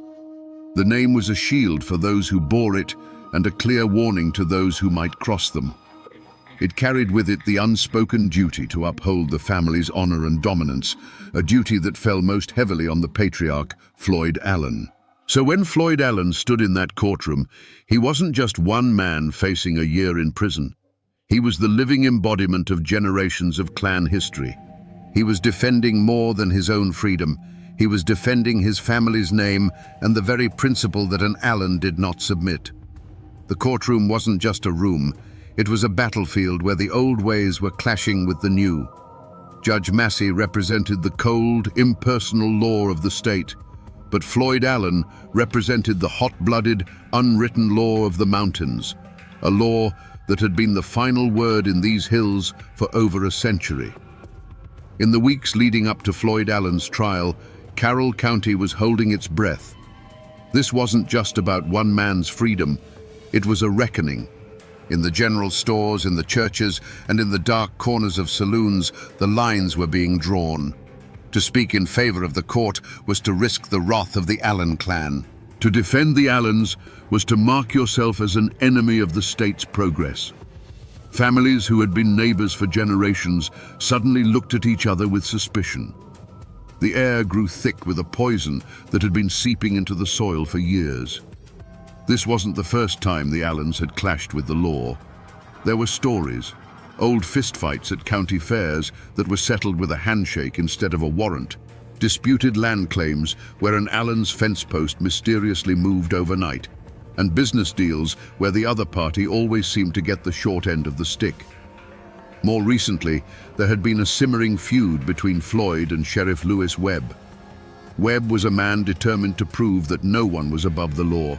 The name was a shield for those who bore it and a clear warning to those who might cross them. It carried with it the unspoken duty to uphold the family's honor and dominance, a duty that fell most heavily on the patriarch, Floyd Allen. So when Floyd Allen stood in that courtroom, he wasn't just one man facing a year in prison. He was the living embodiment of generations of clan history. He was defending more than his own freedom. He was defending his family's name and the very principle that an Allen did not submit. The courtroom wasn't just a room. It was a battlefield where the old ways were clashing with the new. Judge Massey represented the cold, impersonal law of the state, but Floyd Allen represented the hot-blooded, unwritten law of the mountains, a law that had been the final word in these hills for over a century. In the weeks leading up to Floyd Allen's trial, Carroll County was holding its breath. This wasn't just about one man's freedom, it was a reckoning. In the general stores, in the churches, and in the dark corners of saloons, the lines were being drawn. To speak in favor of the court was to risk the wrath of the Allen clan. To defend the Allens was to mark yourself as an enemy of the state's progress. Families who had been neighbors for generations suddenly looked at each other with suspicion. The air grew thick with a poison that had been seeping into the soil for years. This wasn't the first time the Allens had clashed with the law. There were stories, old fistfights at county fairs that were settled with a handshake instead of a warrant, disputed land claims where an Allen's fence post mysteriously moved overnight, and business deals where the other party always seemed to get the short end of the stick. More recently, there had been a simmering feud between Floyd and Sheriff Lewis Webb. Webb was a man determined to prove that no one was above the law,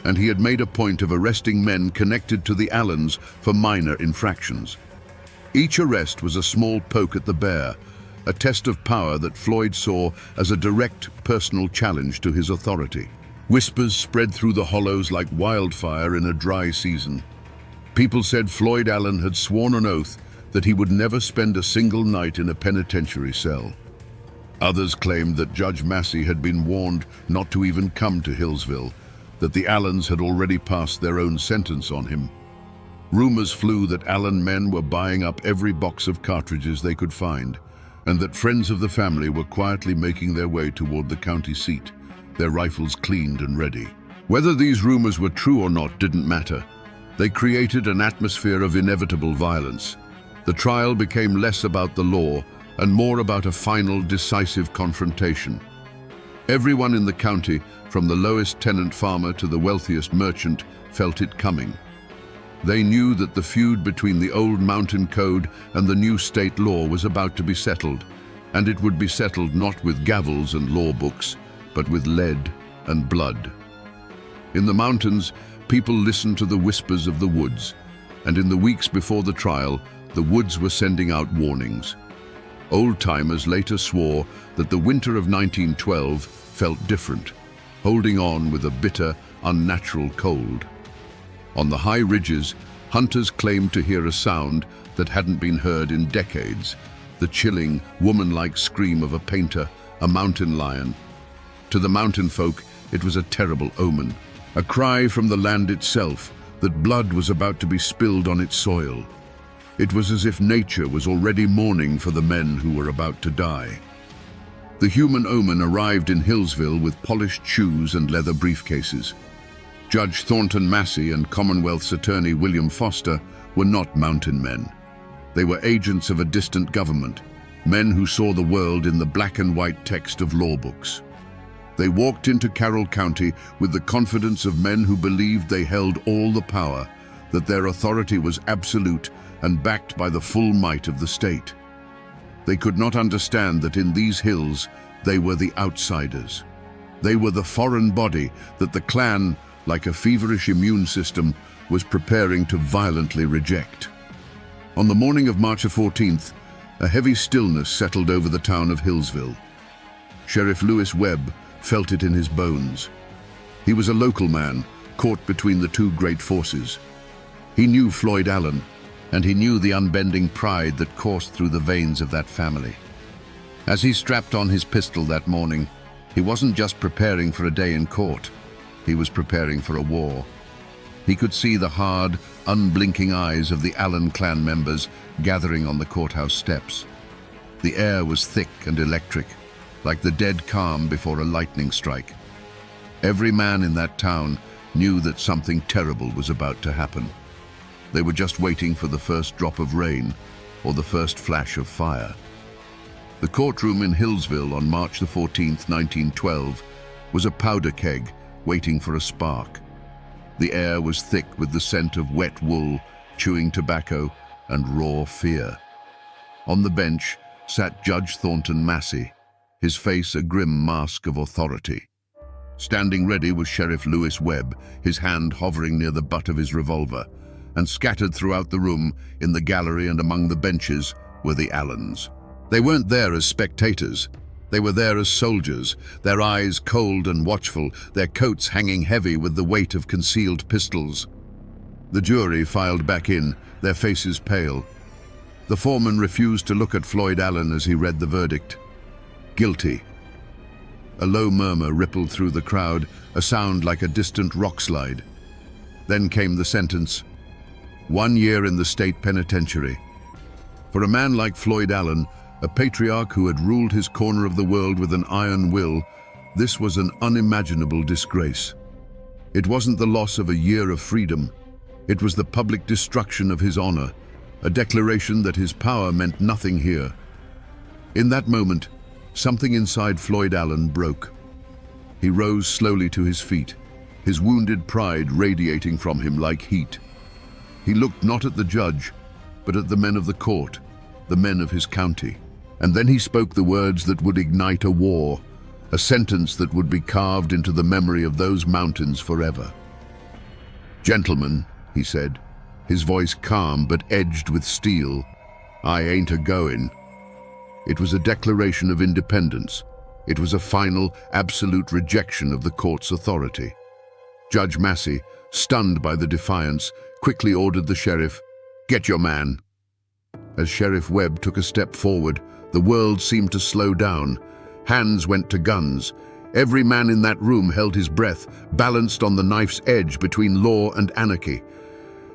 and he had made a point of arresting men connected to the Allens for minor infractions. Each arrest was a small poke at the bear, a test of power that Floyd saw as a direct personal challenge to his authority. Whispers spread through the hollows like wildfire in a dry season. People said Floyd Allen had sworn an oath that he would never spend a single night in a penitentiary cell. Others claimed that Judge Massey had been warned not to even come to Hillsville, that the Allens had already passed their own sentence on him. Rumors flew that Allen men were buying up every box of cartridges they could find, and that friends of the family were quietly making their way toward the county seat, their rifles cleaned and ready. Whether these rumors were true or not didn't matter. They created an atmosphere of inevitable violence. The trial became less about the law and more about a final, decisive confrontation. Everyone in the county, from the lowest tenant farmer to the wealthiest merchant, felt it coming. They knew that the feud between the old mountain code and the new state law was about to be settled, and it would be settled not with gavels and law books, but with lead and blood. In the mountains, people listened to the whispers of the woods, and in the weeks before the trial, the woods were sending out warnings. Old-timers later swore that the winter of 1912 felt different, holding on with a bitter, unnatural cold. On the high ridges, hunters claimed to hear a sound that hadn't been heard in decades, the chilling, woman-like scream of a painter, a mountain lion. To the mountain folk, it was a terrible omen, a cry from the land itself that blood was about to be spilled on its soil. It was as if nature was already mourning for the men who were about to die. The human omen arrived in Hillsville with polished shoes and leather briefcases. Judge Thornton Massey and Commonwealth's attorney William Foster were not mountain men. They were agents of a distant government, men who saw the world in the black and white text of law books. They walked into Carroll County with the confidence of men who believed they held all the power, that their authority was absolute and backed by the full might of the state. They could not understand that in these hills they were the outsiders. They were the foreign body that the clan, like a feverish immune system, was preparing to violently reject. On the morning of March 14th, a heavy stillness settled over the town of Hillsville. Sheriff Lewis Webb felt it in his bones. He was a local man, caught between the two great forces. He knew Floyd Allen, and he knew the unbending pride that coursed through the veins of that family. As he strapped on his pistol that morning, he wasn't just preparing for a day in court. He was preparing for a war. He could see the hard, unblinking eyes of the Allen clan members gathering on the courthouse steps. The air was thick and electric, like the dead calm before a lightning strike. Every man in that town knew that something terrible was about to happen. They were just waiting for the first drop of rain or the first flash of fire. The courtroom in Hillsville on March the 14th, 1912, was a powder keg waiting for a spark. The air was thick with the scent of wet wool, chewing tobacco, and raw fear. On the bench sat Judge Thornton Massey, his face a grim mask of authority. Standing ready was Sheriff Lewis Webb, his hand hovering near the butt of his revolver, and scattered throughout the room, in the gallery and among the benches, were the Allens. They weren't there as spectators. They were there as soldiers, their eyes cold and watchful, their coats hanging heavy with the weight of concealed pistols. The jury filed back in, their faces pale. The foreman refused to look at Floyd Allen as he read the verdict. Guilty. A low murmur rippled through the crowd, a sound like a distant rock slide. Then came the sentence. 1 year in the state penitentiary. For a man like Floyd Allen, a patriarch who had ruled his corner of the world with an iron will, this was an unimaginable disgrace. It wasn't the loss of a year of freedom. It was the public destruction of his honor, a declaration that his power meant nothing here. In that moment, something inside Floyd Allen broke. He rose slowly to his feet, his wounded pride radiating from him like heat. He looked not at the judge, but at the men of the court, the men of his county. And then he spoke the words that would ignite a war, a sentence that would be carved into the memory of those mountains forever. "Gentlemen," he said, his voice calm but edged with steel, "I ain't a-goin'." It was a declaration of independence. It was a final, absolute rejection of the court's authority. Judge Massey, stunned by the defiance, quickly ordered the sheriff, "Get your man." As Sheriff Webb took a step forward, the world seemed to slow down. Hands went to guns. Every man in that room held his breath, balanced on the knife's edge between law and anarchy.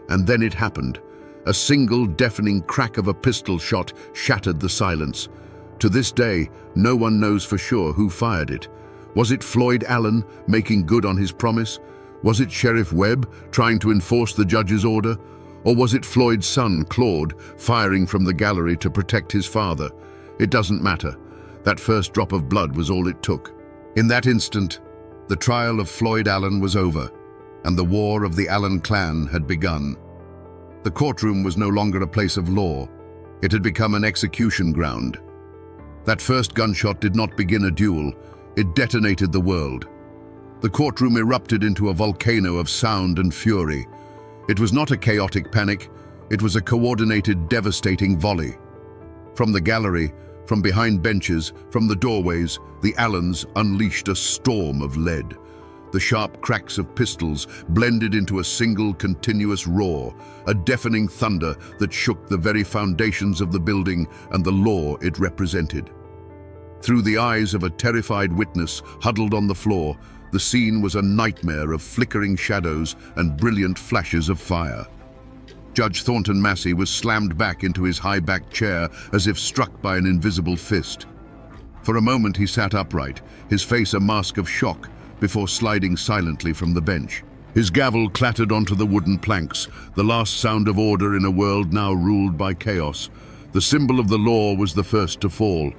And then it happened. A single deafening crack of a pistol shot shattered the silence. To this day, no one knows for sure who fired it. Was it Floyd Allen making good on his promise? Was it Sheriff Webb trying to enforce the judge's order? Or was it Floyd's son, Claude, firing from the gallery to protect his father? It doesn't matter. That first drop of blood was all it took. In that instant, the trial of Floyd Allen was over, and the war of the Allen clan had begun. The courtroom was no longer a place of law. It had become an execution ground. That first gunshot did not begin a duel. It detonated the world. The courtroom erupted into a volcano of sound and fury. It was not a chaotic panic. It was a coordinated, devastating volley. From the gallery, from behind benches, from the doorways, the Allens unleashed a storm of lead. The sharp cracks of pistols blended into a single continuous roar, a deafening thunder that shook the very foundations of the building and the law it represented. Through the eyes of a terrified witness huddled on the floor, the scene was a nightmare of flickering shadows and brilliant flashes of fire. Judge Thornton Massey was slammed back into his high-backed chair as if struck by an invisible fist. For a moment he sat upright, his face a mask of shock, before sliding silently from the bench. His gavel clattered onto the wooden planks, the last sound of order in a world now ruled by chaos. The symbol of the law was the first to fall.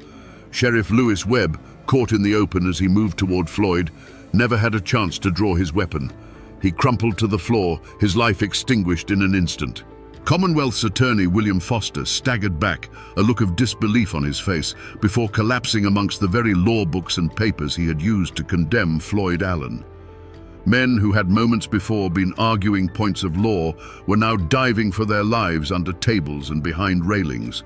Sheriff Lewis Webb, caught in the open as he moved toward Floyd, never had a chance to draw his weapon. He crumpled to the floor, his life extinguished in an instant. Commonwealth's attorney William Foster staggered back, a look of disbelief on his face, before collapsing amongst the very law books and papers he had used to condemn Floyd Allen. Men who had moments before been arguing points of law were now diving for their lives under tables and behind railings.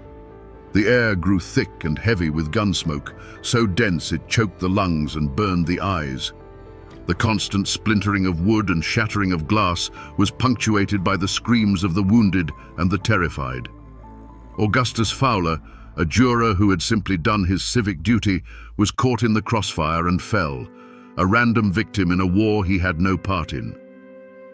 The air grew thick and heavy with gun smoke, so dense it choked the lungs and burned the eyes. The constant splintering of wood and shattering of glass was punctuated by the screams of the wounded and the terrified. Augustus Fowler, a juror who had simply done his civic duty, was caught in the crossfire and fell, a random victim in a war he had no part in.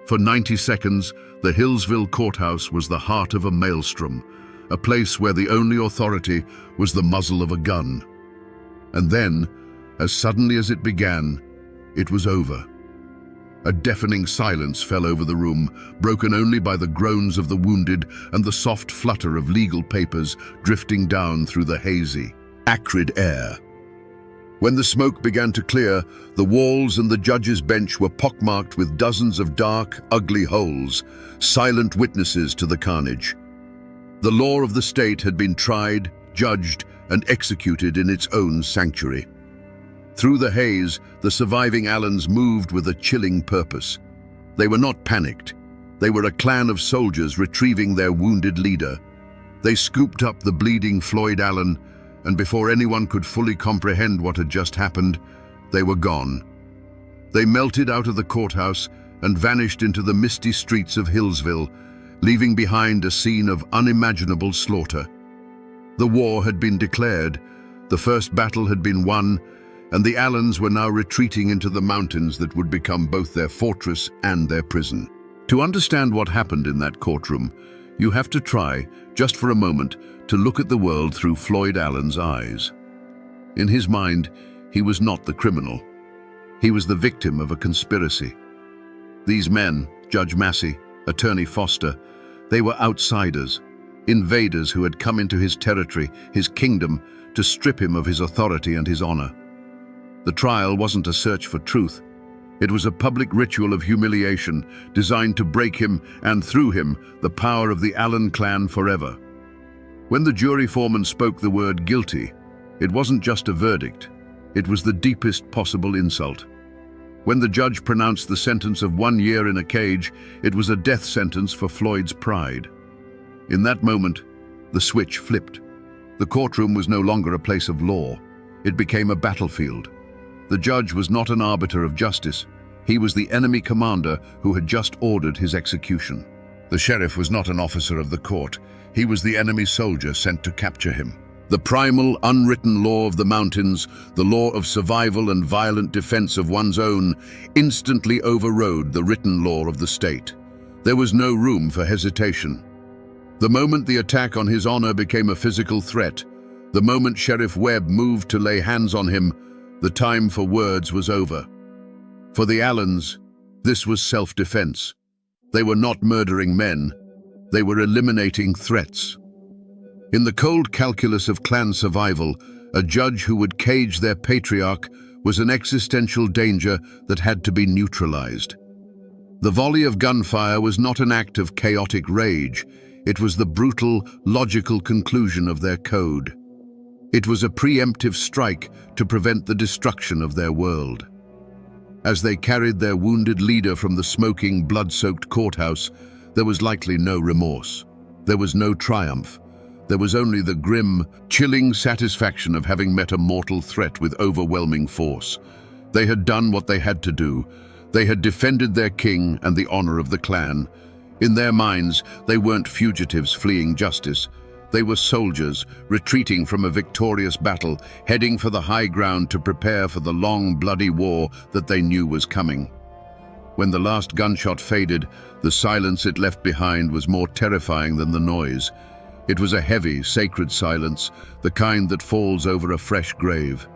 For 90 seconds, the Hillsville courthouse was the heart of a maelstrom, a place where the only authority was the muzzle of a gun. And then, as suddenly as it began, it was over. A deafening silence fell over the room, broken only by the groans of the wounded and the soft flutter of legal papers drifting down through the hazy, acrid air. When the smoke began to clear, the walls and the judge's bench were pockmarked with dozens of dark, ugly holes, silent witnesses to the carnage. The law of the state had been tried, judged, and executed in its own sanctuary. Through the haze, the surviving Allens moved with a chilling purpose. They were not panicked. They were a clan of soldiers retrieving their wounded leader. They scooped up the bleeding Floyd Allen, and before anyone could fully comprehend what had just happened, they were gone. They melted out of the courthouse and vanished into the misty streets of Hillsville, leaving behind a scene of unimaginable slaughter. The war had been declared, the first battle had been won, and the Allens were now retreating into the mountains that would become both their fortress and their prison. To understand what happened in that courtroom, you have to try, just for a moment, to look at the world through Floyd Allen's eyes. In his mind, he was not the criminal. He was the victim of a conspiracy. These men, Judge Massey, Attorney Foster, they were outsiders, invaders who had come into his territory, his kingdom, to strip him of his authority and his honor. The trial wasn't a search for truth. It was a public ritual of humiliation designed to break him and, through him, the power of the Allen clan forever. When the jury foreman spoke the word guilty, it wasn't just a verdict. It was the deepest possible insult. When the judge pronounced the sentence of 1 year in a cage, it was a death sentence for Floyd's pride. In that moment, the switch flipped. The courtroom was no longer a place of law. It became a battlefield. The judge was not an arbiter of justice. He was the enemy commander who had just ordered his execution. The sheriff was not an officer of the court. He was the enemy soldier sent to capture him. The primal, unwritten law of the mountains, the law of survival and violent defense of one's own, instantly overrode the written law of the state. There was no room for hesitation. The moment the attack on his honor became a physical threat, the moment Sheriff Webb moved to lay hands on him, the time for words was over. For the Allens, this was self-defense. They were not murdering men. They were eliminating threats. In the cold calculus of clan survival, a judge who would cage their patriarch was an existential danger that had to be neutralized. The volley of gunfire was not an act of chaotic rage. It was the brutal, logical conclusion of their code. It was a preemptive strike to prevent the destruction of their world. As they carried their wounded leader from the smoking, blood-soaked courthouse, there was likely no remorse. There was no triumph. There was only the grim, chilling satisfaction of having met a mortal threat with overwhelming force. They had done what they had to do. They had defended their king and the honor of the clan. In their minds, they weren't fugitives fleeing justice. They were soldiers, retreating from a victorious battle, heading for the high ground to prepare for the long, bloody war that they knew was coming. When the last gunshot faded, the silence it left behind was more terrifying than the noise. It was a heavy, sacred silence, the kind that falls over a fresh grave.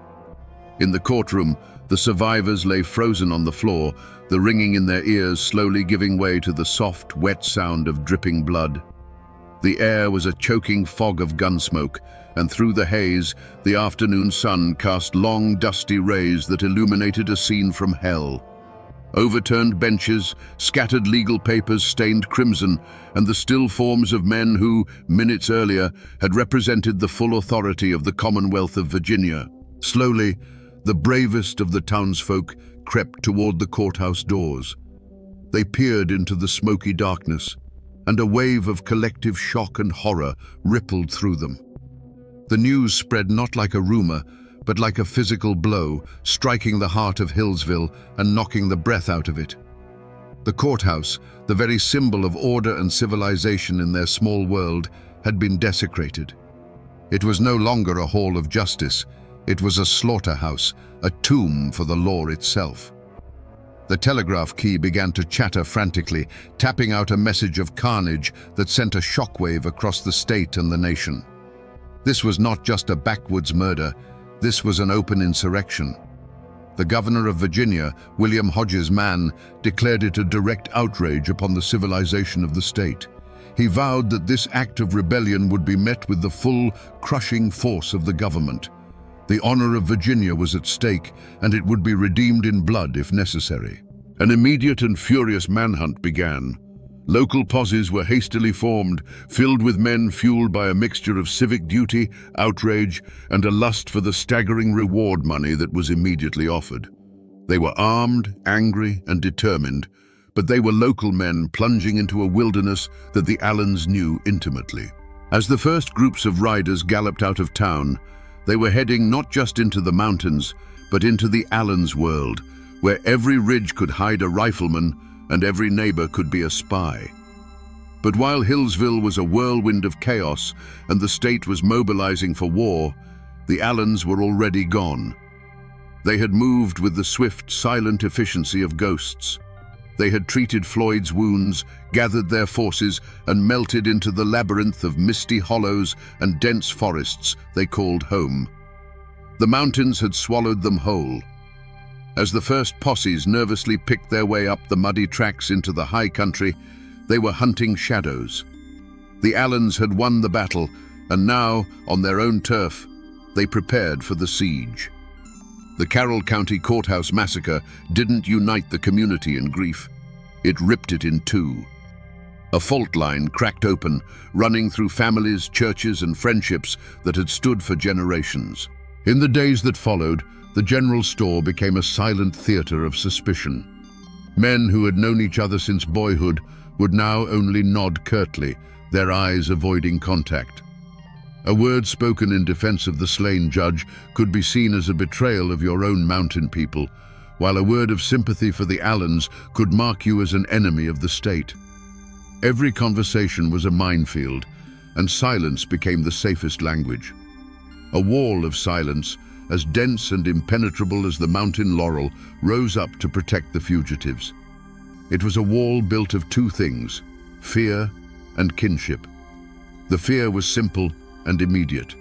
In the courtroom, the survivors lay frozen on the floor, the ringing in their ears slowly giving way to the soft, wet sound of dripping blood. The air was a choking fog of gunsmoke, and through the haze, the afternoon sun cast long, dusty rays that illuminated a scene from hell. Overturned benches, scattered legal papers stained crimson, and the still forms of men who, minutes earlier, had represented the full authority of the Commonwealth of Virginia. Slowly, the bravest of the townsfolk crept toward the courthouse doors. They peered into the smoky darkness, and a wave of collective shock and horror rippled through them. The news spread not like a rumor, but like a physical blow, striking the heart of Hillsville and knocking the breath out of it. The courthouse, the very symbol of order and civilization in their small world, had been desecrated. It was no longer a hall of justice. It was a slaughterhouse, a tomb for the law itself. The telegraph key began to chatter frantically, tapping out a message of carnage that sent a shockwave across the state and the nation. This was not just a backwoods murder, this was an open insurrection. The governor of Virginia, William Hodges Mann, declared it a direct outrage upon the civilization of the state. He vowed that this act of rebellion would be met with the full, crushing force of the government. The honor of Virginia was at stake, and it would be redeemed in blood if necessary. An immediate and furious manhunt began. Local posses were hastily formed, filled with men fueled by a mixture of civic duty, outrage, and a lust for the staggering reward money that was immediately offered. They were armed, angry, and determined, but they were local men plunging into a wilderness that the Allens knew intimately. As the first groups of riders galloped out of town, they were heading not just into the mountains, but into the Allens world, where every ridge could hide a rifleman and every neighbor could be a spy. But while Hillsville was a whirlwind of chaos and the state was mobilizing for war, the Allens were already gone. They had moved with the swift, silent efficiency of ghosts. They had treated Floyd's wounds, gathered their forces, and melted into the labyrinth of misty hollows and dense forests they called home. The mountains had swallowed them whole. As the first posses nervously picked their way up the muddy tracks into the high country, they were hunting shadows. The Allens had won the battle, and now, on their own turf, they prepared for the siege. The Carroll County Courthouse massacre didn't unite the community in grief. It ripped it in two. A fault line cracked open, running through families, churches, and friendships that had stood for generations. In the days that followed, the general store became a silent theater of suspicion. Men who had known each other since boyhood would now only nod curtly, their eyes avoiding contact. A word spoken in defense of the slain judge could be seen as a betrayal of your own mountain people, while a word of sympathy for the Allens could mark you as an enemy of the state. Every conversation was a minefield, and silence became the safest language. A wall of silence, as dense and impenetrable as the mountain laurel, rose up to protect the fugitives. It was a wall built of two things, fear and kinship. The fear was simple and immediate.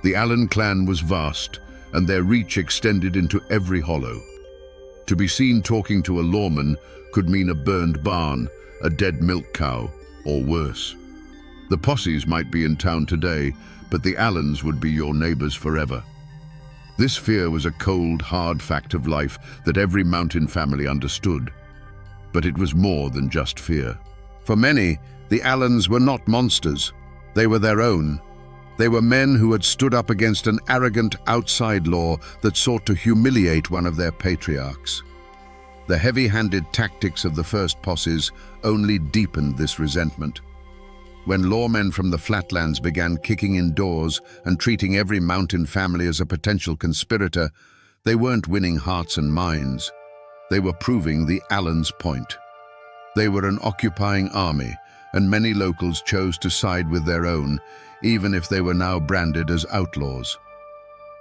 The Allen clan was vast, and their reach extended into every hollow. To be seen talking to a lawman could mean a burned barn, a dead milk cow, or worse. The posses might be in town today, but the Allens would be your neighbors forever. This fear was a cold, hard fact of life that every mountain family understood. But it was more than just fear. For many, the Allens were not monsters. They were their own. They were men who had stood up against an arrogant outside law that sought to humiliate one of their patriarchs. The heavy-handed tactics of the first posses only deepened this resentment. When lawmen from the flatlands began kicking in doors and treating every mountain family as a potential conspirator, they weren't winning hearts and minds. They were proving the Allens' point. They were an occupying army, and many locals chose to side with their own, even if they were now branded as outlaws.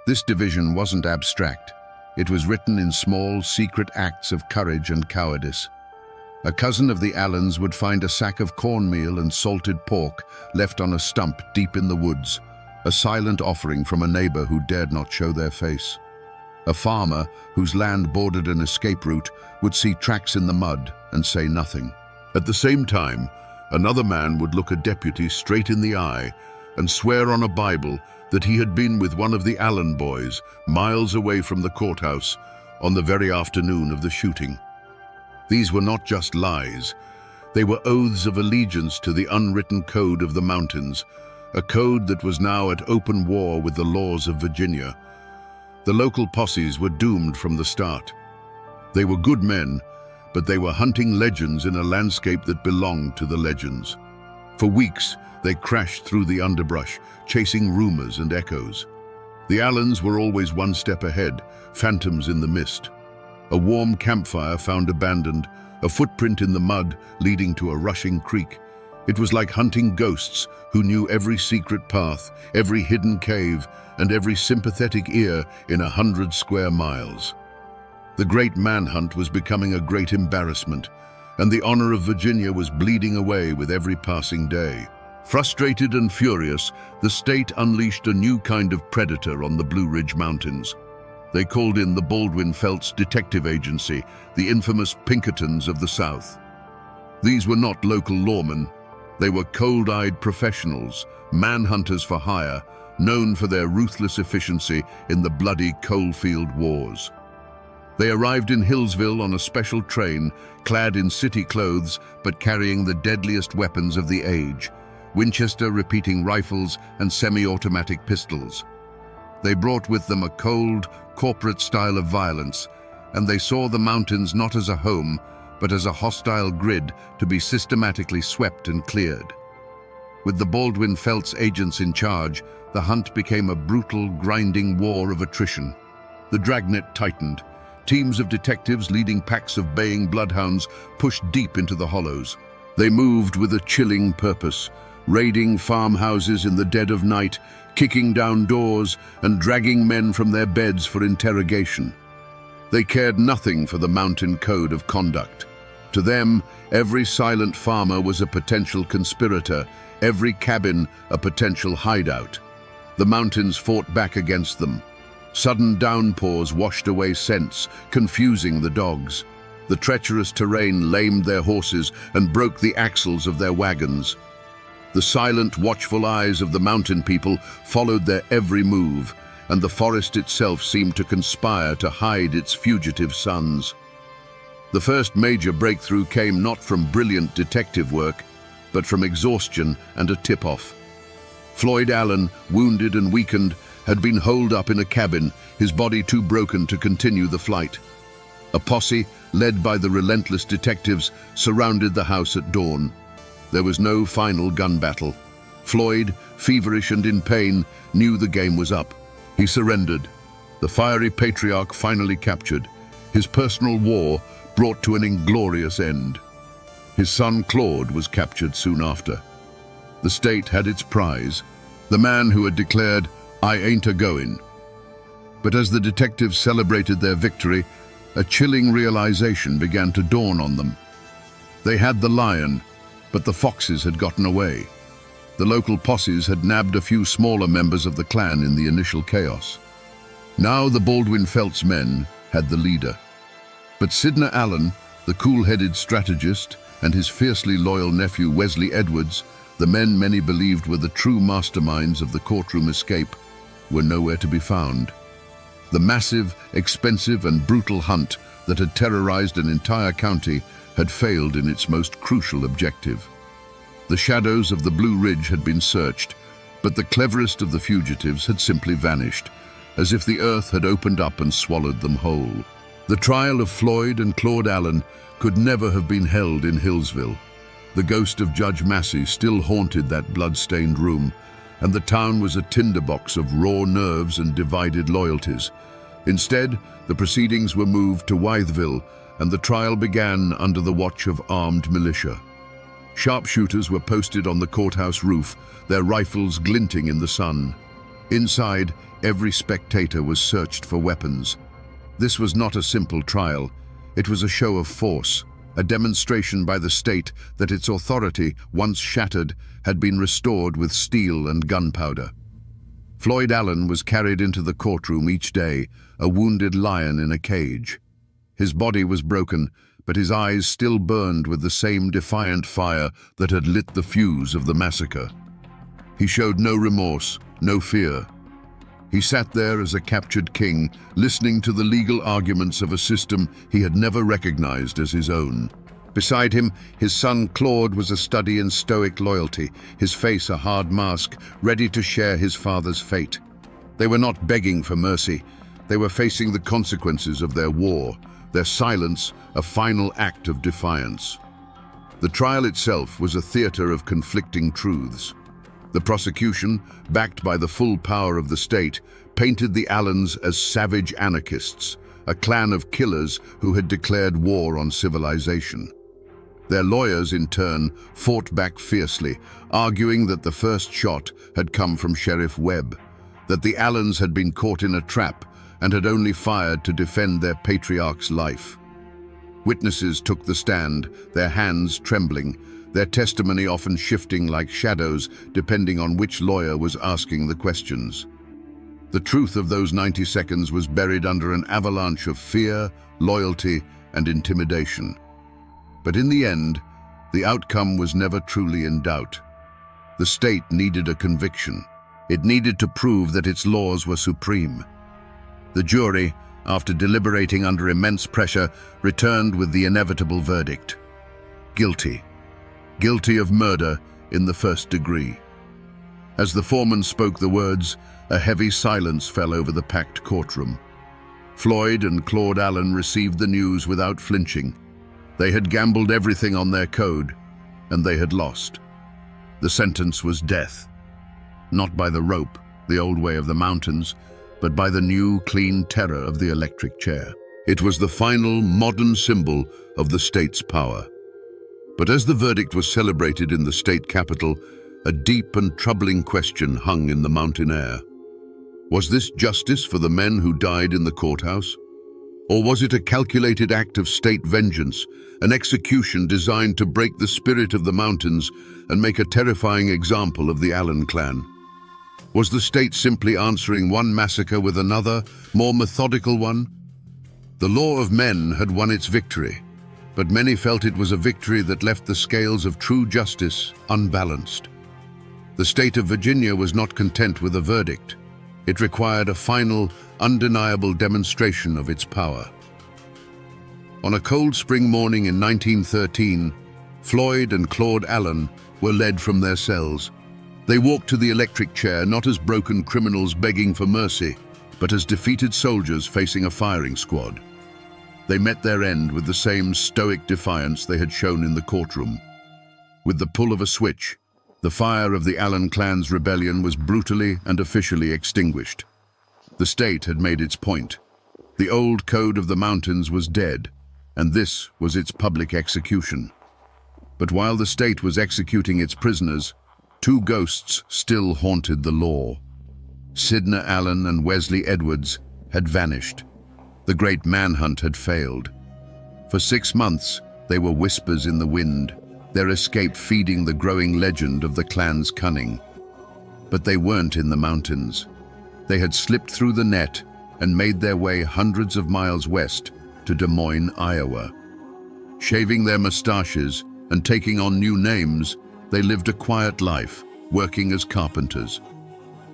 This division wasn't abstract. It was written in small, secret acts of courage and cowardice. A cousin of the Allens would find a sack of cornmeal and salted pork left on a stump deep in the woods, a silent offering from a neighbor who dared not show their face. A farmer whose land bordered an escape route would see tracks in the mud and say nothing. At the same time, another man would look a deputy straight in the eye and swear on a Bible that he had been with one of the Allen boys miles away from the courthouse on the very afternoon of the shooting. These were not just lies. They were oaths of allegiance to the unwritten code of the mountains, a code that was now at open war with the laws of Virginia. The local posses were doomed from the start. They were good men, but they were hunting legends in a landscape that belonged to the legends. For weeks, they crashed through the underbrush, chasing rumors and echoes. The Allens were always one step ahead, phantoms in the mist. A warm campfire found abandoned, a footprint in the mud leading to a rushing creek. It was like hunting ghosts who knew every secret path, every hidden cave, and every sympathetic ear in 100 square miles. The great manhunt was becoming a great embarrassment, and the honor of Virginia was bleeding away with every passing day. Frustrated and furious, the state unleashed a new kind of predator on the Blue Ridge Mountains. They called in the Baldwin-Felts Detective Agency, the infamous Pinkertons of the South. These were not local lawmen. They were cold-eyed professionals, manhunters for hire, known for their ruthless efficiency in the bloody coalfield wars. They arrived in Hillsville on a special train, clad in city clothes but carrying the deadliest weapons of the age, Winchester repeating rifles and semi-automatic pistols. They brought with them a cold, corporate style of violence, and they saw the mountains not as a home, but as a hostile grid to be systematically swept and cleared. With the Baldwin-Felts agents in charge, the hunt became a brutal, grinding war of attrition. The dragnet tightened. Teams of detectives leading packs of baying bloodhounds pushed deep into the hollows. They moved with a chilling purpose, raiding farmhouses in the dead of night, kicking down doors and dragging men from their beds for interrogation. They cared nothing for the mountain code of conduct. To them, every silent farmer was a potential conspirator, every cabin a potential hideout. The mountains fought back against them. Sudden downpours washed away scents, confusing the dogs. The treacherous terrain lamed their horses and broke the axles of their wagons. The silent, watchful eyes of the mountain people followed their every move, and the forest itself seemed to conspire to hide its fugitive sons. The first major breakthrough came not from brilliant detective work, but from exhaustion and a tip-off. Floyd Allen, wounded and weakened, had been holed up in a cabin, his body too broken to continue the flight. A posse, led by the relentless detectives, surrounded the house at dawn. There was no final gun battle. Floyd, feverish and in pain, knew the game was up. He surrendered. The fiery patriarch finally captured. His personal war brought to an inglorious end. His son Claude was captured soon after. The state had its prize, the man who had declared, "I ain't a-goin'." But as the detectives celebrated their victory, a chilling realization began to dawn on them. They had the lion, but the foxes had gotten away. The local posses had nabbed a few smaller members of the clan in the initial chaos. Now the Baldwin-Felts men had the leader. But Sidney Allen, the cool-headed strategist, and his fiercely loyal nephew Wesley Edwards, the men many believed were the true masterminds of the courtroom escape, were nowhere to be found. The massive, expensive, and brutal hunt that had terrorized an entire county had failed in its most crucial objective. The shadows of the Blue Ridge had been searched, but the cleverest of the fugitives had simply vanished, as if the earth had opened up and swallowed them whole. The trial of Floyd and Claude Allen could never have been held in Hillsville. The ghost of Judge Massey still haunted that blood-stained room, and the town was a tinderbox of raw nerves and divided loyalties. Instead, the proceedings were moved to Wytheville, and the trial began under the watch of armed militia. Sharpshooters were posted on the courthouse roof, their rifles glinting in the sun. Inside, every spectator was searched for weapons. This was not a simple trial. It was a show of force, a demonstration by the state that its authority, once shattered, had been restored with steel and gunpowder. Floyd Allen was carried into the courtroom each day, a wounded lion in a cage. His body was broken, but his eyes still burned with the same defiant fire that had lit the fuse of the massacre. He showed no remorse, no fear. He sat there as a captured king, listening to the legal arguments of a system he had never recognized as his own. Beside him, his son Claude was a study in stoic loyalty, his face a hard mask, ready to share his father's fate. They were not begging for mercy. They were facing the consequences of their war, their silence a final act of defiance. The trial itself was a theater of conflicting truths. The prosecution, backed by the full power of the state, painted the Allens as savage anarchists, a clan of killers who had declared war on civilization. Their lawyers, in turn, fought back fiercely, arguing that the first shot had come from Sheriff Webb, that the Allens had been caught in a trap and had only fired to defend their patriarch's life. Witnesses took the stand, their hands trembling, their testimony often shifting like shadows depending on which lawyer was asking the questions. The truth of those 90 seconds was buried under an avalanche of fear, loyalty, and intimidation. But in the end, the outcome was never truly in doubt. The state needed a conviction. It needed to prove that its laws were supreme. The jury, after deliberating under immense pressure, returned with the inevitable verdict: guilty. Guilty of murder in the first degree. As the foreman spoke the words, a heavy silence fell over the packed courtroom. Floyd and Claude Allen received the news without flinching. They had gambled everything on their code, and they had lost. The sentence was death. Not by the rope, the old way of the mountains, but by the new, clean terror of the electric chair. It was the final, modern symbol of the state's power. But as the verdict was celebrated in the state capitol, a deep and troubling question hung in the mountain air. Was this justice for the men who died in the courthouse? Or was it a calculated act of state vengeance, an execution designed to break the spirit of the mountains and make a terrifying example of the Allen clan? Was the state simply answering one massacre with another, more methodical one? The law of men had won its victory, but many felt it was a victory that left the scales of true justice unbalanced. The state of Virginia was not content with a verdict. It required a final, undeniable demonstration of its power. On a cold spring morning in 1913, Floyd and Claude Allen were led from their cells. They walked to the electric chair not as broken criminals begging for mercy, but as defeated soldiers facing a firing squad. They met their end with the same stoic defiance they had shown in the courtroom. With the pull of a switch, the fire of the Allen clan's rebellion was brutally and officially extinguished. The state had made its point. The old code of the mountains was dead, and this was its public execution. But while the state was executing its prisoners, two ghosts still haunted the law. Sidney Allen and Wesley Edwards had vanished. The great manhunt had failed. For 6 months, they were whispers in the wind, their escape feeding the growing legend of the clan's cunning. But they weren't in the mountains. They had slipped through the net and made their way hundreds of miles west to Des Moines, Iowa. Shaving their mustaches and taking on new names, they lived a quiet life, working as carpenters.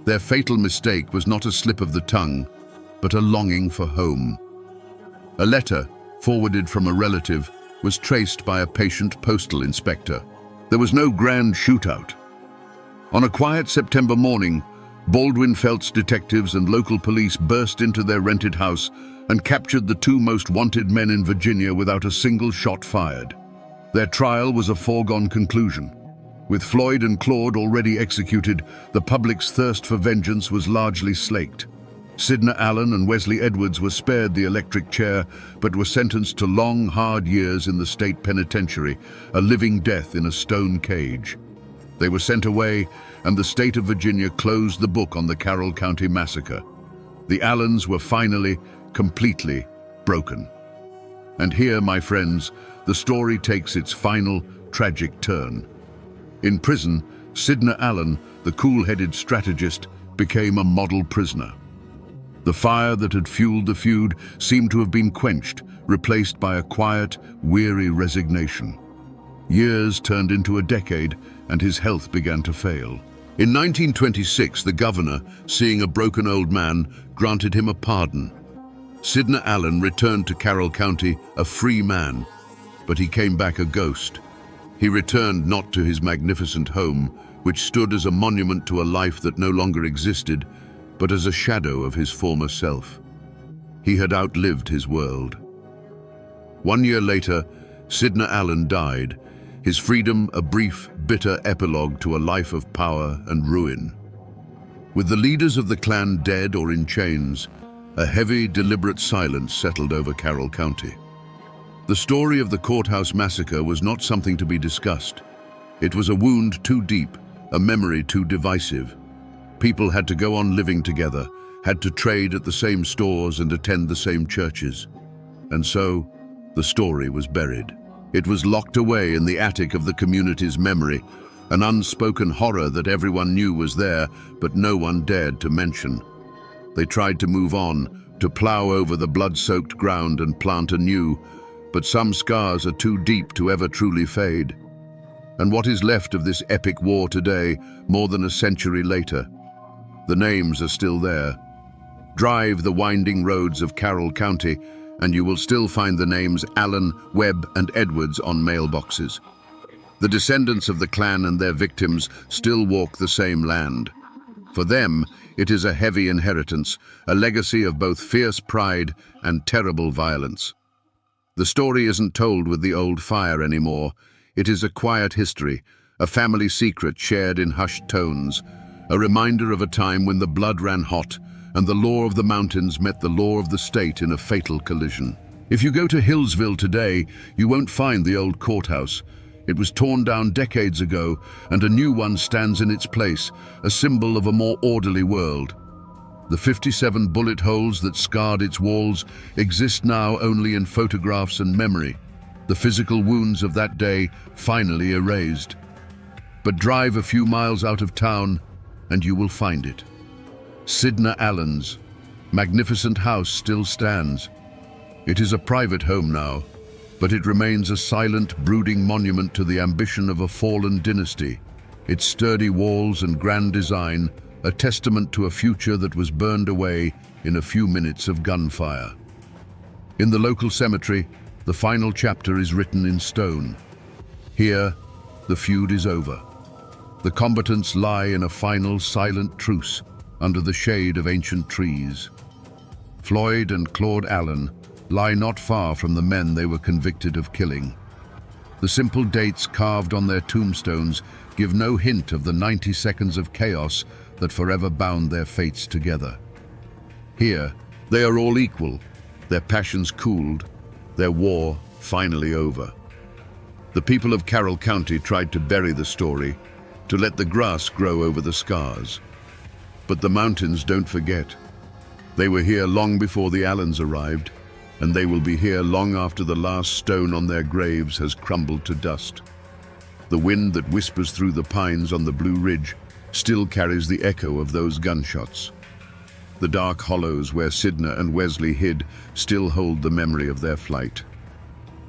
Their fatal mistake was not a slip of the tongue, but a longing for home. A letter, forwarded from a relative, was traced by a patient postal inspector. There was no grand shootout. On a quiet September morning, Baldwin Felts detectives and local police burst into their rented house and captured the two most wanted men in Virginia without a single shot fired. Their trial was a foregone conclusion. With Floyd and Claude already executed, the public's thirst for vengeance was largely slaked. Sidney Allen and Wesley Edwards were spared the electric chair, but were sentenced to long, hard years in the state penitentiary, a living death in a stone cage. They were sent away, and the state of Virginia closed the book on the Carroll County massacre. The Allens were finally, completely broken. And here, my friends, the story takes its final, tragic turn. In prison, Sidney Allen, the cool-headed strategist, became a model prisoner. The fire that had fueled the feud seemed to have been quenched, replaced by a quiet, weary resignation. Years turned into a decade, and his health began to fail. In 1926, the governor, seeing a broken old man, granted him a pardon. Sidney Allen returned to Carroll County a free man, but he came back a ghost. He returned not to his magnificent home, which stood as a monument to a life that no longer existed, but as a shadow of his former self. He had outlived his world. 1 year later, Sidney Allen died, his freedom a brief, bitter epilogue to a life of power and ruin. With the leaders of the clan dead or in chains, a heavy, deliberate silence settled over Carroll County. The story of the courthouse massacre was not something to be discussed. It was a wound too deep, a memory too divisive. People had to go on living together, had to trade at the same stores and attend the same churches. And so, the story was buried. It was locked away in the attic of the community's memory, an unspoken horror that everyone knew was there, but no one dared to mention. They tried to move on, to plow over the blood-soaked ground and plant anew, but some scars are too deep to ever truly fade. And what is left of this epic war today, more than a century later? The names are still there. Drive the winding roads of Carroll County, and you will still find the names Allen, Webb, and Edwards on mailboxes. The descendants of the clan and their victims still walk the same land. For them, it is a heavy inheritance, a legacy of both fierce pride and terrible violence. The story isn't told with the old fire anymore. It is a quiet history, a family secret shared in hushed tones, a reminder of a time when the blood ran hot and the law of the mountains met the law of the state in a fatal collision. If you go to Hillsville today, you won't find the old courthouse. It was torn down decades ago, and a new one stands in its place, a symbol of a more orderly world. The 57 bullet holes that scarred its walls exist now only in photographs and memory, the physical wounds of that day finally erased. But drive a few miles out of town, and you will find it. Sidna Allen's magnificent house still stands. It is a private home now, but it remains a silent, brooding monument to the ambition of a fallen dynasty. Its sturdy walls and grand design, a testament to a future that was burned away in a few minutes of gunfire. In the local cemetery, the final chapter is written in stone. Here, the feud is over. The combatants lie in a final, silent truce under the shade of ancient trees. Floyd and Claude Allen lie not far from the men they were convicted of killing. The simple dates carved on their tombstones give no hint of the 90 seconds of chaos that forever bound their fates together. Here, they are all equal, their passions cooled, their war finally over. The people of Carroll County tried to bury the story, to let the grass grow over the scars. But the mountains don't forget. They were here long before the Allens arrived, and they will be here long after the last stone on their graves has crumbled to dust. The wind that whispers through the pines on the Blue Ridge still carries the echo of those gunshots. The dark hollows where Sidna and Wesley hid still hold the memory of their flight.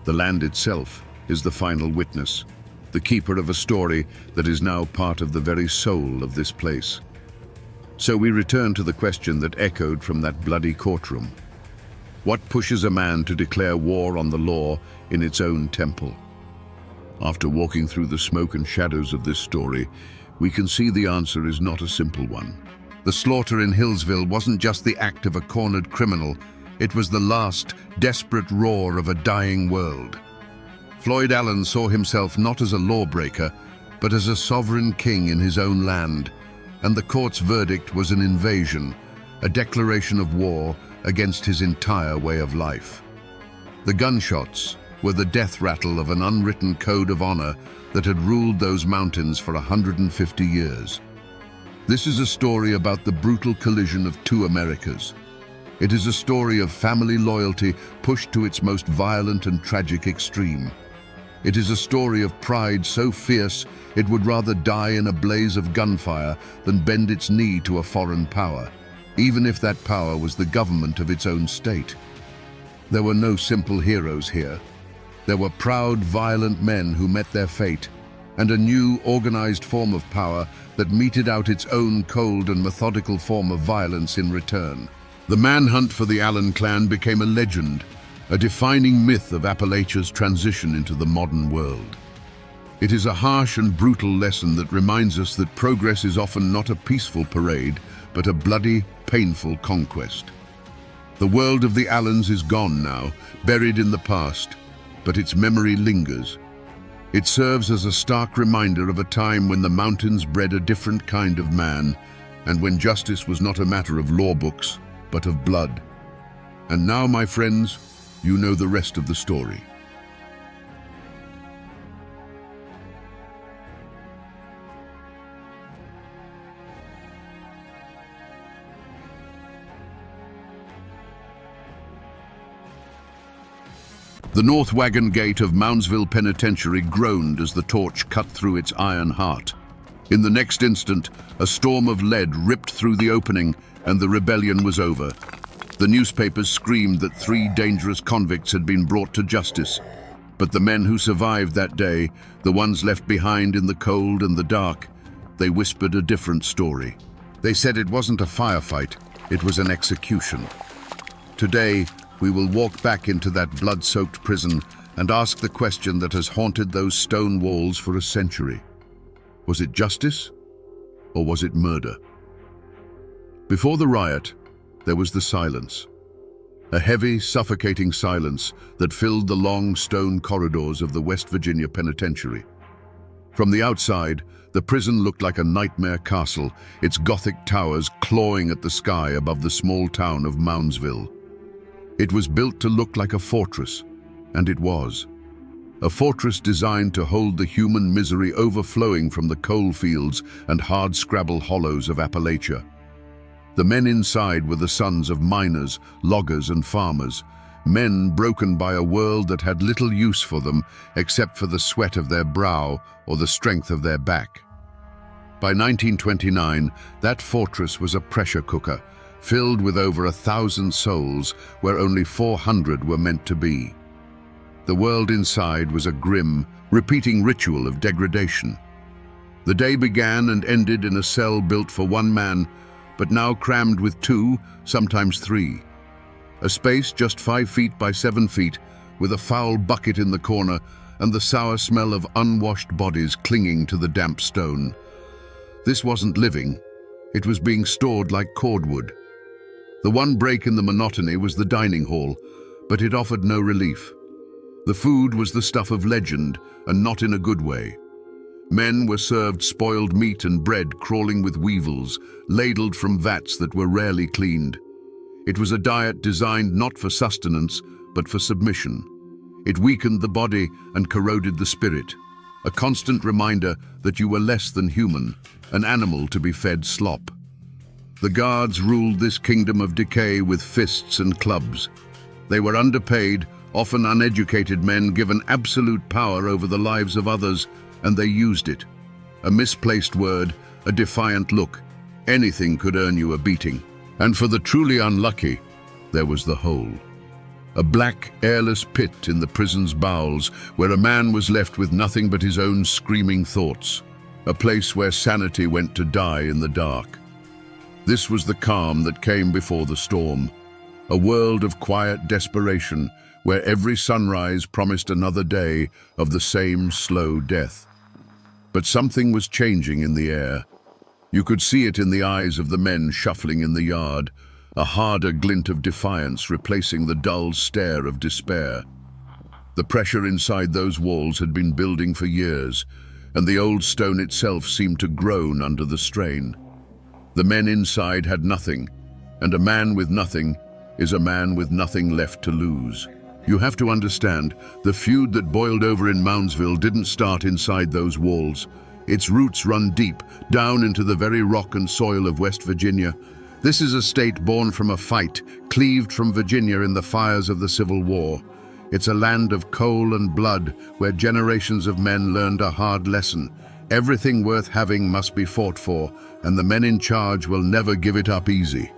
The land itself is the final witness, the keeper of a story that is now part of the very soul of this place. So we return to the question that echoed from that bloody courtroom. What pushes a man to declare war on the law in its own temple? After walking through the smoke and shadows of this story, we can see the answer is not a simple one. The slaughter in Hillsville wasn't just the act of a cornered criminal, it was the last, desperate roar of a dying world. Floyd Allen saw himself not as a lawbreaker, but as a sovereign king in his own land, and the court's verdict was an invasion, a declaration of war against his entire way of life. The gunshots were the death rattle of an unwritten code of honor that had ruled those mountains for 150 years. This is a story about the brutal collision of two Americas. It is a story of family loyalty pushed to its most violent and tragic extreme. It is a story of pride so fierce it would rather die in a blaze of gunfire than bend its knee to a foreign power, even if that power was the government of its own state. There were no simple heroes here. There were proud, violent men who met their fate, and a new, organized form of power that meted out its own cold and methodical form of violence in return. The manhunt for the Allen clan became a legend, a defining myth of Appalachia's transition into the modern world. It is a harsh and brutal lesson that reminds us that progress is often not a peaceful parade, but a bloody, painful conquest. The world of the Allens is gone now, buried in the past, but its memory lingers. It serves as a stark reminder of a time when the mountains bred a different kind of man, and when justice was not a matter of law books, but of blood. And now, my friends, you know the rest of the story. The north wagon gate of Moundsville Penitentiary groaned as the torch cut through its iron heart. In the next instant, a storm of lead ripped through the opening, and the rebellion was over. The newspapers screamed that 3 dangerous convicts had been brought to justice. But the men who survived that day, the ones left behind in the cold and the dark, they whispered a different story. They said it wasn't a firefight, it was an execution. Today, we will walk back into that blood-soaked prison and ask the question that has haunted those stone walls for a century. Was it justice, or was it murder? Before the riot, there was the silence. A heavy, suffocating silence that filled the long stone corridors of the West Virginia Penitentiary. From the outside, the prison looked like a nightmare castle, its Gothic towers clawing at the sky above the small town of Moundsville. It was built to look like a fortress, and it was. A fortress designed to hold the human misery overflowing from the coal fields and hard-scrabble hollows of Appalachia. The men inside were the sons of miners, loggers, and farmers, men broken by a world that had little use for them except for the sweat of their brow or the strength of their back. By 1929, that fortress was a pressure cooker, filled with over 1,000 souls where only 400 were meant to be. The world inside was a grim, repeating ritual of degradation. The day began and ended in a cell built for 1 man, but now crammed with 2, sometimes 3. A space just 5 feet by 7 feet, with a foul bucket in the corner and the sour smell of unwashed bodies clinging to the damp stone. This wasn't living, it was being stored like cordwood. The one break in the monotony was the dining hall, but it offered no relief. The food was the stuff of legend, and not in a good way. Men were served spoiled meat and bread crawling with weevils, ladled from vats that were rarely cleaned. It was a diet designed not for sustenance, but for submission. It weakened the body and corroded the spirit, a constant reminder that you were less than human, an animal to be fed slop. The guards ruled this kingdom of decay with fists and clubs. They were underpaid, often uneducated men given absolute power over the lives of others, and they used it. A misplaced word, a defiant look, anything could earn you a beating. And for the truly unlucky, there was the hole. A black, airless pit in the prison's bowels, where a man was left with nothing but his own screaming thoughts. A place where sanity went to die in the dark. This was the calm that came before the storm. A world of quiet desperation, where every sunrise promised another day of the same slow death. But something was changing in the air. You could see it in the eyes of the men shuffling in the yard, a harder glint of defiance replacing the dull stare of despair. The pressure inside those walls had been building for years, and the old stone itself seemed to groan under the strain. The men inside had nothing, and a man with nothing is a man with nothing left to lose. You have to understand, the feud that boiled over in Moundsville didn't start inside those walls. Its roots run deep, down into the very rock and soil of West Virginia. This is a state born from a fight, cleaved from Virginia in the fires of the Civil War. It's a land of coal and blood, where generations of men learned a hard lesson. Everything worth having must be fought for, and the men in charge will never give it up easy.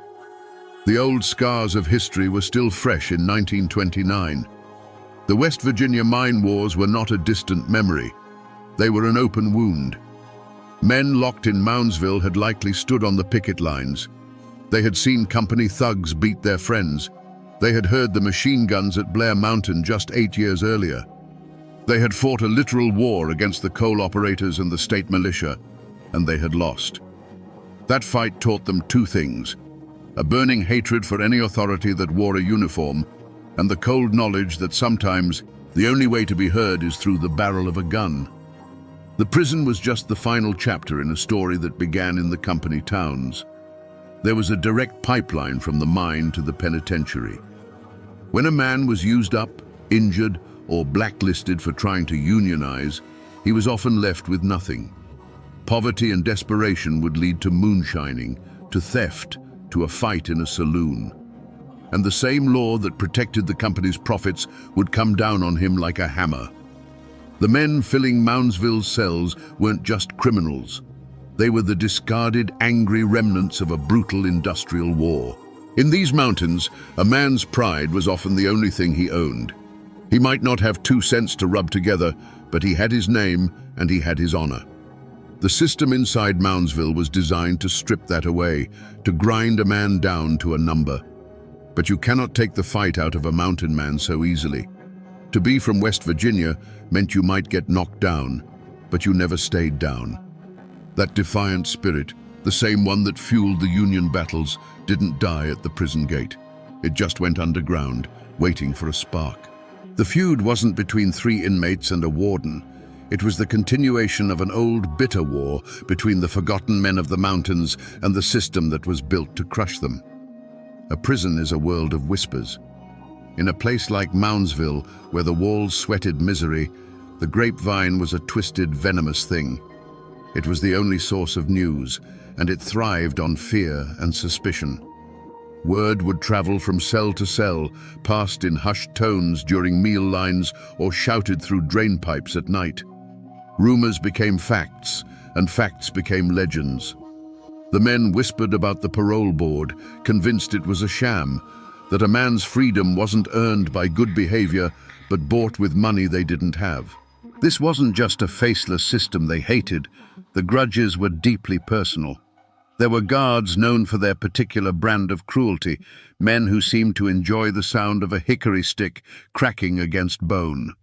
The old scars of history were still fresh in 1929. The West Virginia mine wars were not a distant memory. They were an open wound. Men locked in Moundsville had likely stood on the picket lines. They had seen company thugs beat their friends. They had heard the machine guns at Blair Mountain just 8 years earlier. They had fought a literal war against the coal operators and the state militia, and they had lost. That fight taught them 2 things: a burning hatred for any authority that wore a uniform, and the cold knowledge that sometimes The only way to be heard is through the barrel of a gun. The prison was just the final chapter in a story that began in the company towns. There was a direct pipeline from the mine to the penitentiary. When a man was used up, injured, or blacklisted for trying to unionize, he was often left with nothing. Poverty and desperation would lead to moonshining, to theft, to a fight in a saloon. And the same law that protected the company's profits would come down on him like a hammer. The men filling Moundsville's cells weren't just criminals. They were the discarded, angry remnants of a brutal industrial war. In these mountains, a man's pride was often the only thing he owned. He might not have 2 cents to rub together, but he had his name and he had his honor. The system inside Moundsville was designed to strip that away, to grind a man down to a number. But you cannot take the fight out of a mountain man so easily. To be from West Virginia meant you might get knocked down, but you never stayed down. That defiant spirit, the same one that fueled the Union battles, didn't die at the prison gate. It just went underground, waiting for a spark. The feud wasn't between 3 inmates and a warden. It was the continuation of an old, bitter war between the forgotten men of the mountains and the system that was built to crush them. A prison is a world of whispers. In a place like Moundsville, where the walls sweated misery, the grapevine was a twisted, venomous thing. It was the only source of news, and it thrived on fear and suspicion. Word would travel from cell to cell, passed in hushed tones during meal lines or shouted through drain pipes at night. Rumors became facts, and facts became legends. The men whispered about the parole board, convinced it was a sham, that a man's freedom wasn't earned by good behavior, but bought with money they didn't have. This wasn't just a faceless system they hated. The grudges were deeply personal. There were guards known for their particular brand of cruelty, men who seemed to enjoy the sound of a hickory stick cracking against bone.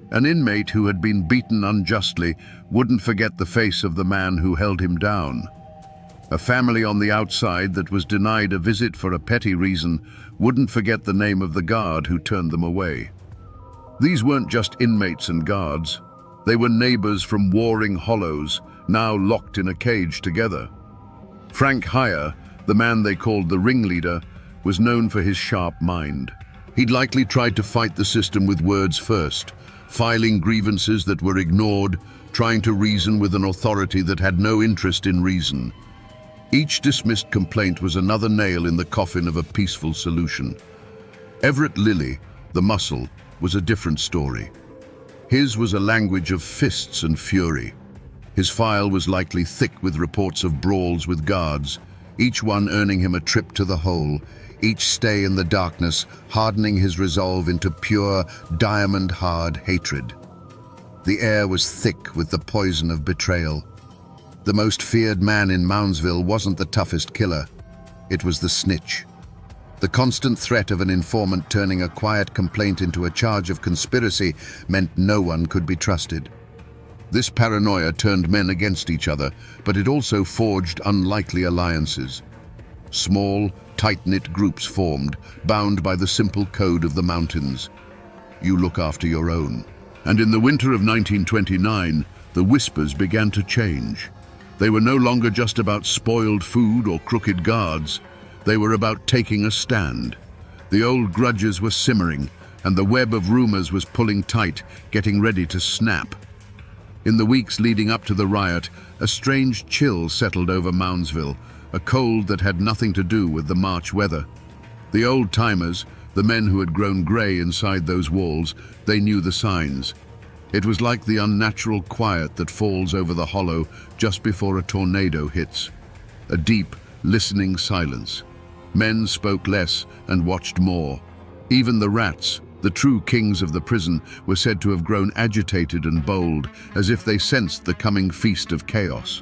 An inmate who had been beaten unjustly wouldn't forget the face of the man who held him down. A family on the outside that was denied a visit for a petty reason wouldn't forget the name of the guard who turned them away. These weren't just inmates and guards. They were neighbors from warring hollows, now locked in a cage together. Frank Heyer, the man they called the ringleader, was known for his sharp mind. He'd likely tried to fight the system with words first, filing grievances that were ignored, trying to reason with an authority that had no interest in reason. Each dismissed complaint was another nail in the coffin of a peaceful solution. Everett Lilly, the muscle, was a different story. His was a language of fists and fury. His file was likely thick with reports of brawls with guards, each one earning him a trip to the hole, each stay in the darkness hardening his resolve into pure, diamond-hard hatred. The air was thick with the poison of betrayal. The most feared man in Moundsville wasn't the toughest killer. It was the snitch. The constant threat of an informant turning a quiet complaint into a charge of conspiracy meant no one could be trusted. This paranoia turned men against each other, but it also forged unlikely alliances. Small, tight-knit groups formed, bound by the simple code of the mountains. You look after your own. And in the winter of 1929, the whispers began to change. They were no longer just about spoiled food or crooked guards. They were about taking a stand. The old grudges were simmering, and the web of rumors was pulling tight, getting ready to snap. In the weeks leading up to the riot, a strange chill settled over Moundsville, a cold that had nothing to do with the March weather. The old-timers, the men who had grown grey inside those walls, they knew the signs. It was like the unnatural quiet that falls over the hollow just before a tornado hits. A deep, listening silence. Men spoke less and watched more. Even the rats, the true kings of the prison, were said to have grown agitated and bold, as if they sensed the coming feast of chaos.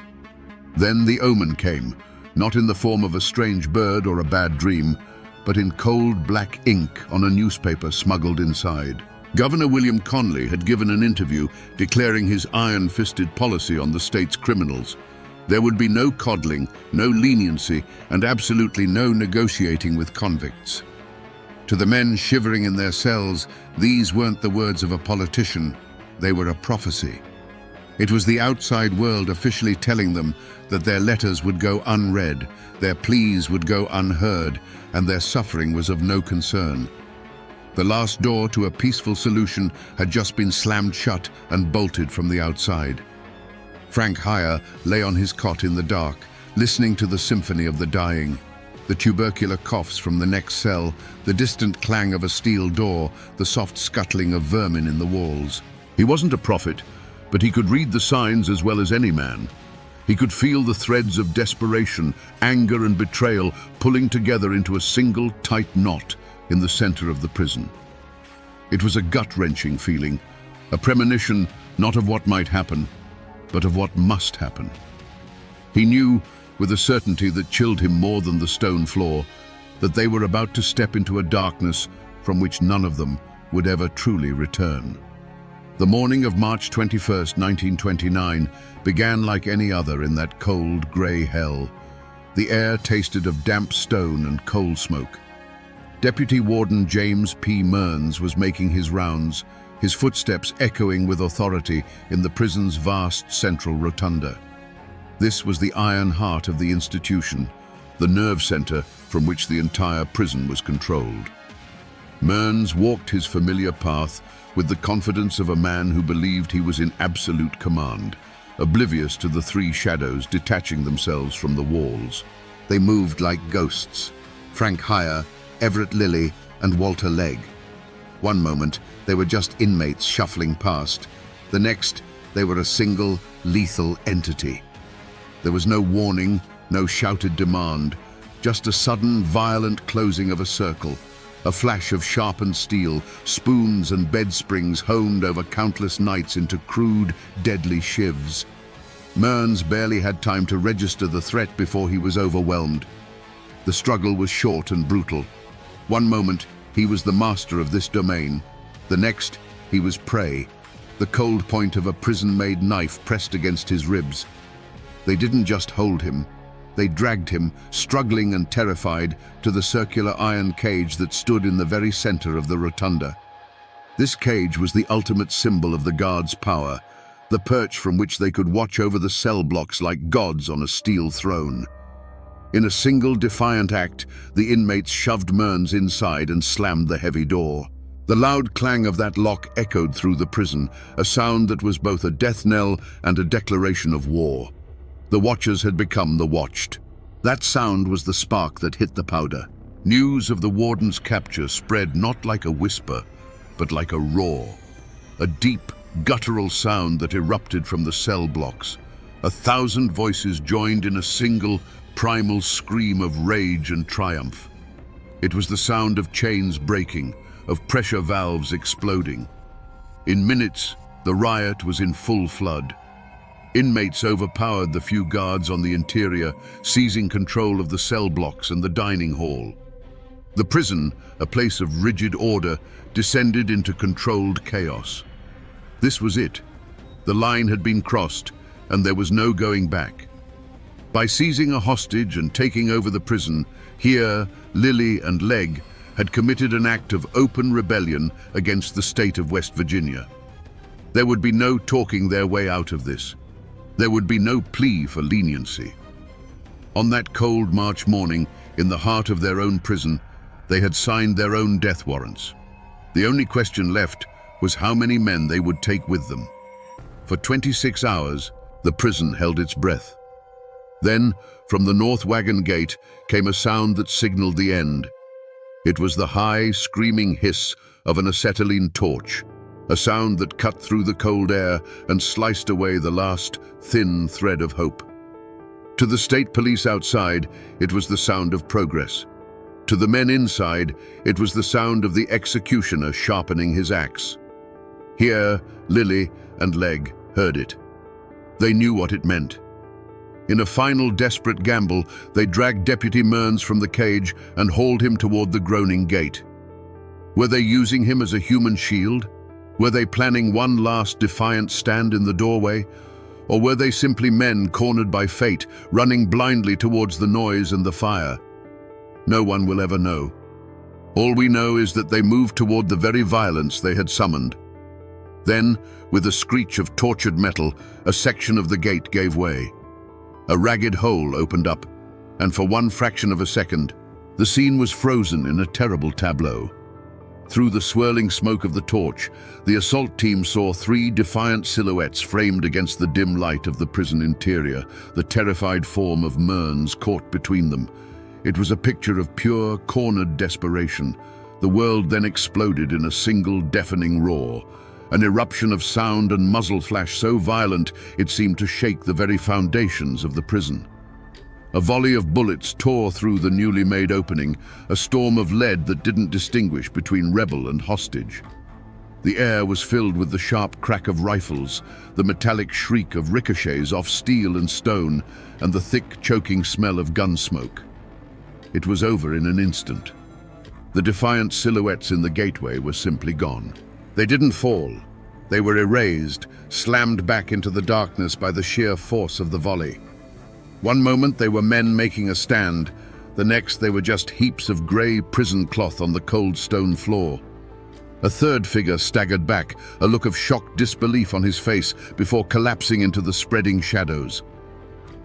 Then the omen came, not in the form of a strange bird or a bad dream, but in cold black ink on a newspaper smuggled inside. Governor William Conley had given an interview declaring his iron-fisted policy on the state's criminals. There would be no coddling, no leniency, and absolutely no negotiating with convicts. To the men shivering in their cells, these weren't the words of a politician, they were a prophecy. It was the outside world officially telling them that their letters would go unread, their pleas would go unheard, and their suffering was of no concern. The last door to a peaceful solution had just been slammed shut and bolted from the outside. Frank Heyer lay on his cot in the dark, listening to the symphony of the dying. The tubercular coughs from the next cell, the distant clang of a steel door, the soft scuttling of vermin in the walls. He wasn't a prophet, but he could read the signs as well as any man. He could feel the threads of desperation, anger and betrayal pulling together into a single tight knot in the center of the prison. It was a gut-wrenching feeling, a premonition not of what might happen, but of what must happen. He knew, with a certainty that chilled him more than the stone floor, that they were about to step into a darkness from which none of them would ever truly return. The morning of March 21st, 1929, began like any other in that cold, grey hell. The air tasted of damp stone and coal smoke. Deputy Warden James P. Mearns was making his rounds, his footsteps echoing with authority in the prison's vast central rotunda. This was the iron heart of the institution, the nerve center from which the entire prison was controlled. Mearns walked his familiar path with the confidence of a man who believed he was in absolute command, oblivious to the three shadows detaching themselves from the walls. They moved like ghosts: Frank Heyer, Everett Lilly, and Walter Legg. One moment, they were just inmates shuffling past. The next, they were a single, lethal entity. There was no warning, no shouted demand, just a sudden, violent closing of a circle, a flash of sharpened steel, spoons and bed springs honed over countless nights into crude, deadly shivs. Mearns barely had time to register the threat before he was overwhelmed. The struggle was short and brutal. One moment, he was the master of this domain. The next, he was prey, the cold point of a prison-made knife pressed against his ribs. They didn't just hold him. They dragged him, struggling and terrified, to the circular iron cage that stood in the very center of the rotunda. This cage was the ultimate symbol of the guards' power, the perch from which they could watch over the cell blocks like gods on a steel throne. In a single defiant act, the inmates shoved Mearns inside and slammed the heavy door. The loud clang of that lock echoed through the prison, a sound that was both a death knell and a declaration of war. The watchers had become the watched. That sound was the spark that hit the powder. News of the warden's capture spread not like a whisper, but like a roar. A deep, guttural sound that erupted from the cell blocks. 1,000 voices joined in a single, primal scream of rage and triumph. It was the sound of chains breaking, of pressure valves exploding. In minutes, the riot was in full flood. Inmates overpowered the few guards on the interior, seizing control of the cell blocks and the dining hall. The prison, a place of rigid order, descended into controlled chaos. This was it. The line had been crossed, and there was no going back. By seizing a hostage and taking over the prison, Heyer, Lilly, and Legg had committed an act of open rebellion against the state of West Virginia. There would be no talking their way out of this. There would be no plea for leniency. On that cold March morning, in the heart of their own prison, they had signed their own death warrants. The only question left was how many men they would take with them. For 26 hours, the prison held its breath. Then, from the north wagon gate, came a sound that signaled the end. It was the high, screaming hiss of an acetylene torch, a sound that cut through the cold air and sliced away the last, thin thread of hope. To the state police outside, it was the sound of progress. To the men inside, it was the sound of the executioner sharpening his axe. Heyer, Lilly, and Legg heard it. They knew what it meant. In a final desperate gamble, they dragged Deputy Mearns from the cage and hauled him toward the groaning gate. Were they using him as a human shield? Were they planning one last defiant stand in the doorway? Or were they simply men cornered by fate, running blindly towards the noise and the fire? No one will ever know. All we know is that they moved toward the very violence they had summoned. Then, with a screech of tortured metal, a section of the gate gave way. A ragged hole opened up, and for one fraction of a second, the scene was frozen in a terrible tableau. Through the swirling smoke of the torch, the assault team saw three defiant silhouettes framed against the dim light of the prison interior, the terrified form of Mearns caught between them. It was a picture of pure, cornered desperation. The world then exploded in a single deafening roar, an eruption of sound and muzzle flash so violent it seemed to shake the very foundations of the prison. A volley of bullets tore through the newly made opening, a storm of lead that didn't distinguish between rebel and hostage. The air was filled with the sharp crack of rifles, the metallic shriek of ricochets off steel and stone, and the thick, choking smell of gun smoke. It was over in an instant. The defiant silhouettes in the gateway were simply gone. They didn't fall. They were erased, slammed back into the darkness by the sheer force of the volley. One moment they were men making a stand, the next they were just heaps of grey prison cloth on the cold stone floor. A third figure staggered back, a look of shocked disbelief on his face before collapsing into the spreading shadows.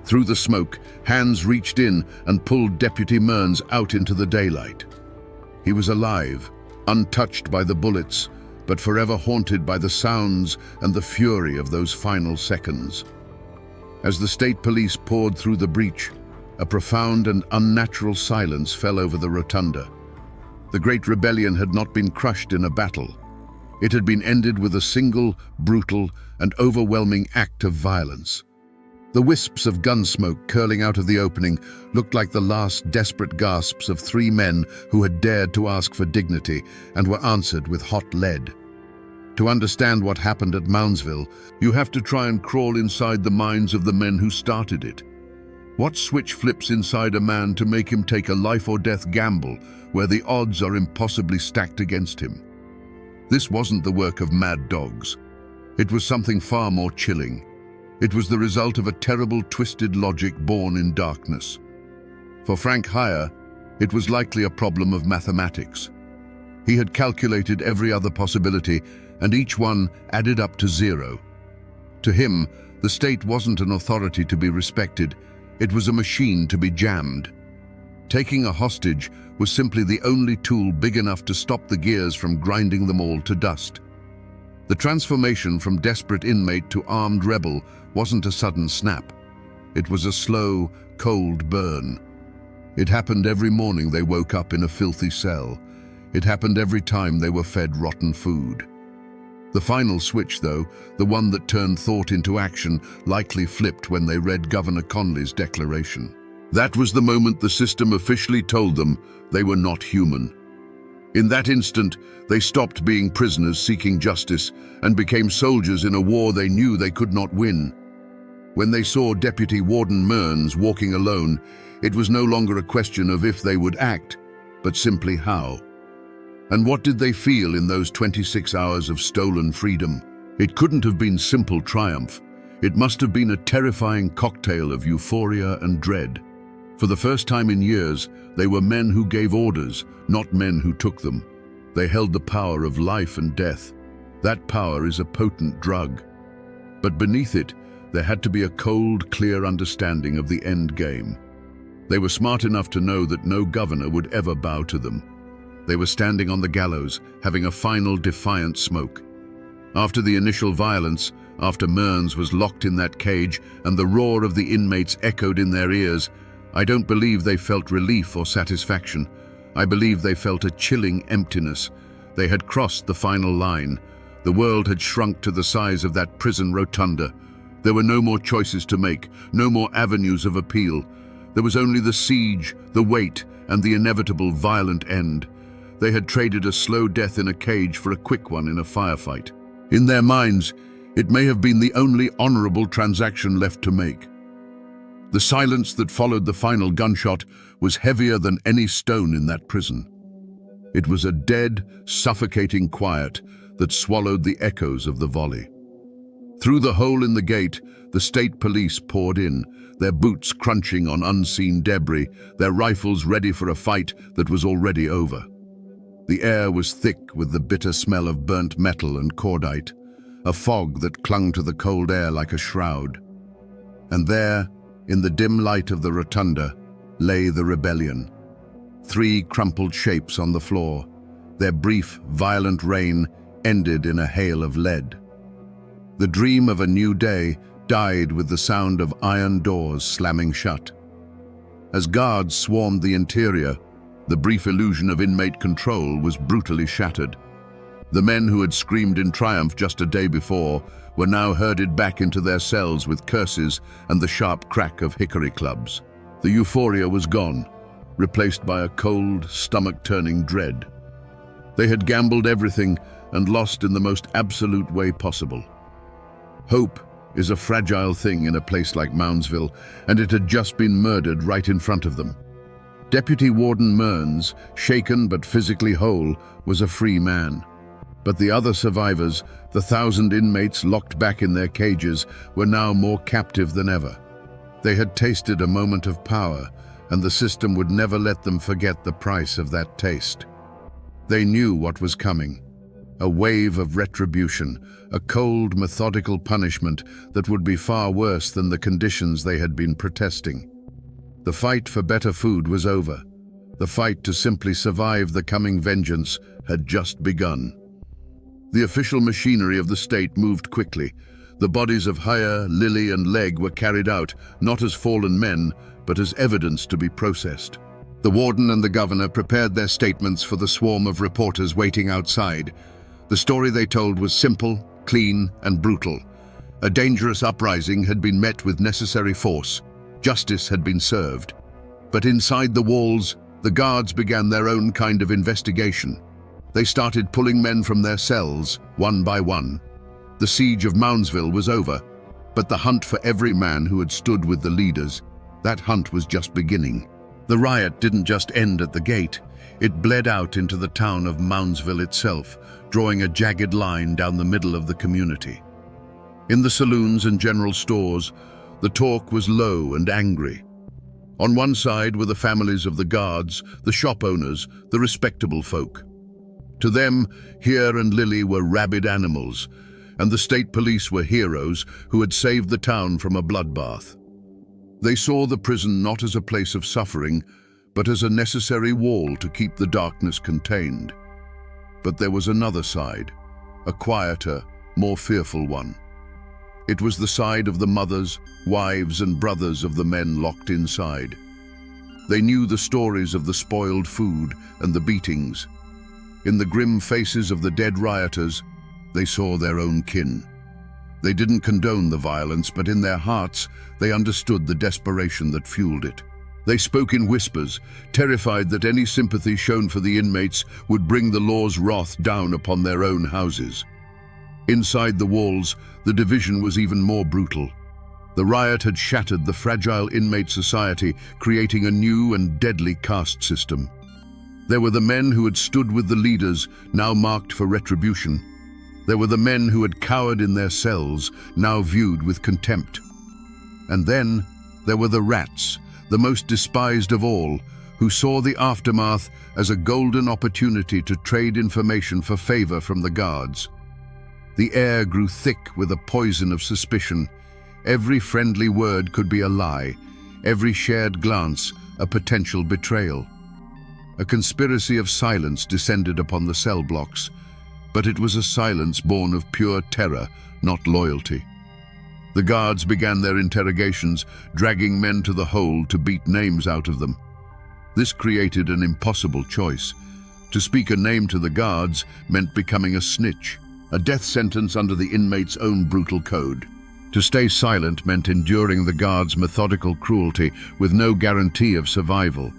Through the smoke, hands reached in and pulled Deputy Mearns out into the daylight. He was alive, untouched by the bullets, but forever haunted by the sounds and the fury of those final seconds. As the state police poured through the breach, a profound and unnatural silence fell over the rotunda. The Great Rebellion had not been crushed in a battle. It had been ended with a single, brutal, and overwhelming act of violence. The wisps of gun smoke curling out of the opening looked like the last desperate gasps of three men who had dared to ask for dignity and were answered with hot lead. To understand what happened at Moundsville, you have to try and crawl inside the minds of the men who started it. What switch flips inside a man to make him take a life-or-death gamble where the odds are impossibly stacked against him? This wasn't the work of mad dogs. It was something far more chilling. It was the result of a terrible, twisted logic born in darkness. For Frank Heyer, it was likely a problem of mathematics. He had calculated every other possibility, and each one added up to zero. To him, the state wasn't an authority to be respected, it was a machine to be jammed. Taking a hostage was simply the only tool big enough to stop the gears from grinding them all to dust. The transformation from desperate inmate to armed rebel wasn't a sudden snap. It was a slow, cold burn. It happened every morning they woke up in a filthy cell. It happened every time they were fed rotten food. The final switch, though, the one that turned thought into action, likely flipped when they read Governor Conley's declaration. That was the moment the system officially told them they were not human. In that instant, they stopped being prisoners seeking justice and became soldiers in a war they knew they could not win. When they saw Deputy Warden Mearns walking alone, it was no longer a question of if they would act, but simply how. And what did they feel in those 26 hours of stolen freedom? It couldn't have been simple triumph. It must have been a terrifying cocktail of euphoria and dread. For the first time in years, they were men who gave orders, not men who took them. They held the power of life and death. That power is a potent drug. But beneath it, there had to be a cold, clear understanding of the end game. They were smart enough to know that no governor would ever bow to them. They were standing on the gallows, having a final defiant smoke. After the initial violence, after Mearns was locked in that cage and the roar of the inmates echoed in their ears, I don't believe they felt relief or satisfaction. I believe they felt a chilling emptiness. They had crossed the final line. The world had shrunk to the size of that prison rotunda. There were no more choices to make, no more avenues of appeal. There was only the siege, the wait, and the inevitable violent end. They had traded a slow death in a cage for a quick one in a firefight. In their minds, it may have been the only honorable transaction left to make. The silence that followed the final gunshot was heavier than any stone in that prison. It was a dead, suffocating quiet that swallowed the echoes of the volley. Through the hole in the gate, the state police poured in, their boots crunching on unseen debris, their rifles ready for a fight that was already over. The air was thick with the bitter smell of burnt metal and cordite, a fog that clung to the cold air like a shroud. And there, in the dim light of the rotunda, lay the rebellion. 3 crumpled shapes on the floor, their brief, violent reign ended in a hail of lead. The dream of a new day died with the sound of iron doors slamming shut. As guards swarmed the interior, the brief illusion of inmate control was brutally shattered. The men who had screamed in triumph just a day before were now herded back into their cells with curses and the sharp crack of hickory clubs. The euphoria was gone, replaced by a cold, stomach-turning dread. They had gambled everything and lost in the most absolute way possible. Hope is a fragile thing in a place like Moundsville, and it had just been murdered right in front of them. Deputy Warden Mearns, shaken but physically whole, was a free man. But the other survivors, the 1,000 inmates locked back in their cages, were now more captive than ever. They had tasted a moment of power, and the system would never let them forget the price of that taste. They knew what was coming. A wave of retribution, a cold, methodical punishment that would be far worse than the conditions they had been protesting. The fight for better food was over. The fight to simply survive the coming vengeance had just begun. The official machinery of the state moved quickly. The bodies of Haya, Lily, and Leg were carried out, not as fallen men, but as evidence to be processed. The warden and the governor prepared their statements for the swarm of reporters waiting outside. The story they told was simple, clean, and brutal. A dangerous uprising had been met with necessary force. Justice had been served. But inside the walls, the guards began their own kind of investigation. They started pulling men from their cells, one by one. The siege of Moundsville was over, but the hunt for every man who had stood with the leaders, that hunt was just beginning. The riot didn't just end at the gate. It bled out into the town of Moundsville itself, drawing a jagged line down the middle of the community. In the saloons and general stores, the talk was low and angry. On one side were the families of the guards, the shop owners, the respectable folk. To them, Here and Lily were rabid animals, and the state police were heroes who had saved the town from a bloodbath. They saw the prison not as a place of suffering, but as a necessary wall to keep the darkness contained. But there was another side, a quieter, more fearful one. It was the side of the mothers, wives, and brothers of the men locked inside. They knew the stories of the spoiled food and the beatings. In the grim faces of the dead rioters, they saw their own kin. They didn't condone the violence, but in their hearts, they understood the desperation that fueled it. They spoke in whispers, terrified that any sympathy shown for the inmates would bring the law's wrath down upon their own houses. Inside the walls, the division was even more brutal. The riot had shattered the fragile inmate society, creating a new and deadly caste system. There were the men who had stood with the leaders, now marked for retribution. There were the men who had cowered in their cells, now viewed with contempt. And then there were the rats, the most despised of all, who saw the aftermath as a golden opportunity to trade information for favor from the guards. The air grew thick with a poison of suspicion. Every friendly word could be a lie, every shared glance a potential betrayal. A conspiracy of silence descended upon the cell blocks, but it was a silence born of pure terror, not loyalty. The guards began their interrogations, dragging men to the hold to beat names out of them. This created an impossible choice. To speak a name to the guards meant becoming a snitch, a death sentence under the inmate's own brutal code. To stay silent meant enduring the guards' methodical cruelty with no guarantee of survival.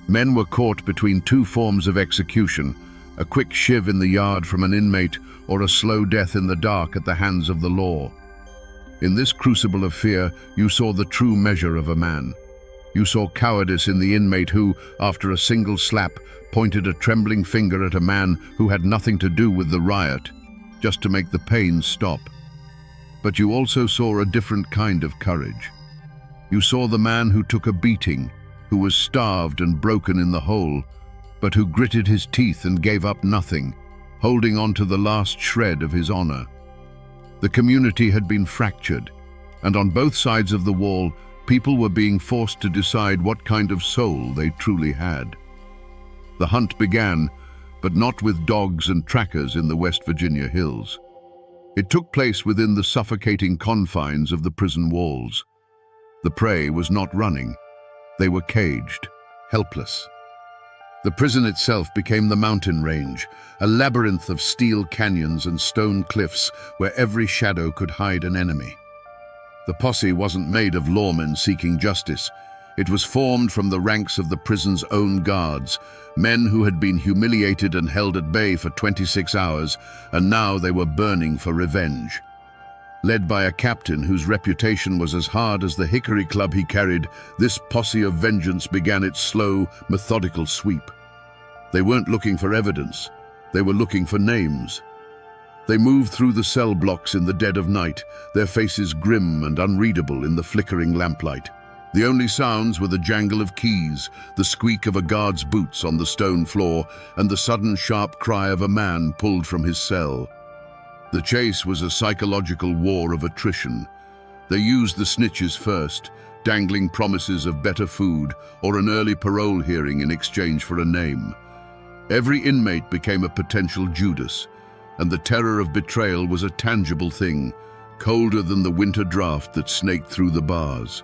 Men were caught between two forms of execution, a quick shiv in the yard from an inmate or a slow death in the dark at the hands of the law. In this crucible of fear, you saw the true measure of a man. You saw cowardice in the inmate who, after a single slap, pointed a trembling finger at a man who had nothing to do with the riot, just to make the pain stop. But you also saw a different kind of courage. You saw the man who took a beating, who was starved and broken in the hole, but who gritted his teeth and gave up nothing, holding on to the last shred of his honor. The community had been fractured, and on both sides of the wall, people were being forced to decide what kind of soul they truly had. The hunt began, but not with dogs and trackers in the West Virginia hills. It took place within the suffocating confines of the prison walls. The prey was not running. They were caged, helpless. The prison itself became the mountain range, a labyrinth of steel canyons and stone cliffs where every shadow could hide an enemy. The posse wasn't made of lawmen seeking justice. It was formed from the ranks of the prison's own guards, men who had been humiliated and held at bay for 26 hours, and now they were burning for revenge. Led by a captain whose reputation was as hard as the hickory club he carried, this posse of vengeance began its slow, methodical sweep. They weren't looking for evidence. They were looking for names. They moved through the cell blocks in the dead of night, their faces grim and unreadable in the flickering lamplight. The only sounds were the jangle of keys, the squeak of a guard's boots on the stone floor, and the sudden sharp cry of a man pulled from his cell. The chase was a psychological war of attrition. They used the snitches first, dangling promises of better food or an early parole hearing in exchange for a name. Every inmate became a potential Judas, and the terror of betrayal was a tangible thing, colder than the winter draft that snaked through the bars.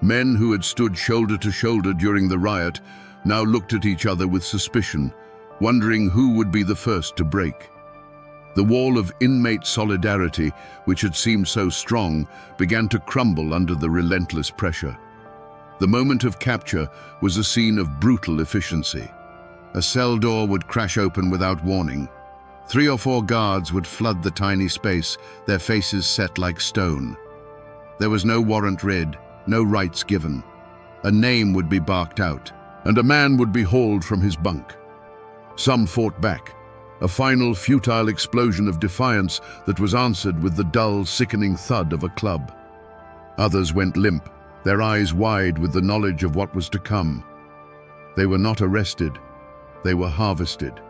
Men who had stood shoulder to shoulder during the riot now looked at each other with suspicion, wondering who would be the first to break. The wall of inmate solidarity, which had seemed so strong, began to crumble under the relentless pressure. The moment of capture was a scene of brutal efficiency. A cell door would crash open without warning. 3 or 4 guards would flood the tiny space, their faces set like stone. There was no warrant read, no rights given. A name would be barked out, and a man would be hauled from his bunk. Some fought back, a final futile explosion of defiance that was answered with the dull, sickening thud of a club. Others went limp, their eyes wide with the knowledge of what was to come. They were not arrested, they were harvested.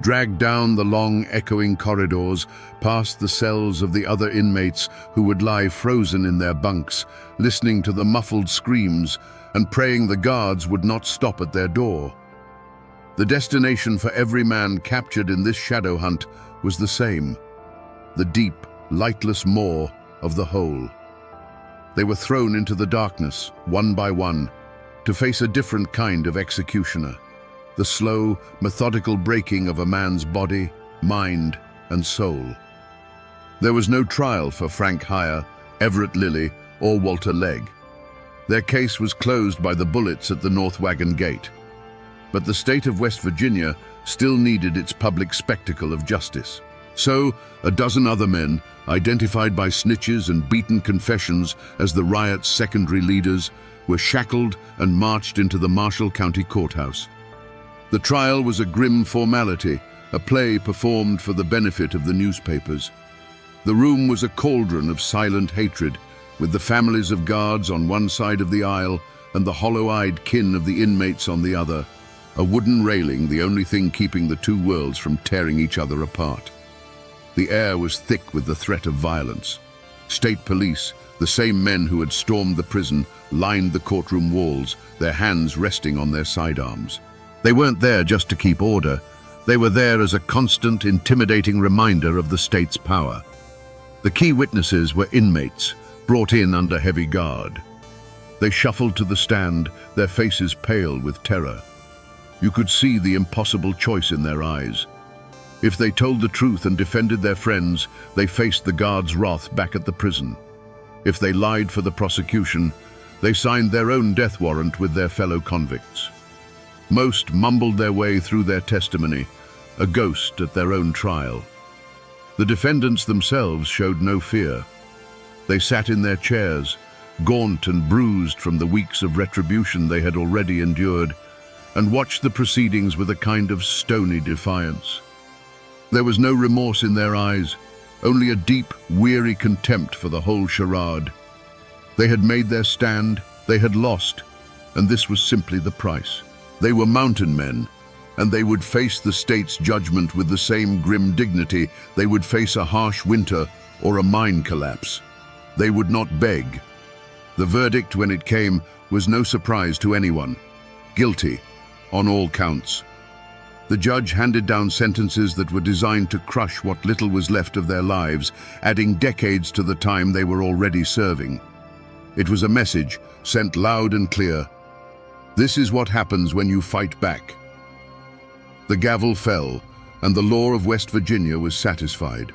Dragged down the long, echoing corridors, past the cells of the other inmates who would lie frozen in their bunks, listening to the muffled screams and praying the guards would not stop at their door. The destination for every man captured in this shadow hunt was the same: the deep, lightless maw of the hole. They were thrown into the darkness, one by one, to face a different kind of executioner. The slow, methodical breaking of a man's body, mind, and soul. There was no trial for Frank Heyer, Everett Lilly, or Walter Legg. Their case was closed by the bullets at the North Wagon Gate. But the state of West Virginia still needed its public spectacle of justice. So, a dozen other men, identified by snitches and beaten confessions as the riot's secondary leaders, were shackled and marched into the Marshall County Courthouse. The trial was a grim formality, a play performed for the benefit of the newspapers. The room was a cauldron of silent hatred, with the families of guards on one side of the aisle and the hollow-eyed kin of the inmates on the other, a wooden railing the only thing keeping the two worlds from tearing each other apart. The air was thick with the threat of violence. State police, the same men who had stormed the prison, lined the courtroom walls, their hands resting on their sidearms. They weren't there just to keep order. They were there as a constant, intimidating reminder of the state's power. The key witnesses were inmates, brought in under heavy guard. They shuffled to the stand, their faces pale with terror. You could see the impossible choice in their eyes. If they told the truth and defended their friends, they faced the guards' wrath back at the prison. If they lied for the prosecution, they signed their own death warrant with their fellow convicts. Most mumbled their way through their testimony, a ghost at their own trial. The defendants themselves showed no fear. They sat in their chairs, gaunt and bruised from the weeks of retribution they had already endured, and watched the proceedings with a kind of stony defiance. There was no remorse in their eyes, only a deep, weary contempt for the whole charade. They had made their stand, they had lost, and this was simply the price. They were mountain men, and they would face the state's judgment with the same grim dignity they would face a harsh winter or a mine collapse. They would not beg. The verdict, when it came, was no surprise to anyone. Guilty, on all counts. The judge handed down sentences that were designed to crush what little was left of their lives, adding decades to the time they were already serving. It was a message sent loud and clear. This is what happens when you fight back. The gavel fell, and the law of West Virginia was satisfied.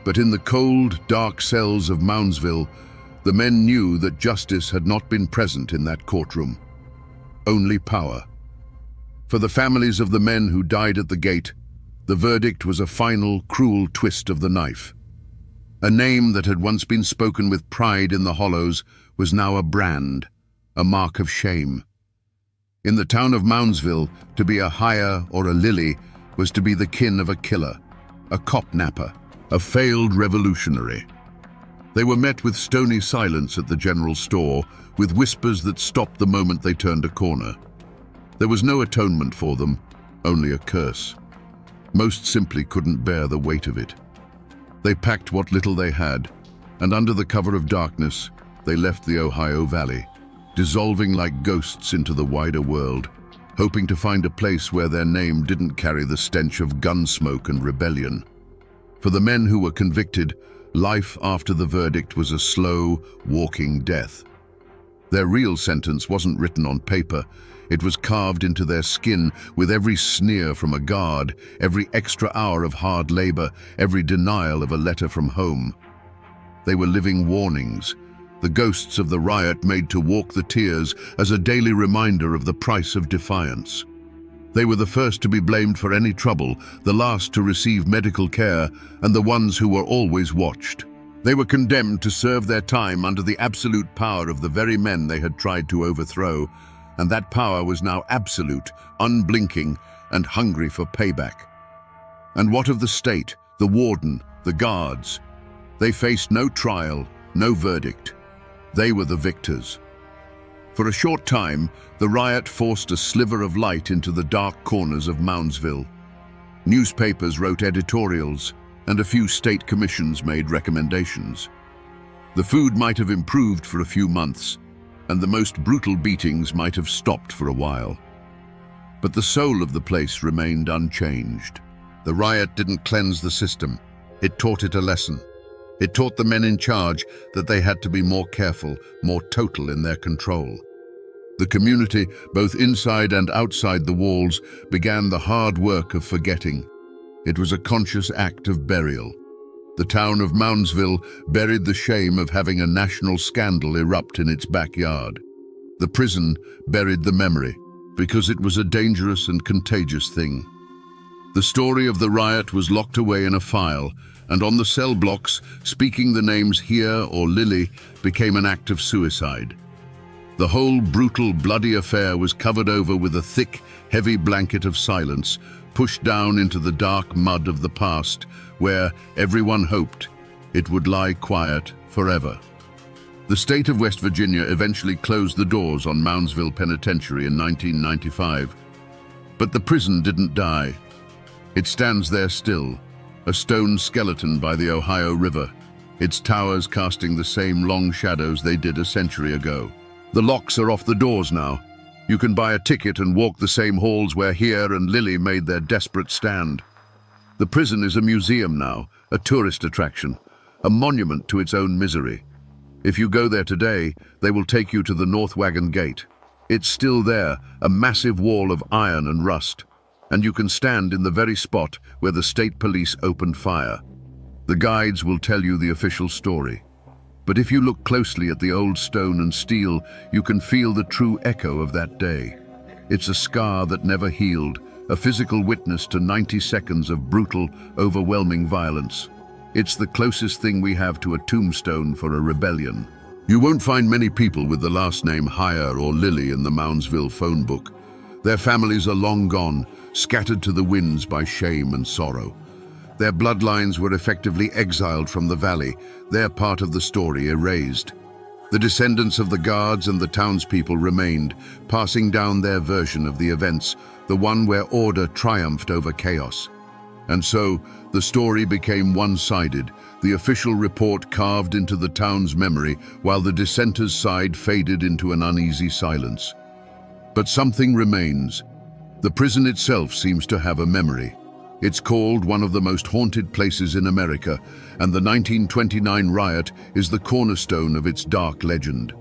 But in the cold, dark cells of Moundsville, the men knew that justice had not been present in that courtroom. Only power. For the families of the men who died at the gate, the verdict was a final, cruel twist of the knife. A name that had once been spoken with pride in the hollows was now a brand, a mark of shame. In the town of Moundsville, to be a Hire or a Lilly was to be the kin of a killer, a cop-napper, a failed revolutionary. They were met with stony silence at the general store, with whispers that stopped the moment they turned a corner. There was no atonement for them, only a curse. Most simply couldn't bear the weight of it. They packed what little they had, and under the cover of darkness, they left the Ohio Valley, dissolving like ghosts into the wider world, hoping to find a place where their name didn't carry the stench of gun smoke and rebellion. For the men who were convicted, life after the verdict was a slow, walking death. Their real sentence wasn't written on paper. It was carved into their skin with every sneer from a guard, every extra hour of hard labor, every denial of a letter from home. They were living warnings, the ghosts of the riot made to walk the tiers as a daily reminder of the price of defiance. They were the first to be blamed for any trouble, the last to receive medical care, and the ones who were always watched. They were condemned to serve their time under the absolute power of the very men they had tried to overthrow, and that power was now absolute, unblinking, and hungry for payback. And what of the state, the warden, the guards? They faced no trial, no verdict. They were the victors. For a short time, the riot forced a sliver of light into the dark corners of Moundsville. Newspapers wrote editorials, and a few state commissions made recommendations. The food might have improved for a few months, and the most brutal beatings might have stopped for a while. But the soul of the place remained unchanged. The riot didn't cleanse the system. It taught it a lesson. It taught the men in charge that they had to be more careful, more total in their control. The community, both inside and outside the walls, began the hard work of forgetting. It was a conscious act of burial. The town of Moundsville buried the shame of having a national scandal erupt in its backyard. The prison buried the memory, because it was a dangerous and contagious thing. The story of the riot was locked away in a file, and on the cell blocks, speaking the names Here or Lilly became an act of suicide. The whole brutal, bloody affair was covered over with a thick, heavy blanket of silence, pushed down into the dark mud of the past, where everyone hoped it would lie quiet forever. The state of West Virginia eventually closed the doors on Moundsville Penitentiary in 1995. But the prison didn't die. It stands there still, a stone skeleton by the Ohio River, its towers casting the same long shadows they did a century ago. The locks are off the doors now. You can buy a ticket and walk the same halls where Here and Lilly made their desperate stand. The prison is a museum now, a tourist attraction, a monument to its own misery. If you go there today, they will take you to the North Wagon Gate. It's still there, a massive wall of iron and rust, and you can stand in the very spot where the state police opened fire. The guides will tell you the official story. But if you look closely at the old stone and steel, you can feel the true echo of that day. It's a scar that never healed, a physical witness to 90 seconds of brutal, overwhelming violence. It's the closest thing we have to a tombstone for a rebellion. You won't find many people with the last name Hire or Lilly in the Moundsville phone book. Their families are long gone, scattered to the winds by shame and sorrow. Their bloodlines were effectively exiled from the valley, their part of the story erased. The descendants of the guards and the townspeople remained, passing down their version of the events, the one where order triumphed over chaos. And so, the story became one-sided, the official report carved into the town's memory, while the dissenters' side faded into an uneasy silence. But something remains. The prison itself seems to have a memory. It's called one of the most haunted places in America, and the 1929 riot is the cornerstone of its dark legend.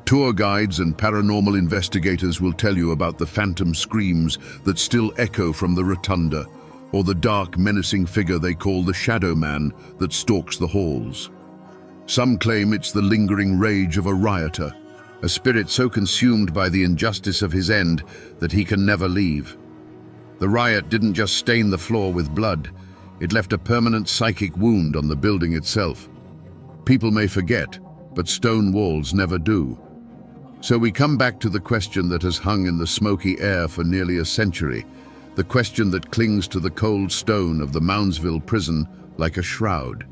Tour guides and paranormal investigators will tell you about the phantom screams that still echo from the rotunda, or the dark, menacing figure they call the Shadow Man that stalks the halls. Some claim it's the lingering rage of a rioter, a spirit so consumed by the injustice of his end that he can never leave. The riot didn't just stain the floor with blood, it left a permanent psychic wound on the building itself. People may forget, but stone walls never do. So we come back to the question that has hung in the smoky air for nearly a century, the question that clings to the cold stone of the Moundsville prison like a shroud.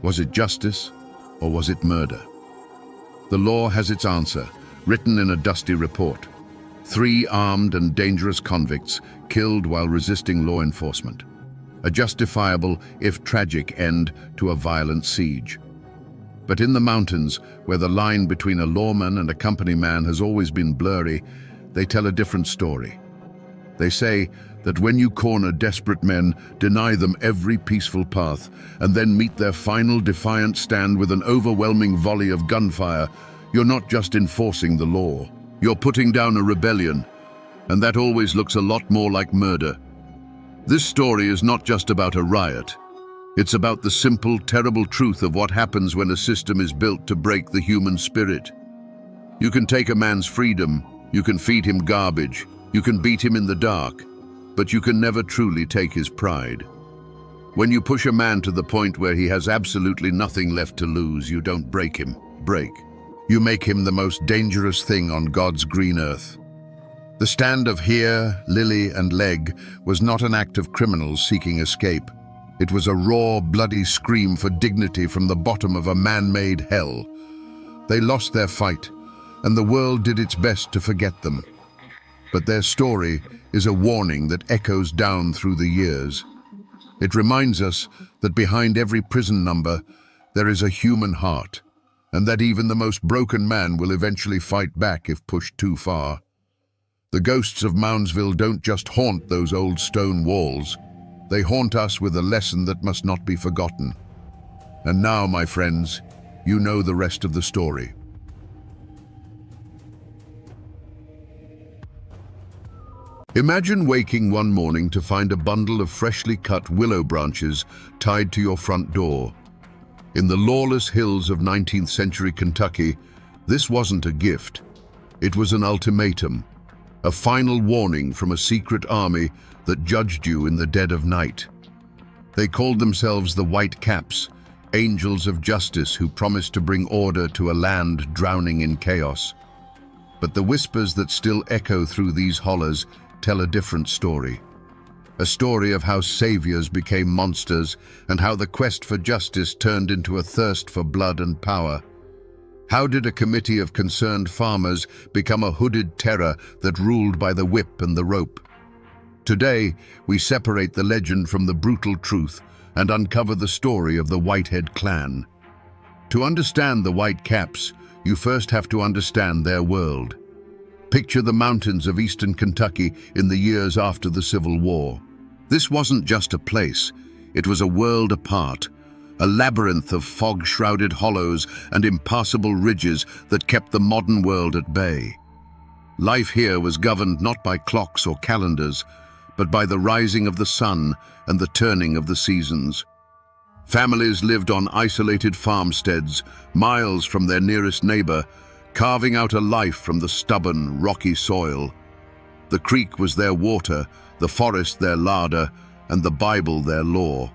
Was it justice, or was it murder? The law has its answer, written in a dusty report. 3 armed and dangerous convicts killed while resisting law enforcement. A justifiable, if tragic, end to a violent siege. But in the mountains, where the line between a lawman and a company man has always been blurry, they tell a different story. They say that when you corner desperate men, deny them every peaceful path, and then meet their final defiant stand with an overwhelming volley of gunfire, you're not just enforcing the law. You're putting down a rebellion, and that always looks a lot more like murder. This story is not just about a riot. It's about the simple, terrible truth of what happens when a system is built to break the human spirit. You can take a man's freedom, you can feed him garbage, you can beat him in the dark, but you can never truly take his pride. When you push a man to the point where he has absolutely nothing left to lose, you don't break him. You make him the most dangerous thing on God's green earth. The stand of Here, Lily, and Leg was not an act of criminals seeking escape. It was a raw, bloody scream for dignity from the bottom of a man-made hell. They lost their fight, and the world did its best to forget them. But their story is a warning that echoes down through the years. It reminds us that behind every prison number, there is a human heart, and that even the most broken man will eventually fight back if pushed too far. The ghosts of Moundsville don't just haunt those old stone walls. They haunt us with a lesson that must not be forgotten. And now, my friends, you know the rest of the story. Imagine waking one morning to find a bundle of freshly cut willow branches tied to your front door. In the lawless hills of 19th century Kentucky, this wasn't a gift. It was an ultimatum, a final warning from a secret army that judged you in the dead of night. They called themselves the White Caps, angels of justice who promised to bring order to a land drowning in chaos. But the whispers that still echo through these hollows tell a different story. A story of how saviors became monsters and how the quest for justice turned into a thirst for blood and power. How did a committee of concerned farmers become a hooded terror that ruled by the whip and the rope? Today, we separate the legend from the brutal truth and uncover the story of the Whitehead clan. To understand the White Caps, you first have to understand their world. Picture the mountains of eastern Kentucky in the years after the Civil War. This wasn't just a place, it was a world apart, a labyrinth of fog-shrouded hollows and impassable ridges that kept the modern world at bay. Life here was governed not by clocks or calendars, but by the rising of the sun and the turning of the seasons. Families lived on isolated farmsteads, miles from their nearest neighbor, carving out a life from the stubborn, rocky soil. The creek was their water, the forest their larder, and the Bible their law.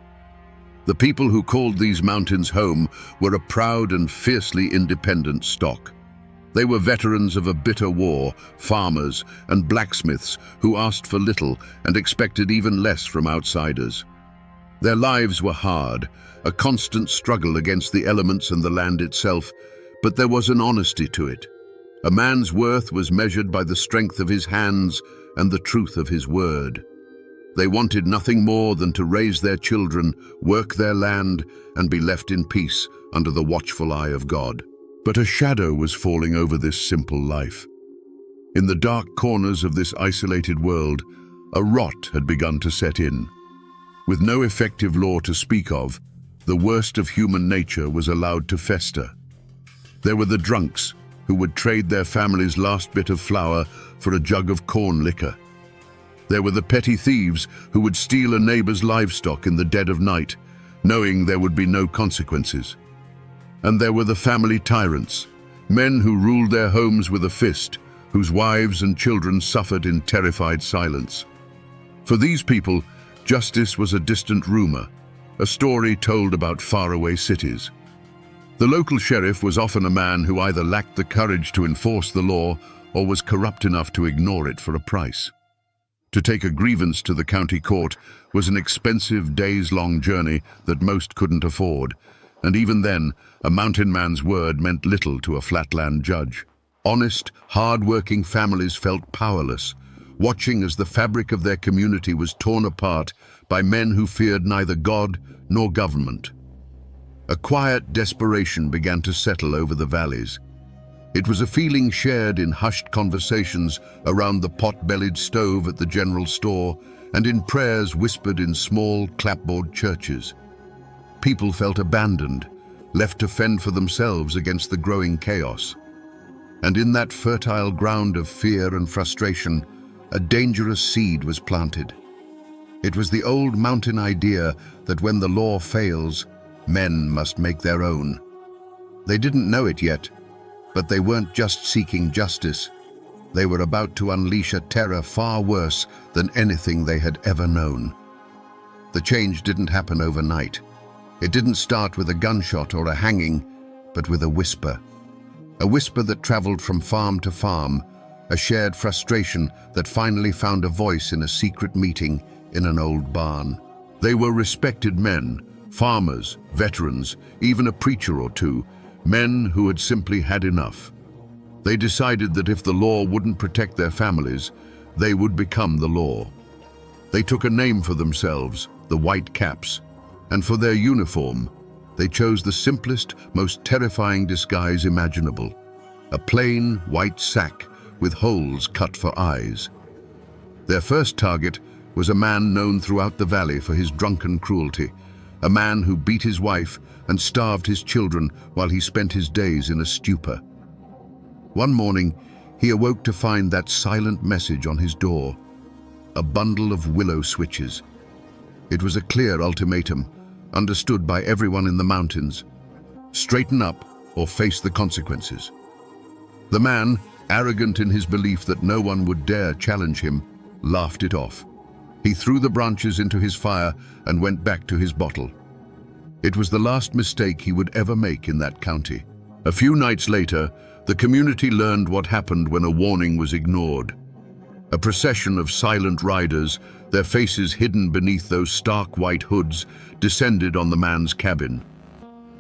The people who called these mountains home were a proud and fiercely independent stock. They were veterans of a bitter war, farmers and blacksmiths who asked for little and expected even less from outsiders. Their lives were hard, a constant struggle against the elements and the land itself, but there was an honesty to it. A man's worth was measured by the strength of his hands and the truth of his word. They wanted nothing more than to raise their children, work their land, and be left in peace under the watchful eye of God. But a shadow was falling over this simple life. In the dark corners of this isolated world, a rot had begun to set in. With no effective law to speak of, the worst of human nature was allowed to fester. There were the drunks, who would trade their family's last bit of flour for a jug of corn liquor. There were the petty thieves who would steal a neighbor's livestock in the dead of night, knowing there would be no consequences. And there were the family tyrants, men who ruled their homes with a fist, whose wives and children suffered in terrified silence. For these people, justice was a distant rumor, a story told about faraway cities. The local sheriff was often a man who either lacked the courage to enforce the law or was corrupt enough to ignore it for a price. To take a grievance to the county court was an expensive days-long journey that most couldn't afford, and even then, a mountain man's word meant little to a flatland judge. Honest, hard-working families felt powerless, watching as the fabric of their community was torn apart by men who feared neither God nor government. A quiet desperation began to settle over the valleys. It was a feeling shared in hushed conversations around the pot-bellied stove at the general store and in prayers whispered in small clapboard churches. People felt abandoned, left to fend for themselves against the growing chaos. And in that fertile ground of fear and frustration, a dangerous seed was planted. It was the old mountain idea that when the law fails, men must make their own. They didn't know it yet, but they weren't just seeking justice. They were about to unleash a terror far worse than anything they had ever known. The change didn't happen overnight. It didn't start with a gunshot or a hanging, but with a whisper. A whisper that traveled from farm to farm, a shared frustration that finally found a voice in a secret meeting in an old barn. They were respected men, farmers, veterans, even a preacher or two, men who had simply had enough. They decided that if the law wouldn't protect their families, they would become the law. They took a name for themselves, the White Caps, and for their uniform, they chose the simplest, most terrifying disguise imaginable, a plain white sack with holes cut for eyes. Their first target was a man known throughout the valley for his drunken cruelty, a man who beat his wife and starved his children while he spent his days in a stupor. One morning, he awoke to find that silent message on his door, a bundle of willow switches. It was a clear ultimatum, understood by everyone in the mountains. Straighten up or face the consequences. The man, arrogant in his belief that no one would dare challenge him, laughed it off. He threw the branches into his fire and went back to his bottle. It was the last mistake he would ever make in that county. A few nights later, the community learned what happened when a warning was ignored. A procession of silent riders, their faces hidden beneath those stark white hoods, descended on the man's cabin.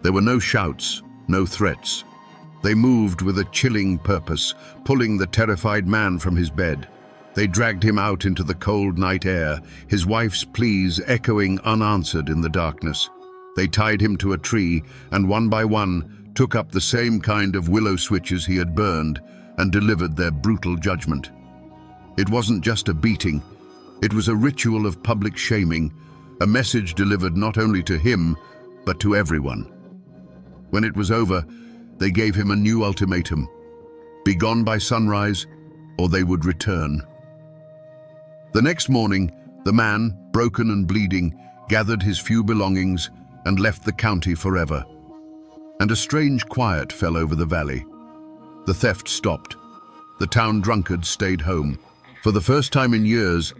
There were no shouts, no threats. They moved with a chilling purpose, pulling the terrified man from his bed. They dragged him out into the cold night air, his wife's pleas echoing unanswered in the darkness. They tied him to a tree and one by one took up the same kind of willow switches he had burned and delivered their brutal judgment. It wasn't just a beating, it was a ritual of public shaming, a message delivered not only to him, but to everyone. When it was over, they gave him a new ultimatum: be gone by sunrise, or they would return. The next morning, the man, broken and bleeding, gathered his few belongings and left the county forever. And a strange quiet fell over the valley. The theft stopped. The town drunkards stayed home. For the first time in years,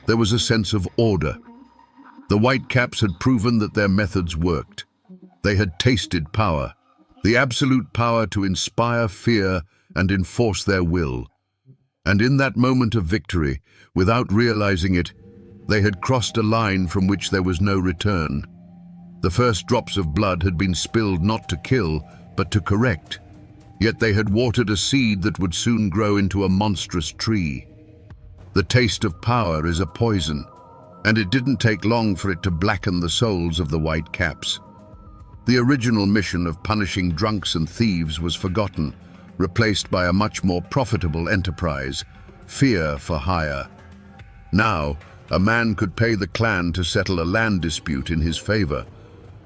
there was a sense of order. The Whitecaps had proven that their methods worked. They had tasted power, the absolute power to inspire fear and enforce their will. And in that moment of victory, without realizing it, they had crossed a line from which there was no return. The first drops of blood had been spilled not to kill, but to correct. Yet they had watered a seed that would soon grow into a monstrous tree. The taste of power is a poison, and it didn't take long for it to blacken the souls of the White Caps. The original mission of punishing drunks and thieves was forgotten, replaced by a much more profitable enterprise, fear for hire. Now, a man could pay the clan to settle a land dispute in his favor.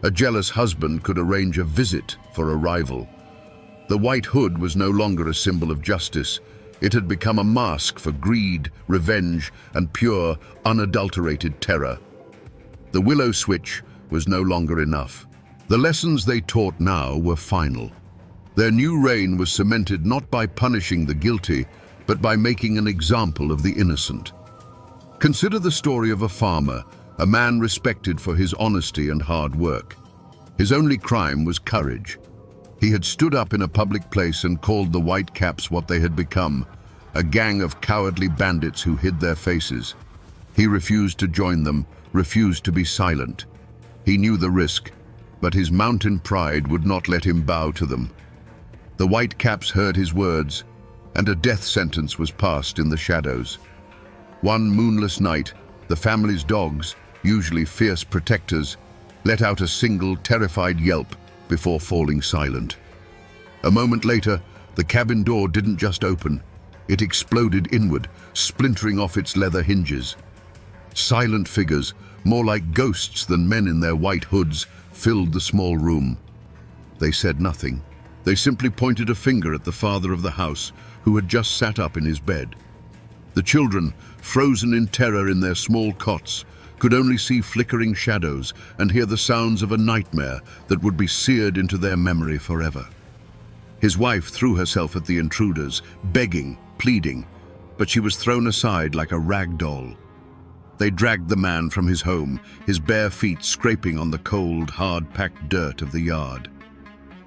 A jealous husband could arrange a visit for a rival. The White Hood was no longer a symbol of justice. It had become a mask for greed, revenge, and pure, unadulterated terror. The willow switch was no longer enough. The lessons they taught now were final. Their new reign was cemented not by punishing the guilty, but by making an example of the innocent. Consider the story of a farmer, a man respected for his honesty and hard work. His only crime was courage. He had stood up in a public place and called the White Caps what they had become, a gang of cowardly bandits who hid their faces. He refused to join them, refused to be silent. He knew the risk, but his mountain pride would not let him bow to them. The White Caps heard his words, and a death sentence was passed in the shadows. One moonless night, the family's dogs, usually fierce protectors, let out a single terrified yelp before falling silent. A moment later, the cabin door didn't just open, it exploded inward, splintering off its leather hinges. Silent figures, more like ghosts than men in their white hoods, filled the small room. They said nothing. They simply pointed a finger at the father of the house, who had just sat up in his bed. The children, frozen in terror in their small cots, could only see flickering shadows and hear the sounds of a nightmare that would be seared into their memory forever. His wife threw herself at the intruders, begging, pleading, but she was thrown aside like a rag doll. They dragged the man from his home, his bare feet scraping on the cold, hard-packed dirt of the yard.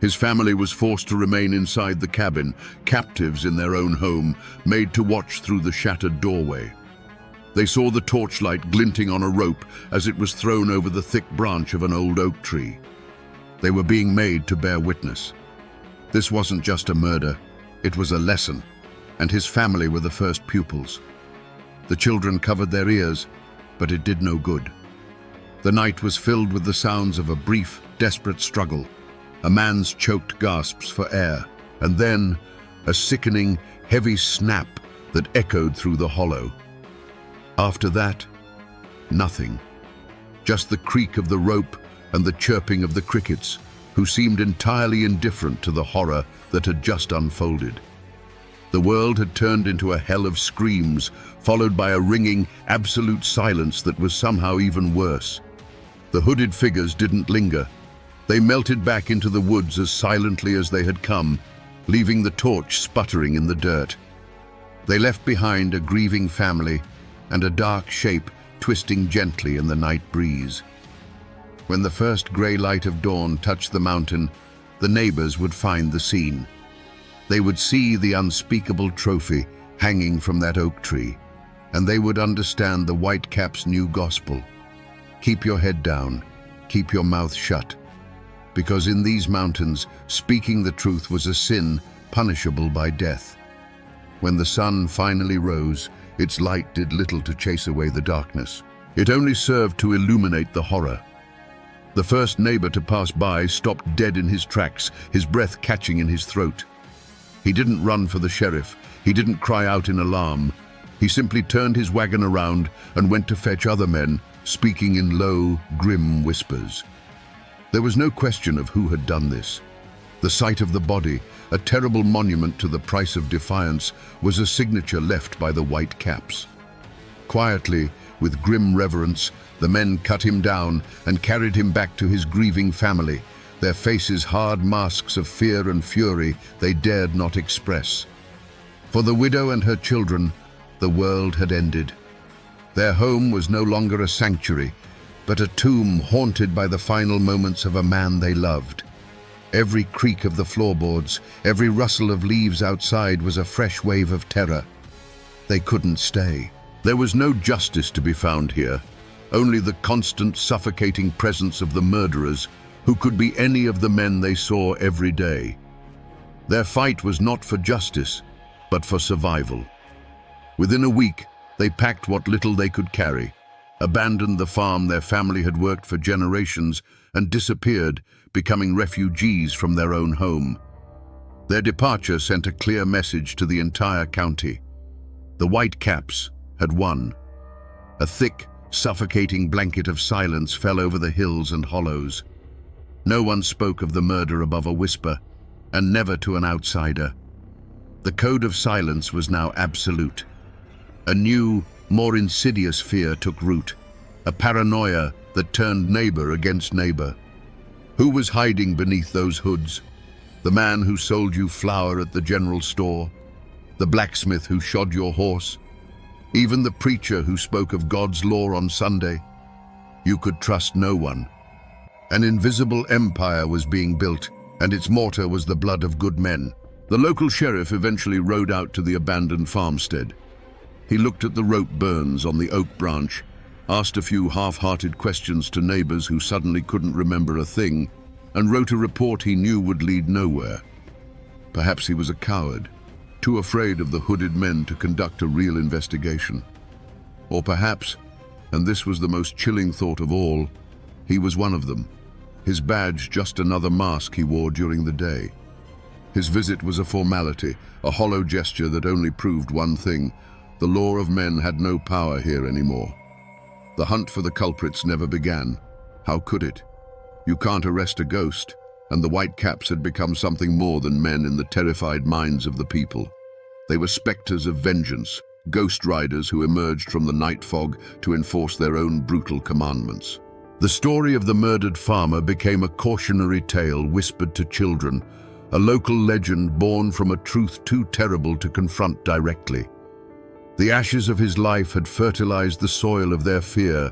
His family was forced to remain inside the cabin, captives in their own home, made to watch through the shattered doorway. They saw the torchlight glinting on a rope as it was thrown over the thick branch of an old oak tree. They were being made to bear witness. This wasn't just a murder, it was a lesson, and his family were the first pupils. The children covered their ears, but it did no good. The night was filled with the sounds of a brief, desperate struggle, a man's choked gasps for air, and then a sickening, heavy snap that echoed through the hollow. After that, nothing. Just the creak of the rope and the chirping of the crickets, who seemed entirely indifferent to the horror that had just unfolded. The world had turned into a hell of screams, followed by a ringing, absolute silence that was somehow even worse. The hooded figures didn't linger. They melted back into the woods as silently as they had come, leaving the torch sputtering in the dirt. They left behind a grieving family and a dark shape twisting gently in the night breeze. When the first grey light of dawn touched the mountain, the neighbors would find the scene. They would see the unspeakable trophy hanging from that oak tree, and they would understand the White Caps' new gospel. Keep your head down, keep your mouth shut, because in these mountains, speaking the truth was a sin punishable by death. When the sun finally rose, its light did little to chase away the darkness. It only served to illuminate the horror. The first neighbor to pass by stopped dead in his tracks, his breath catching in his throat. He didn't run for the sheriff. He didn't cry out in alarm. He simply turned his wagon around and went to fetch other men, speaking in low, grim whispers. There was no question of who had done this. The sight of the body, a terrible monument to the price of defiance, was a signature left by the White Caps. Quietly, with grim reverence, the men cut him down and carried him back to his grieving family, their faces hard masks of fear and fury they dared not express. For the widow and her children, the world had ended. Their home was no longer a sanctuary, but a tomb haunted by the final moments of a man they loved. Every creak of the floorboards, every rustle of leaves outside was a fresh wave of terror. They couldn't stay. There was no justice to be found here, only the constant, suffocating presence of the murderers, who could be any of the men they saw every day. Their fight was not for justice, but for survival. Within a week, they packed what little they could carry, abandoned the farm their family had worked for generations, and disappeared, becoming refugees from their own home. Their departure sent a clear message to the entire county. The Whitecaps had won. A thick, suffocating blanket of silence fell over the hills and hollows. No one spoke of the murder above a whisper, and never to an outsider. The code of silence was now absolute. A new, more insidious fear took root, a paranoia that turned neighbor against neighbor. Who was hiding beneath those hoods? The man who sold you flour at the general store? The blacksmith who shod your horse? Even the preacher who spoke of God's law on Sunday? You could trust no one. An invisible empire was being built, and its mortar was the blood of good men. The local sheriff eventually rode out to the abandoned farmstead. He looked at the rope burns on the oak branch, asked a few half-hearted questions to neighbors who suddenly couldn't remember a thing, and wrote a report he knew would lead nowhere. Perhaps he was a coward, too afraid of the hooded men to conduct a real investigation. Or perhaps, and this was the most chilling thought of all, he was one of them, his badge just another mask he wore during the day. His visit was a formality, a hollow gesture that only proved one thing: the law of men had no power here anymore. The hunt for the culprits never began. How could it? You can't arrest a ghost, and the Whitecaps had become something more than men in the terrified minds of the people. They were specters of vengeance, ghost riders who emerged from the night fog to enforce their own brutal commandments. The story of the murdered farmer became a cautionary tale whispered to children, a local legend born from a truth too terrible to confront directly. The ashes of his life had fertilized the soil of their fear,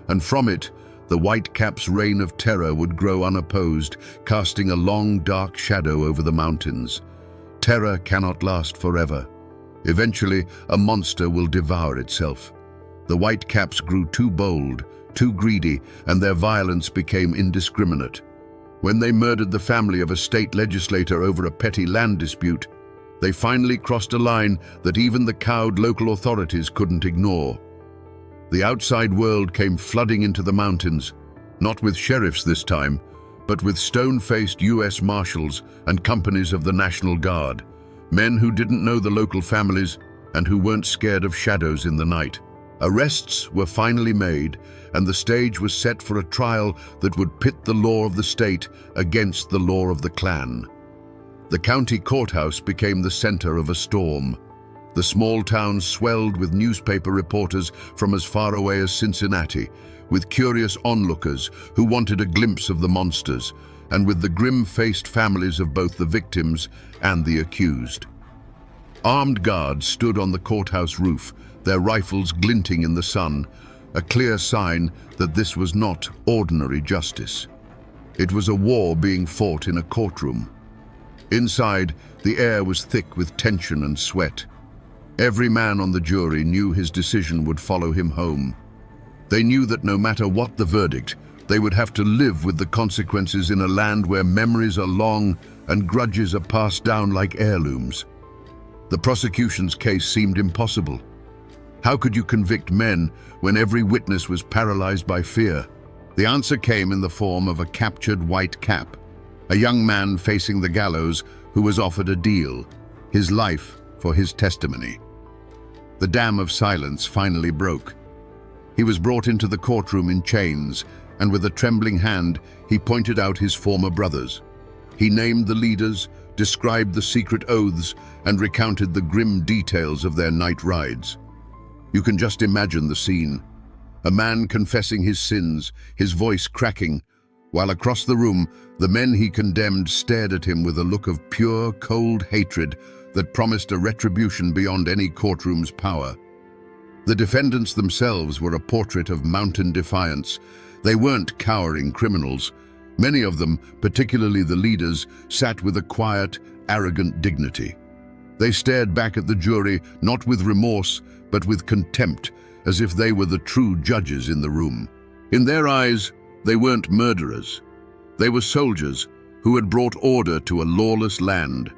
and from it, the Whitecaps' reign of terror would grow unopposed, casting a long, dark shadow over the mountains. Terror cannot last forever. Eventually, a monster will devour itself. The Whitecaps grew too bold, too greedy, and their violence became indiscriminate. When they murdered the family of a state legislator over a petty land dispute, they finally crossed a line that even the cowed local authorities couldn't ignore. The outside world came flooding into the mountains, not with sheriffs this time, but with stone-faced U.S. Marshals and companies of the National Guard, men who didn't know the local families and who weren't scared of shadows in the night. Arrests were finally made, and the stage was set for a trial that would pit the law of the state against the law of the clan. The county courthouse became the center of a storm. The small town swelled with newspaper reporters from as far away as Cincinnati, with curious onlookers who wanted a glimpse of the monsters, and with the grim-faced families of both the victims and the accused. Armed guards stood on the courthouse roof, their rifles glinting in the sun, a clear sign that this was not ordinary justice. It was a war being fought in a courtroom. Inside, the air was thick with tension and sweat. Every man on the jury knew his decision would follow him home. They knew that no matter what the verdict, they would have to live with the consequences in a land where memories are long and grudges are passed down like heirlooms. The prosecution's case seemed impossible. How could you convict men when every witness was paralyzed by fear? The answer came in the form of a captured Whitecap, a young man facing the gallows who was offered a deal, his life for his testimony. The dam of silence finally broke. He was brought into the courtroom in chains, and with a trembling hand, he pointed out his former brothers. He named the leaders, described the secret oaths, and recounted the grim details of their night rides. You can just imagine the scene. A man confessing his sins, his voice cracking, while across the room, the men he condemned stared at him with a look of pure, cold hatred that promised a retribution beyond any courtroom's power. The defendants themselves were a portrait of mountain defiance. They weren't cowering criminals. Many of them, particularly the leaders, sat with a quiet, arrogant dignity. They stared back at the jury, not with remorse, but with contempt, as if they were the true judges in the room. In their eyes, they weren't murderers. They were soldiers who had brought order to a lawless land.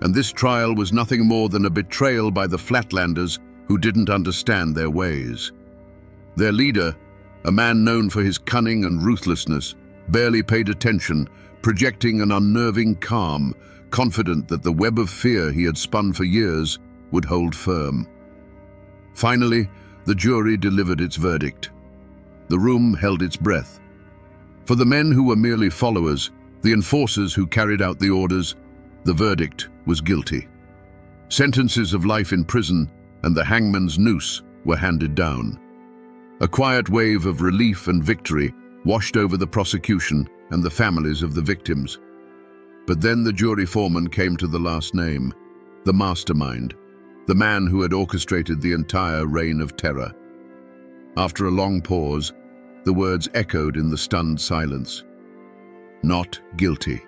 And this trial was nothing more than a betrayal by the Flatlanders who didn't understand their ways. Their leader, a man known for his cunning and ruthlessness, barely paid attention, projecting an unnerving calm, confident that the web of fear he had spun for years would hold firm. Finally, the jury delivered its verdict. The room held its breath. For the men who were merely followers, the enforcers who carried out the orders, the verdict was guilty. Sentences of life in prison and the hangman's noose were handed down. A quiet wave of relief and victory washed over the prosecution and the families of the victims. But then the jury foreman came to the last name, the mastermind, the man who had orchestrated the entire reign of terror. After a long pause, the words echoed in the stunned silence. Not guilty.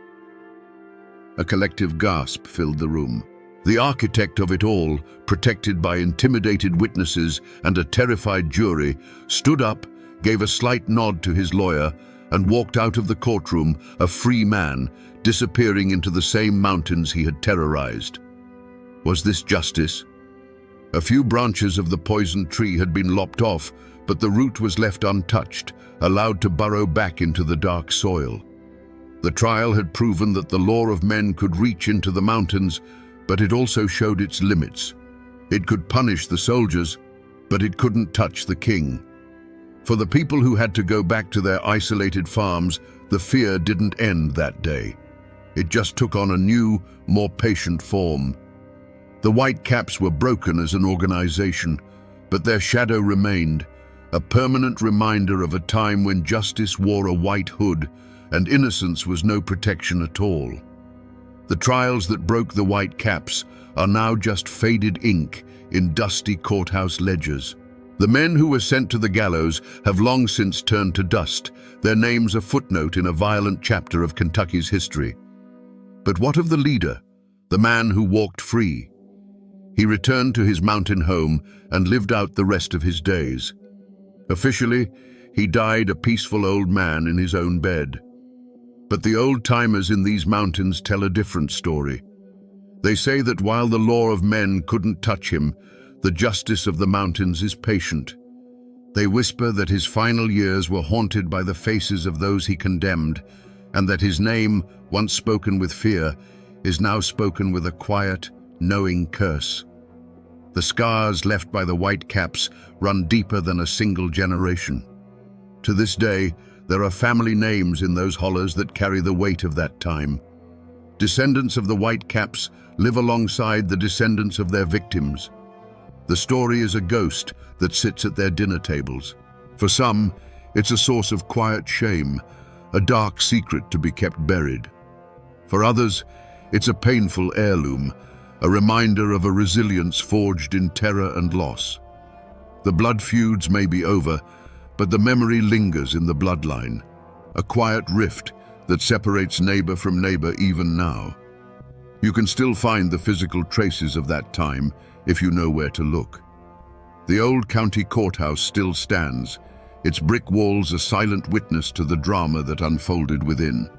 A collective gasp filled the room. The architect of it all, protected by intimidated witnesses and a terrified jury, stood up, gave a slight nod to his lawyer, and walked out of the courtroom, a free man, disappearing into the same mountains he had terrorized. Was this justice? A few branches of the poisoned tree had been lopped off, but the root was left untouched, allowed to burrow back into the dark soil. The trial had proven that the law of men could reach into the mountains, but it also showed its limits. It could punish the soldiers, but it couldn't touch the king. For the people who had to go back to their isolated farms, the fear didn't end that day. It just took on a new, more patient form. The Whitecaps were broken as an organization, but their shadow remained, a permanent reminder of a time when justice wore a white hood and innocence was no protection at all. The trials that broke the Whitecaps are now just faded ink in dusty courthouse ledgers. The men who were sent to the gallows have long since turned to dust, their names a footnote in a violent chapter of Kentucky's history. But what of the leader, the man who walked free? He returned to his mountain home and lived out the rest of his days. Officially, he died a peaceful old man in his own bed. But the old-timers in these mountains tell a different story. They say that while the law of men couldn't touch him, the justice of the mountains is patient. They whisper that his final years were haunted by the faces of those he condemned, and that his name, once spoken with fear, is now spoken with a quiet, knowing curse. The scars left by the Whitecaps run deeper than a single generation. To this day, there are family names in those hollows that carry the weight of that time. Descendants of the Whitecaps live alongside the descendants of their victims. The story is a ghost that sits at their dinner tables. For some, it's a source of quiet shame, a dark secret to be kept buried. For others, it's a painful heirloom, a reminder of a resilience forged in terror and loss. The blood feuds may be over, but the memory lingers in the bloodline, a quiet rift that separates neighbor from neighbor even now. You can still find the physical traces of that time if you know where to look. The old county courthouse still stands, its brick walls a silent witness to the drama that unfolded within.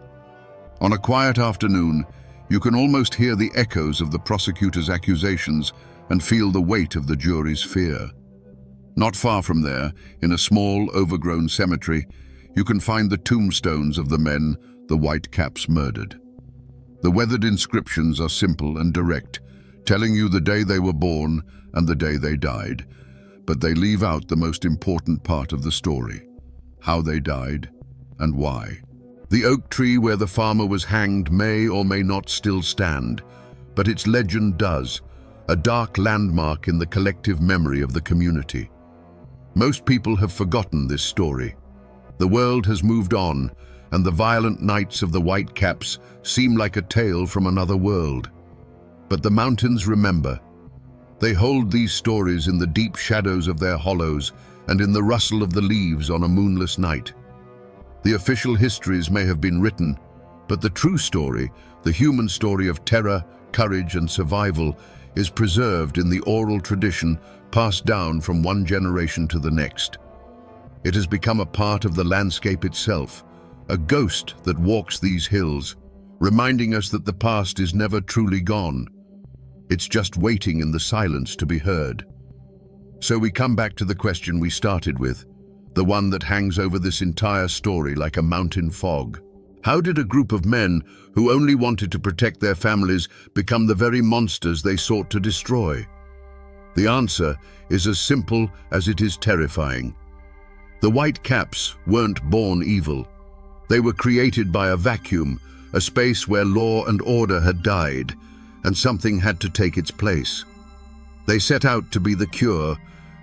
On a quiet afternoon, you can almost hear the echoes of the prosecutor's accusations and feel the weight of the jury's fear. Not far from there, in a small, overgrown cemetery, you can find the tombstones of the men the Whitecaps murdered. The weathered inscriptions are simple and direct, telling you the day they were born and the day they died, but they leave out the most important part of the story: how they died and why. The oak tree where the farmer was hanged may or may not still stand, but its legend does, a dark landmark in the collective memory of the community. Most people have forgotten this story. The world has moved on, and the violent nights of the Whitecaps seem like a tale from another world. But the mountains remember. They hold these stories in the deep shadows of their hollows and in the rustle of the leaves on a moonless night. The official histories may have been written, but the true story, the human story of terror, courage, and survival, is preserved in the oral tradition passed down from one generation to the next. It has become a part of the landscape itself, a ghost that walks these hills, reminding us that the past is never truly gone. It's just waiting in the silence to be heard. So we come back to the question we started with, the one that hangs over this entire story like a mountain fog. How did a group of men who only wanted to protect their families become the very monsters they sought to destroy? The answer is as simple as it is terrifying. The White Caps weren't born evil. They were created by a vacuum, a space where law and order had died, and something had to take its place. They set out to be the cure,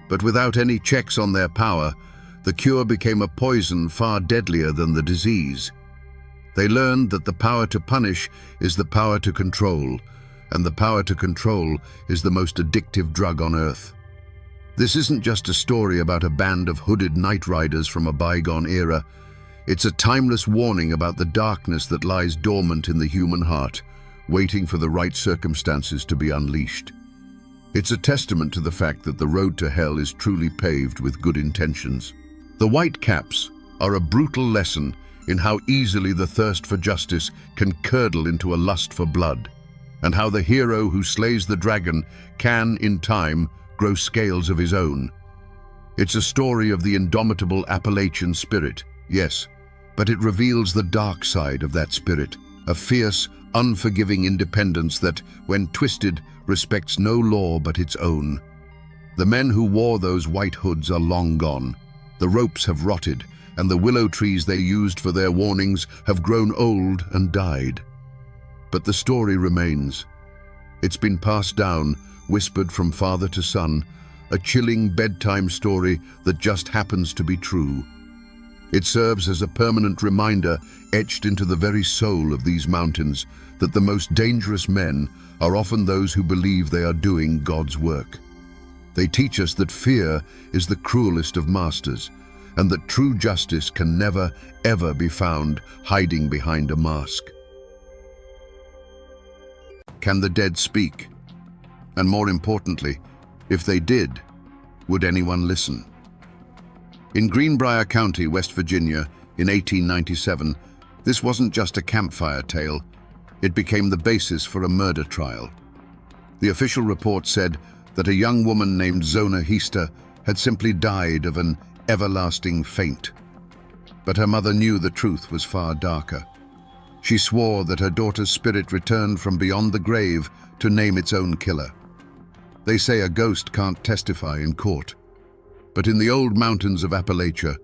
but without any checks on their power, the cure became a poison far deadlier than the disease. They learned that the power to punish is the power to control, and the power to control is the most addictive drug on earth. This isn't just a story about a band of hooded night riders from a bygone era. It's a timeless warning about the darkness that lies dormant in the human heart, waiting for the right circumstances to be unleashed. It's a testament to the fact that the road to hell is truly paved with good intentions. The White Caps are a brutal lesson in how easily the thirst for justice can curdle into a lust for blood, and how the hero who slays the dragon can, in time, grow scales of his own. It's a story of the indomitable Appalachian spirit, yes, but it reveals the dark side of that spirit, a fierce, unforgiving independence that, when twisted, respects no law but its own. The men who wore those white hoods are long gone. The ropes have rotted, and the willow trees they used for their warnings have grown old and died. But the story remains. It's been passed down, whispered from father to son, a chilling bedtime story that just happens to be true. It serves as a permanent reminder, etched into the very soul of these mountains, that the most dangerous men are often those who believe they are doing God's work. They teach us that fear is the cruelest of masters, and that true justice can never, ever be found hiding behind a mask. Can the dead speak? And more importantly, if they did, would anyone listen? In Greenbrier County, West Virginia, in 1897, this wasn't just a campfire tale. It became the basis for a murder trial. The official report said that a young woman named Zona Heaster had simply died of an everlasting faint. But her mother knew the truth was far darker. She swore that her daughter's spirit returned from beyond the grave to name its own killer. They say a ghost can't testify in court. But in the old mountains of Appalachia,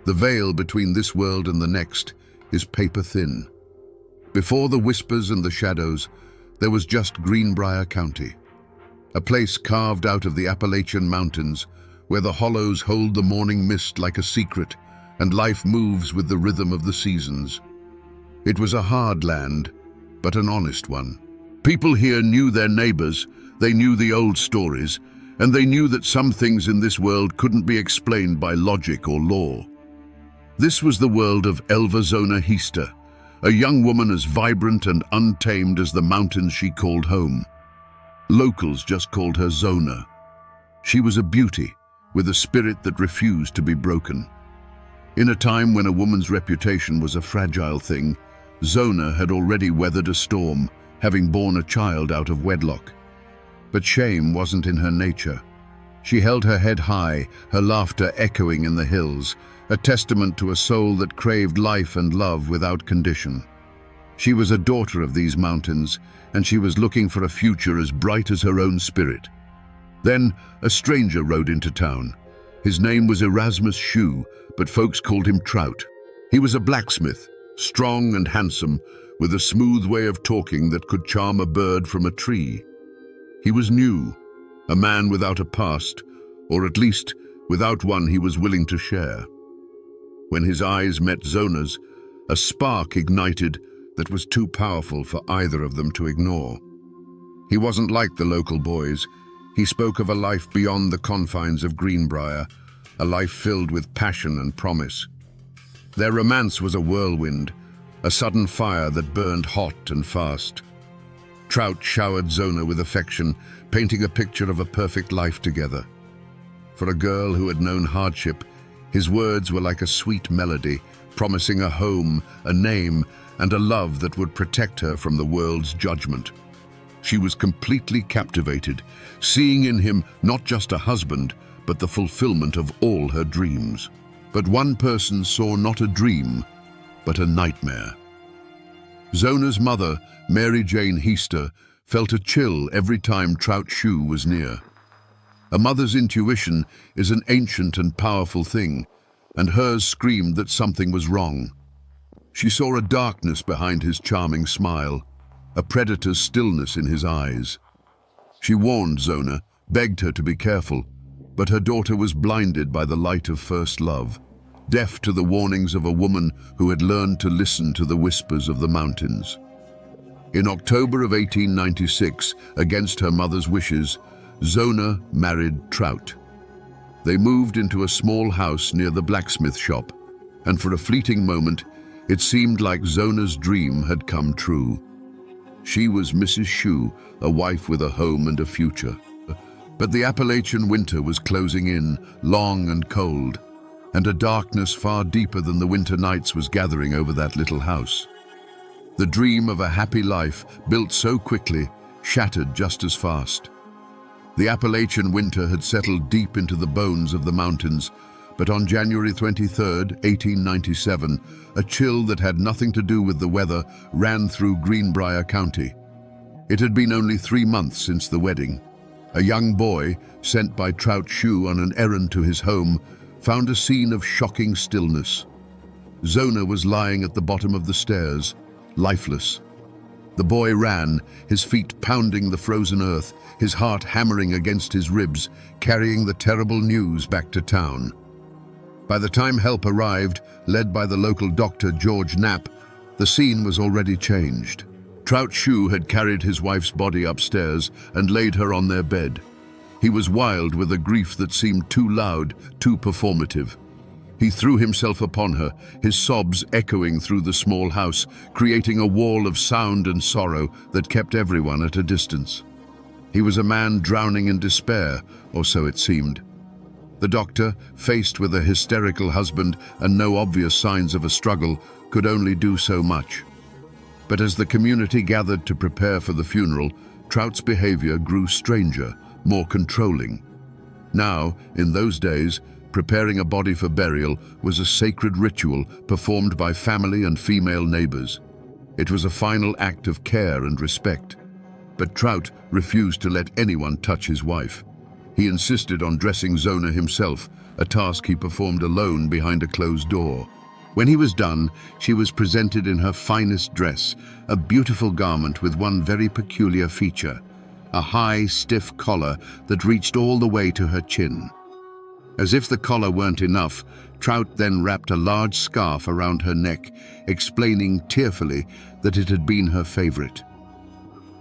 the veil between this world and the next is paper thin. Before the whispers and the shadows, there was just Greenbrier County, a place carved out of the Appalachian mountains where the hollows hold the morning mist like a secret and life moves with the rhythm of the seasons. It was a hard land, but an honest one. People here knew their neighbors, they knew the old stories, and they knew that some things in this world couldn't be explained by logic or law. This was the world of Elva Zona Heaster, a young woman as vibrant and untamed as the mountains she called home. Locals just called her Zona. She was a beauty, with a spirit that refused to be broken. In a time when a woman's reputation was a fragile thing, Zona had already weathered a storm, having borne a child out of wedlock. But shame wasn't in her nature. She held her head high, her laughter echoing in the hills, a testament to a soul that craved life and love without condition. She was a daughter of these mountains, and she was looking for a future as bright as her own spirit. Then a stranger rode into town. His name was Erasmus Shue, but folks called him Trout. He was a blacksmith, strong and handsome, with a smooth way of talking that could charm a bird from a tree. He was new, a man without a past, or at least without one he was willing to share. When his eyes met Zona's, a spark ignited that was too powerful for either of them to ignore. He wasn't like the local boys. He spoke of a life beyond the confines of Greenbrier, a life filled with passion and promise. Their romance was a whirlwind, a sudden fire that burned hot and fast. Trout showered Zona with affection, painting a picture of a perfect life together. For a girl who had known hardship, his words were like a sweet melody, promising a home, a name, and a love that would protect her from the world's judgment. She was completely captivated, seeing in him not just a husband, but the fulfillment of all her dreams. But one person saw not a dream, but a nightmare. Zona's mother, Mary Jane Heaster, felt a chill every time Trout Shue was near. A mother's intuition is an ancient and powerful thing, and hers screamed that something was wrong. She saw a darkness behind his charming smile, a predator's stillness in his eyes. She warned Zona, begged her to be careful, but her daughter was blinded by the light of first love, deaf to the warnings of a woman who had learned to listen to the whispers of the mountains. In October of 1896, against her mother's wishes, Zona married Trout. They moved into a small house near the blacksmith shop, and for a fleeting moment, it seemed like Zona's dream had come true. She was Mrs. Shue, a wife with a home and a future. But the Appalachian winter was closing in, long and cold, and a darkness far deeper than the winter nights was gathering over that little house. The dream of a happy life, built so quickly, shattered just as fast. The Appalachian winter had settled deep into the bones of the mountains, but on January 23, 1897, a chill that had nothing to do with the weather ran through Greenbrier County. It had been only 3 months since the wedding. A young boy, sent by Trout Shue on an errand to his home, found a scene of shocking stillness. Zona was lying at the bottom of the stairs, lifeless. The boy ran, his feet pounding the frozen earth, his heart hammering against his ribs, carrying the terrible news back to town. By the time help arrived, led by the local doctor George Knapp, the scene was already changed. Trout Shue had carried his wife's body upstairs and laid her on their bed. He was wild with a grief that seemed too loud, too performative. He threw himself upon her, his sobs echoing through the small house, creating a wall of sound and sorrow that kept everyone at a distance. He was a man drowning in despair, or so it seemed. The doctor, faced with a hysterical husband and no obvious signs of a struggle, could only do so much. But as the community gathered to prepare for the funeral, Trout's behavior grew stranger, more controlling. Now, in those days, preparing a body for burial was a sacred ritual performed by family and female neighbors. It was a final act of care and respect. But Trout refused to let anyone touch his wife. He insisted on dressing Zona himself, a task he performed alone behind a closed door. When he was done, she was presented in her finest dress, a beautiful garment with one very peculiar feature, a high, stiff collar that reached all the way to her chin. As if the collar weren't enough, Trout then wrapped a large scarf around her neck, explaining tearfully that it had been her favorite.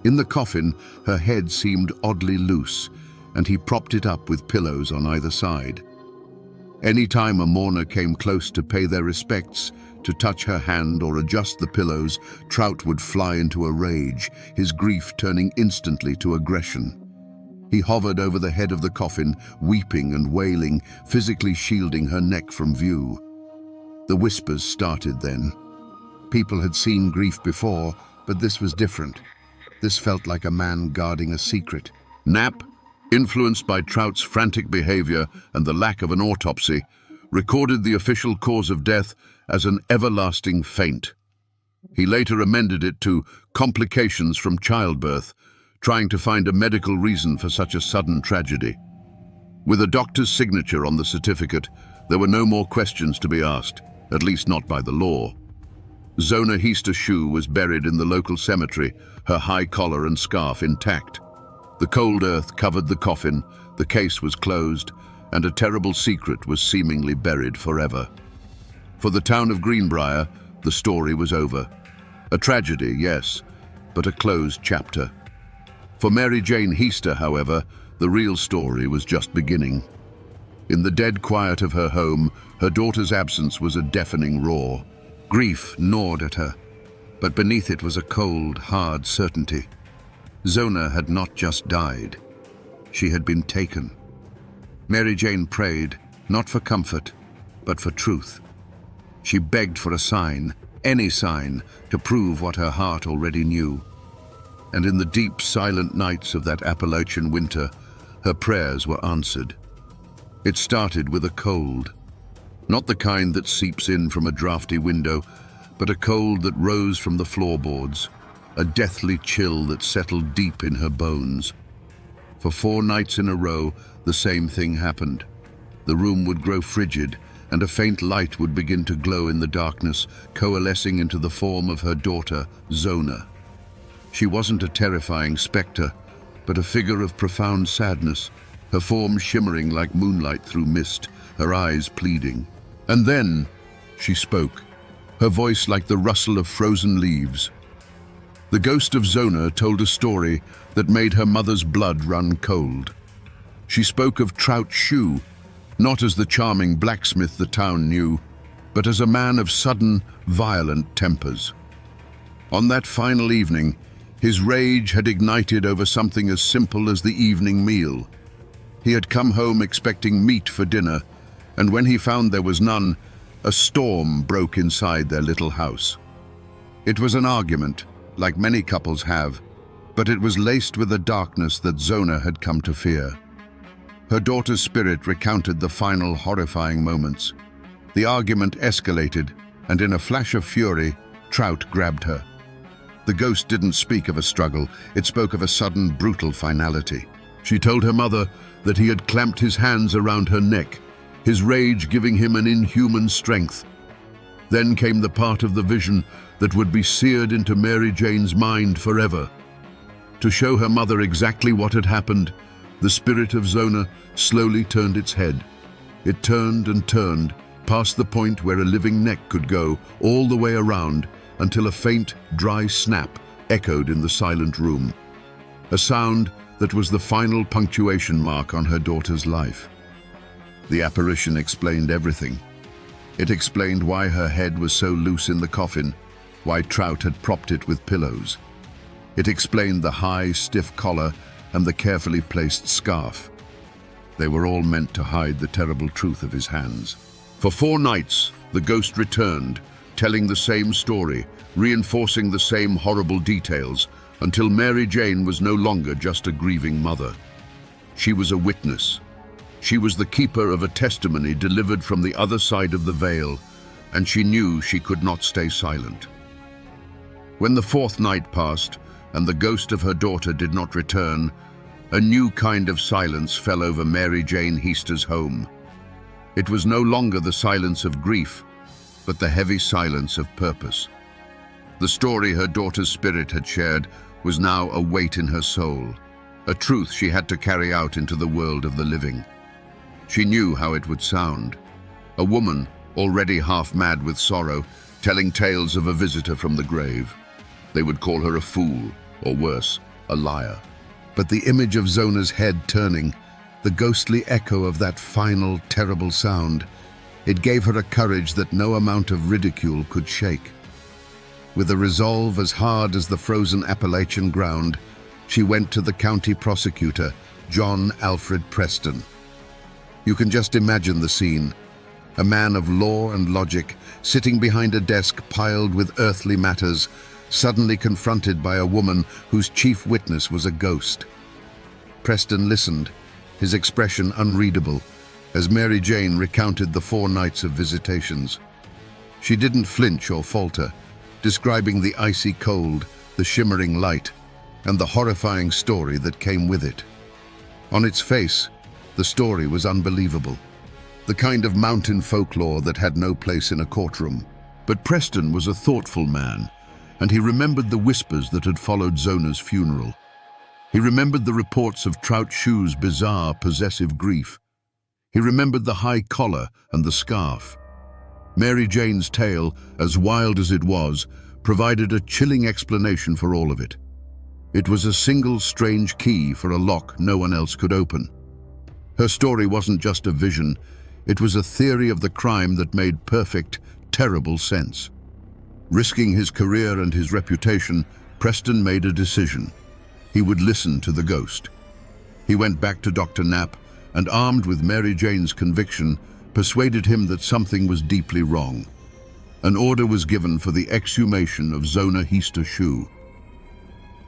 In the coffin, her head seemed oddly loose, and he propped it up with pillows on either side. Any time a mourner came close to pay their respects, to touch her hand or adjust the pillows, Trout would fly into a rage, his grief turning instantly to aggression. He hovered over the head of the coffin, weeping and wailing, physically shielding her neck from view. The whispers started then. People had seen grief before, but this was different. This felt like a man guarding a secret. Knapp, influenced by Trout's frantic behavior and the lack of an autopsy, recorded the official cause of death as an everlasting faint. He later amended it to complications from childbirth, trying to find a medical reason for such a sudden tragedy. With a doctor's signature on the certificate, there were no more questions to be asked, at least not by the law. Zona Heaster Shue was buried in the local cemetery, her high collar and scarf intact. The cold earth covered the coffin, the case was closed, and a terrible secret was seemingly buried forever. For the town of Greenbrier, the story was over. A tragedy, yes, but a closed chapter. For Mary Jane Heaster, however, the real story was just beginning. In the dead quiet of her home, her daughter's absence was a deafening roar. Grief gnawed at her, but beneath it was a cold, hard certainty. Zona had not just died. She had been taken. Mary Jane prayed, not for comfort, but for truth. She begged for a sign, any sign, to prove what her heart already knew. And in the deep, silent nights of that Appalachian winter, her prayers were answered. It started with a cold. Not the kind that seeps in from a drafty window, but a cold that rose from the floorboards, a deathly chill that settled deep in her bones. For 4 nights in a row, the same thing happened. The room would grow frigid, and a faint light would begin to glow in the darkness, coalescing into the form of her daughter, Zona. She wasn't a terrifying specter, but a figure of profound sadness, her form shimmering like moonlight through mist, her eyes pleading. And then she spoke, her voice like the rustle of frozen leaves. The ghost of Zona told a story that made her mother's blood run cold. She spoke of Trout Shoe, not as the charming blacksmith the town knew, but as a man of sudden, violent tempers. On that final evening, his rage had ignited over something as simple as the evening meal. He had come home expecting meat for dinner, and when he found there was none, a storm broke inside their little house. It was an argument, like many couples have, but it was laced with a darkness that Zona had come to fear. Her daughter's spirit recounted the final horrifying moments. The argument escalated, and in a flash of fury, Trout grabbed her. The ghost didn't speak of a struggle, it spoke of a sudden, brutal finality. She told her mother that he had clamped his hands around her neck, his rage giving him an inhuman strength. Then came the part of the vision that would be seared into Mary Jane's mind forever. To show her mother exactly what had happened, the spirit of Zona slowly turned its head. It turned and turned, past the point where a living neck could go, all the way around, until a faint, dry snap echoed in the silent room. A sound that was the final punctuation mark on her daughter's life. The apparition explained everything. It explained why her head was so loose in the coffin, why Trout had propped it with pillows. It explained the high, stiff collar and the carefully placed scarf. They were all meant to hide the terrible truth of his hands. For 4 nights, the ghost returned, telling the same story, reinforcing the same horrible details, until Mary Jane was no longer just a grieving mother. She was a witness. She was the keeper of a testimony delivered from the other side of the veil, and she knew she could not stay silent. When the 4th night passed, and the ghost of her daughter did not return, a new kind of silence fell over Mary Jane Heaster's home. It was no longer the silence of grief, but the heavy silence of purpose. The story her daughter's spirit had shared was now a weight in her soul, a truth she had to carry out into the world of the living. She knew how it would sound. A woman, already half mad with sorrow, telling tales of a visitor from the grave. They would call her a fool, or worse, a liar. But the image of Zona's head turning, the ghostly echo of that final, terrible sound, it gave her a courage that no amount of ridicule could shake. With a resolve as hard as the frozen Appalachian ground, she went to the county prosecutor, John Alfred Preston. You can just imagine the scene. A man of law and logic, sitting behind a desk piled with earthly matters, suddenly confronted by a woman whose chief witness was a ghost. Preston listened, his expression unreadable, as Mary Jane recounted the 4 nights of visitations. She didn't flinch or falter, describing the icy cold, the shimmering light, and the horrifying story that came with it. On its face, the story was unbelievable, the kind of mountain folklore that had no place in a courtroom. But Preston was a thoughtful man, and he remembered the whispers that had followed Zona's funeral. He remembered the reports of Trout Shoe's bizarre, possessive grief. He remembered the high collar and the scarf. Mary Jane's tale, as wild as it was, provided a chilling explanation for all of it. It was a single strange key for a lock no one else could open. Her story wasn't just a vision, it was a theory of the crime that made perfect, terrible sense. Risking his career and his reputation, Preston made a decision. He would listen to the ghost. He went back to Dr. Knapp and, armed with Mary Jane's conviction, persuaded him that something was deeply wrong. An order was given for the exhumation of Zona Heaster Shoe.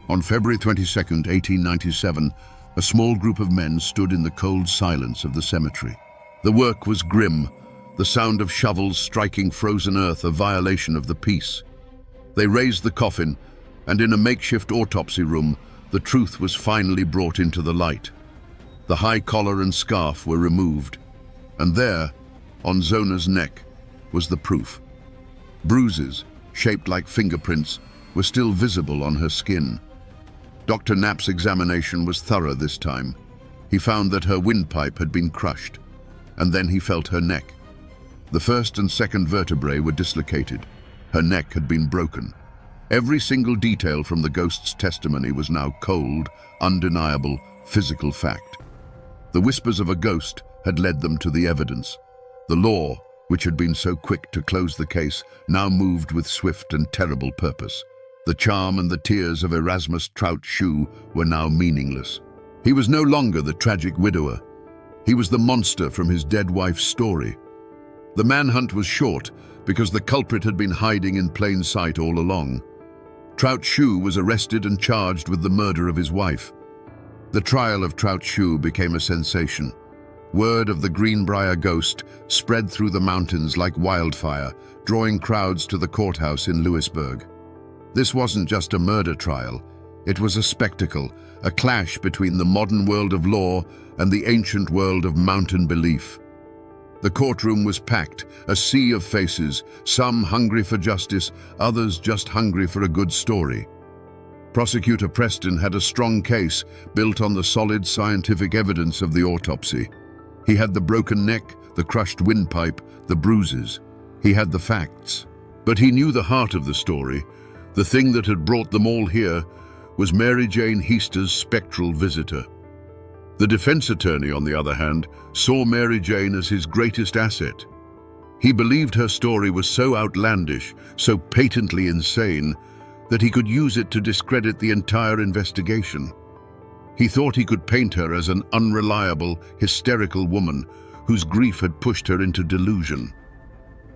On February 22, 1897, a small group of men stood in the cold silence of the cemetery. The work was grim, the sound of shovels striking frozen earth a violation of the peace. They raised the coffin, and in a makeshift autopsy room, the truth was finally brought into the light. The high collar and scarf were removed, and there, on Zona's neck, was the proof. Bruises, shaped like fingerprints, were still visible on her skin. Dr. Knapp's examination was thorough this time. He found that her windpipe had been crushed, and then he felt her neck. The first and second vertebrae were dislocated. Her neck had been broken. Every single detail from the ghost's testimony was now cold, undeniable, physical fact. The whispers of a ghost had led them to the evidence. The law, which had been so quick to close the case, now moved with swift and terrible purpose. The charm and the tears of Erasmus Trout Shue were now meaningless. He was no longer the tragic widower. He was the monster from his dead wife's story. The manhunt was short because the culprit had been hiding in plain sight all along. Trout Shue was arrested and charged with the murder of his wife. The trial of Trout Shue became a sensation. Word of the Greenbrier ghost spread through the mountains like wildfire, drawing crowds to the courthouse in Lewisburg. This wasn't just a murder trial. It was a spectacle, a clash between the modern world of law and the ancient world of mountain belief. The courtroom was packed, a sea of faces, some hungry for justice, others just hungry for a good story. Prosecutor Preston had a strong case built on the solid scientific evidence of the autopsy. He had the broken neck, the crushed windpipe, the bruises. He had the facts. But he knew the heart of the story. The thing that had brought them all here was Mary Jane Heaster's spectral visitor. The defense attorney, on the other hand, saw Mary Jane as his greatest asset. He believed her story was so outlandish, so patently insane, that he could use it to discredit the entire investigation. He thought he could paint her as an unreliable, hysterical woman whose grief had pushed her into delusion.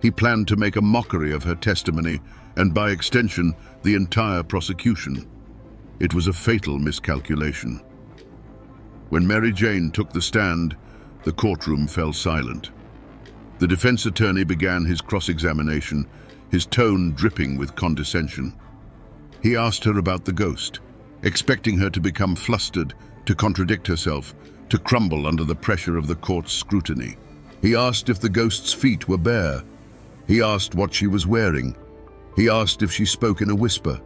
He planned to make a mockery of her testimony and, by extension, the entire prosecution. It was a fatal miscalculation. When Mary Jane took the stand, the courtroom fell silent. The defense attorney began his cross-examination, his tone dripping with condescension. He asked her about the ghost, expecting her to become flustered, to contradict herself, to crumble under the pressure of the court's scrutiny. He asked if the ghost's feet were bare. He asked what she was wearing. He asked if she spoke in a whisper.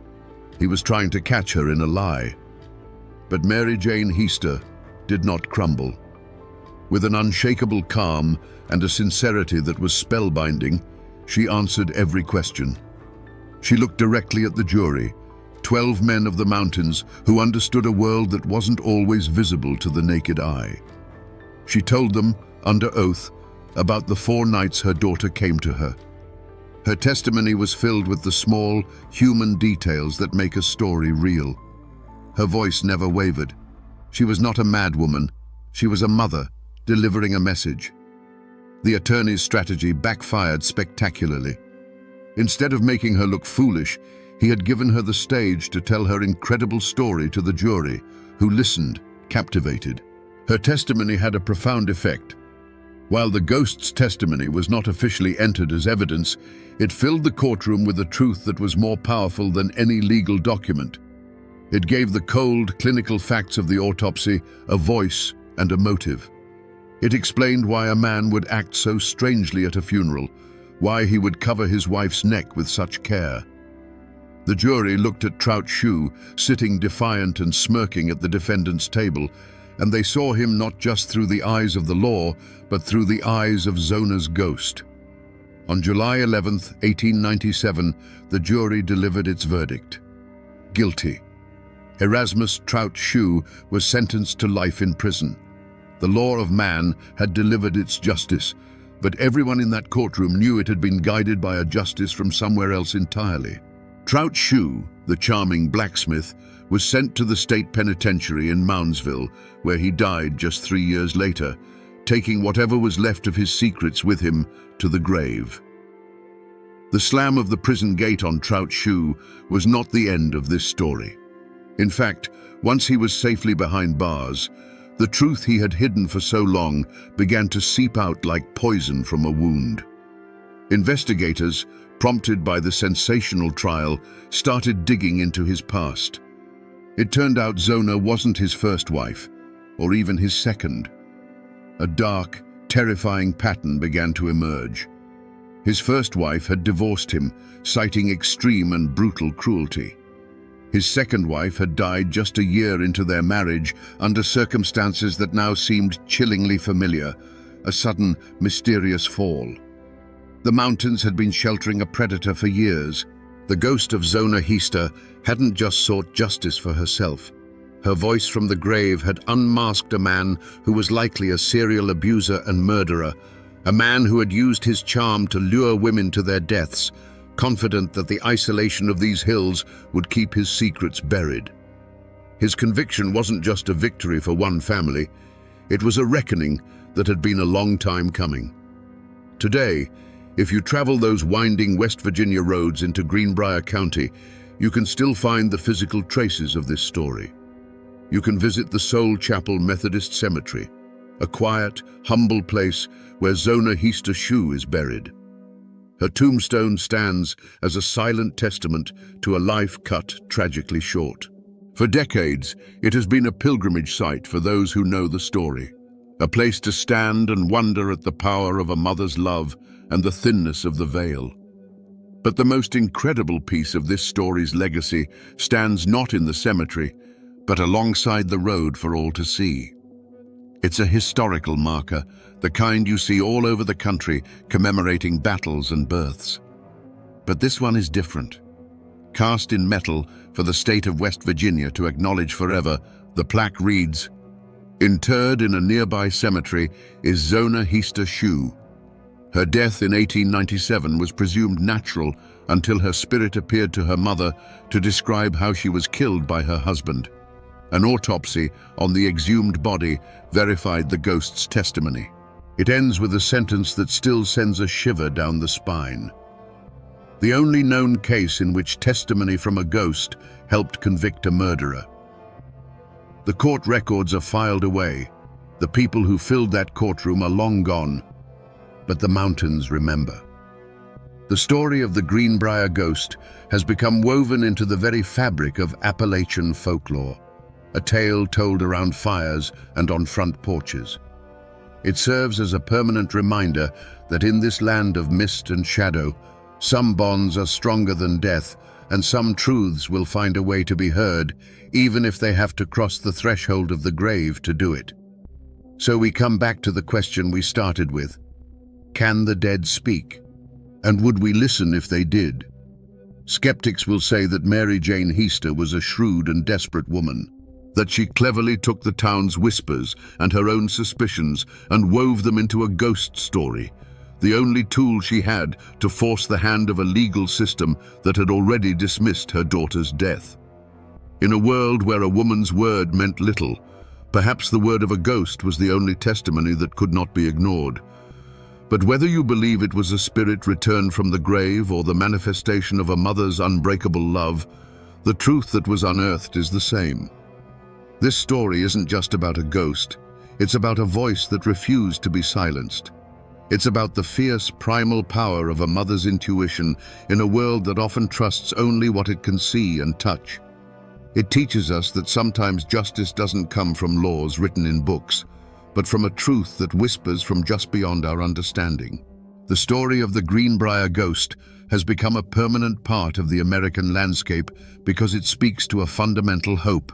He was trying to catch her in a lie. But Mary Jane Heaster did not crumble. With an unshakable calm and a sincerity that was spellbinding, she answered every question. She looked directly at the jury, 12 men of the mountains who understood a world that wasn't always visible to the naked eye. She told them, under oath, about the 4 nights her daughter came to her. Her testimony was filled with the small, human details that make a story real. Her voice never wavered. She was not a mad woman. She was a mother, delivering a message. The attorney's strategy backfired spectacularly. Instead of making her look foolish, he had given her the stage to tell her incredible story to the jury, who listened, captivated. Her testimony had a profound effect. While the ghost's testimony was not officially entered as evidence, it filled the courtroom with a truth that was more powerful than any legal document. It gave the cold, clinical facts of the autopsy a voice and a motive. It explained why a man would act so strangely at a funeral, why he would cover his wife's neck with such care. The jury looked at Trout Shue, sitting defiant and smirking at the defendant's table, and they saw him not just through the eyes of the law, but through the eyes of Zona's ghost. On July 11, 1897, the jury delivered its verdict. Guilty. Erasmus Trout Shue was sentenced to life in prison. The law of man had delivered its justice, but everyone in that courtroom knew it had been guided by a justice from somewhere else entirely. Trout Shue, the charming blacksmith, was sent to the state penitentiary in Moundsville, where he died just 3 years later, taking whatever was left of his secrets with him to the grave. The slam of the prison gate on Trout Shue was not the end of this story. In fact, once he was safely behind bars, the truth he had hidden for so long began to seep out like poison from a wound. Investigators, prompted by the sensational trial, started digging into his past. It turned out Zona wasn't his first wife, or even his second. A dark, terrifying pattern began to emerge. His first wife had divorced him, citing extreme and brutal cruelty. His second wife had died just a year into their marriage under circumstances that now seemed chillingly familiar, a sudden, mysterious fall. The mountains had been sheltering a predator for years. The ghost of Zona Hista hadn't just sought justice for herself. Her voice from the grave had unmasked a man who was likely a serial abuser and murderer, a man who had used his charm to lure women to their deaths, confident that the isolation of these hills would keep his secrets buried. His conviction wasn't just a victory for one family, it was a reckoning that had been a long time coming. Today, if you travel those winding West Virginia roads into Greenbrier County, you can still find the physical traces of this story. You can visit the Soul Chapel Methodist Cemetery, a quiet, humble place where Zona Hista Shue is buried. Her tombstone stands as a silent testament to a life cut tragically short. For decades, it has been a pilgrimage site for those who know the story, a place to stand and wonder at the power of a mother's love and the thinness of the veil. But the most incredible piece of this story's legacy stands not in the cemetery, but alongside the road for all to see. It's a historical marker, the kind you see all over the country commemorating battles and births. But this one is different. Cast in metal for the state of West Virginia to acknowledge forever, the plaque reads, "Interred in a nearby cemetery is Zona Hista Shue. Her death in 1897 was presumed natural until her spirit appeared to her mother to describe how she was killed by her husband. An autopsy on the exhumed body verified the ghost's testimony." It ends with a sentence that still sends a shiver down the spine. The only known case in which testimony from a ghost helped convict a murderer. The court records are filed away. The people who filled that courtroom are long gone, but the mountains remember. The story of the Greenbrier ghost has become woven into the very fabric of Appalachian folklore, a tale told around fires and on front porches. It serves as a permanent reminder that in this land of mist and shadow, some bonds are stronger than death, and some truths will find a way to be heard, even if they have to cross the threshold of the grave to do it. So we come back to the question we started with. Can the dead speak? And would we listen if they did? Skeptics will say that Mary Jane Hista was a shrewd and desperate woman, that she cleverly took the town's whispers and her own suspicions and wove them into a ghost story, the only tool she had to force the hand of a legal system that had already dismissed her daughter's death. In a world where a woman's word meant little, perhaps the word of a ghost was the only testimony that could not be ignored. But whether you believe it was a spirit returned from the grave or the manifestation of a mother's unbreakable love, the truth that was unearthed is the same. This story isn't just about a ghost, it's about a voice that refused to be silenced. It's about the fierce, primal power of a mother's intuition in a world that often trusts only what it can see and touch. It teaches us that sometimes justice doesn't come from laws written in books, but from a truth that whispers from just beyond our understanding. The story of the Greenbrier ghost has become a permanent part of the American landscape because it speaks to a fundamental hope,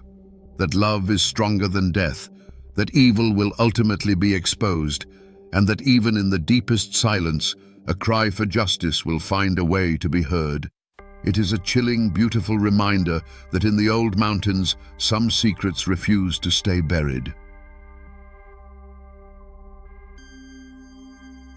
that love is stronger than death, that evil will ultimately be exposed, and that even in the deepest silence, a cry for justice will find a way to be heard. It is a chilling, beautiful reminder that in the old mountains, some secrets refuse to stay buried.